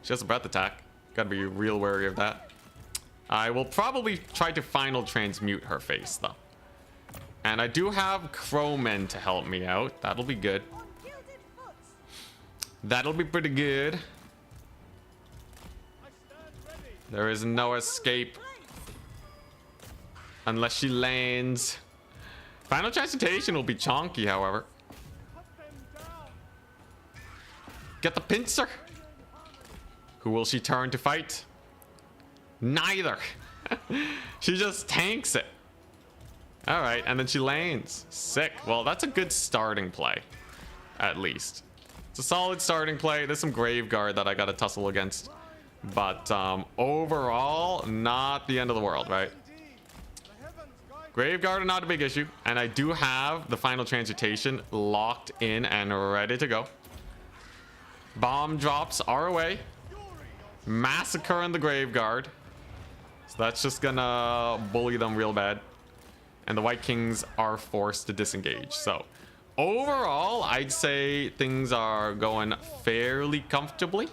She has a breath attack. Gotta be real wary of that. I will probably try to final transmute her face though. And I do have crowmen to help me out. That'll be good. That'll be pretty good. There is no escape unless she lands. Final transportation will be chonky, however. Get the pincer. Who will she turn to fight? Neither. She just tanks it. All right, and then she lanes. Sick. Well, that's a good starting play, at least. It's a solid starting play. There's some Graveguard that I got to tussle against. But overall, not the end of the world, right? Graveguard are not a big issue. And I do have the final transmutation locked in and ready to go. Bomb drops are away. Massacre in the Graveguard. So that's just gonna bully them real bad. And the White Kings are forced to disengage. So overall, I'd say things are going fairly comfortably.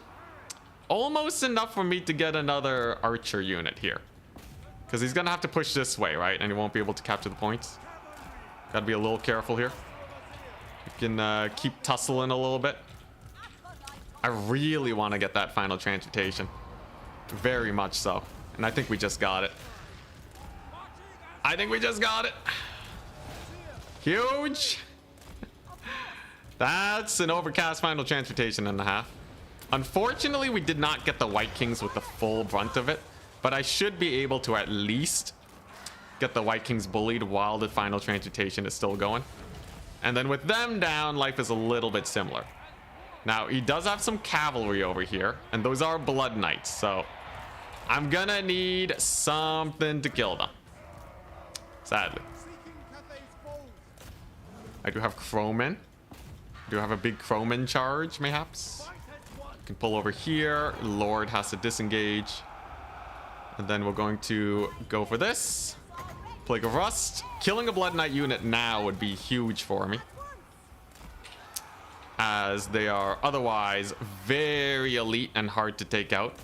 Almost enough for me to get another archer unit here. Because he's gonna have to push this way, right? And he won't be able to capture the points. Gotta be a little careful here. You can keep tussling a little bit. I really want to get that final transmutation. Very much so. And I think we just got it. I think we just got it. Huge. That's an overcast final transmutation and a half. Unfortunately, we did not get the White Kings with the full brunt of it. But I should be able to at least get the White Kings bullied while the final transmutation is still going. And then with them down, life is a little bit similar. Now, he does have some cavalry over here. And those are Blood Knights. So I'm gonna need something to kill them. Sadly. I do have Croman. I do have a big Croman charge, mayhaps. I can pull over here. Lord has to disengage. And then we're going to go for this. Plague of Rust. Killing a Blood Knight unit now would be huge for me, as they are otherwise very elite and hard to take out.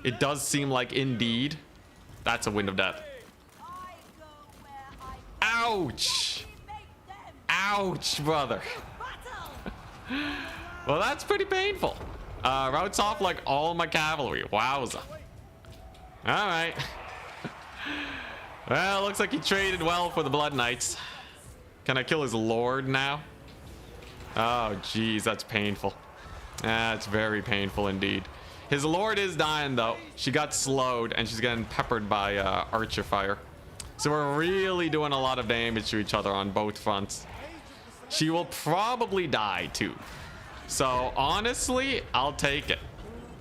It does seem like indeed that's a Wind of Death. Ouch! Ouch, brother. Well, that's pretty painful. Routes off like all my cavalry. Wowza. All right. Well, looks like he traded well for the Blood Knights. Can I kill his Lord now? Oh, geez, that's painful. That's very painful indeed. His Lord is dying, though. She got slowed, and she's getting peppered by archer fire. So we're really doing a lot of damage to each other on both fronts. She will probably die, too. So, honestly, I'll take it.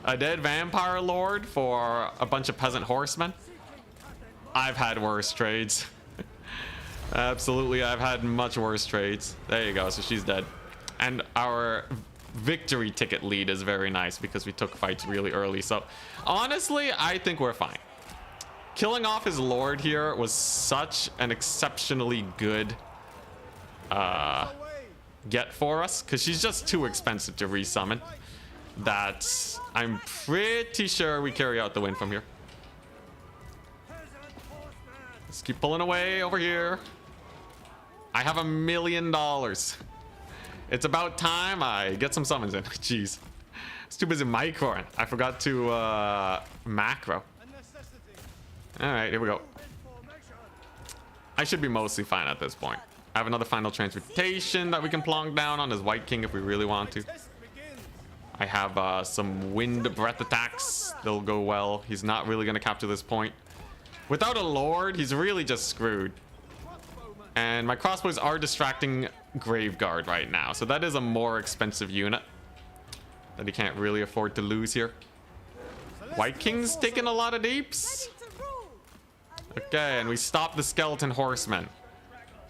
A dead Vampire Lord for a bunch of peasant horsemen? I've had worse trades. Absolutely, I've had much worse trades. There you go, so she's dead. And our victory ticket lead is very nice because we took fights really early. So honestly, I think we're fine. Killing off his Lord here was such an exceptionally good get for us, because she's just too expensive to resummon, that I'm pretty sure we carry out the win from here. Let's keep pulling away over here. I have $1 million. It's about time I get some summons in. Jeez. I was too busy microing. I forgot to macro. Alright, here we go. I should be mostly fine at this point. I have another final transmutation that we can plonk down on his White King if we really want to. I have some wind breath attacks. They'll go well. He's not really going to capture this point. Without a Lord, he's really just screwed. And my crossbows are distracting Graveguard right now. So that is a more expensive unit that he can't really afford to lose here. White King's taking a lot of deeps. Okay, and we stopped the skeleton horsemen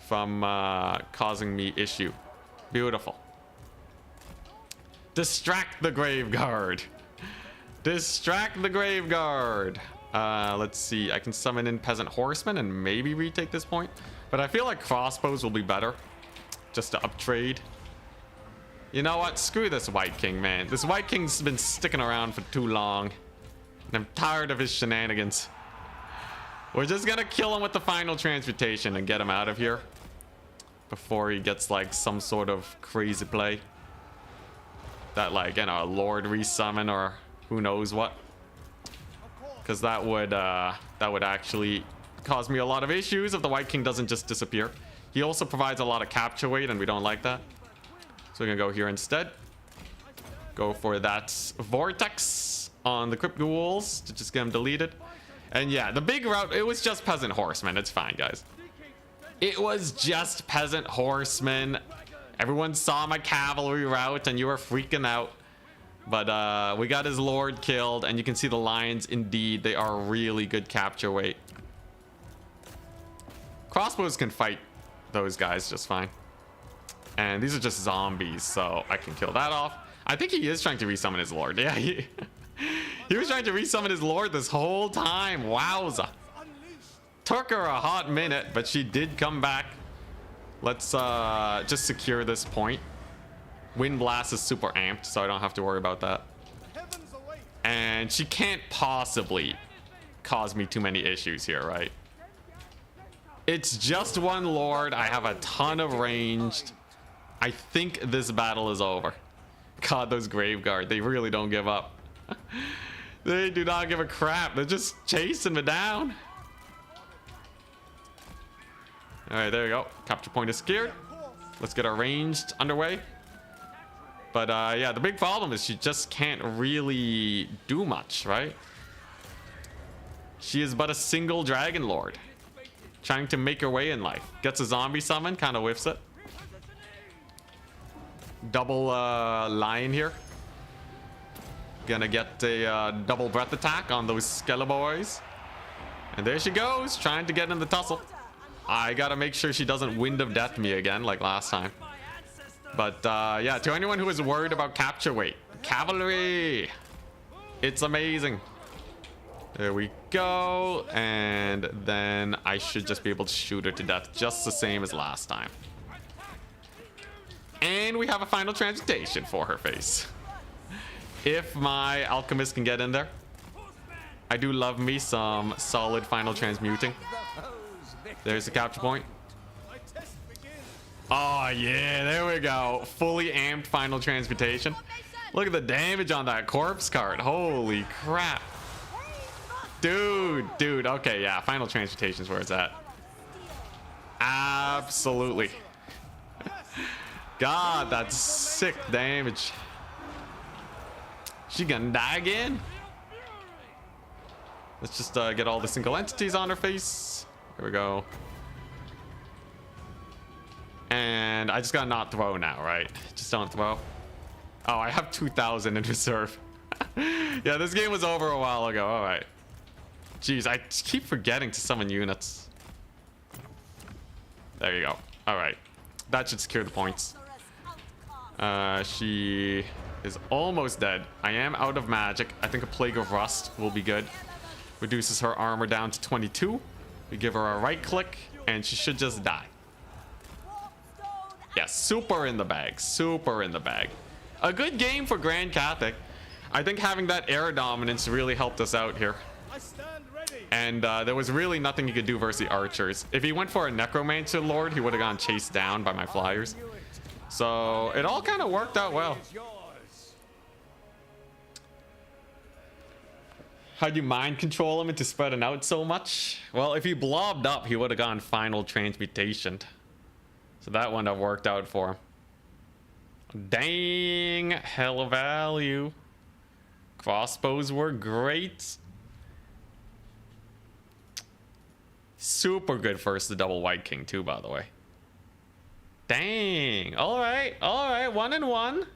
from causing me issue. Beautiful. Distract the Graveguard. Distract the Graveguard. Let's see. I can summon in peasant horsemen and maybe retake this point. But I feel like crossbows will be better, just to uptrade. You know what? Screw this White King, man. This White King's been sticking around for too long. And I'm tired of his shenanigans. We're just gonna kill him with the final transmutation and get him out of here before he gets like some sort of crazy play that, like, you know, a Lord resummon or who knows what, because that would actually cause me a lot of issues if the White King doesn't just disappear. He also provides a lot of capture weight, and we don't like that. So we're gonna go here instead. Go for that vortex. on the Crypt Ghouls to just get them deleted. And yeah, the big route, it was just peasant horsemen. It's fine, guys. It was just peasant horsemen. Everyone saw my cavalry route and you were freaking out. But we got his lord killed, and you can see the lions, indeed, they are really good capture weight. Crossbows can fight those guys just fine. And these are just zombies, so I can kill that off. I think he is trying to resummon his lord. Yeah, he was trying to resummon his lord this whole time. Wowza. Took her a hot minute, but she did come back. Let's just secure this point. Wind Blast is super amped, so I don't have to worry about that. And she can't possibly cause me too many issues here, right? It's just one lord. I have a ton of ranged. I think this battle is over. God, those Graveguard, they really don't give up. They do not give a crap. They're just chasing me down. All right, there you go. Capture point is secured. Let's get our ranged underway. But yeah, the big problem is she just can't really do much, right? She is but a single dragon lord, trying to make her way in life. Gets a zombie summon, kind of whiffs it. Double lion here. Gonna get a double breath attack on those Skelleboys. And there she goes, trying to get in the tussle. I gotta make sure she doesn't Wind of Death me again like last time. But yeah, to anyone who is worried about capture weight, cavalry, it's amazing. There we go. And then I should just be able to shoot her to death just the same as last time. And we have a final transmutation for her face. If my alchemist can get in there. I do love me some solid final transmuting. There's the capture point. Oh yeah, there we go. Fully amped final transmutation. Look at the damage on that corpse card. Holy crap. Dude, okay, yeah, final transmutation's where it's at. Absolutely. God, that's sick damage. She gonna die again? Let's just get all the single entities on her face. There we go. And I just gotta not throw now, right? Just don't throw. Oh, I have 2,000 in reserve. Yeah, this game was over a while ago. All right. Jeez, I keep forgetting to summon units. There you go. All right. That should secure the points. She is almost dead. I am out of magic. I think a Plague of Rust will be good. Reduces her armor down to 22. We give her a right click, and she should just die. Yeah, super in the bag. Super in the bag. A good game for Grand Catholic. I think having that air dominance really helped us out here. And there was really nothing he could do versus the archers. If he went for a necromancer lord, he would have gone chased down by my flyers. So it all kind of worked out well. How'd you mind control him into spreading out so much? Well, if he blobbed up, he would have gone final transmutation. So that wouldn't have worked out for him. Dang, hell of value. Crossbows were great. Super good versus the double White King too, by the way. Dang. All right. 1-1.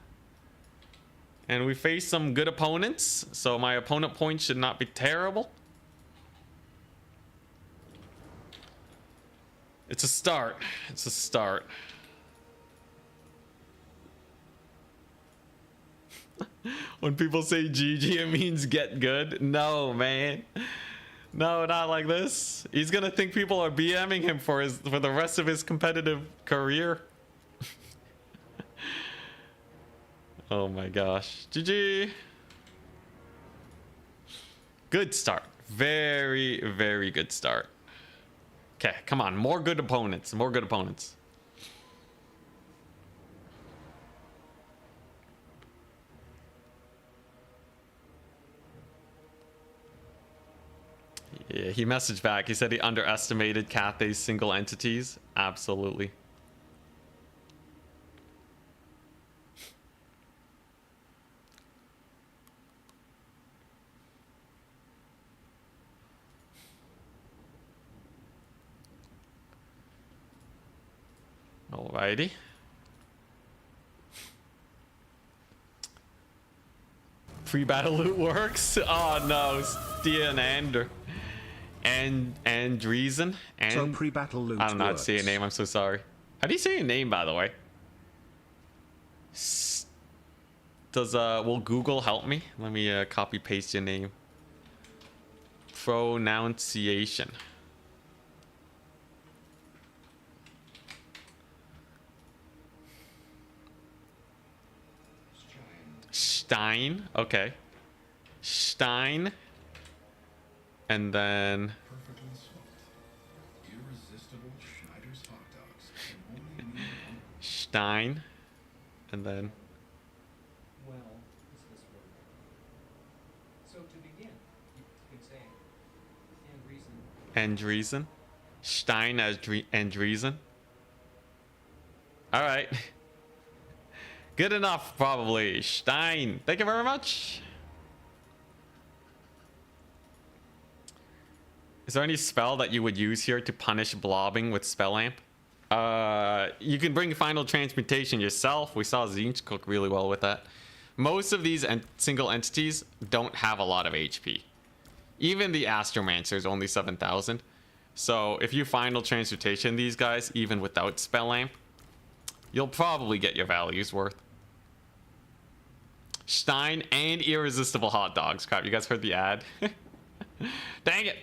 And we face some good opponents, so my opponent points should not be terrible. It's a start. It's a start. When people say GG, it means get good. No, man. No, not like this. He's gonna think people are BMing him for the rest of his competitive career. Oh my gosh. GG. Good start. Very, very good start. Okay, come on. More good opponents. More good opponents. Yeah, he messaged back. He said he underestimated Cathay's single entities. Absolutely. Alrighty. Pre-battle loot works. Oh no, Stia and Ander. And Reason. And So pre-battle loot I don't know how to works. say your name. I'm so sorry. How do you say your name, by the way? Will Google help me? Let me copy paste your name. Pronunciation. Stein. Okay. Stein. And then Perfectly smoked. Irresistible Schneider's hot dogs. Can only mean one. Stein. And then Well, is this word? So to begin, you can say, and reason. Andreessen. Stein as Andreessen. All right. Good enough, probably. Stein. Thank you very much. Is there any spell that you would use here to punish blobbing with spell amp? You can bring final transmutation yourself. We saw Zinch cook really well with that. Most of these single entities don't have a lot of HP. Even the Astromancer is only 7,000. So if you final transmutation these guys, even without spell amp, you'll probably get your values worth. Stein and irresistible hot dogs. Crap, you guys heard the ad? Dang it.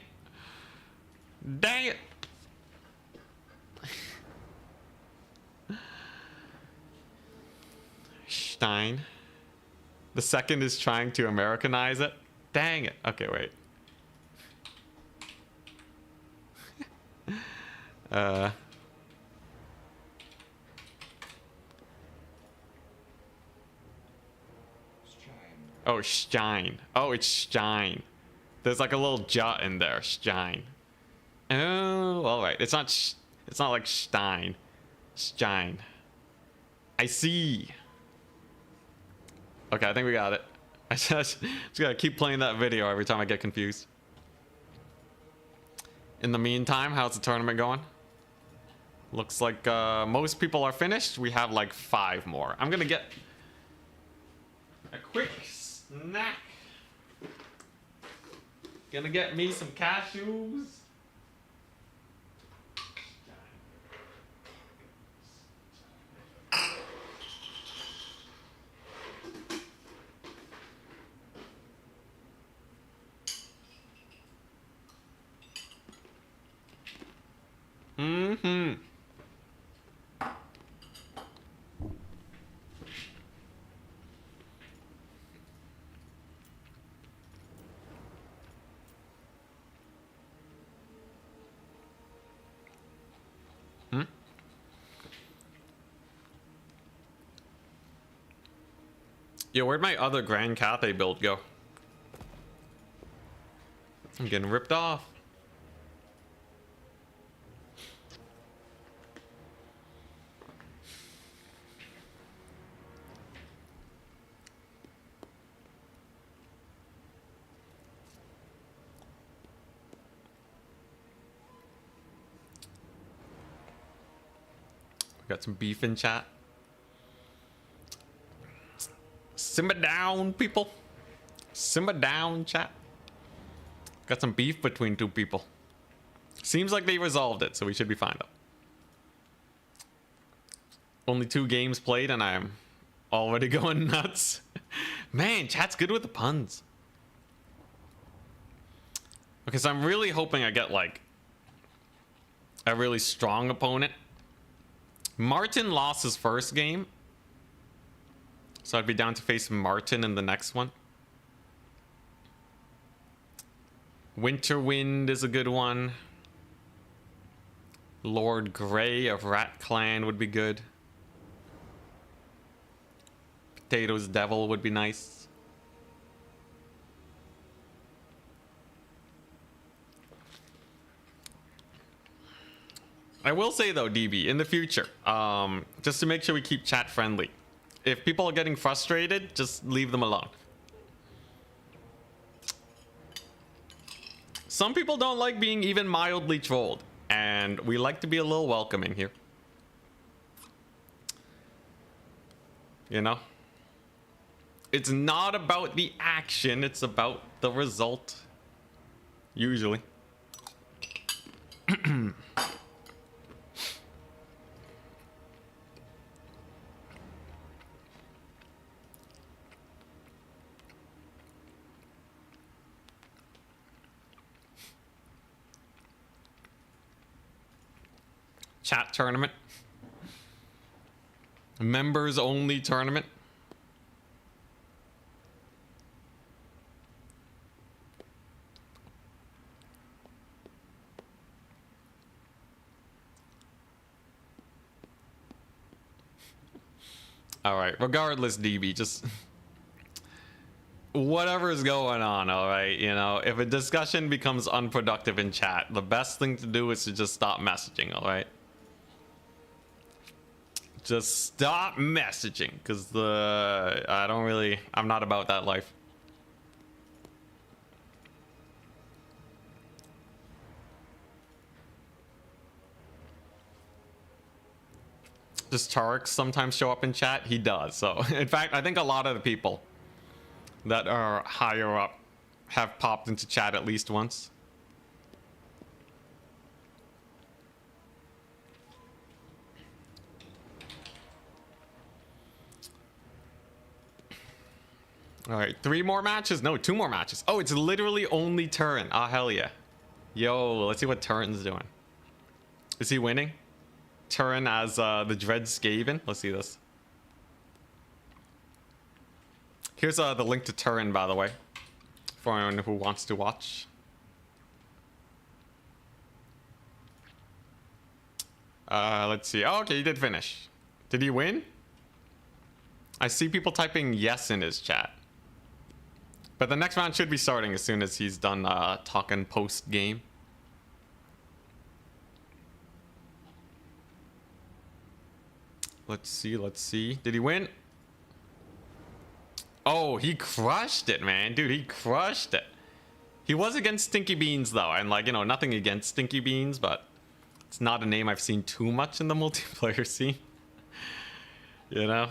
Dang it. Stein. The second is trying to Americanize it. Dang it. Okay, wait. Oh, Stein. Oh, it's Stein. There's like a little jot in there. Stein. Oh, all right. It's not like Stein. Stein. I see. Okay, I think we got it. I just gotta keep playing that video every time I get confused. In the meantime, how's the tournament going? Looks like most people are finished. We have like 5 more. I'm gonna get a quick snack. Gonna get me some cashews. Mm-hmm. Yo, where'd my other Grand Cathay build go? I'm getting ripped off. We got some beef in chat. Simmer down, people. Simmer down, chat. Got some beef between 2 people. Seems like they resolved it, so we should be fine though. Only 2 games played and I'm already going nuts. Man, chat's good with the puns. Okay, so I'm really hoping I get like a really strong opponent. Martin lost his first game. So I'd be down to face Martin in the next one. Winterwind is a good one. Lord Grey of Rat Clan would be good. Potatoes Devil would be nice. I will say though, DB, in the future, just to make sure we keep chat friendly, if people are getting frustrated, just leave them alone. Some people don't like being even mildly trolled, and we like to be a little welcoming here. You know? It's not about the action, it's about the result. Usually. Chat tournament. Members only tournament. All right, regardless, DB, just whatever's going on, all right? You know, if a discussion becomes unproductive in chat, the best thing to do is to just stop messaging, all right? Just stop messaging, because I'm not about that life. Does Tarek sometimes show up in chat? He does. So, in fact, I think a lot of the people that are higher up have popped into chat at least once. All right, 3 more matches? No, 2 more matches. Oh, it's literally only Turin. Ah, hell yeah. Yo, let's see what Turin's doing. Is he winning? Turin as the Dread Skaven. Let's see this. Here's the link to Turin, by the way, for anyone who wants to watch. Let's see. Oh, okay, he did finish. Did he win? I see people typing yes in his chat. But the next round should be starting as soon as he's done talking post game. Let's see, let's see. Did he win? Oh, he crushed it, man. Dude, he crushed it. He was against Stinky Beans, though. And, like, you know, nothing against Stinky Beans, but it's not a name I've seen too much in the multiplayer scene. You know?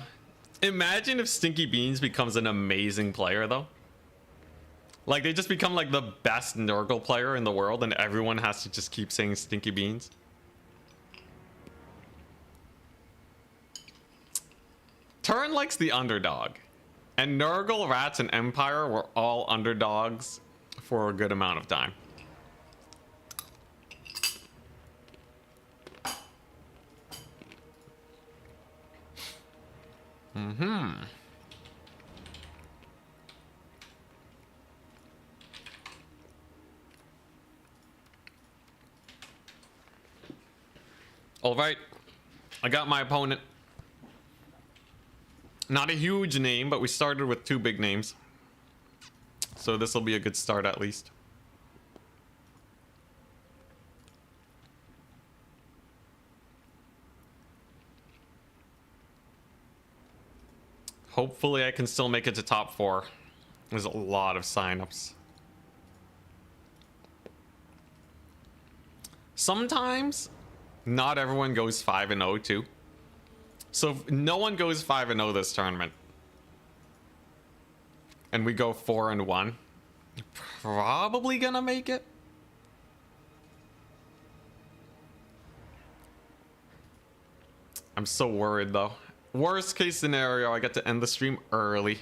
Imagine if Stinky Beans becomes an amazing player, though. Like, they just become, like, the best Nurgle player in the world, and everyone has to just keep saying Stinky Beans. Turin likes the underdog. And Nurgle, Rats, and Empire were all underdogs for a good amount of time. All right, I got my opponent. Not a huge name, but we started with 2 big names. So this will be a good start at least. Hopefully I can still make it to top 4. There's a lot of signups. Sometimes not everyone goes 5-0 too. So if no one goes 5-0 this tournament, and we go 4-1, probably gonna make it. I'm so worried though. Worst case scenario, I get to end the stream early.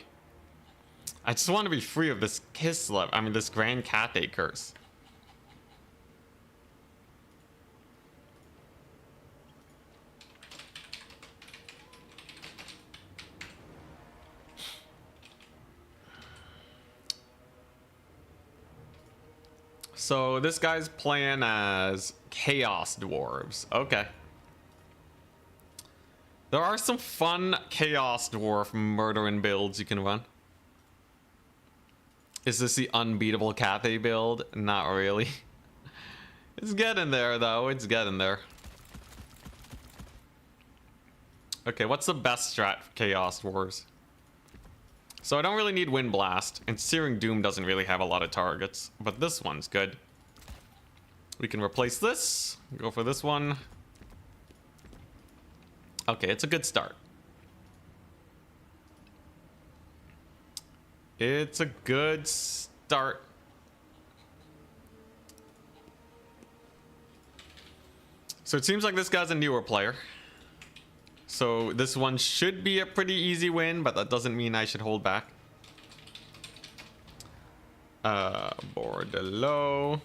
I just want to be free of this this Grand Cathay curse. So this guy's playing as Chaos Dwarves. Okay. There are some fun Chaos Dwarf murdering builds you can run. Is this the unbeatable Cathay build? Not really. It's getting there though, it's getting there. Okay, what's the best strat for Chaos Dwarves? So I don't really need Wind Blast, and Searing Doom doesn't really have a lot of targets, but this one's good. We can replace this, go for this one. Okay, it's a good start. It's a good start. So it seems like this guy's a newer player. So this one should be a pretty easy win, but that doesn't mean I should hold back. Bordelot.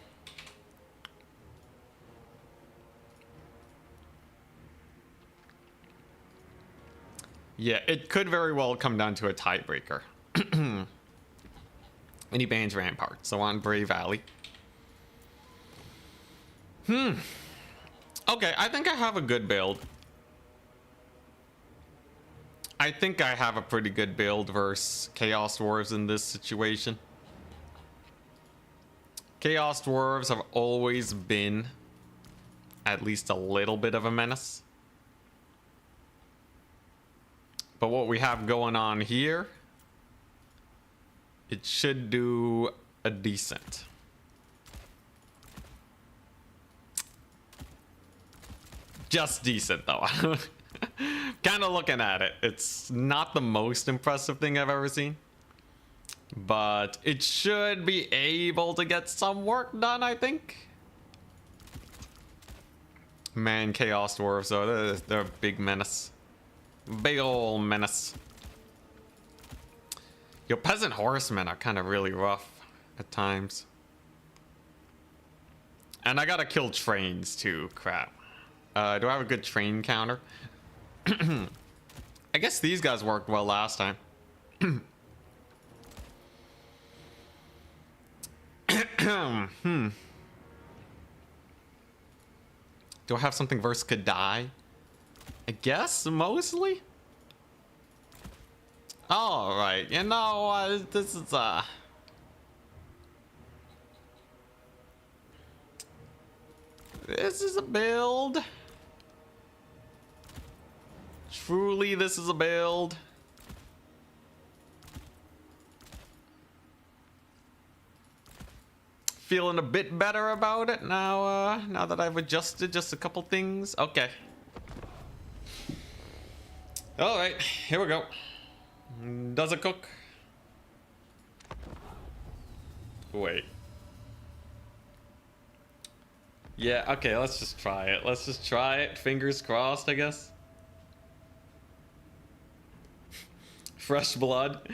Yeah, it could very well come down to a tiebreaker. And he bans Rampart, so on Brave Valley. Okay, I think I have a good build. I think I have a pretty good build versus Chaos Dwarves in this situation. Chaos Dwarves have always been at least a little bit of a menace. But what we have going on here, it should do a decent. Just decent though. Kind of looking at it, it's not the most impressive thing I've ever seen. But it should be able to get some work done, I think. Man, Chaos Dwarves, though, they're a big menace. Big ol' menace. Your peasant horsemen are kind of really rough at times. And I gotta kill trains too, crap. Do I have a good train counter? I guess these guys worked well last time. Do I have something versus Kadai? I guess, mostly? Alright, you know, this is, this is a build. Truly, this is a build. Feeling a bit better about it now, now that I've adjusted just a couple things. Okay. Alright, here we go. Does it cook? Wait. Yeah, okay, let's just try it. Let's just try it. Fingers crossed, I guess. Fresh blood.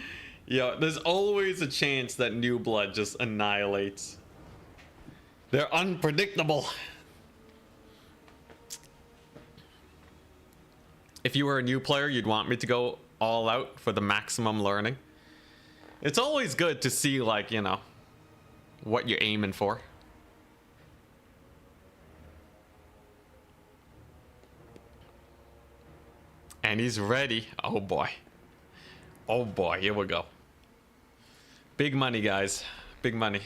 Yo, there's always a chance that new blood just annihilates. They're unpredictable. If you were a new player, you'd want me to go all out for the maximum learning. It's always good to see, like, you know, what you're aiming for. And he's ready. Oh boy. Oh boy, here we go. Big money, guys. Big money.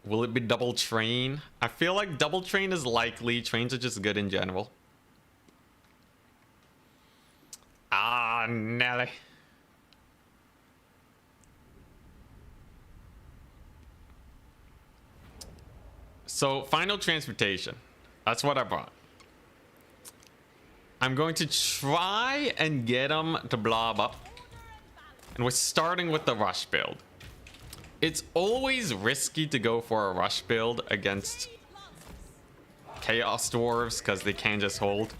Will it be double train? I feel like double train is likely. Trains are just good in general. Ah, Nelly. So, final transportation. That's what I brought. I'm going to try and get them to blob up. And we're starting with the rush build. It's always risky to go for a rush build against Chaos Dwarves because they can just hold.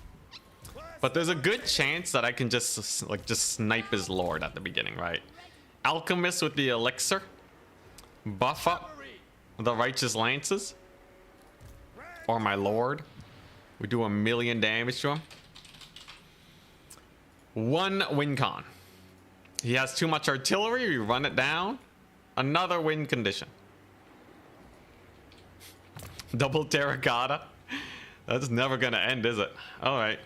But there's a good chance that I can just snipe his lord at the beginning, right? Alchemist with the elixir. Buff up the righteous lances. Or my lord. We do 1,000,000 damage to him. One win con. He has too much artillery, we run it down. Another win condition. Double terracotta. That's never gonna end, is it? Alright.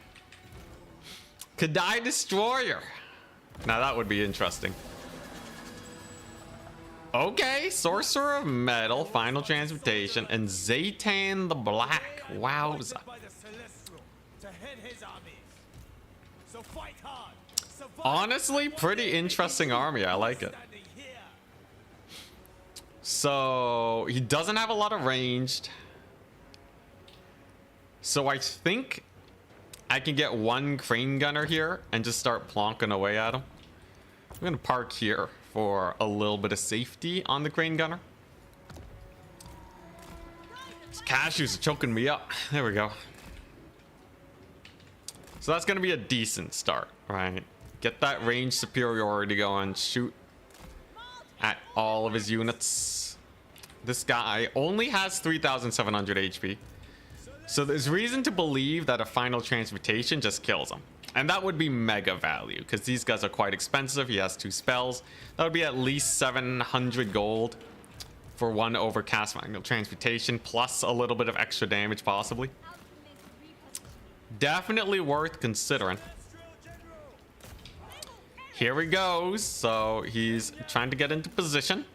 Kadai Destroyer. Now that would be interesting. Okay, Sorcerer of Metal, Final Transmutation, and Zaytan the Black. Wowza. Honestly, pretty interesting army. I like it. So, he doesn't have a lot of ranged. So I think I can get one crane gunner here and just start plonking away at him. I'm gonna park here for a little bit of safety on the crane gunner. These cashews are choking me up. There we go. So that's gonna be a decent start, right? Get that range superiority going. Shoot at all of his units. This guy only has 3,700 HP. So there's reason to believe that a final transmutation just kills him. And that would be mega value, because these guys are quite expensive. He has 2 spells. That would be at least 700 gold for one overcast final transmutation, plus a little bit of extra damage possibly. Definitely worth considering. Here he goes. So he's trying to get into position.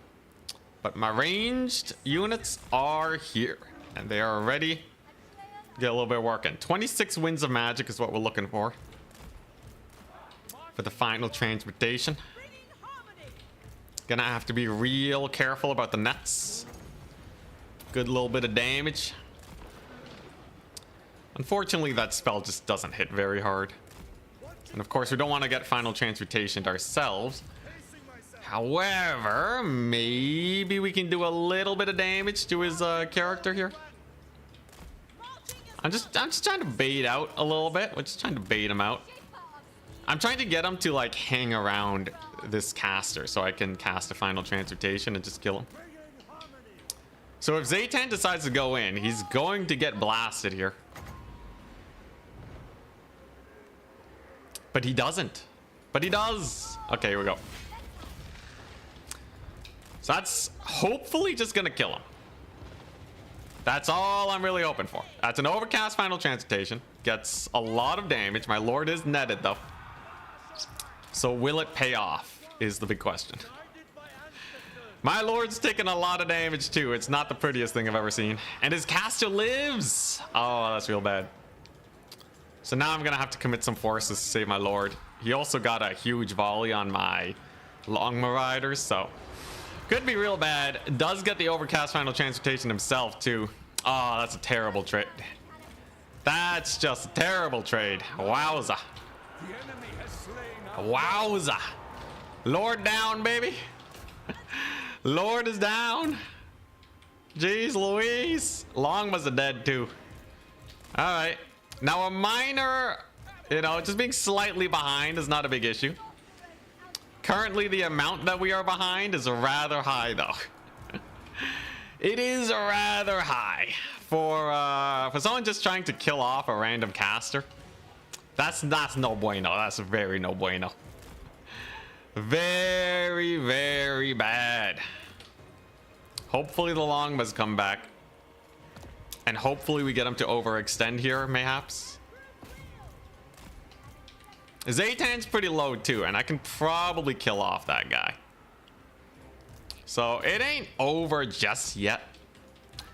But my ranged units are here. And they are ready to get a little bit of work in. 26 winds of magic is what we're looking for the final transmutation. Gonna have to be real careful about the nets. Good little bit of damage. Unfortunately, that spell just doesn't hit very hard. And of course, we don't want to get final transmutation ourselves. However, maybe we can do a little bit of damage to his character here. I'm just trying to bait out a little bit. We're just trying to bait him out. I'm trying to get him to like hang around this caster so I can cast a final transmutation and just kill him. So if Zaytan decides to go in, he's going to get blasted here. But he doesn't. But he does. Okay, here we go. So that's hopefully just gonna kill him. That's all I'm really hoping for. That's an overcast final transmutation. Gets a lot of damage. My lord is netted though. So will it pay off is the big question. My lord's taking a lot of damage too. It's not the prettiest thing I've ever seen. And his caster lives. Oh, that's real bad. So now I'm gonna have to commit some forces to save my lord. He also got a huge volley on my long marauders, so could be real bad. Does get the overcast final transmutation himself too. Oh, that's a terrible trade. That's just a terrible trade. Wowza. Wowza. Lord down, baby. Lord is down. Jeez Louise. Long was dead too. All right. Now a minor, just being slightly behind is not a big issue. Currently, the amount that we are behind is rather high, though. It is rather high for someone just trying to kill off a random caster. That's no bueno. That's very no bueno. Very, very bad. Hopefully the long must come back. And hopefully we get him to overextend here, mayhaps. Zaytan's pretty low too, and I can probably kill off that guy. So it ain't over just yet.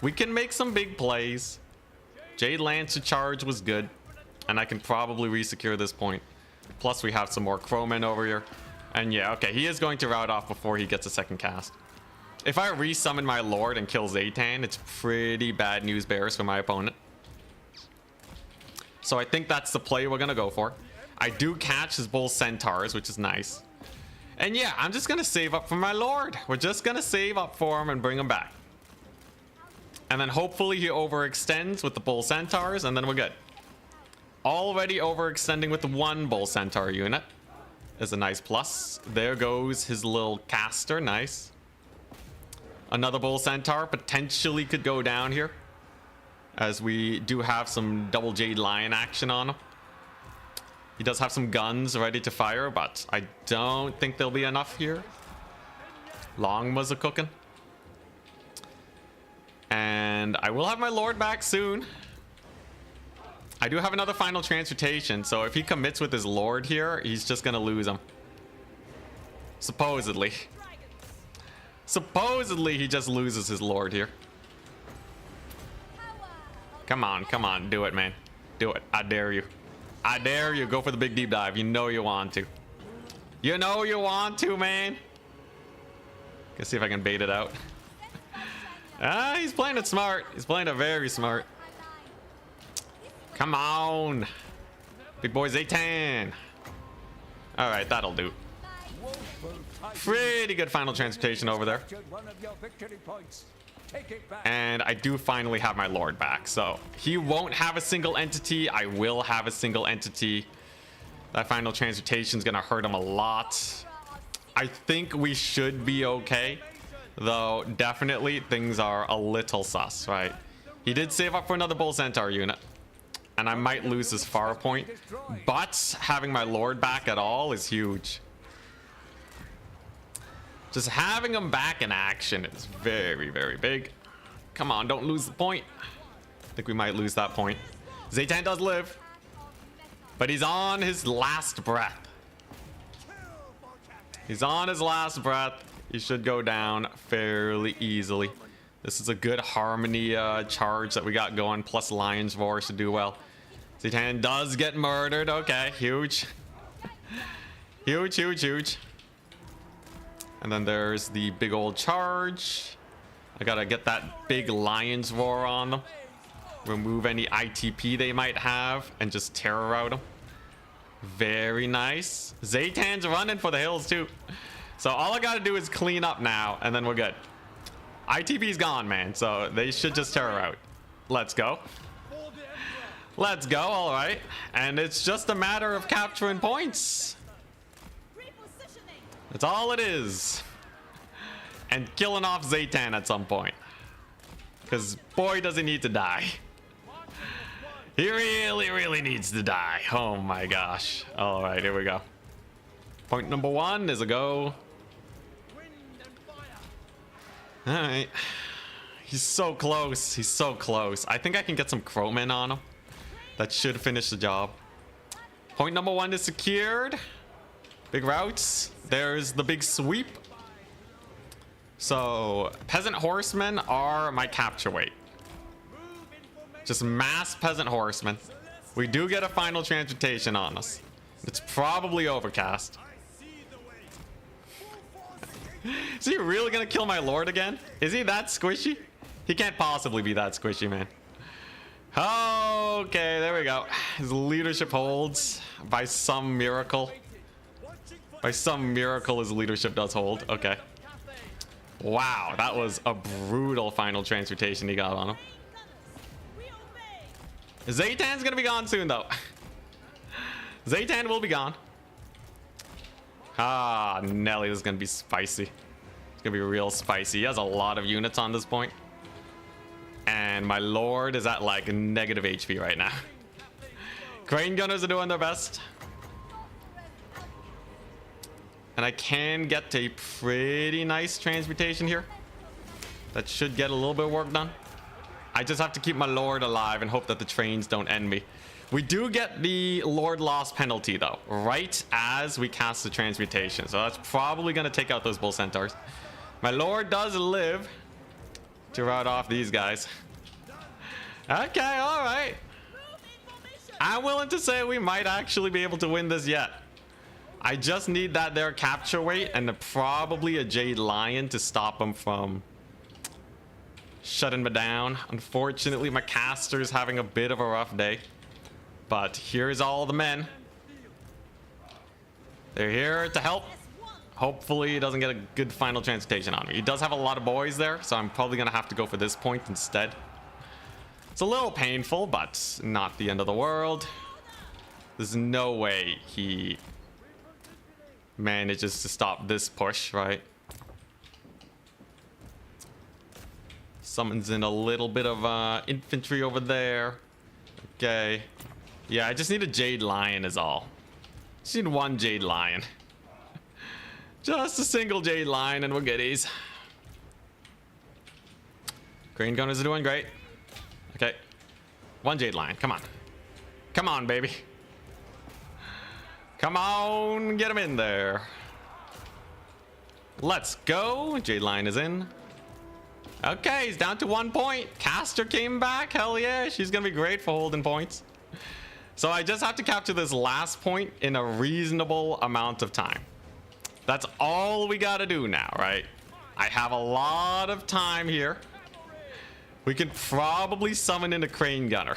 We can make some big plays. Jade Lancer charge was good, and I can probably resecure this point. Plus we have some more crowmen over here. And yeah, okay, he is going to rout off before he gets a second cast. If I resummon my lord and kill Zaytan, it's pretty bad news bears for my opponent. So I think that's the play we're gonna go for. I do catch his bull centaurs, which is nice. And yeah, I'm just gonna save up for my lord. We're just gonna save up for him and bring him back. And then hopefully he overextends with the bull centaurs, and then we're good. Already overextending with the one bull centaur unit is a nice plus. There goes his little caster, nice. Another bull centaur potentially could go down here, as we do have some double jade lion action on him. He does have some guns ready to fire, but I don't think there'll be enough here. Long was a cooking. And I will have my lord back soon. I do have another final transmutation, so if he commits with his lord here, he's just gonna lose him. Supposedly. Supposedly he just loses his lord here. Come on, do it, man. Do it. I dare you. I dare you. Go for the big deep dive. You know you want to. You know you want to, man. Let's see if I can bait it out. He's playing it smart. He's playing it very smart. Come on. Big boy Zaytan. All right, that'll do. Pretty good final transportation over there. And I do finally have my lord back. So he won't have a single entity. I will have a single entity. That final transportation is going to hurt him a lot. I think we should be okay. Though definitely things are a little sus, right? He did save up for another bull centaur unit. And I might lose this far point. But having my lord back at all is huge. Just having him back in action is very, very big. Come on, don't lose the point. I think we might lose that point. Zaytan does live. But he's on his last breath. He's on his last breath. He should go down fairly easily. This is a good harmony charge that we got going. Plus Lion's Roar should do well. Zaytan does get murdered. Okay, huge. Huge, huge, huge. And then there's the big old charge. I gotta get that big Lion's Roar on them. Remove any ITP they might have and just terror out them. Very nice. Zaytan's running for the hills too. So all I gotta do is clean up now and then we're good. ITP's gone, man. So they should just terror out. Let's go. Let's go. All right. And it's just a matter of capturing points. That's all it is. And killing off Zaytan at some point. Because boy, does he need to die. He really, really needs to die. Oh my gosh. All right, here we go. Point number 1 is a go. All right. He's so close. He's so close. I think I can get some crowmen on him. That should finish the job. Point number 1 is secured. Big routes. There's the big sweep. So peasant horsemen are my capture weight. Just mass peasant horsemen. We do get a final transportation on us. It's probably overcast. Is he really gonna kill my lord again? Is he that squishy? He can't possibly be that squishy, man. Okay, there we go. His leadership holds by some miracle. By some miracle, his leadership does hold. Okay. Wow, that was a brutal final transportation he got on him. Zaytan's gonna be gone soon, though. Zaytan will be gone. Ah, Nelly, this is gonna be spicy. It's gonna be real spicy. He has a lot of units on this point. And my lord is at like negative HP right now. Crane gunners are doing their best. And I can get a pretty nice transmutation here. That should get a little bit of work done. I just have to keep my lord alive and hope that the trains don't end me. We do get the lord loss penalty though, right as we cast the transmutation. So that's probably going to take out those bull centaurs. My lord does live to rout off these guys. Okay, all right. I'm willing to say we might actually be able to win this yet. I just need that there capture weight and probably a Jade Lion to stop him from shutting me down. Unfortunately, my caster's having a bit of a rough day. But here's all the men. They're here to help. Hopefully he doesn't get a good final transportation on me. He does have a lot of boys there, so I'm probably going to have to go for this point instead. It's a little painful, but not the end of the world. There's no way he manages to stop this push, right? Summons in a little bit of infantry over there. Okay. Yeah, I just need a Jade Lion is all. Just need one Jade Lion. Just a single Jade Lion and we're goodies. Crane gunners are doing great. Okay. One Jade Lion. Come on. Come on, baby. Come on. Get him in there. Let's go. Jade Lion is in. Okay, he's down to 1 point. Caster came back. Hell yeah. She's going to be great for holding points. So I just have to capture this last point in a reasonable amount of time. That's all we got to do now, right? I have a lot of time here. We could probably summon in a crane gunner.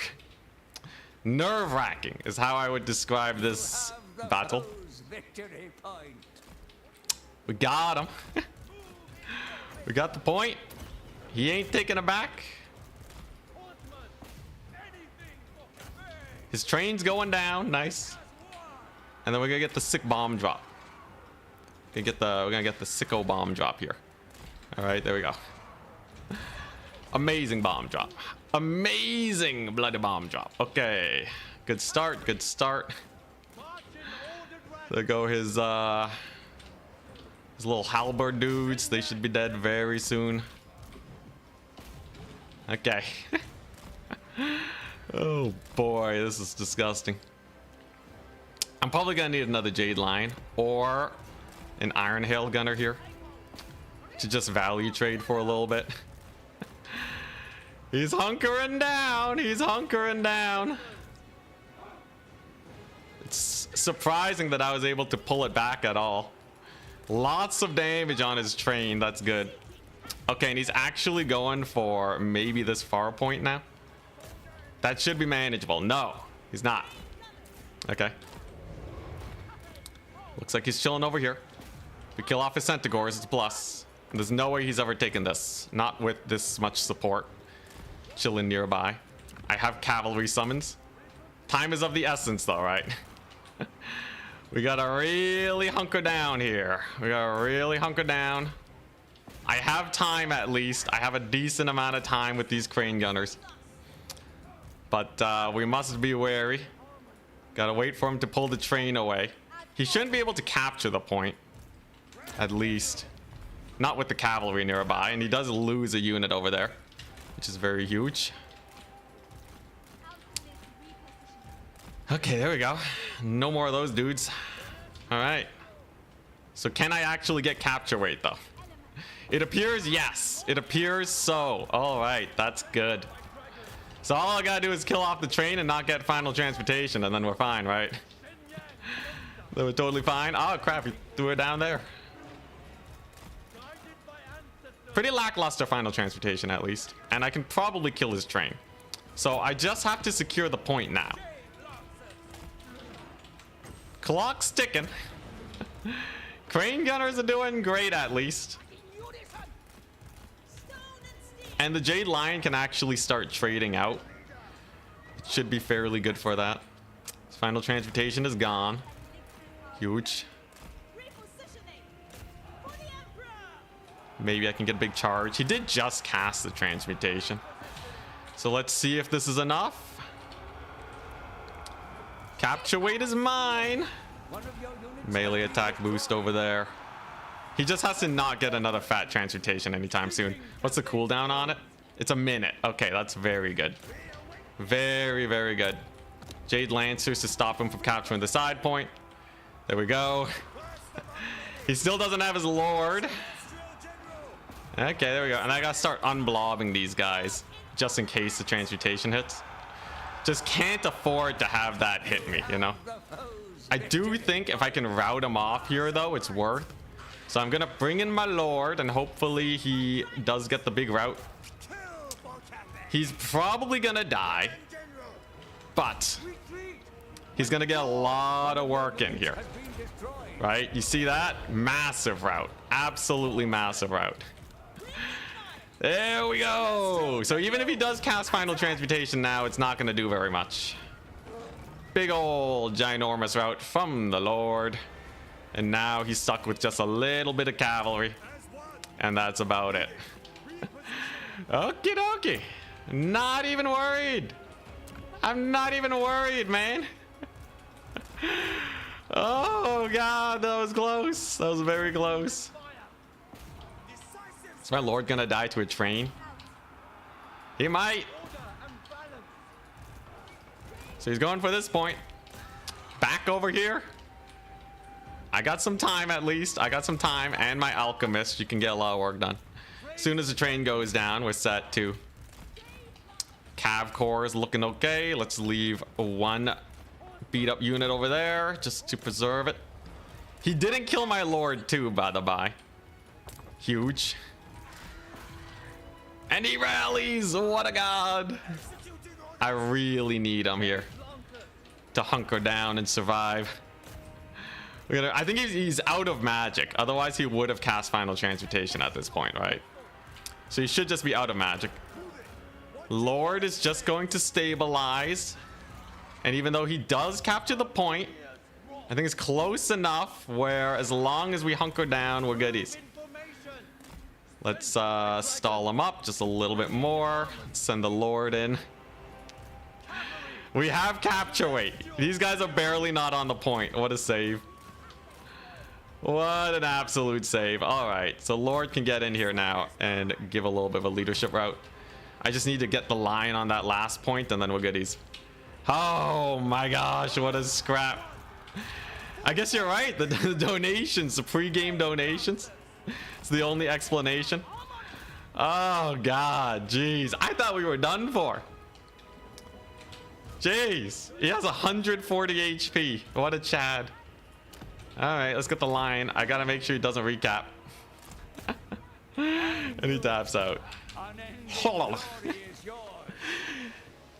Nerve-wracking is how I would describe this battle. Victory point. We got him. We got the point. He ain't taking it back. His train's going down. Nice. And then we're gonna get the sick bomb drop. We're gonna get the sicko bomb drop here. All right, there we go. Amazing bomb drop. Amazing bloody bomb drop. Okay, good start. Good start. There go his little halberd dudes. They should be dead very soon. Okay. Oh boy, this is disgusting. I'm probably gonna need another Jade Lion or an Iron Hail Gunner here to just value trade for a little bit. He's hunkering down. He's hunkering down. It's surprising that I was able to pull it back at all. Lots of damage on his train. That's good. Okay, and he's actually going for maybe this far point now. That should be manageable. No, he's not. Okay. Looks like he's chilling over here. If we kill off his Centaurs, it's a plus. And there's no way he's ever taken this. Not with this much support. Chilling nearby. I have cavalry summons. Time is of the essence though, right? We gotta really hunker down here. We gotta really hunker down. I have time at least. I have a decent amount of time with these crane gunners. But we must be wary. Gotta wait for him to pull the train away. He shouldn't be able to capture the point. At least. Not with the cavalry nearby. And he does lose a unit over there, which is very huge. Okay, there we go. No more of those dudes. All right. So can I actually get capture weight though? It appears yes. It appears so. All right, that's good. So all I gotta do is kill off the train and not get final transportation, and then we're fine, right? Then we're totally fine. Oh crap, he threw it down there. Pretty lackluster final transportation at least. And I can probably kill his train. So I just have to secure the point now. Clock's ticking. Crane gunners are doing great at least. And the Jade Lion can actually start trading out. It should be fairly good for that. His final transportation is gone. Huge. Maybe I can get a big charge. He did just cast the transmutation. So let's see if this is enough. Capture weight is mine. Melee attack boost over there. He just has to not get another fat transmutation anytime soon. What's the cooldown on it? It's a minute. Okay, that's very good. Very, very good. Jade Lancers to stop him from capturing the side point. There we go. He still doesn't have his Lord. Okay, there we go. And I gotta start unblobbing these guys just in case the transmutation hits. Just can't afford to have that hit me, you know? I do think if I can rout him off here, though, it's worth. So I'm gonna bring in my Lord, and hopefully he does get the big rout. He's probably gonna die, but he's gonna get a lot of work in here, right? You see that? Massive rout. Absolutely massive rout. There we go. So even if he does cast final transmutation now, it's not going to do very much. Big old ginormous rout from the Lord. And now he's stuck with just a little bit of cavalry. And that's about it. Okie dokie. Not even worried. I'm not even worried, man. Oh, God. That was close. That was very close. Is my Lord gonna die to a train? He might. So he's going for this point. Back over here. I got some time at least. I got some time and my alchemist. You can get a lot of work done. As soon as the train goes down, we're set to. Cav core is looking okay. Let's leave one beat up unit over there just to preserve it. He didn't kill my Lord too, by the by. Huge. And he rallies. What a god. I really need him here. to hunker down and survive. I think he's out of magic. Otherwise, he would have cast Final Transmutation at this point, right? So he should just be out of magic. Lord is just going to stabilize. And even though he does capture the point, I think it's close enough where as long as we hunker down, we're goodies. Let's stall him up just a little bit more. Send the Lord in. We have capture weight. These guys are barely not on the point. What a save. What an absolute save. All right, so Lord can get in here now and give a little bit of a leadership route. I just need to get the line on that last point and then we're goodies. Oh my gosh, what a scrap. I guess you're right. The donations, the pre-game donations. It's the only explanation. Oh god, jeez. I thought we were done for. Jeez. He has 140 HP. What a Chad. Alright, let's get the line. I gotta make sure he doesn't recap. And he taps out.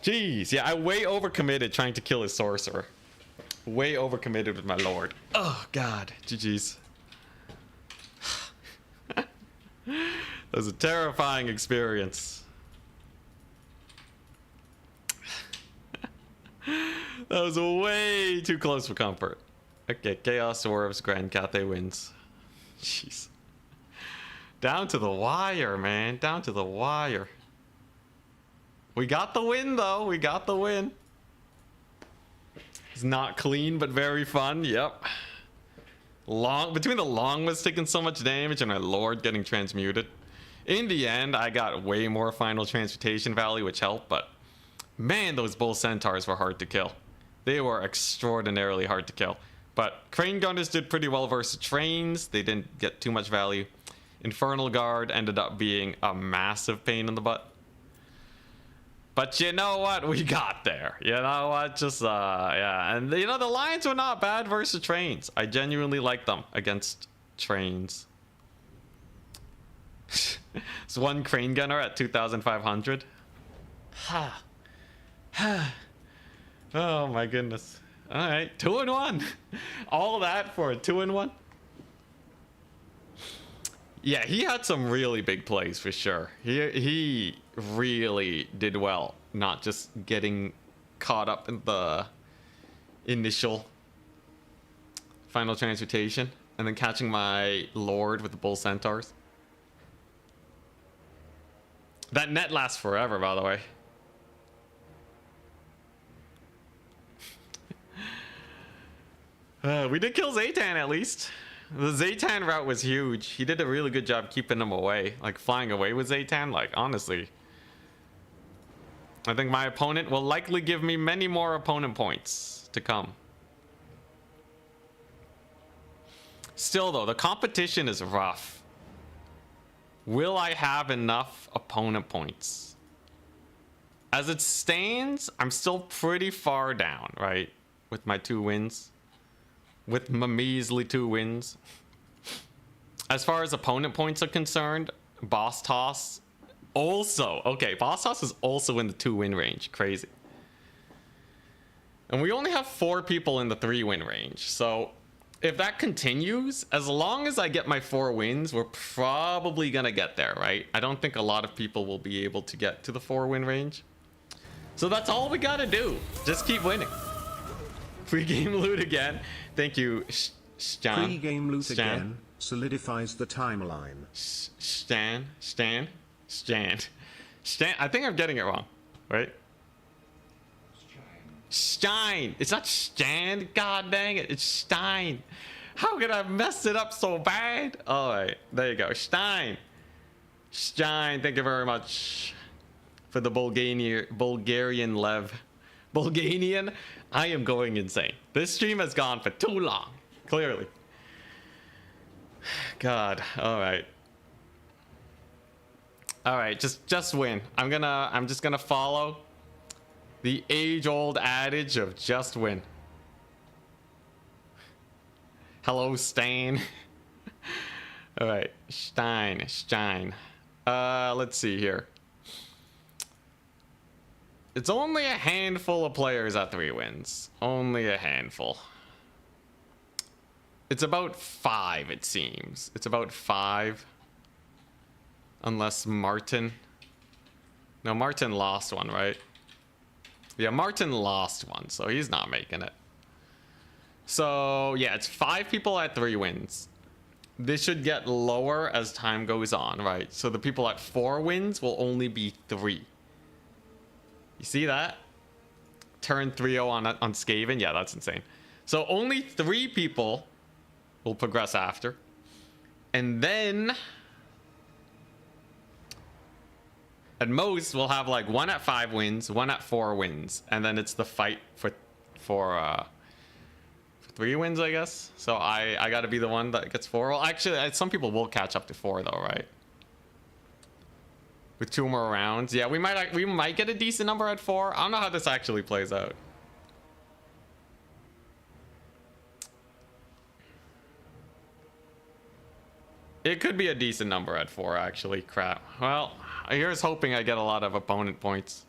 Jeez, yeah, I way overcommitted trying to kill his sorcerer. Way overcommitted with my Lord. Oh god, GG's. That was a terrifying experience. That was way too close for comfort. Okay, Chaos Swerves, Grand Cathay wins. Jeez. Down to the wire, man. Down to the wire. We got the win, though. We got the win. It's not clean, but very fun. Yep. Between the long was taking so much damage and my Lord getting transmuted. In the end, I got way more Final Transmutation value, which helped, but man, those Bull Centaurs were hard to kill. They were extraordinarily hard to kill. But Crane Gunners did pretty well versus Trains. They didn't get too much value. Infernal Guard ended up being a massive pain in the butt. But you know what? We got there. You know what? Just, yeah. And, you know, the Lions were not bad versus Trains. I genuinely liked them against Trains. It's one Crane Gunner at 2,500. Ha. Ha. Oh, my goodness. All right. 2-1. All that for a 2-1. Yeah, he had some really big plays for sure. He really did well, not just getting caught up in the initial Final Transmutation and then catching my Lord with the Bull Centaurs. That net lasts forever, by the way. We did kill Zaytan at least. The Zaytan route was huge. He did a really good job keeping him away. Like flying away with Zaytan, like honestly. I think my opponent will likely give me many more opponent points to come. Still though, the competition is rough. Will I have enough opponent points? As it stands, I'm still pretty far down, right? With my 2 wins. With my measly 2 wins. As far as opponent points are concerned, Boss Toss also. Okay, Boss Toss is also in the 2-win range. Crazy. And we only have 4 people in the 3-win range. So if that continues, as long as I get my 4 wins, we're probably going to get there, right? I don't think a lot of people will be able to get to the 4-win range. So that's all we got to do. Just keep winning. Free game loot again. Thank you, Stan. Free game loot again solidifies the timeline. Stan. I think I'm getting it wrong, right? Stein. It's not Stan. God dang it. It's Stein. How could I have messed it up so bad? All right, there you go. Stein. Thank you very much for the Bulgarian Lev. Bulgarian. I am going insane. This stream has gone for too long. Clearly. God. All right. All right. Just win. I'm just gonna follow the age-old adage of just win. Hello, Stain. All right. Stein. Let's see here. It's only a handful of players at 3 wins. Only a handful. It's about 5, it seems. It's about 5. Unless Martin. No, Martin lost one, right? Yeah, Martin lost one, so he's not making it. So, yeah, it's 5 people at 3 wins. This should get lower as time goes on, right? So the people at 4 wins will only be 3. You see that? Turn 3-0 on Skaven? Yeah, that's insane. So only 3 people will progress after. And then... at most, we'll have like 1 at 5 wins, 1 at 4 wins. And then it's the fight for 3 wins, I guess. So I gotta be the one that gets 4. Well, actually, some people will catch up to 4 though, right? With 2 more rounds. Yeah, we might get a decent number at 4. I don't know how this actually plays out. It could be a decent number at 4, actually. Crap. Well, here's hoping I get a lot of opponent points.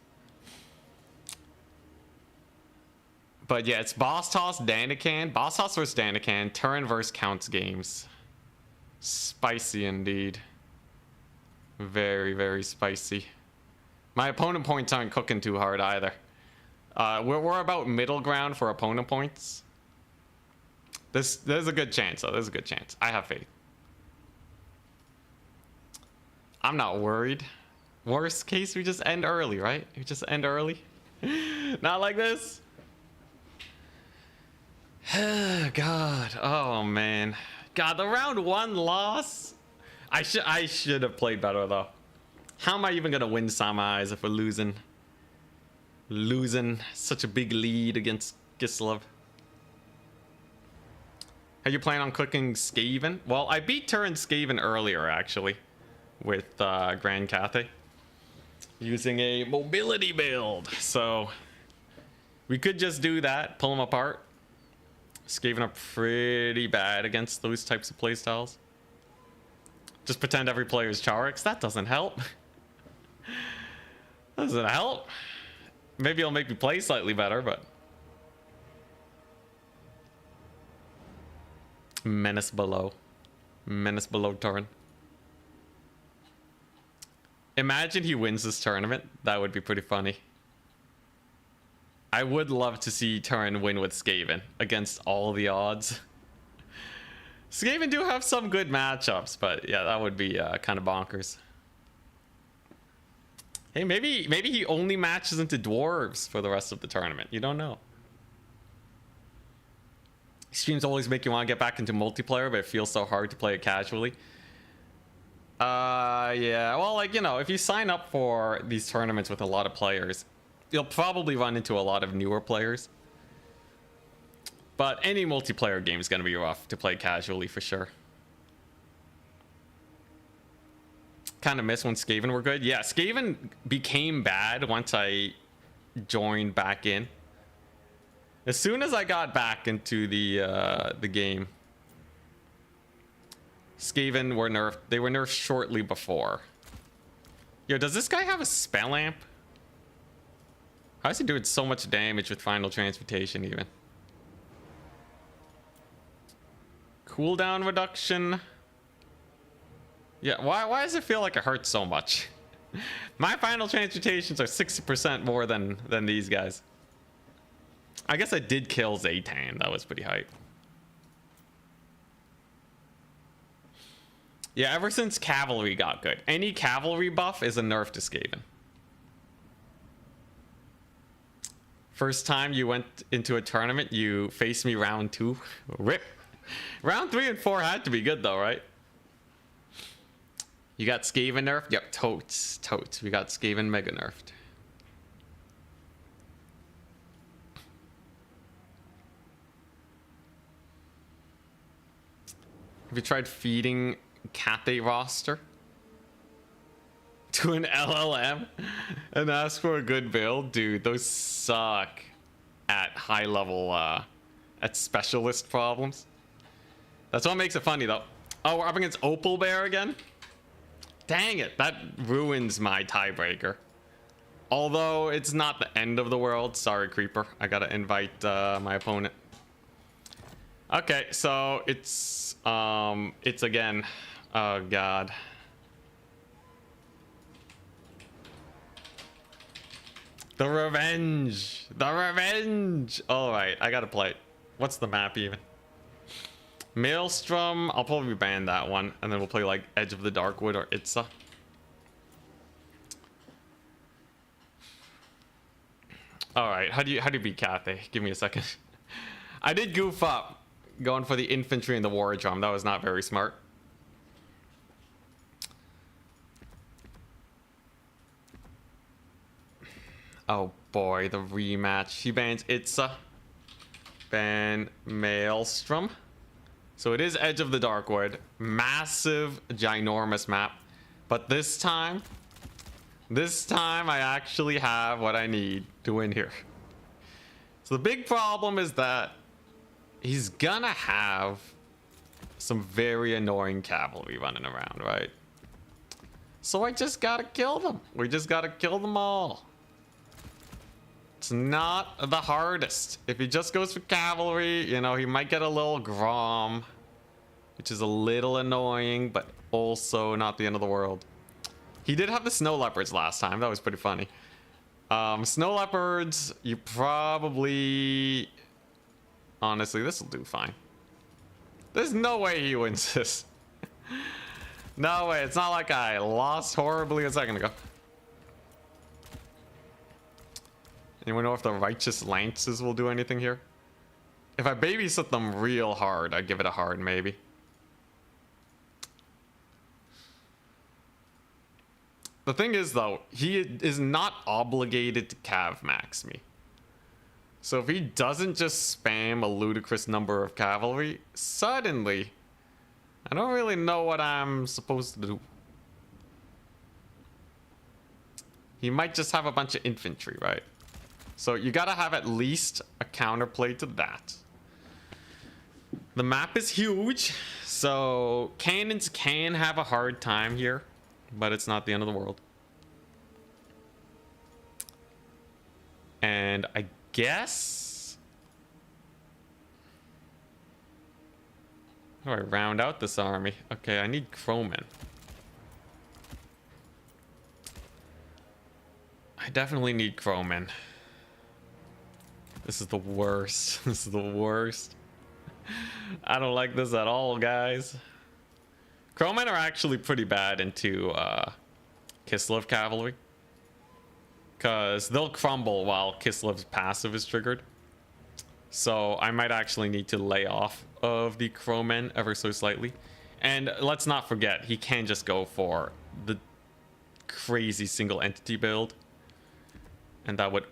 But yeah, it's Boss Toss, Danican. Boss Toss versus Danican. Turn versus Counts games. Spicy indeed. Very, very spicy. My opponent points aren't cooking too hard either. We're about middle ground for opponent points. There's a good chance, though. There's a good chance. I have faith. I'm not worried. Worst case, we just end early, right? We just end early. Not like this. God. Oh, man. God, the round 1 loss. I should have played better, though. How am I even going to win Samais if we're losing? Losing such a big lead against Gislev. Are you planning on cooking Skaven? Well, I beat Turin Skaven earlier, actually. With Grand Cathay. Using a mobility build. So, we could just do that. Pull them apart. Skaven are pretty bad against those types of playstyles. Just pretend every player is Charix. That doesn't help. Doesn't help. Maybe it'll make me play slightly better, but... Menace below. Menace below Turin. Imagine he wins this tournament. That would be pretty funny. I would love to see Turin win with Skaven against all the odds. Skaven do have some good matchups, but yeah, that would be kind of bonkers. Hey, maybe he only matches into dwarves for the rest of the tournament. You don't know. Streams always make you want to get back into multiplayer, but it feels so hard to play it casually. Yeah, well, like, you know, if you sign up for these tournaments with a lot of players, you'll probably run into a lot of newer players. But any multiplayer game is going to be rough to play casually for sure. Kind of miss when Skaven were good. Yeah, Skaven became bad once I joined back in. As soon as I got back into the game, Skaven were nerfed. They were nerfed shortly before. Yo, does this guy have a spell lamp? How is he doing so much damage with Final Transmutation even? Cooldown reduction. Yeah, why does it feel like it hurts so much? My Final Transmutations are 60% more than these guys. I guess I did kill Zaytan. That was pretty hype. Yeah, ever since Cavalry got good. Any Cavalry buff is a nerf to Skaven. First time you went into a tournament, you faced me round 2. Rip. Round 3 and 4 had to be good though, right? You got Skaven nerfed? Yep, totes. We got Skaven mega nerfed. Have you tried feeding Cathay roster to an LLM and ask for a good build? Dude, those suck at high level, at specialist problems. That's what makes it funny though. Oh, we're up against Opal Bear again? Dang it, that ruins my tiebreaker. Although it's not the end of the world. Sorry, Creeper. I gotta invite my opponent. Okay, so it's again. Oh God. The revenge. The revenge. All right, I gotta play it. What's the map even? Maelstrom. I'll probably ban that one, and then we'll play like Edge of the Darkwood or Itza. All right, how do you beat Cathay? Give me a second. I did goof up going for the infantry and the war drum. That was not very smart. Oh boy, the rematch. He bans Itza. Ban Maelstrom. So it is Edge of the Darkwood. Massive, ginormous map. But this time I actually have what I need to win here. So the big problem is that he's gonna have some very annoying cavalry running around, right? So I just gotta kill them. We just gotta kill them all. It's not the hardest. If he just goes for cavalry, you know, he might get a little Grom, which is a little annoying, but also not the end of the world. He did have the snow leopards last time. That was pretty funny. Snow leopards, you probably... Honestly, this will do fine. There's no way he wins this. No way. It's not like I lost horribly a second ago. Anyone know if the righteous lances will do anything here? If I babysit them real hard, I'd give it a hard maybe. The thing is, though, he is not obligated to cav max me. So if he doesn't just spam a ludicrous number of cavalry, suddenly, I don't really know what I'm supposed to do. He might just have a bunch of infantry, right? So you gotta have at least a counterplay to that. The map is huge, so cannons can have a hard time here, but it's not the end of the world. And I guess... How do I round out this army? Okay, I need crowmen. I definitely need crowmen. This is the worst. This is the worst. I don't like this at all, guys. Crowmen are actually pretty bad into Kislev cavalry, because they'll crumble while Kislev's passive is triggered. So I might actually need to lay off of the crowmen ever so slightly. And let's not forget, he can just go for the crazy single entity build, and that would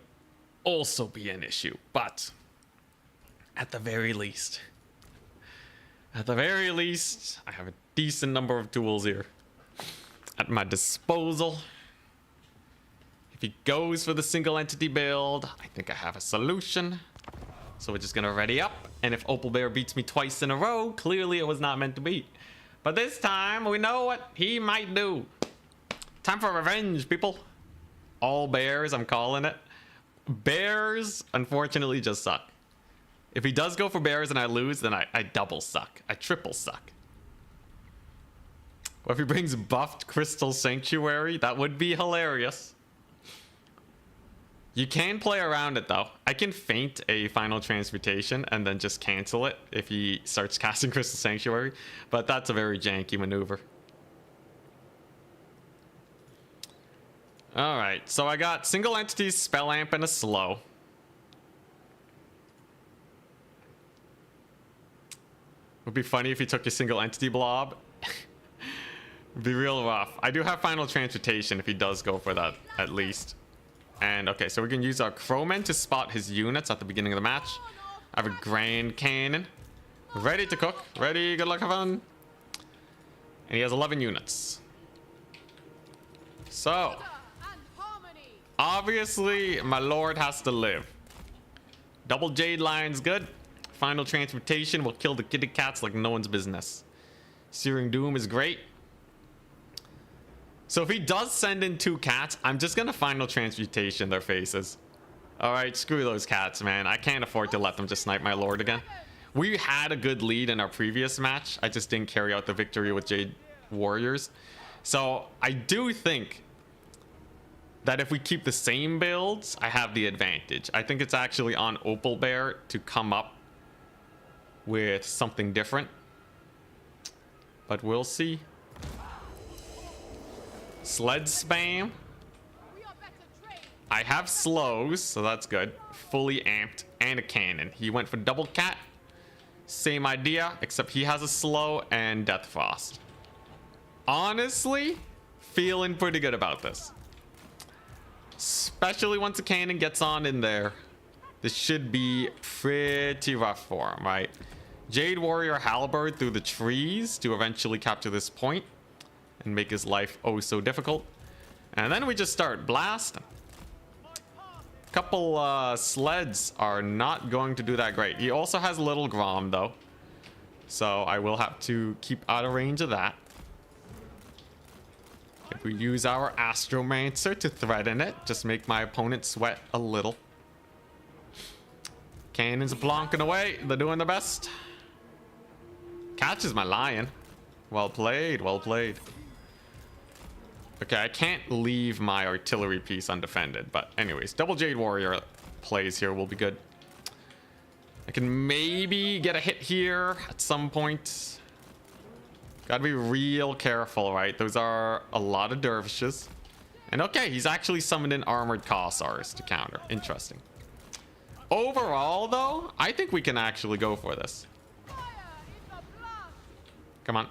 also be an issue. But at the very least, I have a decent number of tools here at my disposal. If he goes for the single entity build, I think I have a solution. So we're just gonna ready up, and if Opal Bear beats me twice in a row, clearly it was not meant to be. But this time, we know what he might do. Time for revenge, people. All bears, I'm calling it. Bears, unfortunately, just suck. If he does go for bears and I lose, then I double suck. I triple suck. What if he brings buffed Crystal Sanctuary? That would be hilarious. You can play around it, though. I can feint a Final Transmutation and then just cancel it if he starts casting Crystal Sanctuary, but that's a very janky maneuver. Alright, so I got single entities, Spell Amp, and a slow. Would be funny if he took a single entity blob. It'd be real rough. I do have Final Transmutation if he does go for that, at least. And okay, so we can use our crowmen to spot his units at the beginning of the match. I have a Grand Cannon. Ready to cook. Ready, good luck, have fun. And he has 11 units. So, obviously, my lord has to live. Double Jade Lion's good. Final Transmutation will kill the kitty cats like no one's business. Searing Doom is great. So if he does send in 2 cats, I'm just gonna final transmutation their faces. All right, screw those cats, man. I can't afford to let them just snipe my lord again. We had a good lead in our previous match. I just didn't carry out the victory with Jade Warriors. So I do think that if we keep the same builds, I have the advantage. I think it's actually on Opal Bear to come up with something different. But we'll see. Sled spam. I have slows, so that's good. Fully amped and a cannon. He went for double cat. Same idea, except he has a slow and Death Frost. Honestly, feeling pretty good about this. Especially once a cannon gets on in there. This should be pretty rough for him, right? Jade Warrior Halberd through the trees to eventually capture this point and make his life oh so difficult. And then we just start blasting. Couple sleds are not going to do that great. He also has Little Grom though, so I will have to keep out of range of that. If we use our Astromancer to threaten it, just make my opponent sweat a little. Cannons plonking away. They're doing their best. Catches my lion. Well played, well played. Okay, I can't leave my artillery piece undefended, but anyways, double Jade Warrior plays here will be good. I can maybe get a hit here at some point. Gotta be real careful, right? Those are a lot of dervishes. And okay, he's actually summoned in armored Kossars to counter. Interesting. Overall, though, I think we can actually go for this. Come on.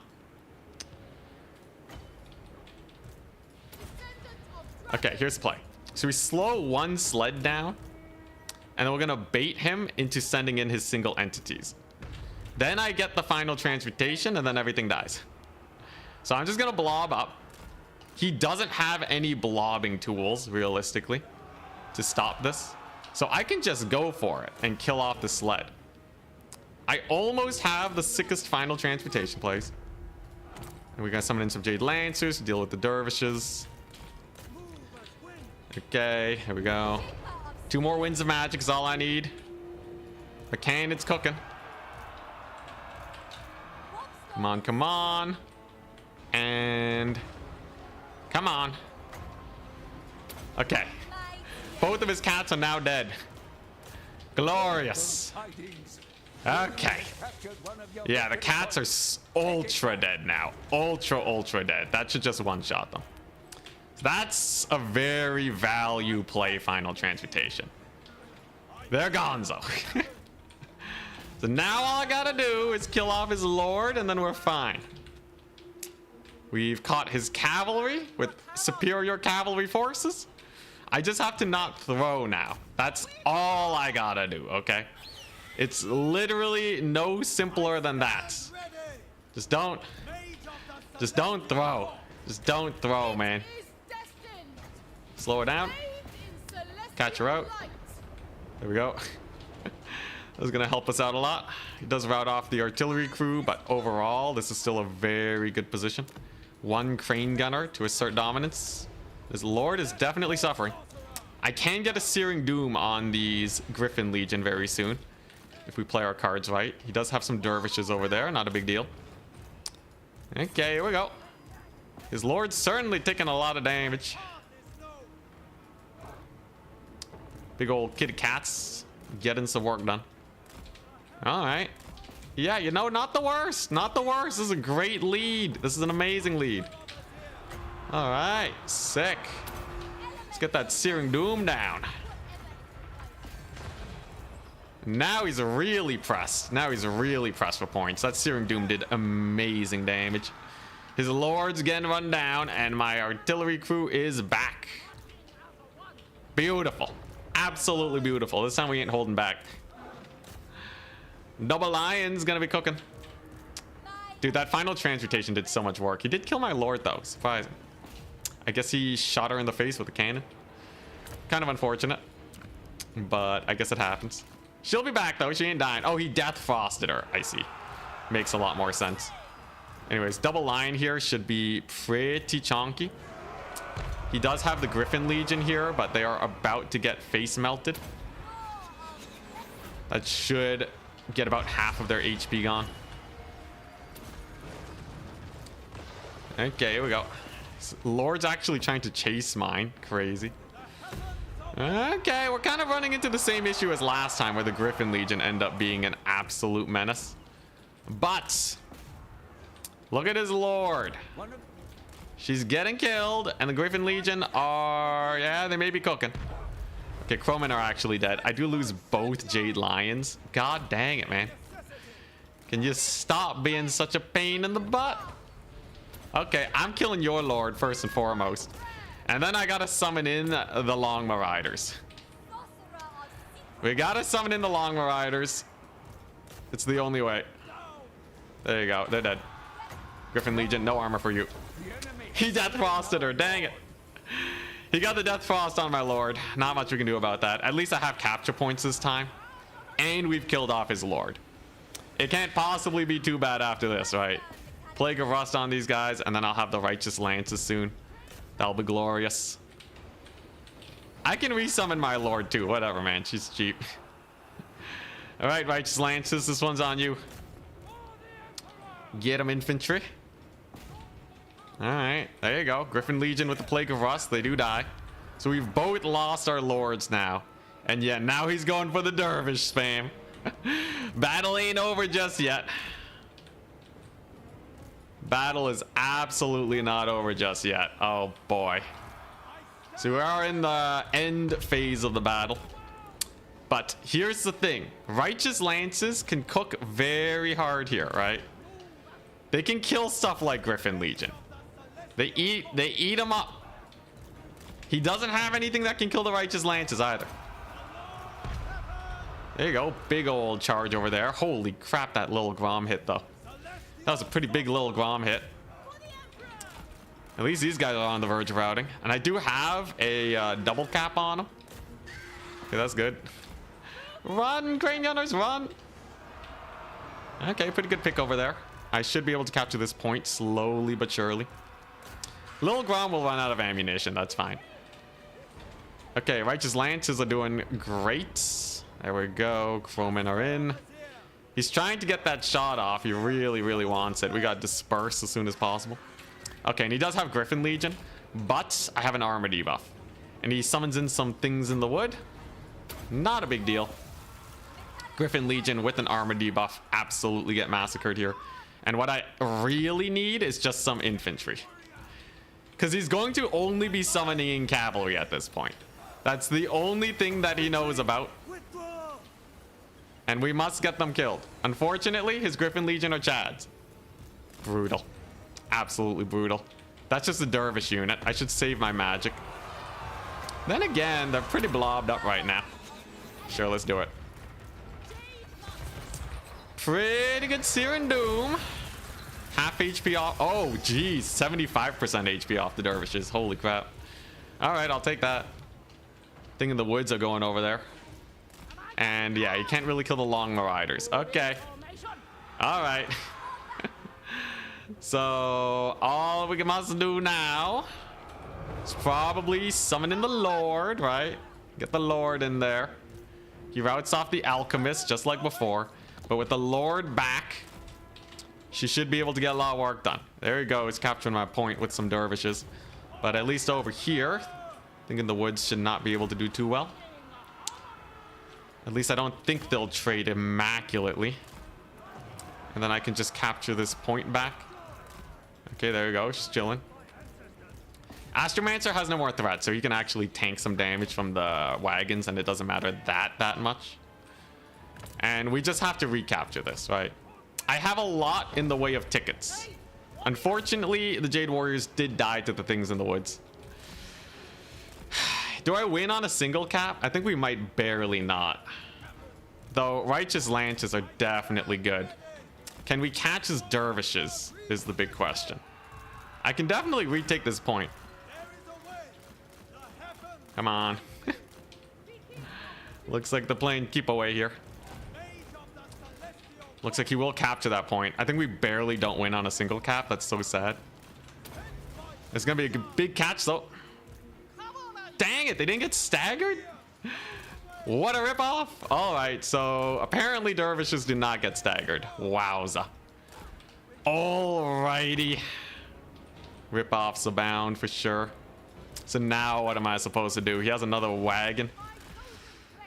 Okay, here's the play. So we slow one sled down, and then we're gonna bait him into sending in his single entities. Then I get the final transmutation, and then everything dies. So I'm just gonna blob up. He doesn't have any blobbing tools, realistically, to stop this. So I can just go for it and kill off the sled. I almost have the sickest final transmutation plays. And we're gonna summon in some Jade Lancers to deal with the dervishes. Okay, here we go. 2 more winds of magic is all I need. The cannon's cooking. Come on, come on. And come on. Okay. Both of his cats are now dead. Glorious. Okay. Yeah, the cats are ultra dead now. Ultra dead. That should just one-shot them. That's a very value play final transmutation. They're gonzo. So now all I gotta do is kill off his lord and then we're fine. We've caught his cavalry with superior cavalry forces. I just have to not throw now. That's all I gotta do, okay? It's literally no simpler than that. Just don't throw. Just don't throw, man. Slow her down. Catch her out. There we go. This is going to help us out a lot. He does rout off the artillery crew, but overall, this is still a very good position. 1 crane gunner to assert dominance. This lord is definitely suffering. I can get a Searing Doom on these Griffin Legion very soon, if we play our cards right. He does have some dervishes over there, not a big deal. Okay, here we go. His lord's certainly taking a lot of damage. Big old kitty cats getting some work done. All right. Yeah, you know, not the worst. Not the worst. This is a great lead. This is an amazing lead. All right. Sick. Let's get that Searing Doom down. Now he's really pressed. Now he's really pressed for points. That Searing Doom did amazing damage. His lord's getting run down, and my artillery crew is back. Beautiful. Absolutely beautiful. This time we ain't holding back. Double Lion's gonna be cooking. Dude, that final transmutation did so much work. He did kill my lord, though. Surprising. I guess he shot her in the face with a cannon. Kind of unfortunate. But I guess it happens. She'll be back, though. She ain't dying. Oh, he death frosted her. I see. Makes a lot more sense. Anyways, double lion here should be pretty chonky. He does have the Griffin Legion here, but they are about to get face melted. That should get about half of their HP gone. Okay, here we go. Lord's actually trying to chase mine. Crazy. Okay, we're kind of running into the same issue as last time, where the Griffin Legion end up being an absolute menace. But look at his Lord. She's getting killed, and the Griffin Legion are, yeah, they may be cooking. Okay, Crowmen are actually dead. I do lose both Jade Lions. God dang it, man. Can you stop being such a pain in the butt? Okay, I'm killing your Lord first and foremost. And then I gotta summon in the Long Marauders. We gotta summon in the Long Marauders. It's the only way. There you go, they're dead. Griffin Legion, no armor for you. He Death Frosted her, dang it. He got the Death Frost on my Lord. Not much we can do about that. At least I have capture points this time. And we've killed off his Lord. It can't possibly be too bad after this, right? Plague of Rust on these guys, and then I'll have the Righteous Lances soon. That'll be glorious. I can resummon my Lord too. Whatever, man. She's cheap. Alright, Righteous Lances. This one's on you. Get him, infantry. Alright, there you go. Griffin Legion with the Plague of Rust. They do die. So we've both lost our Lords now. And yeah, now he's going for the Dervish spam. Battle ain't over just yet. Battle is absolutely not over just yet. Oh boy. So we are in the end phase of the battle. But here's the thing. Righteous Lances can cook very hard here, right? They can kill stuff like Griffin Legion. They eat him up. He doesn't have anything that can kill the Righteous Lances either. There you go. Big old charge over there. Holy crap, that little Grom hit though. That was a pretty big little Grom hit. At least these guys are on the verge of routing. And I do have a double cap on them. Okay, that's good. Run, Crane Gunners, run. Okay, pretty good pick over there. I should be able to capture this point slowly but surely. Little Grom will run out of ammunition. That's fine. Okay, Righteous Lances are doing great. There we go. Crowmen are in. He's trying to get that shot off. He really, really wants it. We got dispersed as soon as possible. Okay, and he does have Griffin Legion, but I have an armor debuff. And he summons in some things in the wood. Not a big deal. Griffin Legion with an armor debuff absolutely get massacred here. And what I really need is just some infantry. Because he's going to only be summoning cavalry at this point. That's the only thing that he knows about. And we must get them killed. Unfortunately, his Griffin Legion are Chads. Brutal. Absolutely brutal. That's just a Dervish unit. I should save my magic. Then again, they're pretty blobbed up right now. Sure, let's do it. Pretty good Searing Doom. Half HP off. Oh, geez. 75% HP off the Dervishes. Holy crap. All right, I'll take that. Thing in the woods are going over there. And yeah, you can't really kill the Long Marauders. Okay. All right. So all we must do now is probably summon in the Lord, right? Get the Lord in there. He routes off the Alchemist just like before. But with the Lord back, she should be able to get a lot of work done. There he goes, capturing my point with some Dervishes. But at least over here, thinking the woods should not be able to do too well. At least I don't think they'll trade immaculately. And then I can just capture this point back. Okay, there we go. She's chilling. Astromancer has no more threat, so he can actually tank some damage from the wagons, and it doesn't matter that much. And we just have to recapture this, right? I have a lot in the way of tickets. Unfortunately, the Jade Warriors did die to the things in the woods. Do I win on a single cap? I think we might barely not. Though Righteous Lances are definitely good. Can we catch his Dervishes is the big question. I can definitely retake this point. Come on. Looks like they're playing keep away here. Looks like he will capture that point. I think we barely don't win on a single cap. That's so sad. It's gonna be a big catch though. Dang it, they didn't get staggered? What a ripoff. All right, so apparently dervishes do not get staggered. Wowza. Alrighty. Ripoffs abound for sure. So now what am I supposed to do? He has another wagon.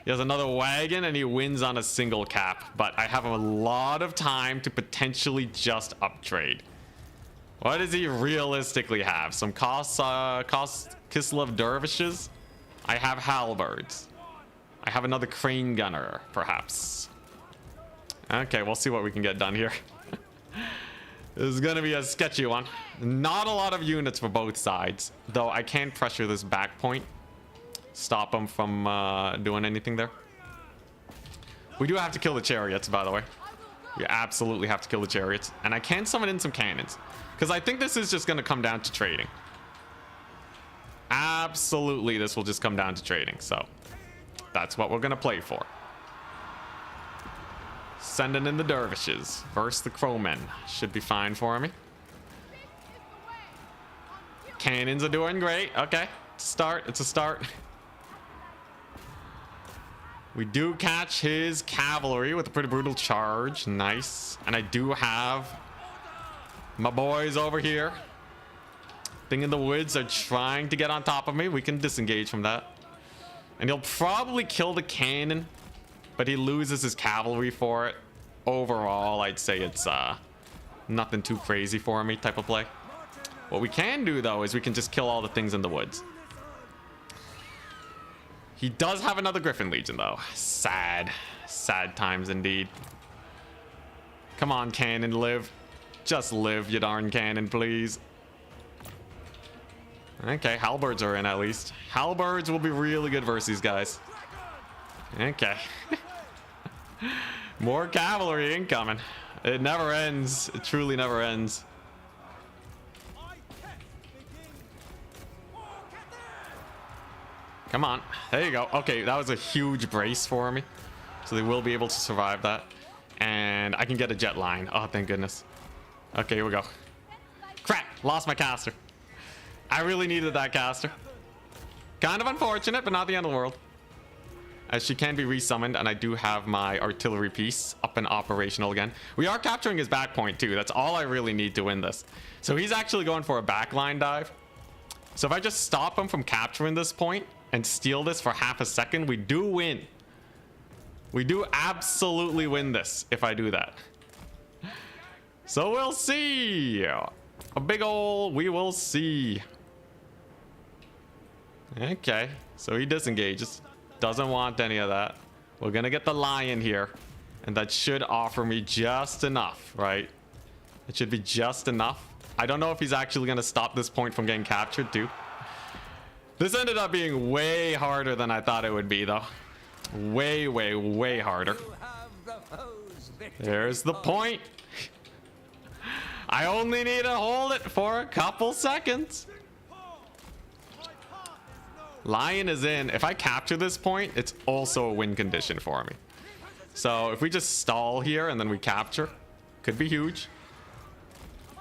He has another wagon and he wins on a single cap. But I have a lot of time to potentially just uptrade. What does he realistically have? Some Kislev dervishes? I have halberds. I have another crane gunner, perhaps. Okay, we'll see what we can get done here. This is gonna be a sketchy one. Not a lot of units for both sides, though I can pressure this back point. Stop them from doing anything there. We do have to kill the chariots, by the way. We absolutely have to kill the chariots. And I can summon in some cannons, because I think this is just gonna come down to trading. Absolutely, this will just come down to trading, so that's what we're gonna play for. Sending in the dervishes versus the crowmen. Should be fine for me. Cannons are doing great. Okay, it's a start. It's a start. We do catch his cavalry with a pretty brutal charge. Nice. And I do have my boys over here. Thing in the woods are trying to get on top of me. We can disengage from that. And he'll probably kill the cannon, but he loses his cavalry for it. Overall, I'd say it's nothing too crazy for me type of play. What we can do, though, is we can just kill all the things in the woods. He does have another Griffin Legion, though. Sad. Sad times indeed. Come on, cannon, live. Just live, you darn cannon, please. Okay, halberds are in at least. Halberds will be really good versus these guys. Okay. More cavalry incoming. It never ends. It truly never ends. Come on. There you go. Okay, that was a huge brace for me. So they will be able to survive that. And I can get a jet line. Oh, thank goodness. Okay, here we go. Crap. Lost my caster. I really needed that caster. Kind of unfortunate, but not the end of the world. As she can be resummoned, and I do have my artillery piece up and operational again. We are capturing his back point too. That's all I really need to win this. So he's actually going for a backline dive. So if I just stop him from capturing this point and steal this for half a second, we do win. We do absolutely win this if I do that. So we'll see. A big ol' we will see. Okay, so he disengages. Doesn't want any of that. We're gonna get the lion here, and that should offer me just enough, right? It should be just enough. I don't know if he's actually gonna stop this point from getting captured too. This ended up being way harder than I thought it would be, though. Way, way, way harder. There's the point. I only need to hold it for a couple seconds. Lion is in. If I capture this point, it's also a win condition for me. So if we just stall here and then we capture, could be huge.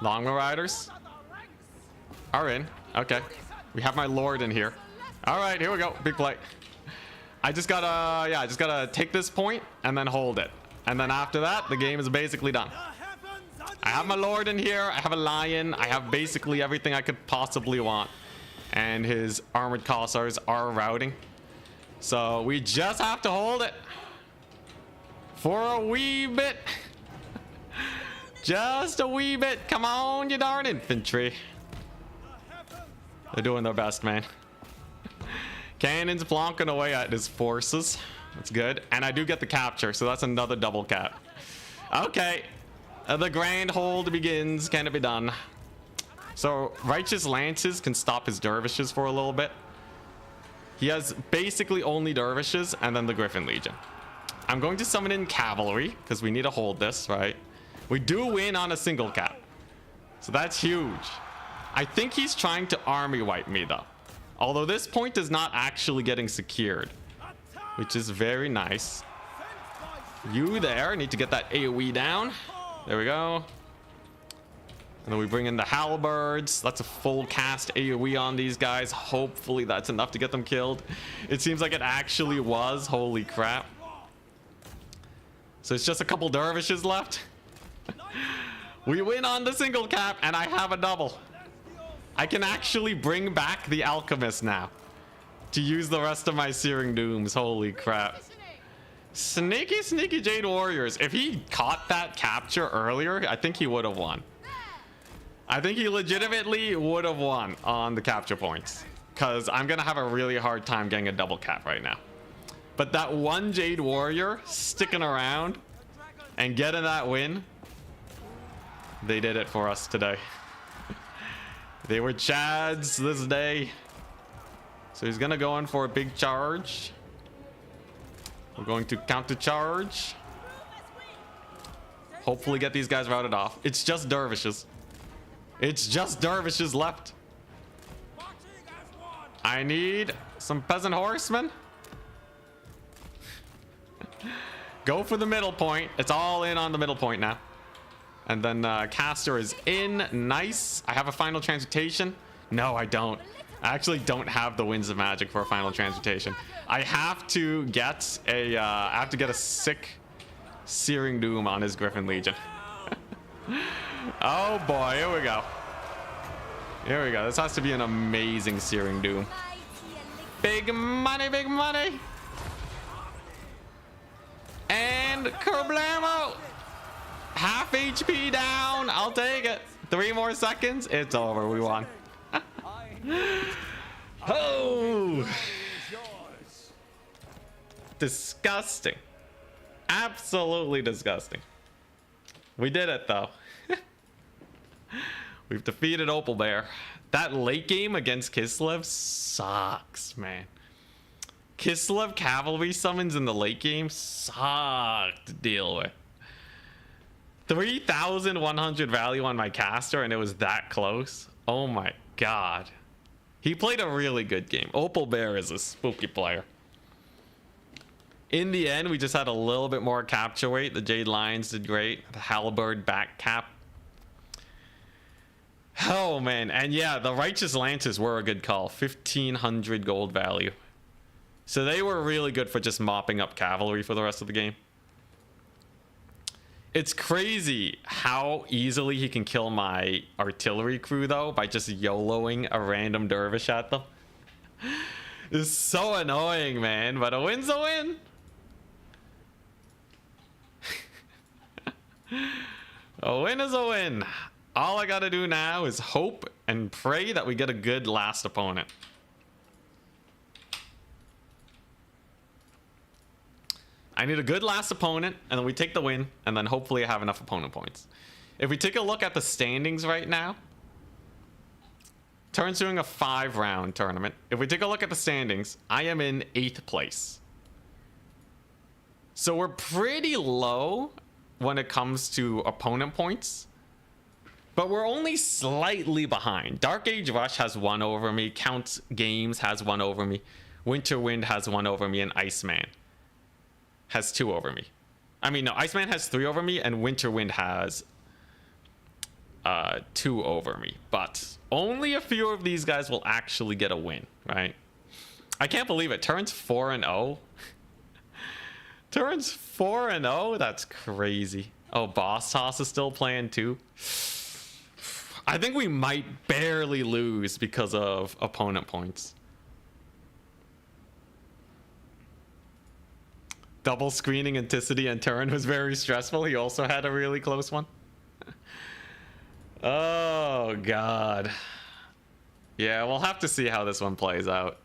Longbow riders are in. Okay. We have my lord in here. All right, here we go. Big play. I just gotta take this point and then hold it. And then after that, the game is basically done. I have my lord in here. I have a lion. I have basically everything I could possibly want. And his armored cossars are routing. So we just have to hold it for a wee bit. Just a wee bit. Come on, you darn infantry. They're doing their best, man. Cannons plonking away at his forces. That's good. And I do get the capture, so that's another double cap. Okay. The grand hold begins. Can it be done? So righteous lances can stop his dervishes for a little bit. He has basically only dervishes and then the Griffin Legion. I'm going to summon in cavalry because we need to hold this, right? We do win on a single cap, so that's huge. I think he's trying to army wipe me though, although this point is not actually getting secured, which is very nice. You there need to get that AoE down. There we go. And then we bring in the halberds. That's a full cast AoE on these guys. Hopefully that's enough to get them killed. It seems like it actually was. Holy crap. So it's just a couple dervishes left. We win on the single cap, and I have a double. I can actually bring back the alchemist now to use the rest of my Searing Dooms. Holy crap. Sneaky, sneaky Jade Warriors. If he caught that capture earlier, I think he would have won. I think he legitimately would have won on the capture points, because I'm going to have a really hard time getting a double cap right now. But that one Jade Warrior sticking around and getting that win, they did it for us today. They were Chads this day. So he's going to go in for a big charge. We're going to counter charge. Hopefully get these guys routed off. It's just dervishes. It's just dervishes left. I need some peasant horsemen. Go for the middle point. It's all in on the middle point now. And then caster is in. Nice. I have a final transmutation. No, I don't. I actually don't have the winds of magic for a final transmutation. I have to get a sick Searing Doom on his Griffin Legion. Oh boy, here we go. Here we go. This has to be an amazing Searing Doom. Big money, big money. And kerblamo. Half HP down. I'll take it. 3 more seconds. It's over. We won. Oh. Disgusting. Absolutely disgusting. We did it though. We've defeated Opal Bear. That late game against Kislev sucks, man. Kislev cavalry summons in the late game suck to deal with. 3,100 value on my caster and it was that close. Oh my god. He played a really good game. Opal Bear is a spooky player. In the end, we just had a little bit more capture weight. The Jade Lions did great. The Halberd back cap. Oh man, and yeah, the Righteous Lances were a good call. 1,500 gold value. So they were really good for just mopping up cavalry for the rest of the game. It's crazy how easily he can kill my artillery crew though by just YOLOing a random dervish at them. It's so annoying, man, but a win's a win. A win is a win. All I gotta do now is hope and pray that we get a good last opponent. I need a good last opponent, and then we take the win, and then hopefully I have enough opponent points. If we take a look at the standings right now, Turn's doing a 5-round tournament. If we take a look at the standings, I am in 8th place. So we're pretty low when it comes to opponent points, but we're only slightly behind. Dark Age Rush has 1 over me, Count Games has 1 over me, Winter Wind has 1 over me, and Iceman has 2 over me. I mean, no, Iceman has 3 over me, and Winter Wind has 2 over me. But only a few of these guys will actually get a win, right? I can't believe it. Turns 4-0. Turns 4-0? That's crazy. Oh, Boss Toss is still playing too. I think we might barely lose because of opponent points. Double screening Anticity and Turn was very stressful. He also had a really close one. Oh, God. Yeah, we'll have to see how this one plays out.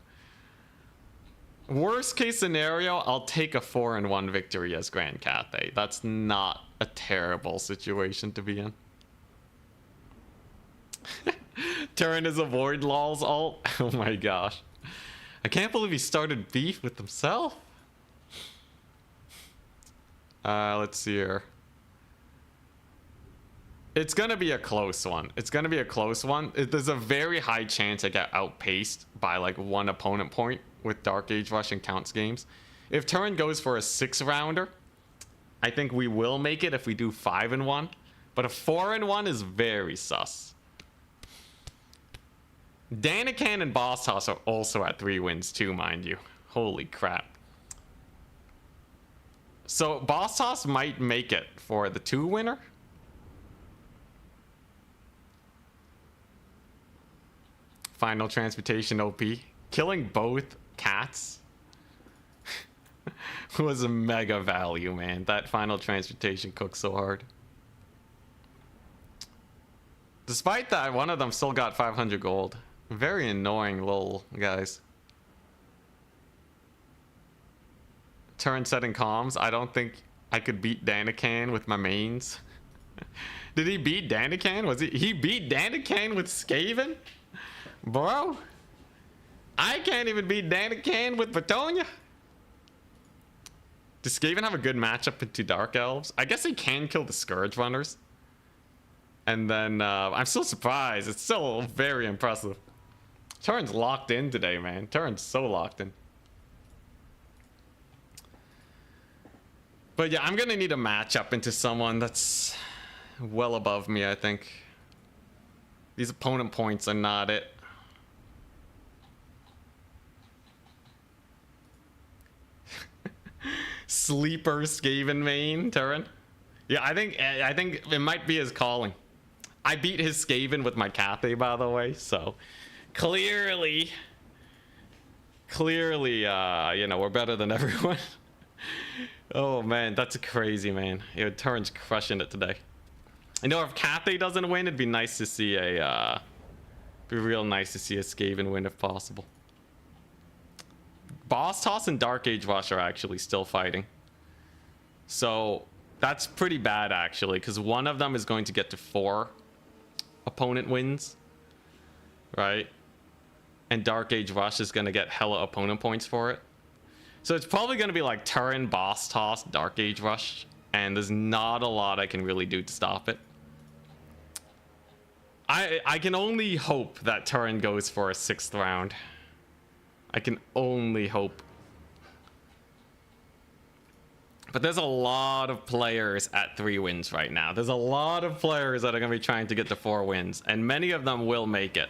Worst case scenario, I'll take a 4-1 victory as Grand Cathay. That's not a terrible situation to be in. Turn is a Void Lol's ult. Oh my gosh. I can't believe he started beef with himself. Let's see here. It's going to be a close one. It's going to be a close one. There's a very high chance I get outpaced by like 1 opponent point with Dark Age Rush and Counts games. If Turn goes for a 6-rounder, I think we will make it if we do 5-1. But a 4-1 is very sus. Danican and Boss Toss are also at 3 wins too, mind you. Holy crap. So Boss Toss might make it for the 2 winner. Final Transportation OP. Killing both cats was a mega value, man. That Final Transportation cooked so hard. Despite that, one of them still got 500 gold. Very annoying little guys. Turn setting comms. I don't think I could beat Danican with my mains. Did he beat Danican? Was he beat Danican with Skaven? Bro, I can't even beat Danican with Bretonnia. Does Skaven have a good matchup into Dark Elves? I guess he can kill the Scourge Runners. And then I'm still surprised. It's still very impressive. Turn's locked in today, man. Turn's so locked in. But yeah, I'm gonna need a matchup into someone that's well above me, I think. These opponent points are not it. Sleeper Skaven main, Turin. Yeah, I think it might be his calling. I beat his Skaven with my Cathay, by the way, so clearly, you know, we're better than everyone. Oh man, that's crazy, man. Yeah, Turin's crushing it today. You know, if Cathay doesn't win, it'd be nice to see a, be real nice to see a Skaven win if possible. Boss Toss and Dark Age Rush are actually still fighting. So that's pretty bad actually, because one of them is going to get to 4 opponent wins, right? And Dark Age Rush is going to get hella opponent points for it. So it's probably going to be like Turin, Boss Toss, Dark Age Rush, and there's not a lot I can really do to stop it. I can only hope that Turin goes for a 6th round. I can only hope. But there's a lot of players at 3 wins right now. There's a lot of players that are going to be trying to get to 4 wins, and many of them will make it.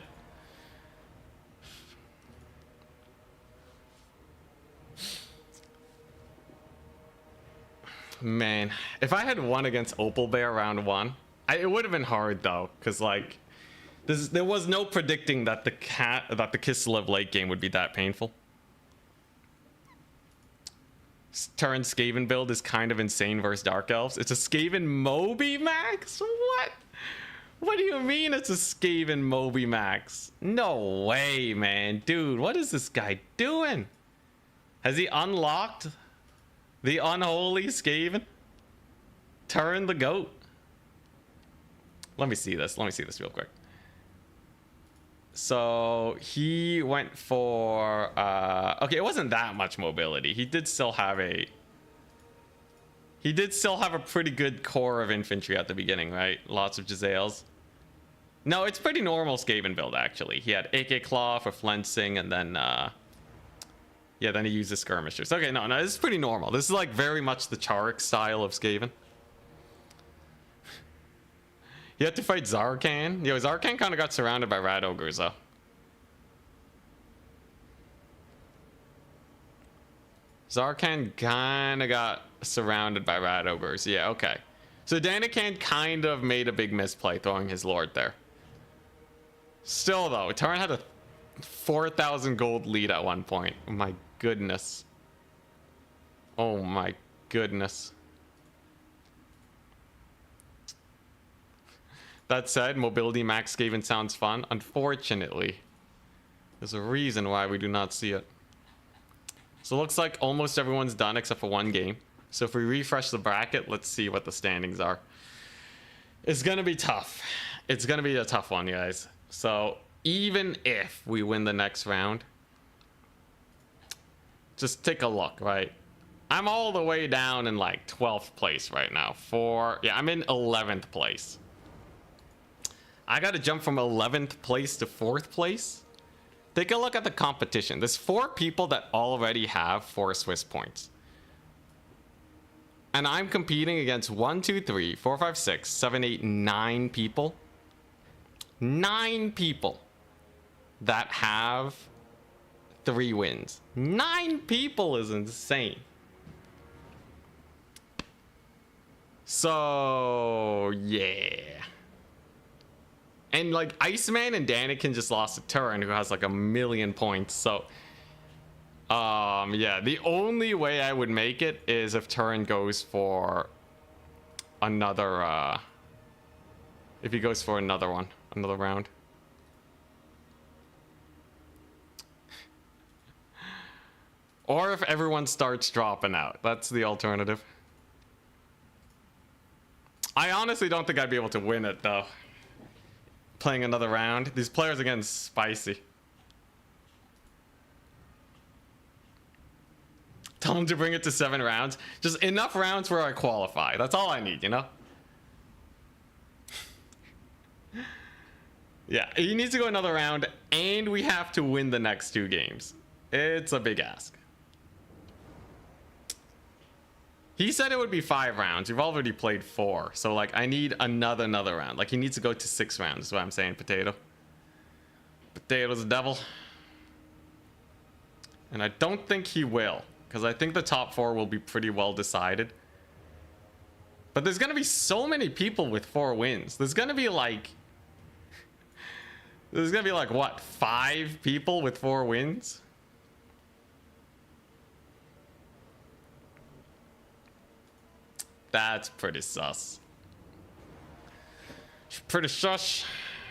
Man, if I had won against Opal Bear round 1, it would have been hard though, because like there was no predicting that the Kislev late game would be that painful. Turin Skaven build is kind of insane versus Dark Elves. It's a Skaven Moby Max? What? What do you mean it's a Skaven Moby Max? No way, man. Dude, what is this guy doing? Has he unlocked the unholy Skaven? Turin the goat? Let me see this. Let me see this real quick. So he went for okay, it wasn't that much mobility. He did still have a pretty good core of infantry at the beginning, right? Lots of Jezzails. No, it's pretty normal Skaven build actually. He had AK Claw for flensing, and then yeah, then he used the skirmishers. Okay, no, this is pretty normal. This is like very much the Charik style of Skaven. You had to fight Zarkan. Yo, Zarkan kind of got surrounded by Rat Ogres, though. Zarkan kind of got surrounded by Rat Ogres. Yeah, okay. So Danican kind of made a big misplay throwing his Lord there. Still, though, Turin had a 4,000 gold lead at one point. Oh, my goodness. Oh, my goodness. That said, mobility max Skaven sounds fun. Unfortunately, there's a reason why we do not see it. So it looks like almost everyone's done except for 1 game. So if we refresh the bracket, let's see what the standings are. It's gonna be tough. It's gonna be a tough one, guys. So even if we win the next round, just take a look, right? I'm all the way down in like 12th place right now. I'm in 11th place. I gotta jump from 11th place to 4th place. Take a look at the competition. There's 4 people that already have 4 Swiss points. And I'm competing against 1, 2, 3, 4, 5, 6, 7, 8, 9 people. 9 people that have 3 wins. 9 people is insane. So, yeah. And like Iceman and Daniken just lost a Turin who has like 1,000,000 points. So, yeah, the only way I would make it is if Turin goes for another, if he goes for another one, another round. Or if everyone starts dropping out. That's the alternative. I honestly don't think I'd be able to win it, though. Playing another round. These players are getting spicy. Tell them to bring it to 7 rounds. Just enough rounds where I qualify. That's all I need, you know? Yeah, he needs to go another round, and we have to win the next 2 games. It's a big ask. He said it would be 5 rounds. We've already played 4. So, like, I need another round. Like, he needs to go to 6 rounds is what I'm saying, Potato. Potato's a devil. And I don't think he will. Because I think the top 4 will be pretty well decided. But there's going to be so many people with 4 wins. There's going to be, like... There's going to be, like, what? 5 people with 4 wins? That's pretty sus. Pretty shush.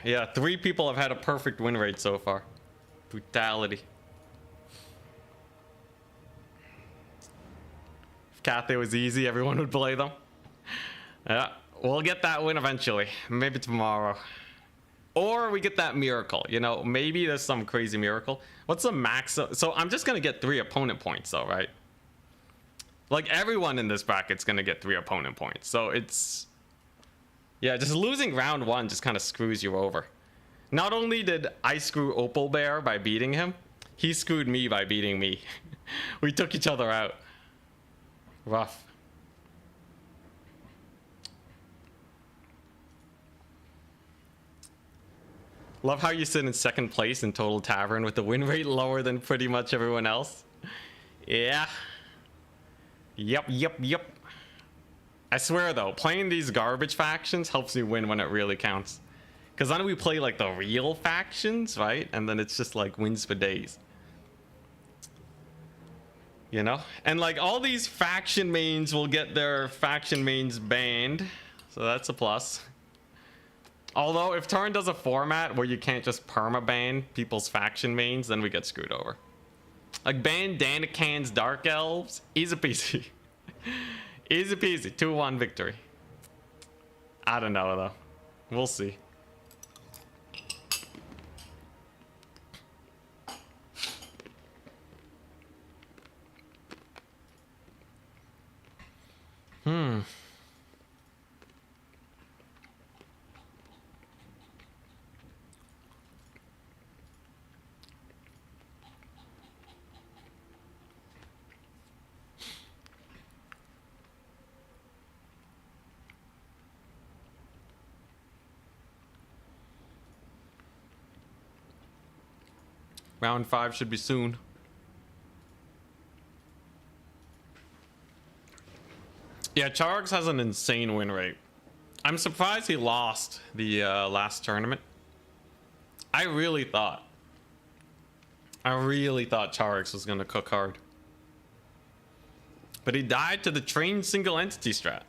Yeah, 3 people have had a perfect win rate so far. Brutality. If Cathay was easy, everyone would play them. Yeah, we'll get that win eventually. Maybe tomorrow. Or we get that miracle. You know, maybe there's some crazy miracle. What's the max? So I'm just going to get 3 opponent points though, right? Like, everyone in this bracket's gonna get 3 opponent points. So it's... Yeah, just losing round 1 just kind of screws you over. Not only did I screw Opal Bear by beating him, he screwed me by beating me. We took each other out. Rough. Love how you sit in 2nd place in Total Tavern with the win rate lower than pretty much everyone else. Yeah. Yep. I swear though, playing these garbage factions helps me win when it really counts. Because then we play like the real factions, right? And then it's just like wins for days. You know? And like all these faction mains will get their faction mains banned. So that's a plus. Although if Turin does a format where you can't just perma-ban people's faction mains, then we get screwed over. Like, ban Daniken's Dark Elves. Easy peasy. Easy peasy. 2-1 victory. I don't know, though. We'll see. Round 5 should be soon. Yeah, Chargs has an insane win rate. I'm surprised he lost the last tournament. I really thought Chargs was gonna cook hard. But he died to the trained single entity strat.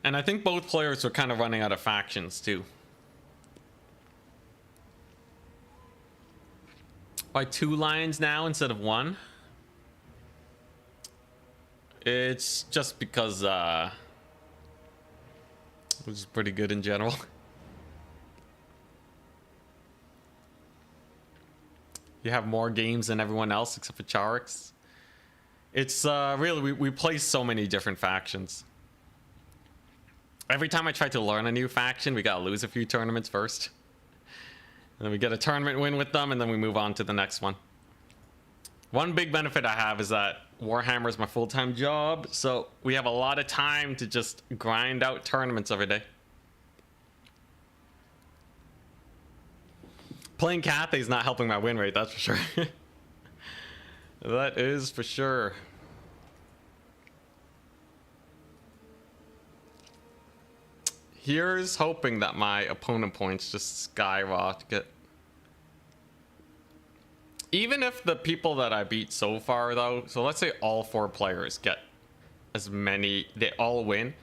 And I think both players were kind of running out of factions too. Why 2 lions now instead of 1? It's just because which is pretty good in general. You have more games than everyone else except for Charix. It's really we play so many different factions. Every time I try to learn a new faction, we gotta lose a few tournaments first. And then we get a tournament win with them, and then we move on to the next one. One big benefit I have is that Warhammer is my full-time job, so we have a lot of time to just grind out tournaments every day. Playing Cathay is not helping my win rate, that's for sure. That is for sure. Here's hoping that my opponent points just skyrocket. Even if the people that I beat so far though, so let's say all 4 players get as many, they all win.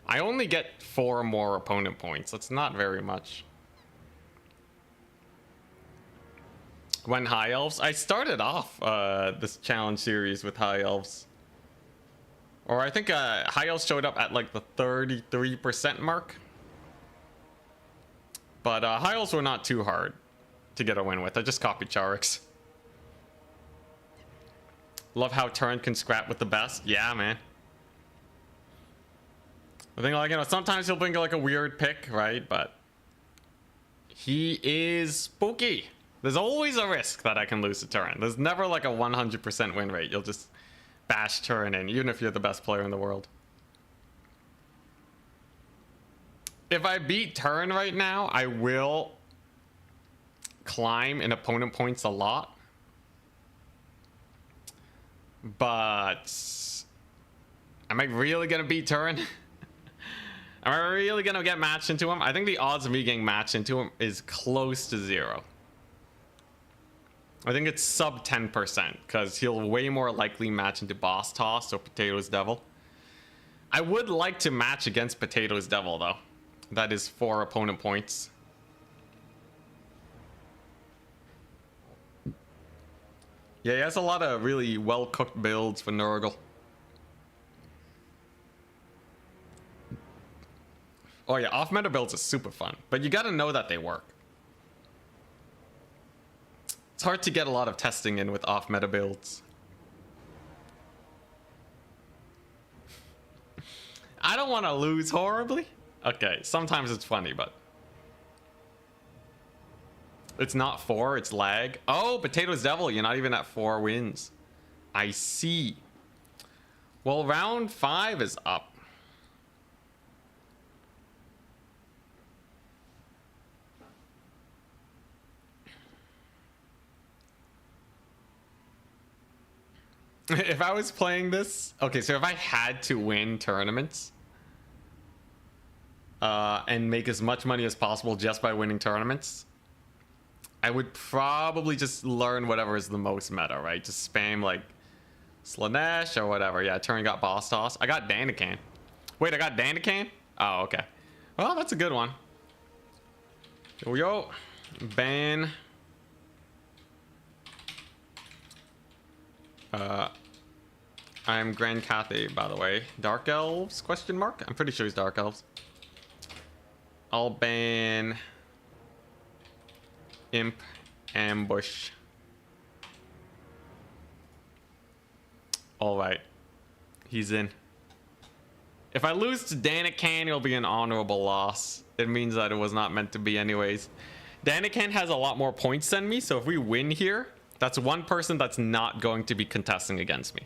I only get 4 more opponent points. That's not very much. When High Elves, I started off this challenge series with High Elves. Or I think High Elves showed up at like the 33% mark. But High Elves were not too hard to get a win with. I just copied Charix. Love how Turn can scrap with the best. Yeah, man. I think, like, you know, sometimes he'll bring like a weird pick, right? But he is spooky. There's always a risk that I can lose to Turn. There's never like a 100% win rate. You'll just bash Turn in, even if you're the best player in the world. If I beat Turn right now, I will climb in opponent points a lot. But am I really gonna beat Turn? Am I really gonna get matched into him? I think the odds of me getting matched into him is close to 0. I think it's sub 10% because he'll way more likely match into Boss Toss or Potatoes Devil. I would like to match against Potatoes Devil though. That is 4 opponent points. Yeah, he has a lot of really well-cooked builds for Nurgle. Oh yeah, off-meta builds are super fun, but you gotta know that they work. It's hard to get a lot of testing in with off-meta builds. I don't want to lose horribly. Okay, sometimes it's funny, but it's not 4, it's lag. Oh, Potatoes Devil, you're not even at 4 wins. I see. Well, round 5 is up. If I was playing this, okay, so if I had to win tournaments and make as much money as possible just by winning tournaments, I would probably just learn whatever is the most meta, right? Just spam like Slanesh or whatever. Yeah, Turn got Boss Toss. I got Danican. Wait, I got Danican? Oh, okay. Well, that's a good one. Here we go. Ban. I'm Grand Cathay, by the way. Dark Elves, question mark? I'm pretty sure he's Dark Elves. I'll ban Imp Ambush. Alright. He's in. If I lose to Danican, it'll be an honorable loss. It means that it was not meant to be anyways. Danican has a lot more points than me, so if we win here, that's one person that's not going to be contesting against me.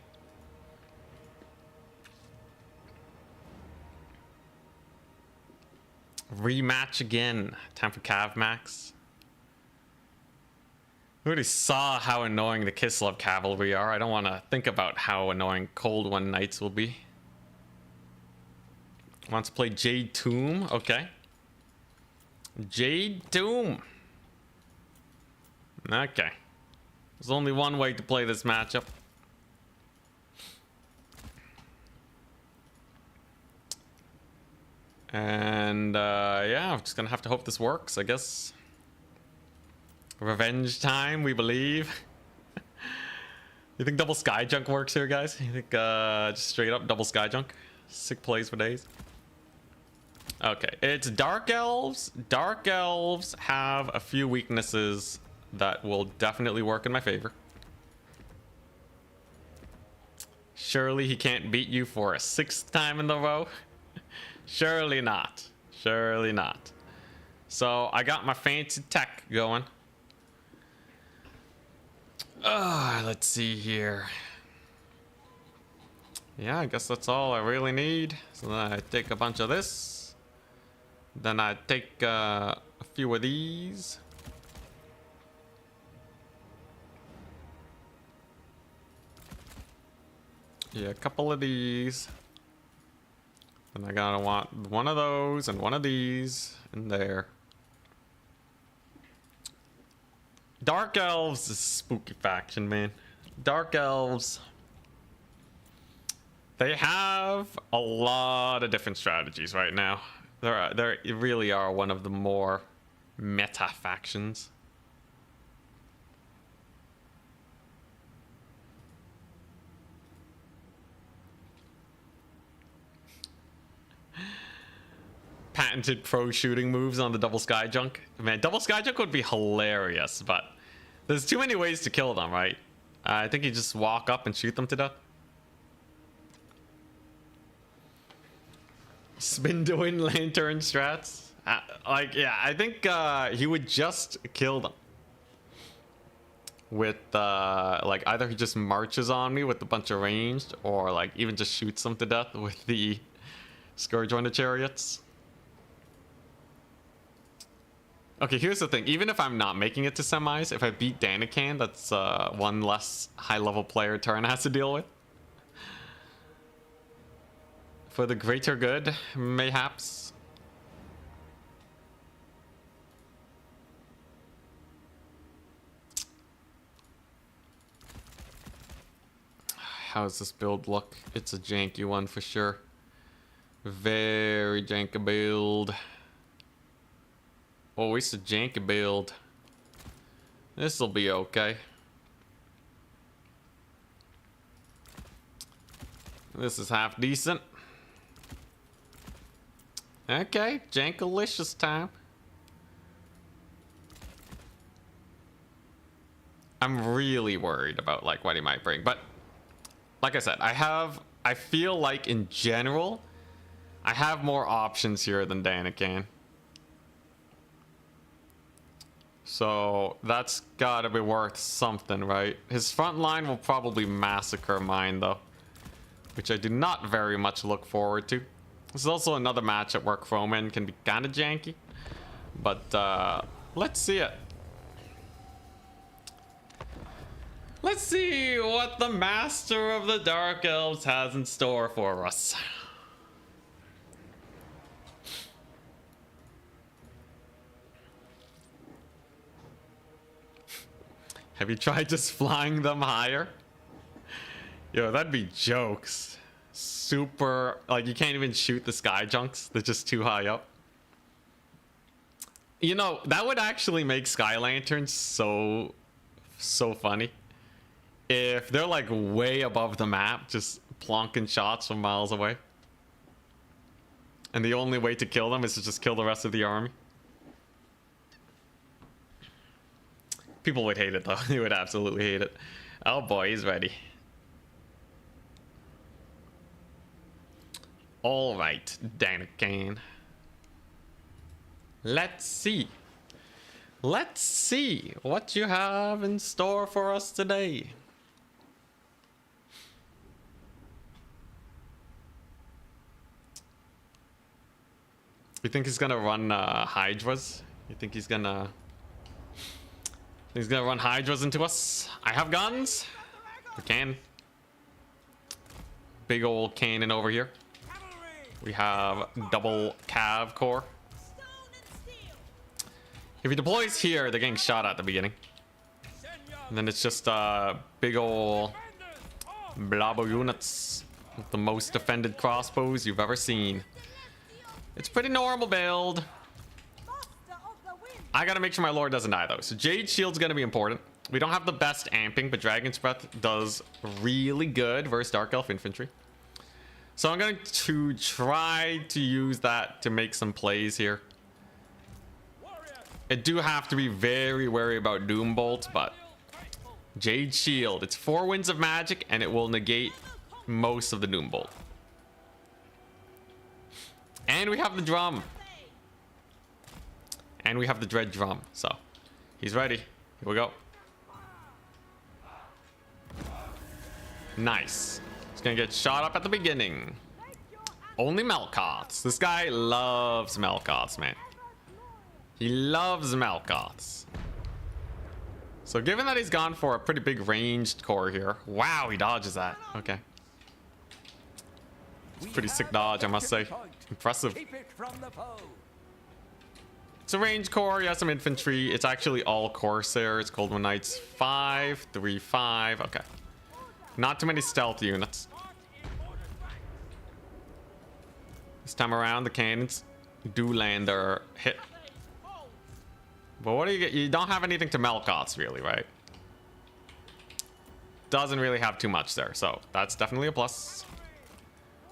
Rematch again. Time for Cav Max. We already saw how annoying the Kislev Cavalry are. I don't want to think about how annoying Cold One Knights will be. Wants to play Jade Tomb. Okay. Jade Tomb. Okay. There's only one way to play this matchup. And yeah, I'm just gonna have to hope this works, I guess. Revenge time, we believe. You think double sky junk works here, guys? You think just straight up double sky junk? Sick plays for days. Okay, it's Dark Elves. Dark Elves have a few weaknesses that will definitely work in my favor. Surely he can't beat you for a 6th time in a row. Surely not. Surely not. So I got my fancy tech going. Let's see here. Yeah, I guess that's all I really need. So then I take a bunch of this. Then I take a few of these. Yeah, a couple of these. And I gotta want one of those and one of these in there. Dark Elves is a spooky faction, man. Dark Elves. They have a lot of different strategies right now. They really are one of the more meta factions. Patented pro shooting moves on the double sky junk. Man, double sky junk would be hilarious, but there's too many ways to kill them, right? I think you just walk up and shoot them to death. Spin doing lantern strats. Yeah, I think he would just kill them with like either he just marches on me with a bunch of ranged, or like even just shoots them to death with the Scourge on the chariots. Okay, here's the thing. Even if I'm not making it to semis, if I beat Danican, that's one less high-level player Turn has to deal with. For the greater good, mayhaps. How's this build look? It's a janky one for sure. Very janky build. Oh, it's a janky build. This'll be okay. This is half decent. Okay, jankalicious time. I'm really worried about like what he might bring, but like I said, I feel like in general, I have more options here than Danican. So that's gotta be worth something, right? His front line will probably massacre mine though, which I do not very much look forward to. This is also another matchup where Chroman can be kind of janky, but let's see it. Let's see what the Master of the Dark Elves has in store for us. Have you tried just flying them higher? Yo, that'd be jokes. Super, like you can't even shoot the sky junks. They're just too high up. You know, that would actually make sky lanterns so funny. If they're like way above the map, just plonking shots from miles away. And the only way to kill them is to just kill the rest of the army. People would hate it though. They would absolutely hate it. Oh boy, he's ready. All right, Danican. Let's see. Let's see what you have in store for us today. You think he's gonna run Hydras? You think he's gonna run Hydras into us? I have guns. We can. Big old cannon over here. We have double cav core. If he deploys here, they're getting shot at the beginning. And then it's just big ol' blobber units with the most defended crossbows you've ever seen. It's pretty normal build. I gotta make sure my lord doesn't die though. So Jade Shield's gonna be important. We don't have the best amping, but Dragon's Breath does really good versus Dark Elf Infantry. So I'm going to try to use that to make some plays here. I do have to be very wary about Doombolt, but Jade Shield, it's 4 winds of magic and it will negate most of the Doombolt. And we have the drum. And we have the dread drum. So he's ready. Here we go. Nice. He's gonna get shot up at the beginning. Only Melkoths. This guy loves Melkoths, man. He loves Melkoths. So given that he's gone for a pretty big ranged core here. Wow, he dodges that. Okay. It's a pretty sick dodge, I must say. Impressive. Keep it from the foe. It's a ranged core. He has some infantry. It's actually all Corsairs. Cold One Knights 5, 3, 5. Okay. Not too many stealth units. This time around, the cannons do land their hit. But what do you get? You don't have anything to Melkoths, really, right? Doesn't really have too much there, so that's definitely a plus.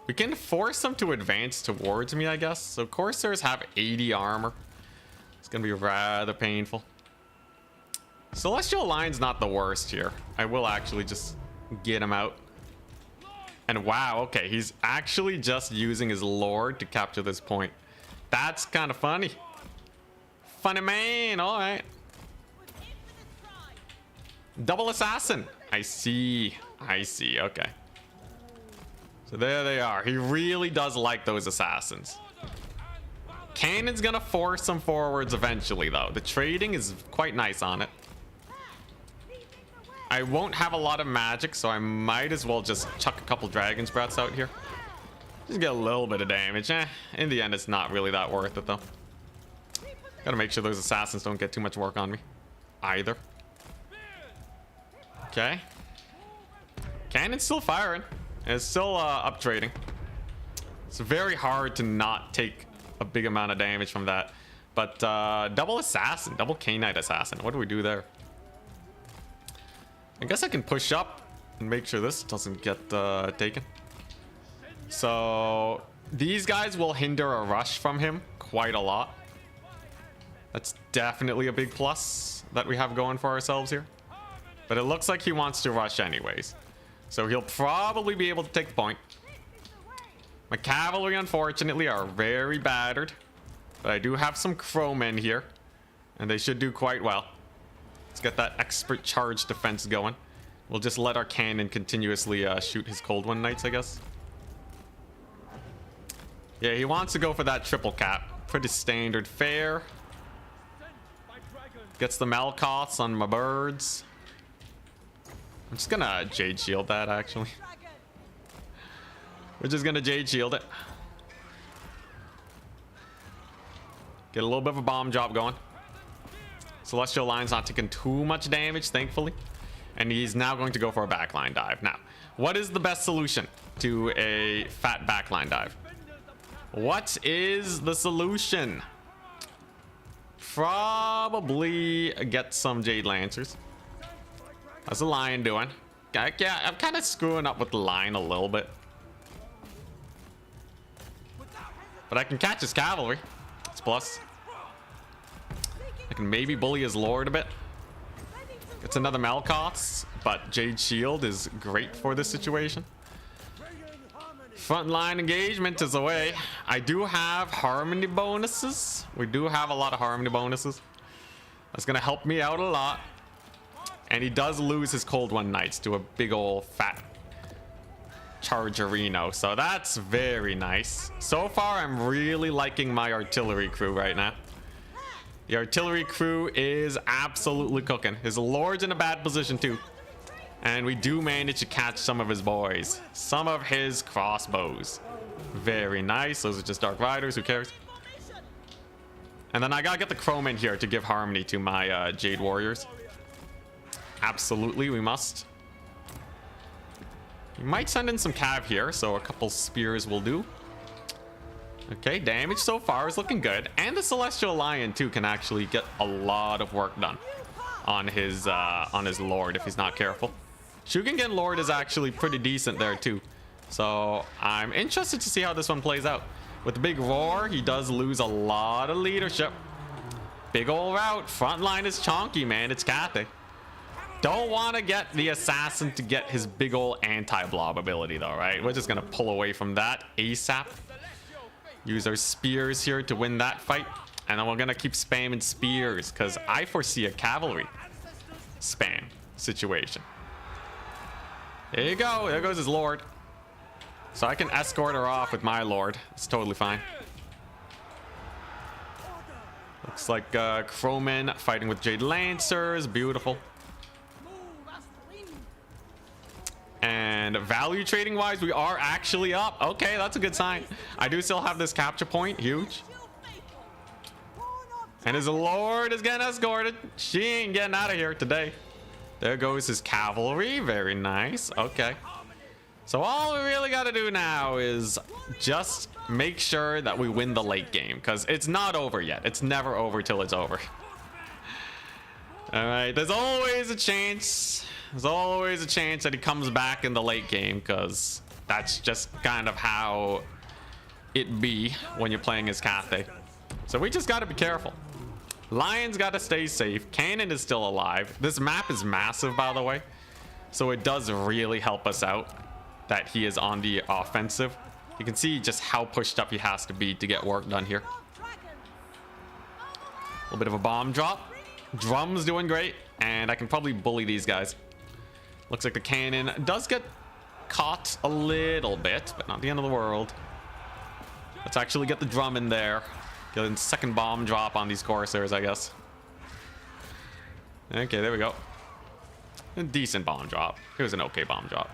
We can force them to advance towards me, I guess. So Corsairs have 80 armor. It's gonna be rather painful. Celestial Line's not the worst here. I will actually just get him out. And wow, okay, he's actually just using his Lord to capture this point. That's kind of funny. Funny man, all right. Double assassin. I see, okay. So there they are. He really does like those assassins. Cannon's gonna force some forwards eventually, though. The trading is quite nice on it. I won't have a lot of magic, so I might as well just chuck a couple Dragon's Breaths out here. Just get a little bit of damage. In the end, it's not really that worth it, though. Gotta make sure those assassins don't get too much work on me either. Okay. Cannon's still firing. It's still up trading. It's very hard to not take a big amount of damage from that. But double assassin, double K-Knight assassin. What do we do there? I guess I can push up and make sure this doesn't get taken. So these guys will hinder a rush from him quite a lot. That's definitely a big plus that we have going for ourselves here. But it looks like he wants to rush anyways. So he'll probably be able to take the point. My cavalry, unfortunately, are very battered. But I do have some crowmen here. And they should do quite well. Let's get that expert charge defense going. We'll just let our cannon continuously shoot his Cold One Knights, I guess. Yeah, he wants to go for that triple cap. Pretty standard fare. Gets the Melkoths on my birds. I'm just gonna Jade Shield that, actually. We're just gonna Jade Shield it. Get a little bit of a bomb drop going. Celestial Line's not taking too much damage, thankfully. And he's now going to go for a backline dive. Now, what is the best solution to a fat backline dive? What is the solution? Probably get some Jade Lancers. How's the Lion doing? Yeah, I'm kind of screwing up with the Lion a little bit. But I can catch his cavalry. It's plus. I can maybe bully his Lord a bit. It's another Melkoths, but Jade Shield is great for this situation. Frontline engagement is away. I do have harmony bonuses. We do have a lot of harmony bonuses. That's gonna help me out a lot. And he does lose his Cold One Knights to a big old fat Chargerino. So that's very nice. So far, I'm really liking my artillery crew right now. The artillery crew is absolutely cooking. His Lord's in a bad position too. And we do manage to catch some of his boys. Some of his crossbows. Very nice. Those are just Dark Riders. Who cares? And then I gotta get the Crowmen here to give harmony to my Jade Warriors. Absolutely, we must. You might send in some cav here, so a couple spears will do. Okay, damage so far is looking good. And the Celestial Lion, too, can actually get a lot of work done on his Lord if he's not careful. Shugengen Lord is actually pretty decent there, too. So I'm interested to see how this one plays out. With the big roar, he does lose a lot of leadership. Big old route. Front line is chonky, man. It's Cathay. Don't want to get the assassin to get his big old anti-blob ability, though, right? We're just going to pull away from that ASAP. Use our spears here to win that fight. And then we're gonna keep spamming spears because I foresee a cavalry spam situation. There you go. There goes his lord. So I can escort her off with my lord. It's totally fine. Looks like Crowmen fighting with Jade Lancers. Beautiful. And value trading wise, we are actually up. Okay, that's a good sign. I do still have this capture point. Huge. And his lord is getting escorted. She ain't getting out of here today. There goes his cavalry. Very nice. Okay. So all we really got to do now is just make sure that we win the late game. Because it's not over yet. It's never over till it's over. Alright. There's always a chance. There's always a chance that he comes back in the late game. Because that's just kind of how it be when you're playing as Cathay. So we just got to be careful. Lion's got to stay safe. Cannon is still alive. This map is massive, by the way. So it does really help us out that he is on the offensive. You can see just how pushed up he has to be to get work done here. A little bit of a bomb drop. Drum's doing great. And I can probably bully these guys. Looks like the cannon does get caught a little bit, but not the end of the world. Let's actually get the drum in there. Get a second bomb drop on these Corsairs, I guess. Okay, there we go. A decent bomb drop. Here's an okay bomb drop.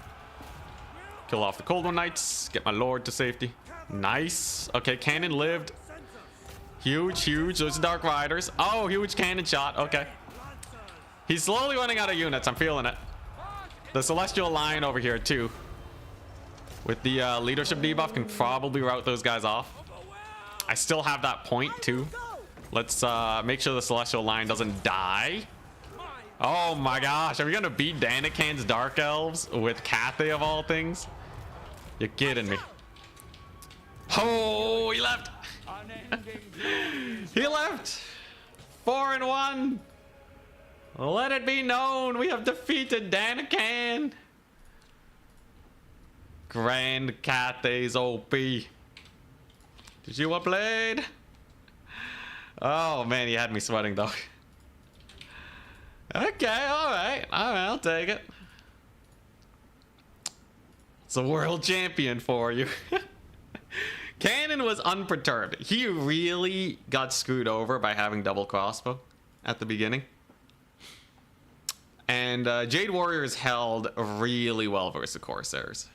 Kill off the Cold One Knights. Get my lord to safety. Nice. Okay, cannon lived. Huge, huge. Those are Dark Riders. Oh, huge cannon shot. Okay. He's slowly running out of units. I'm feeling it. The Celestial Lion over here, too. With the leadership debuff, can probably rout those guys off. I still have that point too. Let's make sure the Celestial Line doesn't die. Oh my gosh, are we gonna beat Danican's Dark Elves with Cathay of all things? You're kidding me. Oh, he left. He left. 4-1. Let it be known, we have defeated Danican. Grand Cathay's OP. Did you upload? Oh man, he had me sweating though. Okay, alright, I'll take it. It's a world champion for you. Cannon was unperturbed. He really got screwed over by having double crossbow at the beginning. And Jade Warriors held really well versus the Corsairs.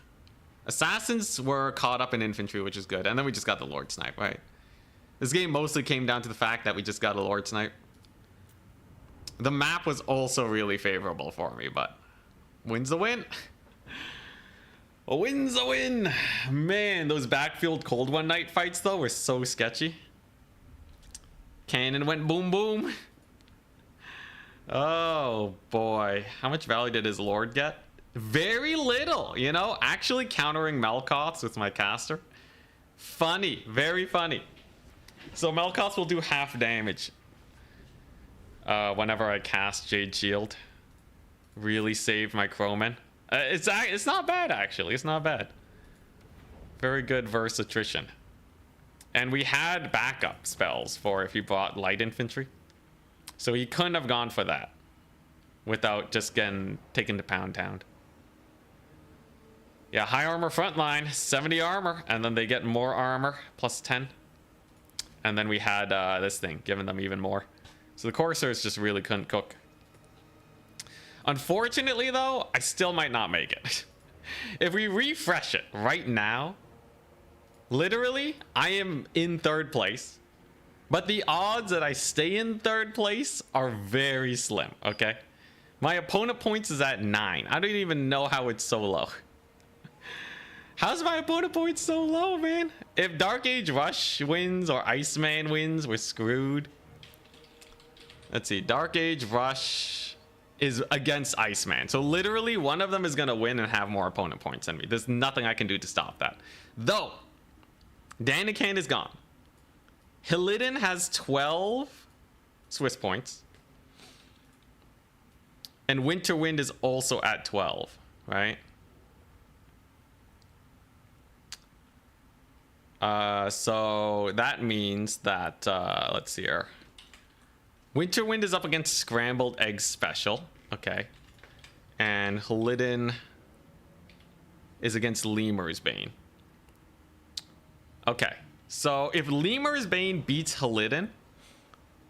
Assassins were caught up in infantry, which is good. And then we just got the Lord Snipe, right? This game mostly came down to the fact that we just got a Lord Snipe. The map was also really favorable for me, but win's the win. A win's a win. Man, those backfield Cold One Night fights, though, were so sketchy. Cannon went boom, boom. Oh, boy. How much value did his Lord get? Very little, you know, actually countering Melkoths with my caster. Funny, very funny. So Melkoths will do half damage whenever I cast Jade Shield. Really saved my Crowmen. It's not bad, actually. It's not bad. Very good versus attrition. And we had backup spells for if you brought light infantry. So he couldn't have gone for that without just getting taken to Pound Town. Yeah, high armor front line, 70 armor, and then they get more armor, plus 10. And then we had this thing, giving them even more. So the Corsairs just really couldn't cook. Unfortunately, though, I still might not make it. If we refresh it right now, literally, I am in 3rd place. But the odds that I stay in 3rd place are very slim, okay? My opponent points is at 9. I don't even know how it's so low. How's my opponent points so low, man? If Dark Age Rush wins or Iceman wins, we're screwed. Let's see. Dark Age Rush is against Iceman. So literally one of them is going to win and have more opponent points than me. There's nothing I can do to stop that. Though, Danican is gone. Hillidan has 12 Swiss points. And Winterwind is also at 12, right? So that means that, let's see here. Winterwind is up against Scrambled Egg Special. Okay. And Halidin is against Lemur's Bane. Okay. So if Lemur's Bane beats Halidin,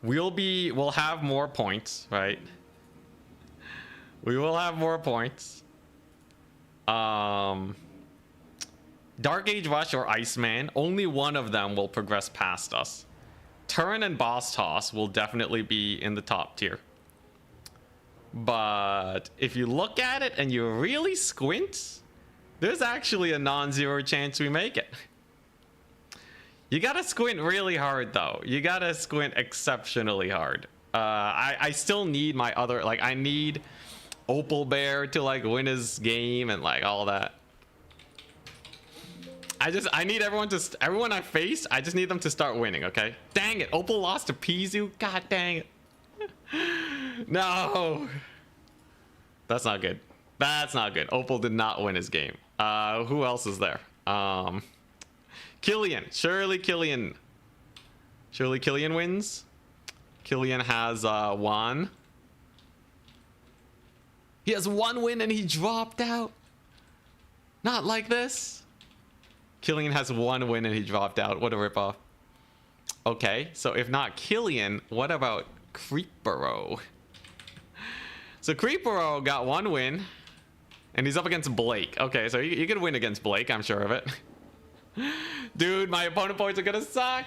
we'll have more points, right? We will have more points. Dark Age Rush or Iceman, only one of them will progress past us. Turn and Boss Toss will definitely be in the top tier. But if you look at it and you really squint, there's actually a non-zero chance we make it. You gotta squint really hard though. You gotta squint exceptionally hard. I still need my other, like, I need Opal Bear to like win his game and like all that. I need everyone I face, I just need them to start winning, okay? Dang it, Opal lost to Pizu. God dang it. No. That's not good. That's not good. Opal did not win his game. Who else is there? Killian. Surely Killian wins. Killian has one. He has one win and he dropped out. Not like this. Killian has one win and he dropped out. What a ripoff. Okay, so if not Killian, what about Creepero? So Creepero got one win and he's up against Blake. Okay, so you could win against Blake, I'm sure of it. Dude, my opponent points are gonna suck.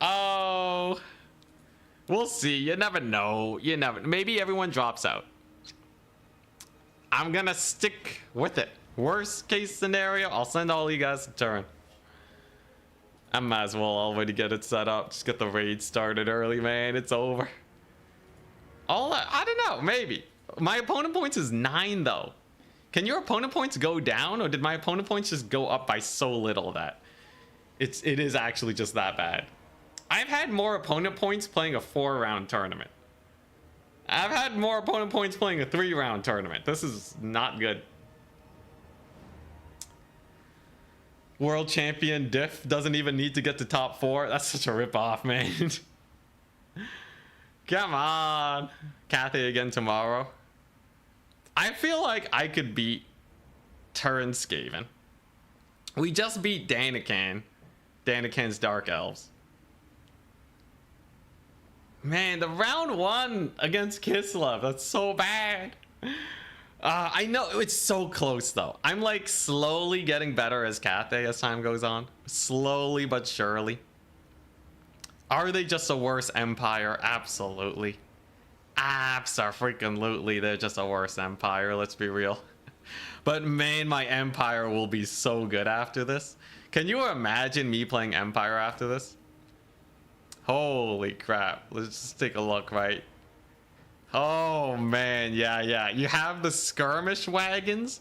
Oh, we'll see. You never know. Maybe everyone drops out. I'm gonna stick with it. Worst case scenario, I'll send all you guys a turn. I might as well already get it set up. Just get the raid started early, man. It's over. I don't know. Maybe. My opponent points is 9 though. Can your opponent points go down, or did my opponent points just go up by so little that it is actually just that bad? I've had more opponent points playing a 4-round tournament. I've had more opponent points playing a 3-round tournament. This is not good. World champion Diff doesn't even need to get to top 4. That's such a ripoff, man. Come on. Cathay again tomorrow. I feel like I could beat Turnskaven. We just beat Danican. Danican's Dark Elves. Man, the round 1 against Kislev. That's so bad. I know it's so close though. I'm like slowly getting better as Cathay as time goes on. Slowly but surely. Are they just a worse empire? Absolutely. Abso-freaking-lutely, they're just a worse empire, let's be real. But man, my empire will be so good after this. Can you imagine me playing empire after this? Holy crap. Let's just take a look, right? Oh man, yeah. You have the skirmish wagons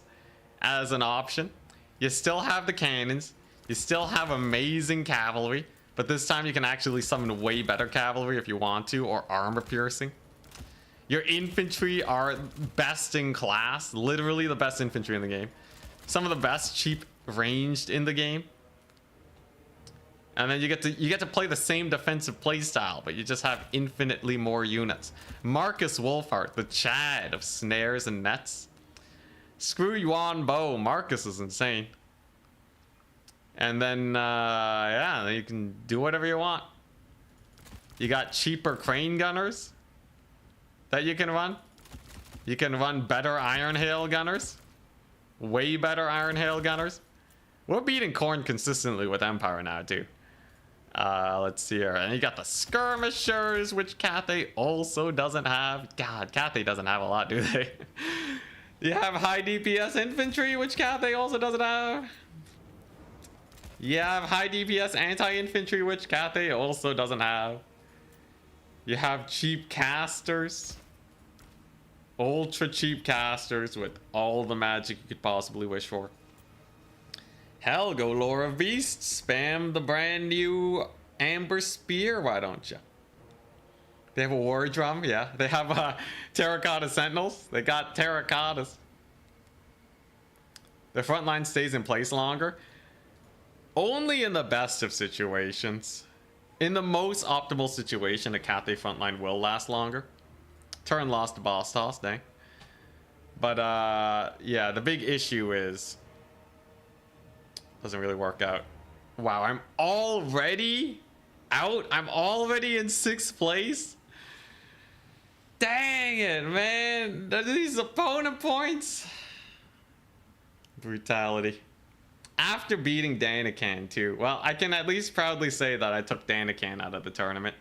as an option. You still have the cannons. You still have amazing cavalry. But this time you can actually summon way better cavalry if you want to, or armor piercing. Your infantry are best in class. Literally the best infantry in the game. Some of the best cheap ranged in the game. And then you get to play the same defensive playstyle, but you just have infinitely more units. Marcus Wolfhart, the Chad of snares and nets. Screw Yuan Bo. Marcus is insane. And then, yeah, you can do whatever you want. You got cheaper crane gunners that you can run. You can run better Iron Hail gunners. Way better Iron Hail gunners. We're beating Khorne consistently with Empire now, too. Let's see here. And you got the skirmishers, which Cathay also doesn't have. God, Cathay doesn't have a lot, do they? You have high DPS infantry, which Cathay also doesn't have. You have high DPS anti-infantry, which Cathay also doesn't have. You have cheap casters. Ultra cheap casters with all the magic you could possibly wish for. Hell, go Lore of Beasts. Spam the brand new Amber Spear, why don't you? They have a War Drum, yeah. They have Terracotta Sentinels. They got Terracottas. The front line stays in place longer. Only in the best of situations. In the most optimal situation, a Cathay frontline will last longer. Turn lost to boss toss, dang. But yeah, the big issue is doesn't really work out. Wow, I'm already out. I'm already in 6th place. Dang it, man. These opponent points. Brutality. After beating Danican too. Well, I can at least proudly say that I took Danican out of the tournament.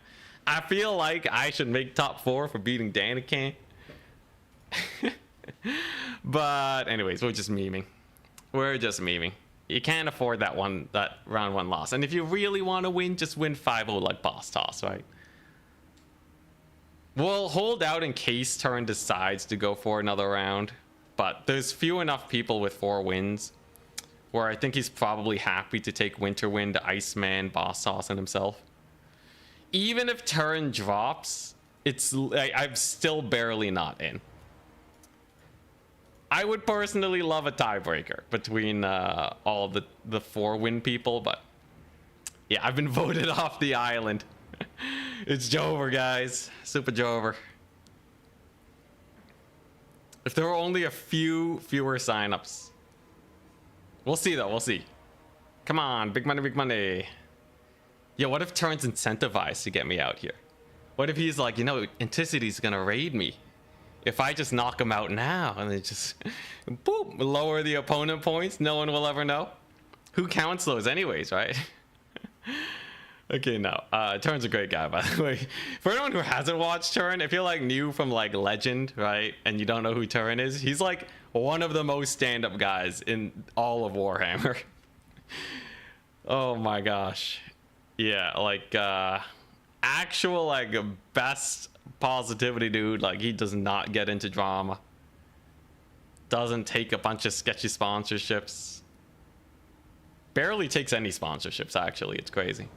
I feel like I should make top 4 for beating Danican. But anyways, we're just memeing. We're just memeing. You can't afford that round 1 loss. And if you really want to win, just win 5-0 like boss toss, right? We'll hold out in case Turn decides to go for another round. But there's few enough people with 4 wins where I think he's probably happy to take Winterwind, Iceman, boss toss, and himself. Even if Turn drops, I'm still barely not in. I would personally love a tiebreaker between all the 4-win people, but yeah, I've been voted off the island. It's Jover, guys. Super Jover. If there were only a fewer signups. We'll see, though. We'll see. Come on. Big money, big money. Yo, what if Turn's incentivized to get me out here? What if he's like, you know, Anticity's gonna raid me if I just knock him out now, and they just boop, lower the opponent points? No one will ever know. Who counts those anyways, right? Okay, no. Turn's a great guy, by the way. For anyone who hasn't watched Turn, if you're like new from like Legend, right, and you don't know who Turn is, he's like one of the most stand-up guys in all of Warhammer. Oh my gosh. Yeah, like actual like best positivity dude. Like, he does not get into drama. Doesn't take a bunch of sketchy sponsorships. Barely takes any sponsorships, actually. It's crazy.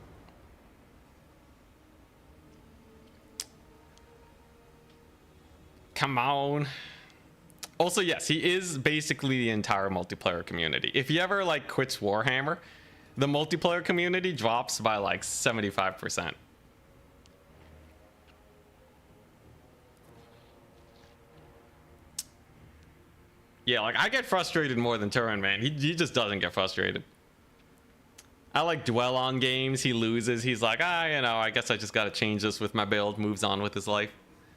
Come on. Also, yes, he is basically the entire multiplayer community. If he ever like quits Warhammer, the multiplayer community drops by like 75%. Yeah, like I get frustrated more than Turin, man. He just doesn't get frustrated. I like dwell on games. He loses. He's like, you know, I guess I just gotta change this with my build. Moves on with his life.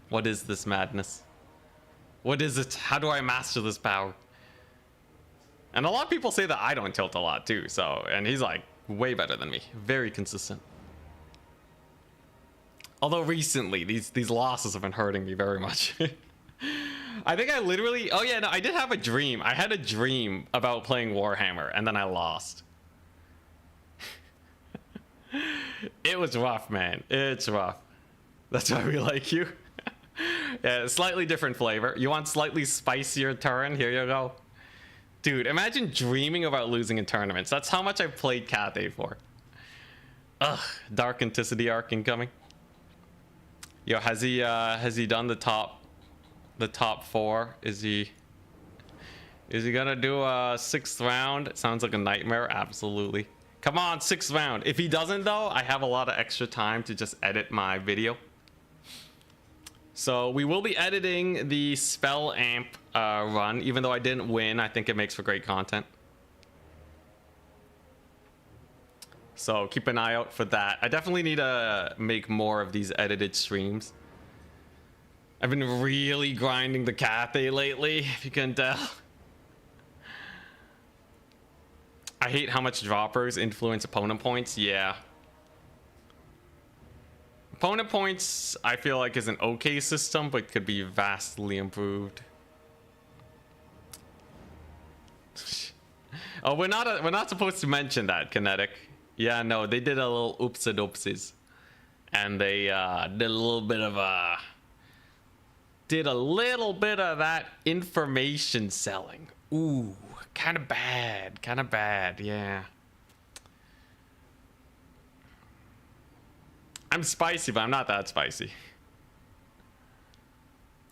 What is this madness? What is it? How do I master this power? And a lot of people say that I don't tilt a lot too. So, and he's like way better than me. Very consistent. Although recently, these losses have been hurting me very much. I think I literally... Oh yeah, no, I did have a dream. I had a dream about playing Warhammer, and then I lost. It was rough, man. It's rough. That's why we like you. Yeah, slightly different flavor. You want slightly spicier Turin? Here you go. Dude, imagine dreaming about losing in tournaments. That's how much I've played Cathay for. Ugh, Dark Anticity arc incoming. Yo, has he done the top 4? Is he gonna do a 6th round? It sounds like a nightmare. Absolutely. Come on, 6th round. If he doesn't though, I have a lot of extra time to just edit my video. So we will be editing the spell amp run. Even though I didn't win, I think it makes for great content. So keep an eye out for that. I definitely need to make more of these edited streams. I've been really grinding the Cathay lately, if you can tell. I hate how much droppers influence opponent points. Yeah. Opponent points, I feel like, is an okay system, but could be vastly improved. Oh, we're not supposed to mention that, Kinetic. Yeah, no, they did a little oopsie-doopsies. And they did a little bit of that information selling. Ooh, kind of bad, yeah. I'm spicy, but I'm not that spicy.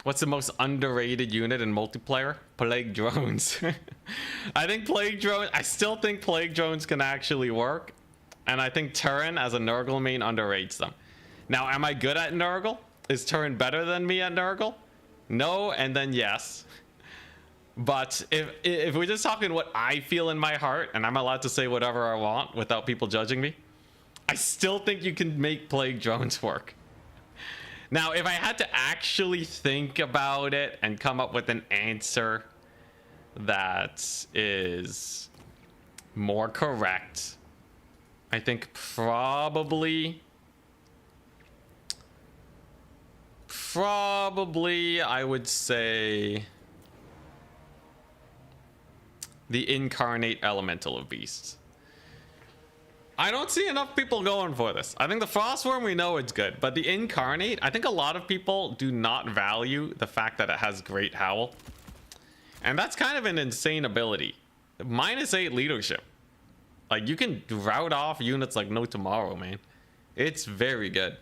What's the most underrated unit in multiplayer? Plague drones. I think plague drone. I still think plague drones can actually work, and I think Turin as a Nurgle main underrates them. Now, am I good at Nurgle? Is Turin better than me at Nurgle? No, and then yes. But if we're just talking what I feel in my heart, and I'm allowed to say whatever I want without people judging me, I still think you can make plague drones work. Now, if I had to actually think about it and come up with an answer that is more correct, I think probably I would say the incarnate elemental of beasts. I don't see enough people going for this. I think the Frostworm, we know it's good, but the Incarnate, I think a lot of people do not value the fact that it has Great Howl. And that's kind of an insane ability. -8 leadership. Like, you can route off units like no tomorrow, man. It's very good.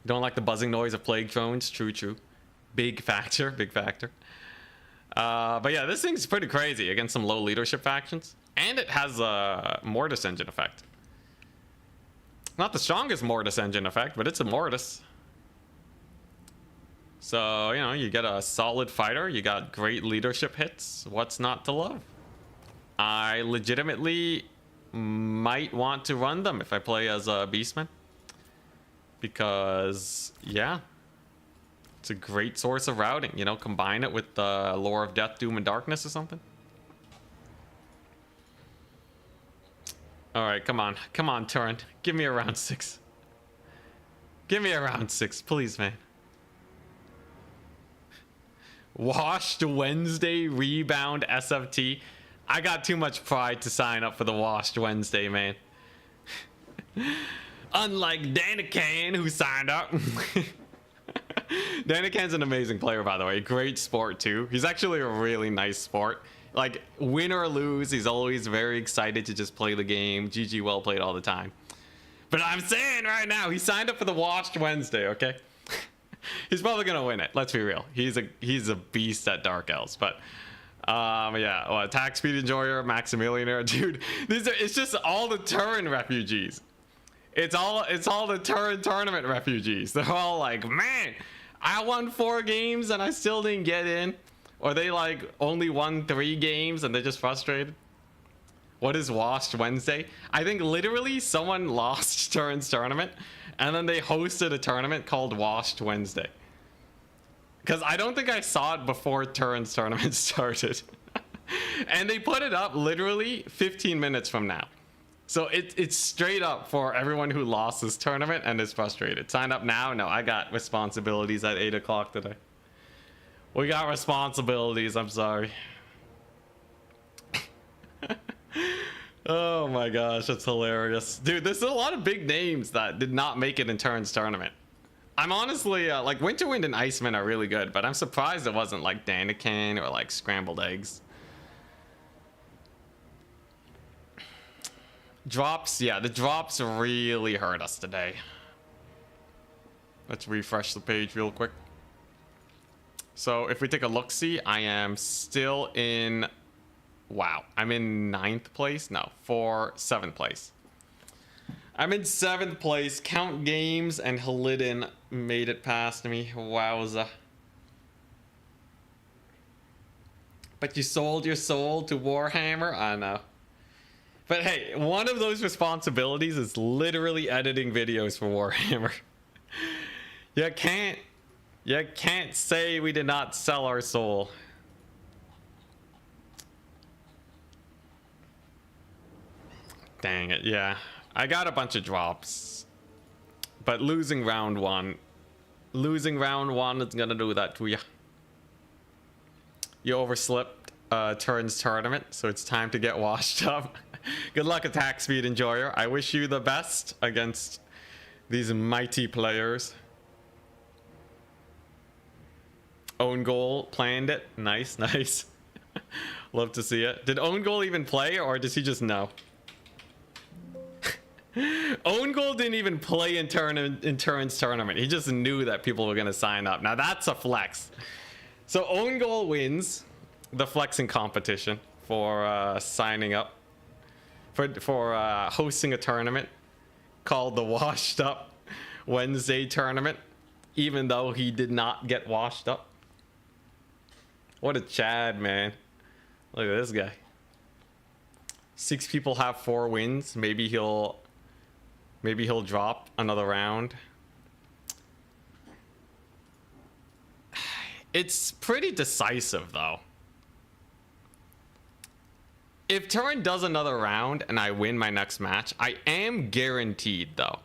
Don't like the buzzing noise of plague drones? True, true. Big factor, big factor. But yeah, this thing's pretty crazy against some low leadership factions. And it has a Mortis engine effect. Not the strongest Mortis engine effect, but it's a Mortis. So, you know, you get a solid fighter. You got great leadership hits. What's not to love? I legitimately might want to run them if I play as a Beastman. Because, yeah. It's a great source of routing. You know, combine it with the Lore of Death, Doom, and Darkness or something. All right, come on. Come on, Turin. Give me a round 6. Give me a round 6, please, man. Washed Wednesday rebound SFT. I got too much pride to sign up for the Washed Wednesday, man. Unlike Danican, who signed up. Danican's an amazing player, by the way. Great sport, too. He's actually a really nice sport. Like, win or lose, he's always very excited to just play the game. GG, well played all the time. But I'm saying right now, he signed up for the Washed Wednesday, okay? He's probably gonna win it. Let's be real. He's a beast at Dark Elves. But yeah, well, attack speed enjoyer, Maximilianer, dude. It's just all the Turin refugees. It's all the Turin tournament refugees. They're all like, man, I won 4 games and I still didn't get in. Or they like only won 3 games and they're just frustrated. What is Washed Wednesday? I think literally someone lost Turin's tournament and then they hosted a tournament called Washed Wednesday. Because I don't think I saw it before Turin's tournament started. And they put it up literally 15 minutes from now. So it's straight up for everyone who lost this tournament and is frustrated. Sign up now? No, I got responsibilities at 8 o'clock today. We got responsibilities, I'm sorry. Oh my gosh, that's hilarious. Dude, there's a lot of big names that did not make it in Turin's tournament. I'm honestly, like, Winterwind and Iceman are really good, but I'm surprised it wasn't like Danican or like Scrambled Eggs. Drops, yeah, the drops really hurt us today. Let's refresh the page real quick. So if we take a look-see, I am still in, wow, I'm in 9th place? No, 7th place. I'm in 7th place. Count Games and Halidin made it past me. Wowza. But you sold your soul to Warhammer? I know. But hey, one of those responsibilities is literally editing videos for Warhammer. You can't say we did not sell our soul. Dang it, yeah. I got a bunch of drops. But losing round 1 is gonna do that to you. You overslept Turin's tournament, so it's time to get washed up. Good luck, attack speed enjoyer. I wish you the best against these mighty players. Own goal, planned it. Nice, nice. Love to see it. Did Own goal even play, or does he just know? Own Goal didn't even play in Turin's tournament. He just knew that people were going to sign up. Now that's a flex. So Own Goal wins the flexing competition for signing up for hosting a tournament called the Washed Up Wednesday Tournament, even though he did not get washed up. What a Chad, man. Look at this guy. 6 people have 4 wins. Maybe he'll drop another round. It's pretty decisive though. If Turin does another round and I win my next match, I am guaranteed though,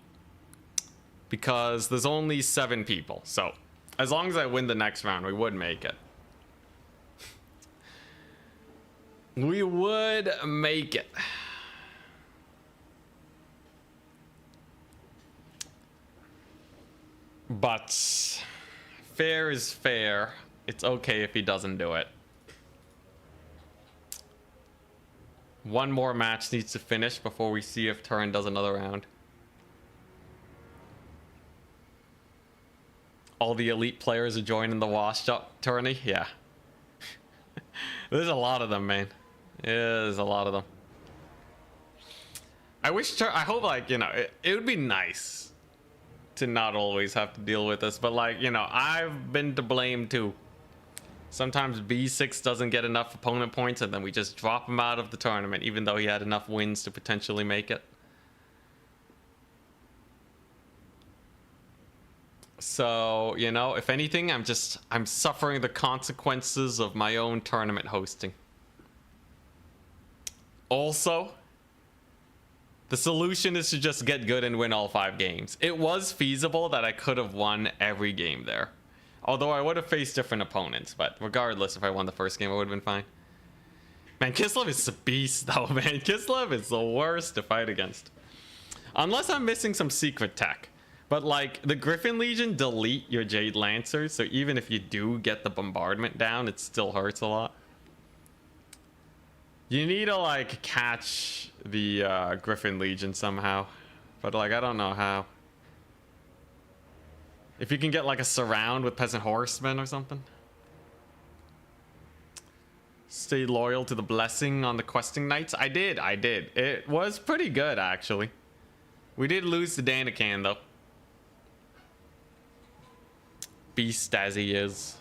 because there's only 7 people. So as long as I win the next round, we would make it. We would make it. But fair is fair. It's okay if he doesn't do it. One more match needs to finish before we see if Turin does another round. All the elite players are joining the washed up tourney. Yeah. There's a lot of them, man. Yeah, there's a lot of them. I hope, like, you know, it would be nice to not always have to deal with this, but like, you know, I've been to blame too. Sometimes B6 doesn't get enough opponent points and then we just drop him out of the tournament even though he had enough wins to potentially make it. So, you know, if anything, I'm suffering the consequences of my own tournament hosting. Also, the solution is to just get good and win all 5 games. It was feasible that I could have won every game there. Although I would have faced different opponents, but regardless, if I won the first game, I would have been fine. Man, Kislev is a beast though, man. Kislev is the worst to fight against. Unless I'm missing some secret tech. But like, the Griffin Legion delete your Jade Lancers, so even if you do get the bombardment down, it still hurts a lot. You need to like catch the Griffin Legion somehow. But like, I don't know how. If you can get like a surround with Peasant Horsemen or something. Stay loyal to the blessing on the questing nights. I did. It was pretty good actually. We did lose to Danican though. Beast as he is.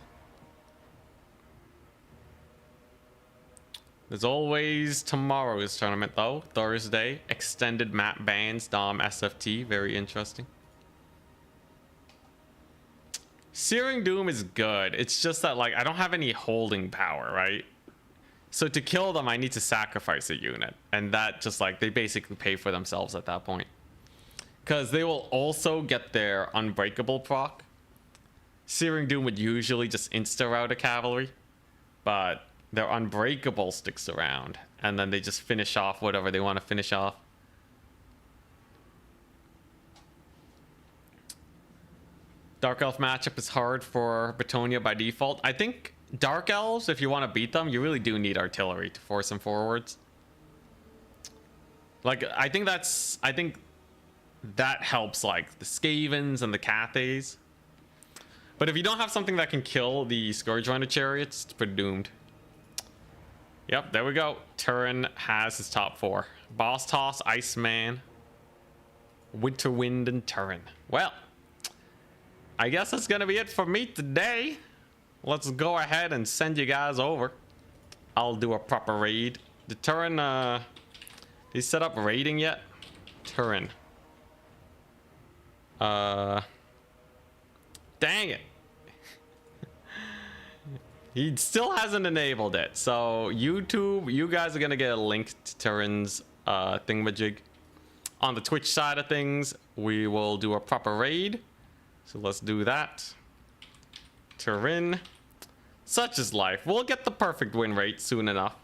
There's always tomorrow's tournament though. Thursday. Extended map bans. Dom SFT. Very interesting. Searing Doom is good. It's just that like I don't have any holding power, right? So to kill them I need to sacrifice a unit. And that just like they basically pay for themselves at that point. Because they will also get their Unbreakable proc. Searing Doom would usually just insta-route a cavalry. But their Unbreakable sticks around. And then they just finish off whatever they want to finish off. Dark Elf matchup is hard for Bretonnia by default. I think Dark Elves, if you want to beat them, you really do need artillery to force them forwards. Like, I think that helps, like, the Skavens and the Cathays. But if you don't have something that can kill the Scourge Runner Chariots, it's pretty doomed. Yep, there we go. Turin has his top 4. Boss Toss, Iceman, Winterwind, and Turin. Well, I guess that's gonna be it for me today. Let's go ahead and send you guys over. I'll do a proper raid. Did Turin, did he set up raiding yet? Turin. Dang it. He still hasn't enabled it. So YouTube, you guys are gonna get a link to Turin's thingamajig. On the Twitch side of things, we will do a proper raid. So let's do that. Turin. Such is life. We'll get the perfect win rate soon enough.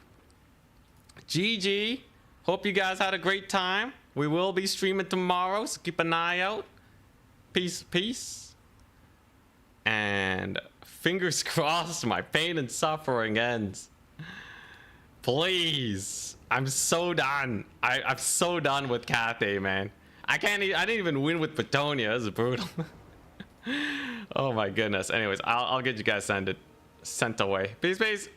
GG. Hope you guys had a great time. We will be streaming tomorrow, so keep an eye out. Peace, peace. And fingers crossed my pain and suffering ends. Please. I'm so done. I'm so done with Cathay, man. I didn't even win with Bretonnia. This is brutal. Oh my goodness. Anyways, I'll get you guys sent away. Peace, peace.